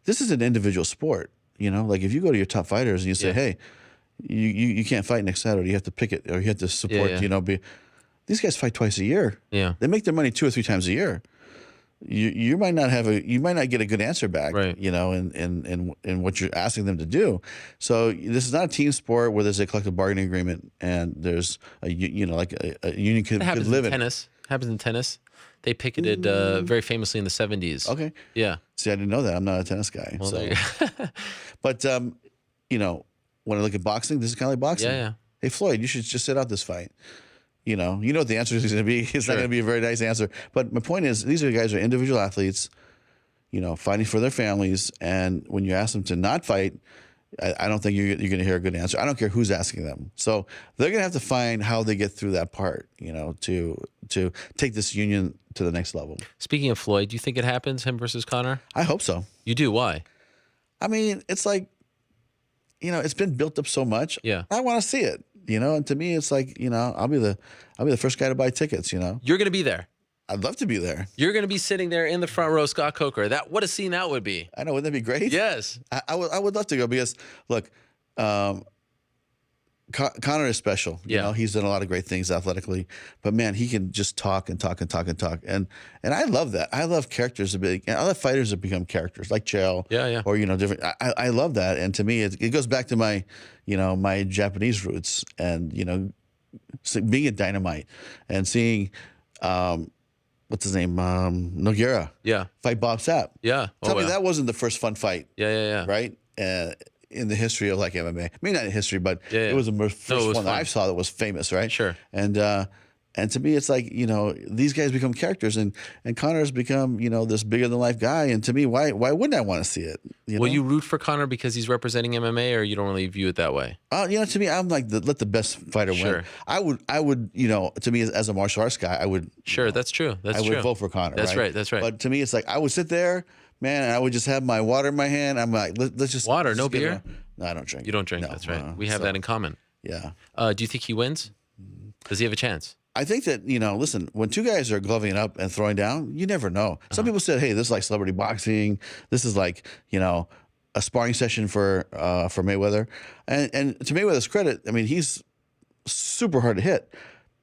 this is an individual sport. You know, like if you go to your top fighters and you say, hey, you can't fight next Saturday, you have to pick it, or you have to support. You know, these guys fight twice a year. Yeah. They make their money 2 or 3 times a year. You might not get a good answer back, right? You know, in what you're asking them to do. So this is not a team sport where there's a collective bargaining agreement and there's a union could live in. Tennis happens in tennis. They picketed very famously in the 70s. Okay. Yeah. See, I didn't know that. I'm not a tennis guy. Well, so. But you know, when I look at boxing, this is kind of like boxing. Yeah. Hey, Floyd, you should just sit out this fight. You know what the answer is going to be. It's not going to be a very nice answer. But my point is, these guys are individual athletes, you know, fighting for their families. And when you ask them to not fight, I don't think you're going to hear a good answer. I don't care who's asking them. So they're going to have to find how they get through that part, you know, to take this union to the next level. Speaking of Floyd, do you think it happens, him versus Conor? I hope so. You do? Why? I mean, it's like, you know, it's been built up so much. Yeah. I want to see it. You know, and to me, it's like, you know, I'll be the first guy to buy tickets. You know, you're going to be there. I'd love to be there. You're going to be sitting there in the front row, Scott Coker. What a scene that would be. I know, wouldn't that be great? Yes, I would love to go because look, Conor is special. You know, he's done a lot of great things athletically, but man, he can just talk and talk and talk and talk, and I love that. I love characters I love fighters that become characters like Chael. Yeah. Or, you know, different. I love that, and to me, it goes back to my, you know, my Japanese roots, and you know, being a Dynamite and seeing, what's his name, Nogueira. Yeah. Fight Bob Sapp. Yeah. Tell me that wasn't the first fun fight. Yeah. Right. In the history of like MMA, I mean not in history, but it was the first one that I saw that was famous, right? Sure. And to me, it's like, you know, these guys become characters, and Conor's become, you know, this bigger than life guy. And to me, why wouldn't I want to see it? Will you root for Conor because he's representing MMA, or you don't really view it that way? You know, to me, I'm like let the best fighter win. I would, you know, to me as a martial arts guy, I would. Sure, that's true. I would vote for Conor. That's right. That's right. But to me, it's like I would sit there, man, and I would just have my water in my hand. I'm like, let's just water, no beer. No, I don't drink. You don't drink. No, that's right. We have that in common. Yeah. Do you think he wins? Does he have a chance? I think that, you know, listen, when two guys are gloving up and throwing down, you never know. Some people said, hey, this is like celebrity boxing. This is like, you know, a sparring session for Mayweather. And to Mayweather's credit, I mean, he's super hard to hit.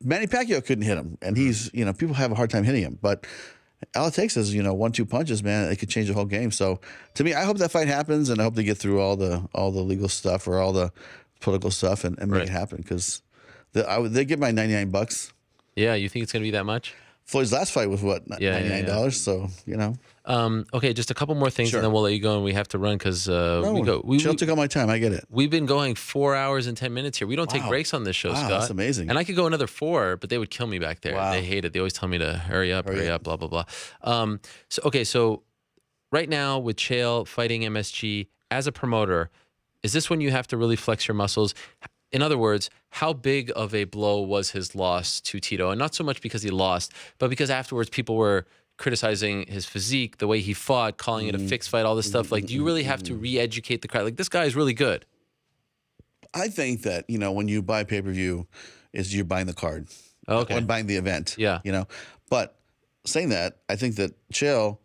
Manny Pacquiao couldn't hit him, and he's, you know, people have a hard time hitting him. But all it takes is, you know, 1-2 punches, man. It could change the whole game. So to me, I hope that fight happens, and I hope they get through all the legal stuff or all the political stuff and make it happen, because they get my $99. Yeah, you think it's going to be that much? Floyd's last fight was what, $99? So, you know. Okay, just a couple more things, and then we'll let you go, and we have to run because Chill took all my time. I get it. We've been going 4 hours and 10 minutes here. We don't take breaks on this show, Scott. That's amazing. And I could go another 4, but they would kill me back there. Wow. They hate it. They always tell me to hurry up, blah, blah, blah. So right now with Chael fighting MSG, as a promoter, is this when you have to really flex your muscles? In other words, how big of a blow was his loss to Tito? And not so much because he lost, but because afterwards people were criticizing his physique, the way he fought, calling it a fixed fight, all this stuff. Like, do you really have to re-educate the crowd? Like, this guy is really good. I think that, you know, when you buy pay-per-view, is you're buying the card. Okay. Or buying the event. Yeah. You know, but saying that, I think that Chael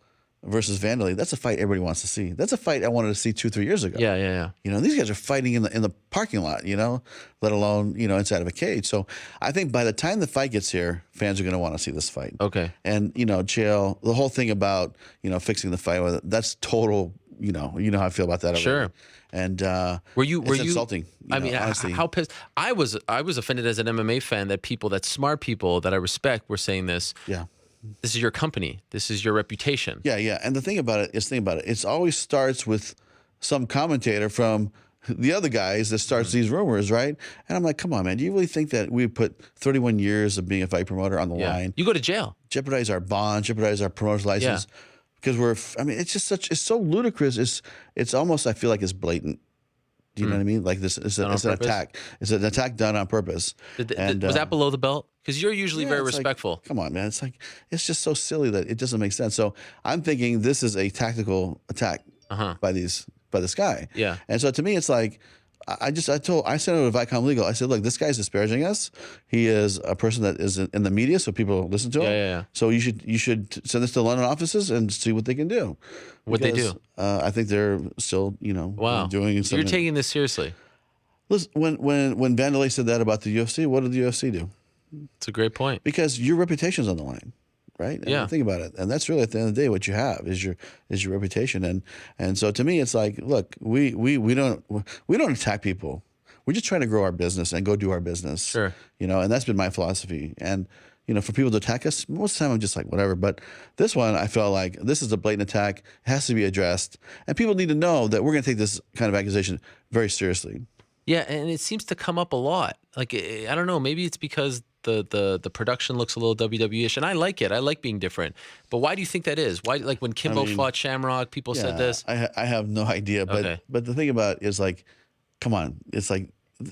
versus Vanderlei, that's a fight everybody wants to see. That's a fight I wanted to see 2-3 years ago. Yeah. You know, these guys are fighting in the parking lot, you know, let alone, you know, inside of a cage. So I think by the time the fight gets here, fans are going to want to see this fight. Okay. And, you know, Chael, the whole thing about, you know, fixing the fight, that's total, you know how I feel about that already. Sure. And were you insulting? I mean, honestly. how pissed? I was offended as an MMA fan that smart people that I respect were saying this. Yeah. This is your company. This is your reputation. Yeah. And the thing about it, it always starts with some commentator from the other guys that starts these rumors, right? And I'm like, come on, man. Do you really think that we put 31 years of being a fight promoter on the line? You go to jail. Jeopardize our bond, jeopardize our promoter's license. Because it's so ludicrous. It's almost, I feel like it's blatant. Do you know what I mean? Like it's an attack. It's an attack done on purpose. Was that below the belt? Because you're usually very respectful. Like, come on, man. It's just so silly that it doesn't make sense. So I'm thinking this is a tactical attack by this guy. Yeah. And so to me, it's like, I sent it to Vicom Legal. I said, look, this guy's disparaging us. He is a person that is in the media, so people listen to him. Yeah. So you should send this to London offices and see what they can do. What they do? I think they're still, doing something. You're taking this seriously. Listen, when Vanderlei said that about the UFC, what did the UFC do? It's a great point. Because your reputation's on the line, right? Yeah. Think about it, and that's really at the end of the day what you have is your reputation, and so to me it's like, look, we don't attack people. We're just trying to grow our business and go do our business. Sure. And that's been my philosophy. And for people to attack us, most of the time I'm just like whatever. But this one, I felt like this is a blatant attack. It has to be addressed, and people need to know that we're going to take this kind of accusation very seriously. Yeah, and it seems to come up a lot. Like, I don't know, maybe it's because the production looks a little WWE-ish, and I like it. I like being different. But why do you think that is? Why, like when Kimbo fought Shamrock, people said this? I have no idea. But the thing about it is, like, come on, it's like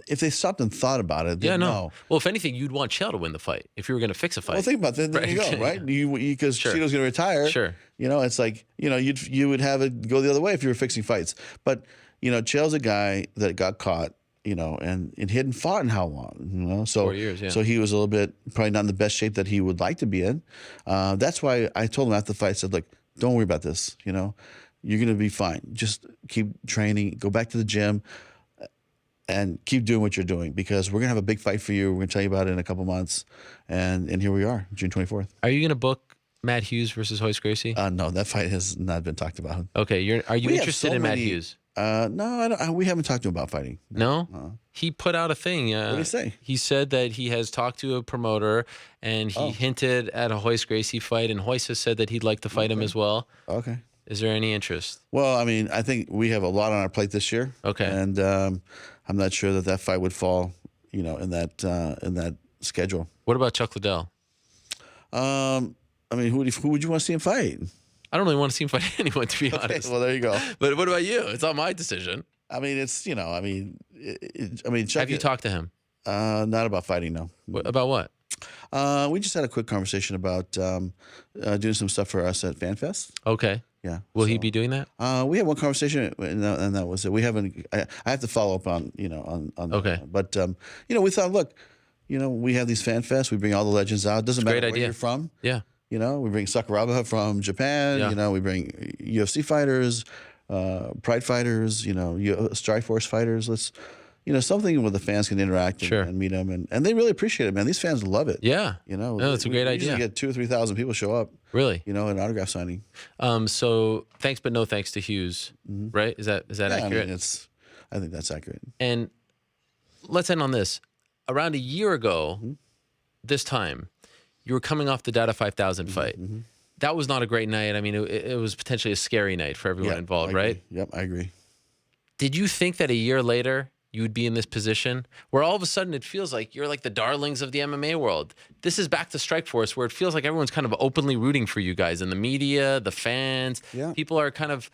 if they stopped and thought about it, they'd know. Well, if anything, you'd want Chael to win the fight if you were going to fix a fight. Well, think about that. There you go, right? Because Cheeto's going to retire. Sure. It's like you would have it go the other way if you were fixing fights. But Chael's a guy that got caught. And he hadn't fought in how long? So 4 years, yeah. So he was a little bit probably not in the best shape that he would like to be in. That's why I told him after the fight, I said, look, don't worry about this. You're going to be fine. Just keep training, go back to the gym, and keep doing what you're doing because we're going to have a big fight for you. We're going to tell you about it in a couple months. And here we are, June 24th. Are you going to book Matt Hughes versus Royce Gracie? No, that fight has not been talked about. Okay, are you interested in Matt Hughes? No, I don't, we haven't talked to him about fighting. No? He put out a thing. What did he say? He said that he has talked to a promoter and he hinted at a Royce Gracie fight, and Royce has said that he'd like to fight him as well. Okay. Is there any interest? Well, I mean, I think we have a lot on our plate this year. Okay. And I'm not sure that fight would fall, in that schedule. What about Chuck Liddell? I mean, who would you want to see him fight? I don't really want to see him fight anyone, to be honest. Well, there you go. But what about you? It's not my decision. I mean, it's Chuck. Have you talked to him? Not about fighting, no. About what? We just had a quick conversation about doing some stuff for us at FanFest. Okay. Yeah. Will he be doing that? We had one conversation, and that was it. We haven't. I have to follow up on on. Okay. But we thought, look, we have these FanFests. We bring all the legends out. It doesn't matter where you're from. Yeah. We bring Sakuraba from Japan. Yeah. We bring UFC fighters, Pride fighters. Strikeforce fighters. Let's. Something where the fans can interact and meet them, and they really appreciate it, man. These fans love it. Yeah. No, it's a great idea. Usually get 2,000 or 3,000 people show up. Really? An autograph signing. So thanks, but no thanks to Hughes, right? Is that accurate? I think that's accurate. And let's end on this. Around a year ago, this time, you were coming off the Dada 5000 fight. That was not a great night. I mean, it was potentially a scary night for everyone involved, right? Yep, I agree. Did you think that a year later you would be in this position where all of a sudden it feels like you're like the darlings of the MMA world? This is back to Strikeforce, where it feels like everyone's kind of openly rooting for you guys in the media, the fans. Yeah. People are kind of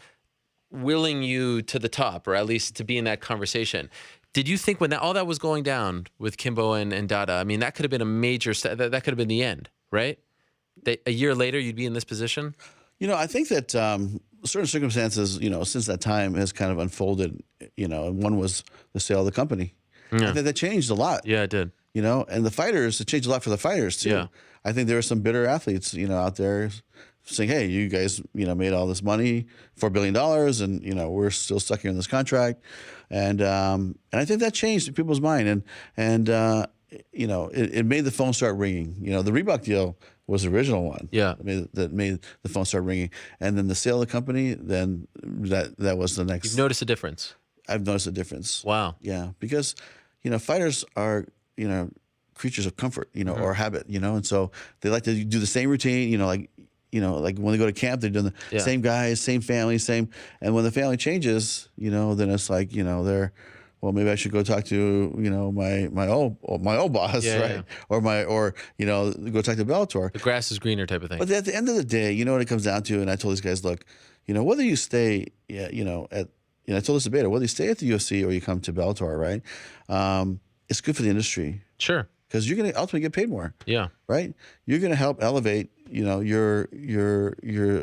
willing you to the top, or at least to be in that conversation. Did you think when all that was going down with Kimbo and Dada, I mean, that could have been a major step, that could have been the end, right? That a year later you'd be in this position? I think that certain circumstances, since that time has kind of unfolded, and one was the sale of the company. Yeah. I think that changed a lot. Yeah, it did. And the fighters, it changed a lot for the fighters too. Yeah. I think there were some bitter athletes, out there saying, hey, you guys, made all this money, $4 billion, and, we're still stuck here in this contract. And I think that changed people's mind. And it made the phone start ringing. The Reebok deal was the original one. Yeah. That made the phone start ringing. And then the sale of the company, then that was the next. You've noticed a difference? I've noticed a difference. Wow. Yeah. Because, fighters are, creatures of comfort, or habit, and so they like to do the same routine, like when they go to camp, they're doing the same guys, same family, same. And when the family changes, then it's like, they're, well, maybe I should go talk to, my old boss, right? Yeah. Or go talk to Bellator. The grass is greener type of thing. But at the end of the day, you know what it comes down to? And I told these guys, look, whether you stay, I told this debater, whether you stay at the UFC or you come to Bellator, right? It's good for the industry. Sure. Because you're going to ultimately get paid more. Yeah. Right? You're going to help elevate, your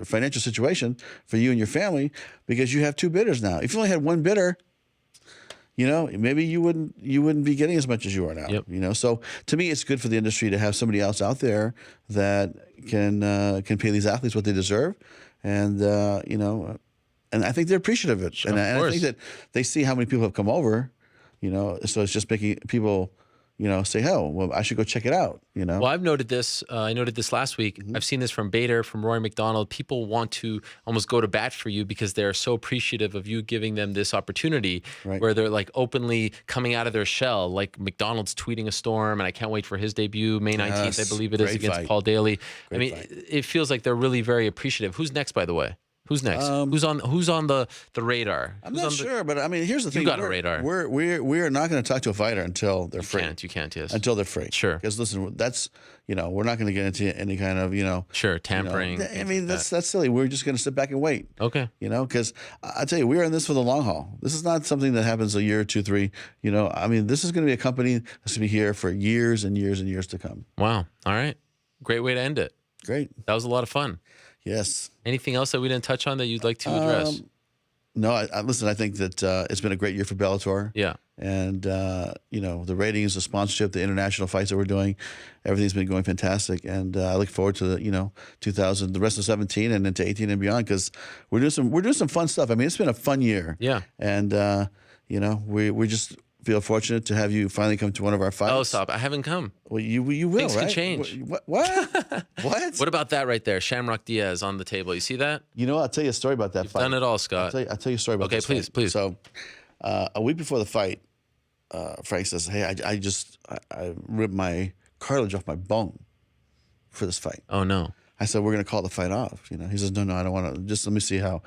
financial situation for you and your family because you have two bidders now. If you only had one bidder, maybe you wouldn't be getting as much as you are now. Yep. So to me, it's good for the industry to have somebody else out there that can pay these athletes what they deserve, and and I think they're appreciative of it. Sure, and I think course. that they see how many people have come over, so it's just making people, say, oh, well, I should go check it out, Well, I've noted this. I noted this last week. Mm-hmm. I've seen this from Bader, from Rory McDonald. People want to almost go to bat for you because they're so appreciative of you giving them this opportunity where they're like openly coming out of their shell. Like McDonald's tweeting a storm, and I can't wait for his debut, May 19th, I believe it is, against Paul Daly. Great fight. It feels like they're really very appreciative. Who's next, by the way? Who's next? Who's on the radar? I'm not sure, but I mean, here's the thing. You got a radar. We are not going to talk to a fighter until they're free. You can't, yes. Until they're free. Sure. Because listen, that's, we're not going to get into any kind of, Sure, tampering. I mean, that's silly. We're just going to sit back and wait. Okay. Because I tell you, we are in this for the long haul. This is not something that happens a year, 2, 3. I mean, this is going to be a company that's going to be here for years and years and years to come. Wow. All right. Great way to end it. Great. That was a lot of fun. Yes. Anything else that we didn't touch on that you'd like to address? No, listen, I think that it's been a great year for Bellator. Yeah. And, the ratings, the sponsorship, the international fights that we're doing, everything's been going fantastic. And I look forward to the rest of 17 and into 18 and beyond because we're doing some fun stuff. I mean, it's been a fun year. Yeah. And, we just feel fortunate to have you finally come to one of our fights. Oh, stop. I haven't come. Well, you will, Things right? can change. What? What? What about that right there? Shamrock Diaz on the table. You see that? I'll tell you a story about that fight. Done it all, Scott. I'll tell you a story about this fight. Please. So, a week before the fight, Frank says, hey, I ripped my cartilage off my bone for this fight. Oh, no. I said, we're going to call the fight off. He says, no, I don't want to. Just let me see how.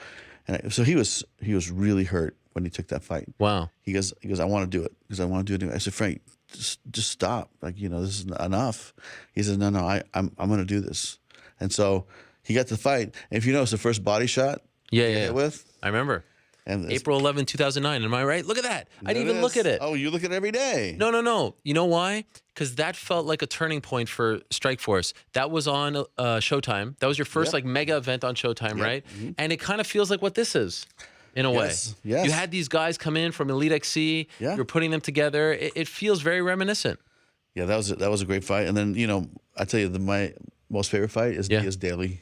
And so he was really hurt when he took that fight. Wow. He goes, I want to do it because I want to do it. I said, Frank, just stop. Like, this is enough. He said, no, I'm going to do this. And so he got to the fight. And if it's the first body shot. Yeah. With. I remember. And April 11, 2009. Am I right? Look at that. I didn't even look at it. Oh, you look at it every day. No. You know why? Because that felt like a turning point for Strikeforce. That was on Showtime. That was your first mega event on Showtime, right? Mm-hmm. And it kind of feels like what this is. In a way. Yes. You had these guys come in from Elite XC. Yeah. You're putting them together. It feels very reminiscent. Yeah, that was a great fight. And then, I tell you, my most favorite fight is Diaz Daly.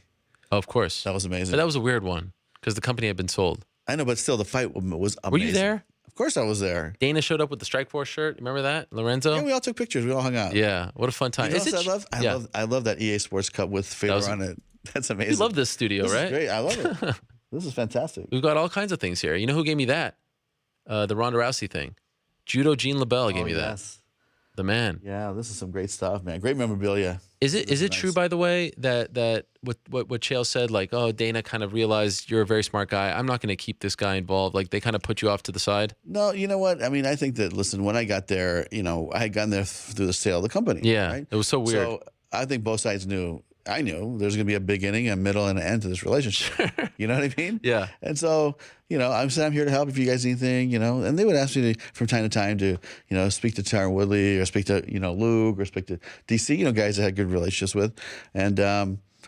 Oh, of course. That was amazing. But that was a weird one because the company had been sold. I know, but still, the fight was amazing. Were you there? Of course I was there. Dana showed up with the Strikeforce shirt. Remember that? Lorenzo? Yeah, we all took pictures. We all hung out. Yeah. What a fun time. I love that EA Sports Cup with Fedor on it. That's amazing. You love this studio, this right? Is great. I love it. This is fantastic. We've got all kinds of things here. You know who gave me that? The Ronda Rousey thing. Judo Gene LaBelle gave me that. The man. Yeah, this is some great stuff, man. Great memorabilia. Is it true, by the way, that what Chael said, like, oh, Dana kind of realized you're a very smart guy. I'm not going to keep this guy involved. Like, they kind of put you off to the side? No, you know what? I mean, I think that, listen, when I got there, I had gotten there through the sale of the company. Yeah, right? It was so weird. So I think both sides knew. I knew there's going to be a beginning, a middle, and an end to this relationship. You know what I mean? Yeah. And so, I'm here to help if you guys need anything, and they would ask me from time to time to, speak to Tyron Woodley or speak to, Luke or speak to DC, guys I had good relationships with. And,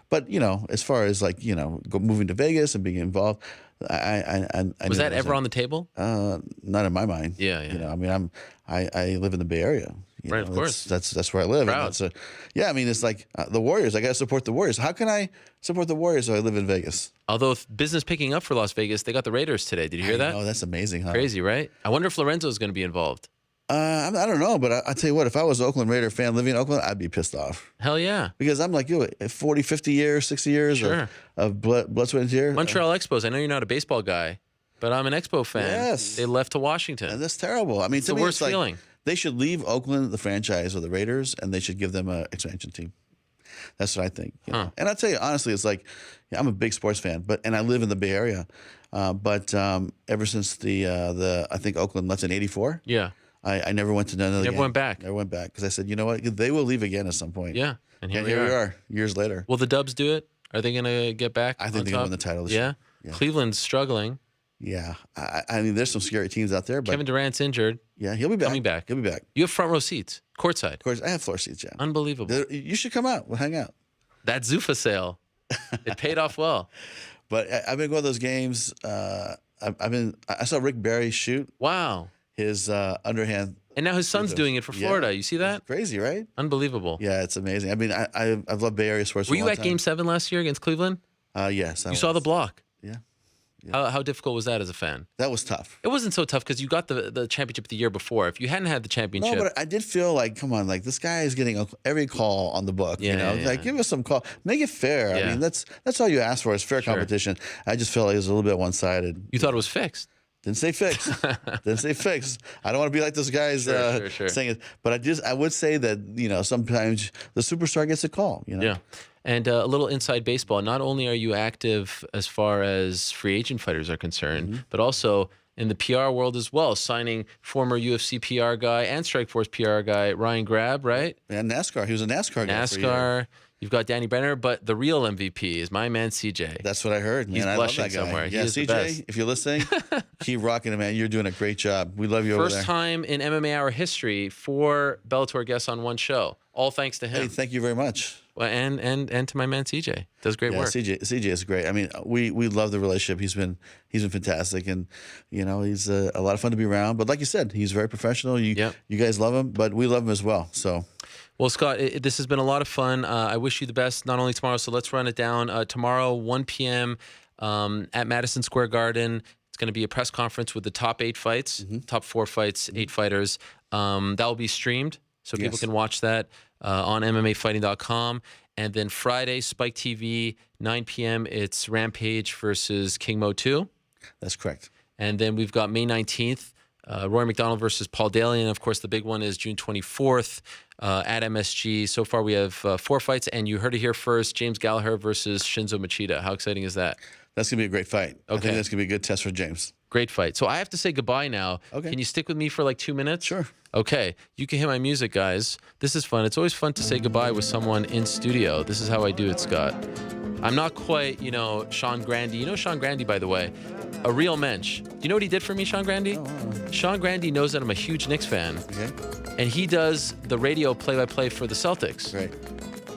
but, as far as moving to Vegas and being involved, I was that ever on the table? Not in my mind. Yeah. I mean, I live in the Bay Area. You Right, know, of course. That's where I live. Proud. And yeah, I mean, it's like the Warriors. I got to support the Warriors. How can I support the Warriors if I live in Vegas? Although if business picking up for Las Vegas, they got the Raiders today. Did you hear that? Oh, that's amazing, huh? Crazy, right? I wonder if Lorenzo is going to be involved. I don't know, but I tell you what, if I was an Oakland Raider fan living in Oakland, I'd be pissed off. Hell yeah. Because I'm like, 40, 50 years, 60 years Sure. of blood, sweat, and tears. Montreal Expos. I know you're not a baseball guy, but I'm an Expo fan. Yes. They left to Washington. And that's terrible. I mean, It's to the me, worst it's like, feeling. they should leave Oakland, the franchise, or the Raiders, and they should give them an expansion team. That's what I think. You know? And I'll tell you, honestly, it's like, I'm a big sports fan, and I live in the Bay Area. But ever since I think Oakland left in '84. Yeah. I never went to another game. Never went back. Never went back because I said, you know what? They will leave again at some point. Yeah. And here, we are years later. Will the Dubs do it? Are they going to get back? I think they're going to win the title this year. Yeah? Cleveland's struggling. Yeah. I mean, there's some scary teams out there. But Kevin Durant's injured. Yeah, he'll be back. Coming back. He'll be back. You have front row seats, courtside. Of course, I have floor seats, yeah. Unbelievable. You should come out. We'll hang out. That Zuffa sale, it paid off well. But I've been going to those games. I saw Rick Barry shoot. Wow. His underhand. And now his son's doing it for Florida. You see that? It's crazy, right? Unbelievable. Yeah, it's amazing. I mean, I've loved Bay Area sports. Were you at Game 7 last year against Cleveland? Yes. You saw the block. Yeah. How difficult was that as a fan? That was tough. It wasn't so tough because you got the championship the year before. If you hadn't had the championship, No, but I did feel like, come on, like this guy is getting every call on the book. Yeah, you know, yeah. like give us some call, make it fair. Yeah. I mean, that's all you ask for is fair competition. I just felt like it was a little bit one sided. You thought it was fixed. Didn't say fixed. Didn't say fixed. I don't want to be like those guys Sure. saying it, but I would say that sometimes the superstar gets a call. You know. Yeah. And a little inside baseball. Not only are you active as far as free agent fighters are concerned, but also in the PR world as well, signing former UFC PR guy and Strikeforce PR guy Ryan Grab, right? And NASCAR. He was a NASCAR guy. For a year. NASCAR. You've got Danny Brenner, but the real MVP is my man CJ. That's what I heard. Man, He's I love blushing that guy. somewhere. Yeah, He is the best. CJ, if you're listening, keep rocking it, man. You're doing a great job. We love you over there. First time in MMA Hour history, 4 Bellator guests on one show. All thanks to him. Hey, thank you very much. Well, and to my man CJ. Does great work. CJ is great. I mean, we love the relationship. He's been fantastic, and he's a lot of fun to be around. But like you said, he's very professional. You guys love him, but we love him as well. So. Well, Scott, this has been a lot of fun. I wish you the best, not only tomorrow, so let's run it down. Tomorrow, 1 p.m. At Madison Square Garden. It's going to be a press conference with the top 8 fights, top 4 fights, 8 fighters. That will be streamed, so people can watch that on MMAfighting.com. And then Friday, Spike TV, 9 p.m., it's Rampage versus King Mo 2. That's correct. And then we've got May 19th, Rory McDonald versus Paul Daly. And, of course, the big one is June 24th at MSG. So far, we have 4 fights. And you heard it here first, James Gallagher versus Shinzo Machida. How exciting is that? That's going to be a great fight. Okay. I think that's going to be a good test for James. Great fight. So I have to say goodbye now. Okay. Can you stick with me for like 2 minutes? Sure. Okay. You can hear my music, guys. This is fun. It's always fun to say goodbye with someone in studio. This is how I do it, Scott. I'm not quite, Sean Grandy. You know Sean Grandy, by the way. A real mensch. Do you know what he did for me, Sean Grandy? Sean Grandy knows that I'm a huge Knicks fan. Okay. And he does the radio play-by-play for the Celtics. Right.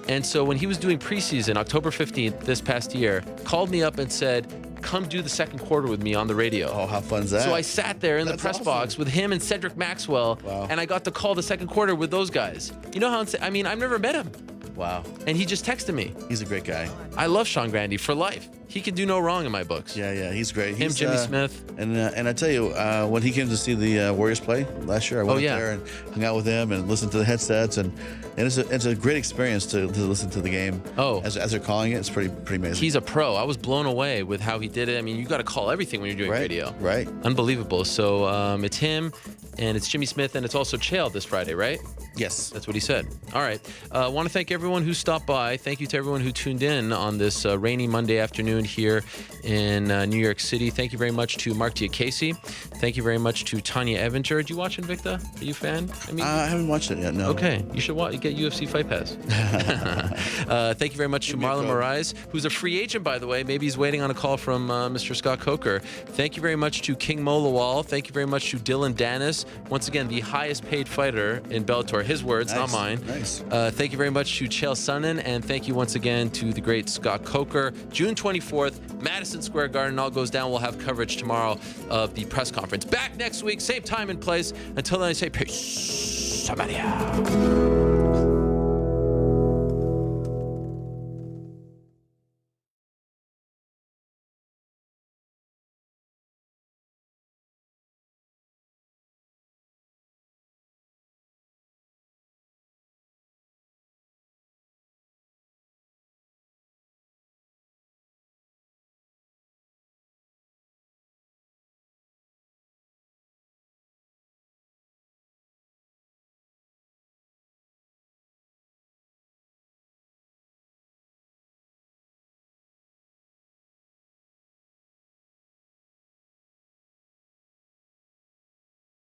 And so when he was doing preseason, October 15th, this past year, called me up and said, come do the second quarter with me on the radio. Oh, how fun is that? So I sat there in the press box with him and Cedric Maxwell, and I got to call the second quarter with those guys. You know how I've never met him. Wow. And he just texted me. He's a great guy. I love Sean Grandy for life. He can do no wrong in my books. Yeah, he's great. Him, Jimmy Smith. And I tell you, when he came to see the Warriors play last year, I went there and hung out with him and listened to the headsets, and it's a great experience to listen to the game. Oh, as they're calling it, it's pretty amazing. He's a pro. I was blown away with how he did it. I mean, you got to call everything when you're doing radio. Right. Unbelievable. So it's him, and it's Jimmy Smith, and it's also Chael this Friday, right? Yes. That's what he said. All right. I want to thank everyone who stopped by. Thank you to everyone who tuned in on this rainy Monday afternoon here in New York City. Thank you very much to Marc Diakiese. Thank you very much to Tonya Evinger. Did you watch Invicta? Are you a fan? I haven't watched it yet, no. Okay. You should get UFC Fight Pass. Thank you very much to Marlon Moraes, who's a free agent, by the way. Maybe he's waiting on a call from Mr. Scott Coker. Thank you very much to King Mo Lawal. Thank you very much to Dillon Danis. Once again, the highest paid fighter in Bellator. His words, not mine. Nice. Thank you very much to Chael Sonnen, and thank you once again to the great Scott Coker. June 24th, Madison Square Garden. All goes down. We'll have coverage tomorrow of the press conference. Back next week, same time and place. Until then, I say peace. Samaria.